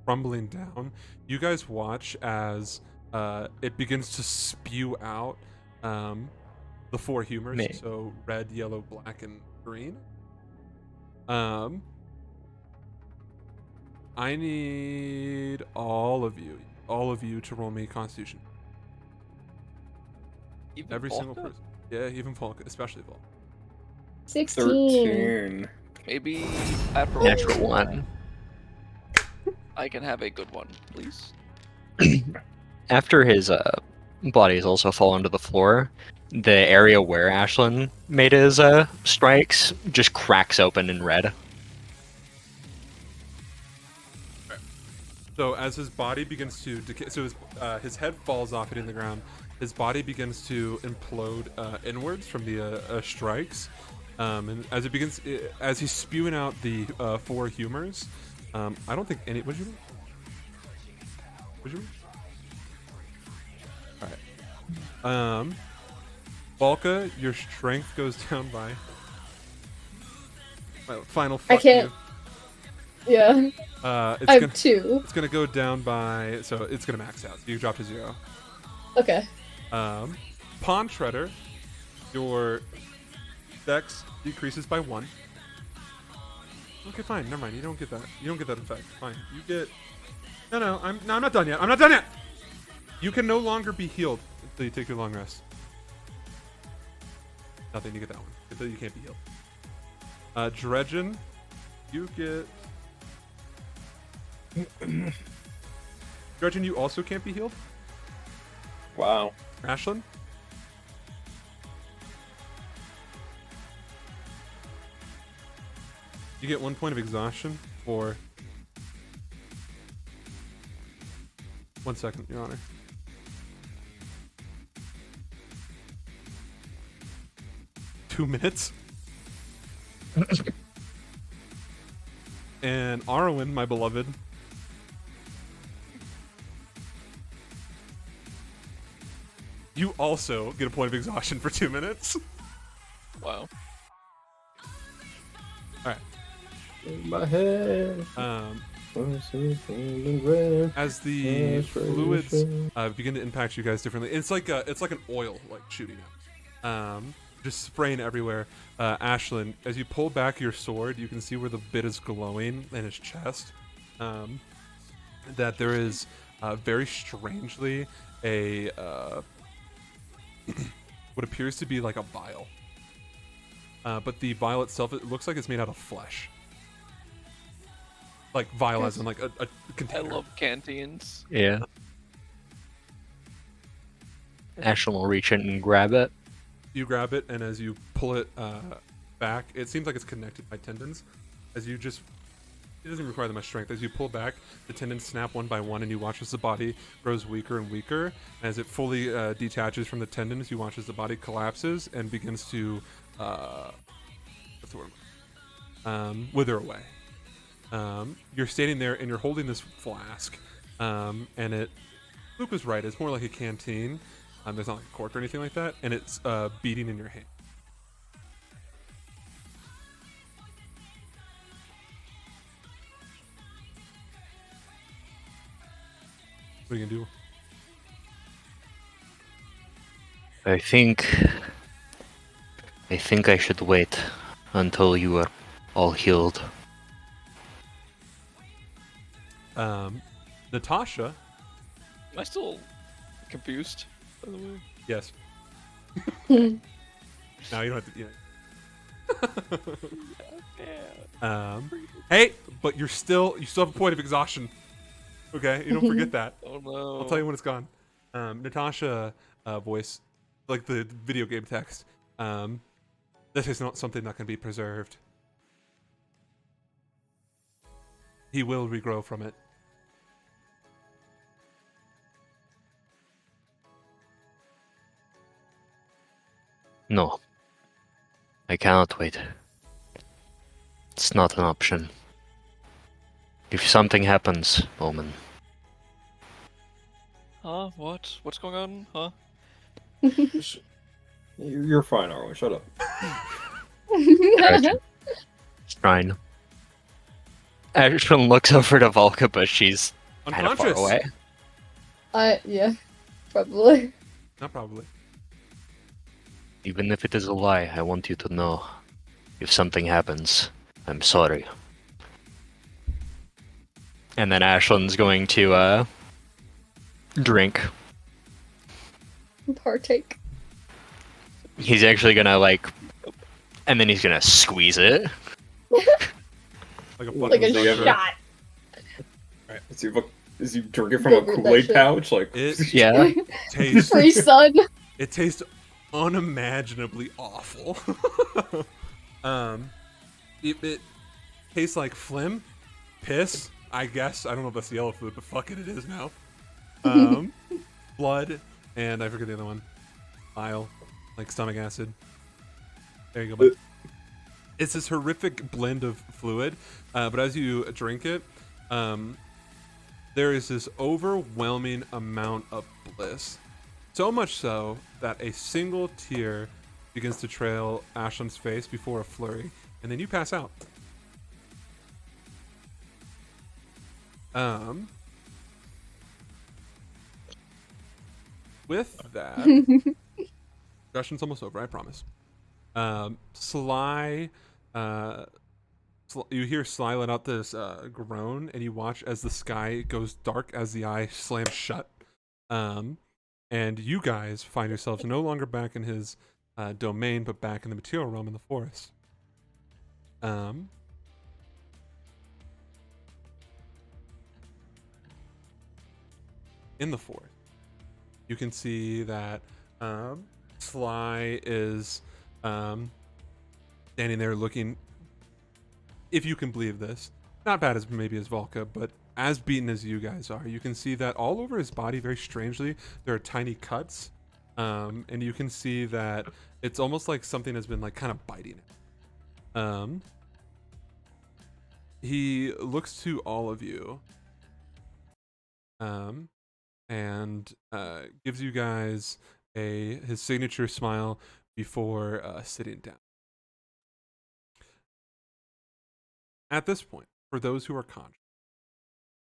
crumbling down, you guys watch as it begins to spew out the 4 humors. Me. So red, yellow, black, and green. I need all of you to roll me Constitution. Even Every single Volca? person. Yeah, even Volk, especially Volk. 16. 13. Maybe after Natural 1. I can have a good one, please. After his bodies also fall onto the floor. The area where Ashlyn made his strikes just cracks open in red. So as his body begins to decay, so his head falls off hitting the ground. His body begins to implode inwards from the strikes, and as he's spewing out the 4 humors, I don't think any. What'd you? All right. Balka, your strength goes down by. Final. I Fuck can't. Yeah, You. It's I have gonna, 2. It's gonna go down by, so it's gonna max out. So you drop to 0. Okay. Pawn Shredder, your dex decreases by 1. Okay, fine. Never mind. You don't get that. You don't get that effect. Fine. You get. No. I'm not done yet. I'm not done yet. You can no longer be healed until you take your long rest. Nothing. You get that one. Until you can't be healed. Dredgen, you get. Dredgen, you also can't be healed. Wow. Ashlyn? You get 1 point of exhaustion for 1 second, Your Honor. Two minutes. And Arwen, my beloved. You also get a point of exhaustion for 2 minutes. Wow. Alright. In my head. As the fluids begin to impact you guys differently, it's like an oil like shooting out, just spraying everywhere. Ashlyn, as you pull back your sword, you can see where the bit is glowing in his chest. That there is very strangely a what appears to be like a vial, but the vial itself, it looks like it's made out of flesh. Like vial as in like a I container. love canteens. Yeah. Ashlyn will reach in and grab it. You grab it, and as you pull it back, it seems like it's connected by tendons. As you just, it doesn't require that much strength. As you pull back, the tendons snap one by one, and you watch as the body grows weaker and weaker. As it fully detaches from the tendons, you watch as the body collapses and begins to, what's the word? Wither away. You're standing there, and you're holding this flask, and it. Luke was right. It's more like a canteen. There's not like a cork or anything like that, and it's beating in your hand. What are you gonna do? I think I should wait until you are all healed. Natasha. Am I still confused, by the way? Yes. No, you don't have to. Yeah. Hey, but you still have a point of exhaustion. Okay, you don't forget that. Oh no. I'll tell you when it's gone. Natasha voice, like the video game text. This is not something that can be preserved. He will regrow from it. No. I cannot wait. It's not an option. If something happens, Omen, Huh? What? What's going on? Huh? You're fine, Arwen. Shut up. it's fine. Ashlyn looks over to Volka, but she's kind of far Unconscious. away. Yeah, probably. Not probably. Even if it is a lie, I want you to know. If something happens, I'm sorry. And then Ashlyn's going to drink. Partake. He's actually gonna and then he's gonna squeeze it. Like a Like a Don't give it. shot. Alright, let's see. What Is he drinking from a Go get that Kool-Aid shit. pouch? Like, It Yeah. tastes Free sun. it tastes unimaginably awful. It tastes like phlegm, piss. I guess I don't know if that's the yellow fluid, but fuck it, it is now. Blood, and I forget the other one. Bile, like stomach acid. There you go. Bud. It's this horrific blend of fluid, but as you drink it, there is this overwhelming amount of bliss. So much so that a single tear begins to trail Ashland's face before a flurry, and then you pass out. With that, discussion's almost over, I promise. Sly, you hear Sly let out this groan, and you watch as the sky goes dark as the eye slams shut. And you guys find yourselves no longer back in his domain, but back in the material realm in the forest. In the forest, you can see that Sly is standing there looking, if you can believe this, not bad as maybe as Volka, but as beaten as you guys are. You can see that all over his body, very strangely, there are tiny cuts, and you can see that it's almost like something has been like kind of biting it. He looks to all of you, and gives you guys his signature smile before sitting down. At this point, for those who are conscious,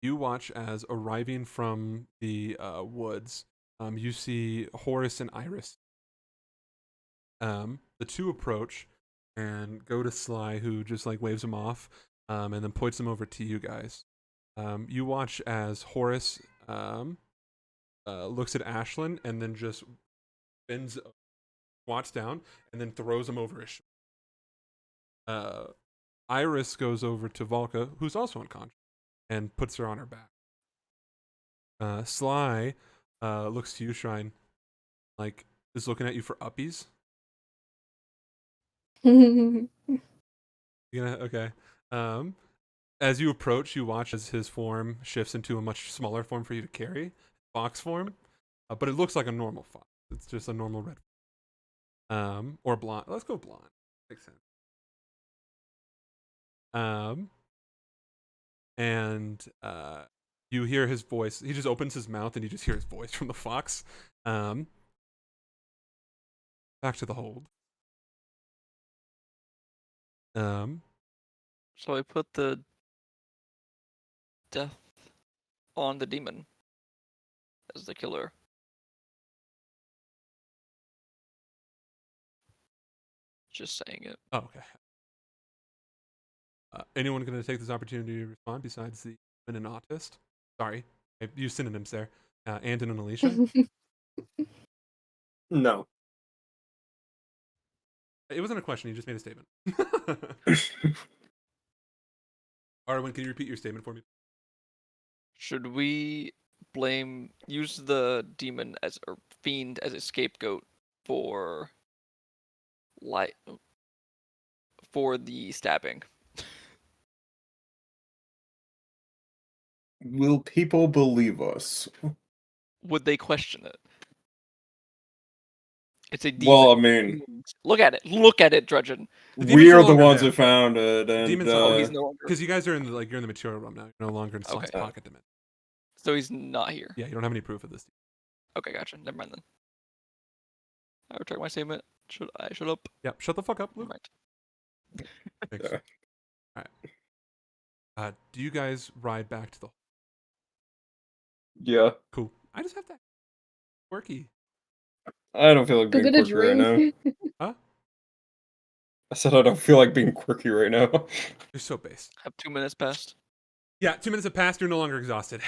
you watch as arriving from the woods, you see Horace and Iris. The two approach and go to Sly, who just like waves them off, and then points them over to you guys. You watch as Horace looks at Ashlyn and then just bends, squats down, and then throws him over his shoulder. Iris goes over to Volka, who's also unconscious, and puts her on her back. Sly looks to you, Shrine, like is looking at you for uppies. You gonna okay. As you approach, you watch as his form shifts into a much smaller form for you to carry, fox form, but it looks like a normal fox. It's just a normal red. Or blonde. Let's go blonde. Makes sense. And you hear his voice. He just opens his mouth, and you just hear his voice from the fox. Back to the hold. So I put the death on the demon as the killer. Just saying it. Oh, okay. Anyone going to take this opportunity to respond besides the and an autist? Sorry, I used synonyms there. And an Alicia. No. It wasn't a question. You just made a statement. Arwen, can you repeat your statement for me? Should we use the demon as or fiend as a scapegoat for the stabbing? Will people believe us? Would they question it? It's a demon. Well, I mean, look at it. Look at it, Drudgeon. we are the longer ones there. who found it, and Demon's he's no longer. because you guys are in you're in the material realm now. You're no longer in Sly's Okay. pocket dimension. So he's not here. Yeah, you don't have any proof of this. Okay, gotcha. Never mind then. I retract my statement. Should I shut up? Yep. Shut the fuck up, Never Luke. mind. Thanks. Yeah. All right. Do you guys ride back to the? Yeah. Cool. I just have that quirky. I don't feel like Go being get a quirky right now. drink. Huh? I said I don't feel like being quirky right now. You're so base. Have 2 minutes passed. Yeah, 2 minutes have passed. You're no longer exhausted.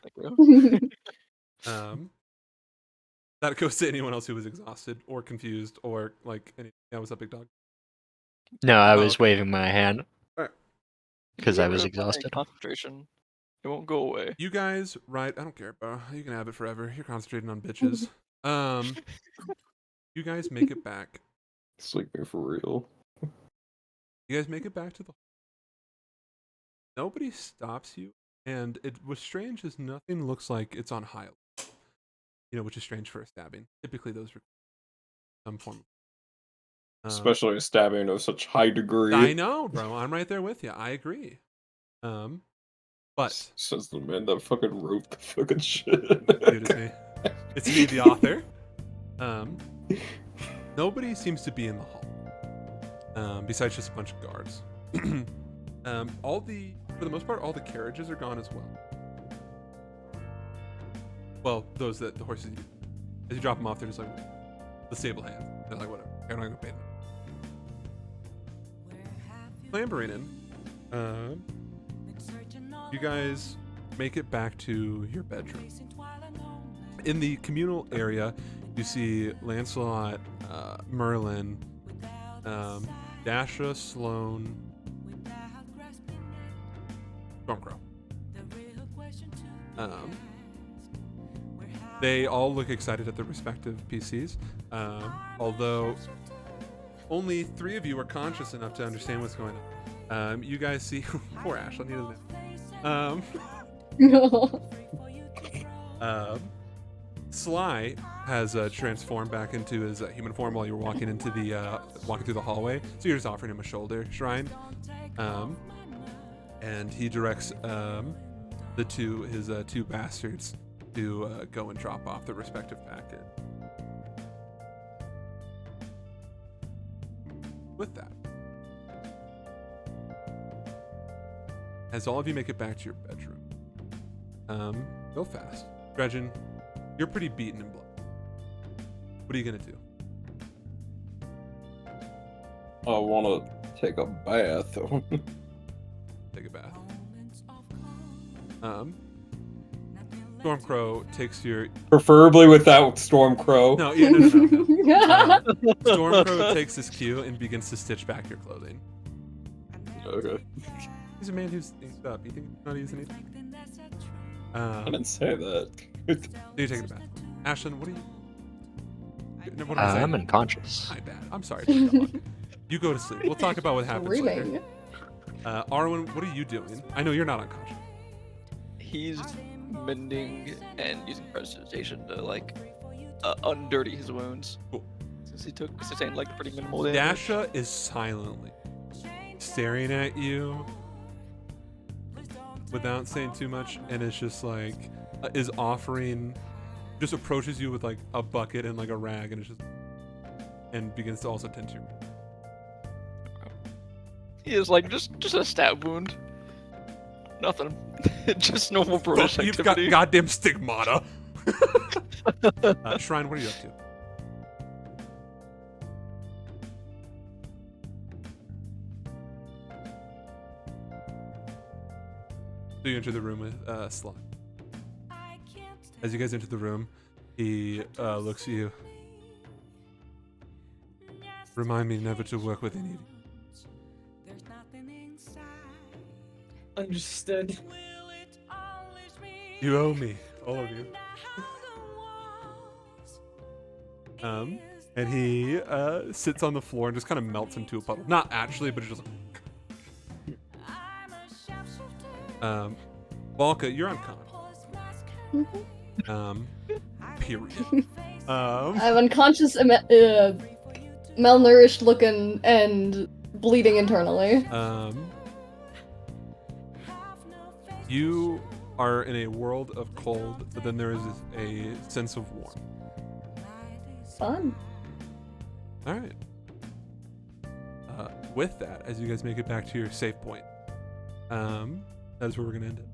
Thank you. That goes to anyone else who was exhausted or confused or like any. Yeah, what's up, big dog? No, I Oh, was okay. waving my hand Alright. because You I get was rid of my exhausted. Concentration. It won't go away. You guys, right? I don't care, bro. You can have it forever. You're concentrating on bitches. You guys make it back. Sleeping for real. You guys make it back to the. Nobody stops you, and what's strange is nothing looks like it's on high. Which is strange for a stabbing. Typically, those are some form. Especially a stabbing of such high degree. I know, bro. I'm right there with you. I agree. But Says the man that fucking wrote the fucking shit. dude, it's me, the author. Nobody seems to be in the hall, besides just a bunch of guards. For the most part, all the carriages are gone as well. Well, those that the horses use. As you drop them off, they're just like the stable hands. They're like, whatever. I'm not gonna pay them. Clambering in. You guys make it back to your bedroom. In the communal area, you see Lancelot, Merlin, Dasha, Sloane, Stormcrow. They all look excited at their respective PCs, although only 3 of you are conscious enough to understand what's going on. You guys see, poor Ashlyn, he doesn't know. Sly has transformed back into his human form while you were walking into walking through the hallway. So you're just offering him a shoulder shrine, and he directs his two bastards to go and drop off the respective packet. With that, as all of you make it back to your bedroom, go fast. Dredgen, you're pretty beaten in blood. What are you gonna do? I want to take a bath. Take a bath. Stormcrow takes your. Preferably without Stormcrow. No. Stormcrow takes this cue and begins to stitch back your clothing. Okay. He's a man who's inked up. You think he's not using anything? I didn't say that. So you take a bath. Ashlyn, what are you? What am I saying? I'm unconscious. My bad. I'm sorry. You go to sleep. We'll talk about what happens later. Screaming. Arwen, what are you doing? I know you're not unconscious. He's mending and using prestidigitation to undirty his wounds. Cool. Since he sustained pretty minimal damage. Dasha is silently staring at you without saying too much, and it's just just approaches you with a bucket and a rag, and and begins to also tend to your. He is just a stab wound. Nothing. Just normal British You've activity. got goddamn stigmata. Shrine, what are you up to? So you enter the room with Sly. As you guys enter the room, he looks at you. Remind me never to work with any of you. Understood. You owe me, all of you. And he sits on the floor and just kind of melts into a puddle. Not actually, but it's just. Valka, you're unconscious. Period. I'm unconscious, malnourished looking, and bleeding internally. You are in a world of cold, but then there is a sense of warmth. Fun. All right. With that, as you guys make it back to your safe point, that is where we're gonna end it.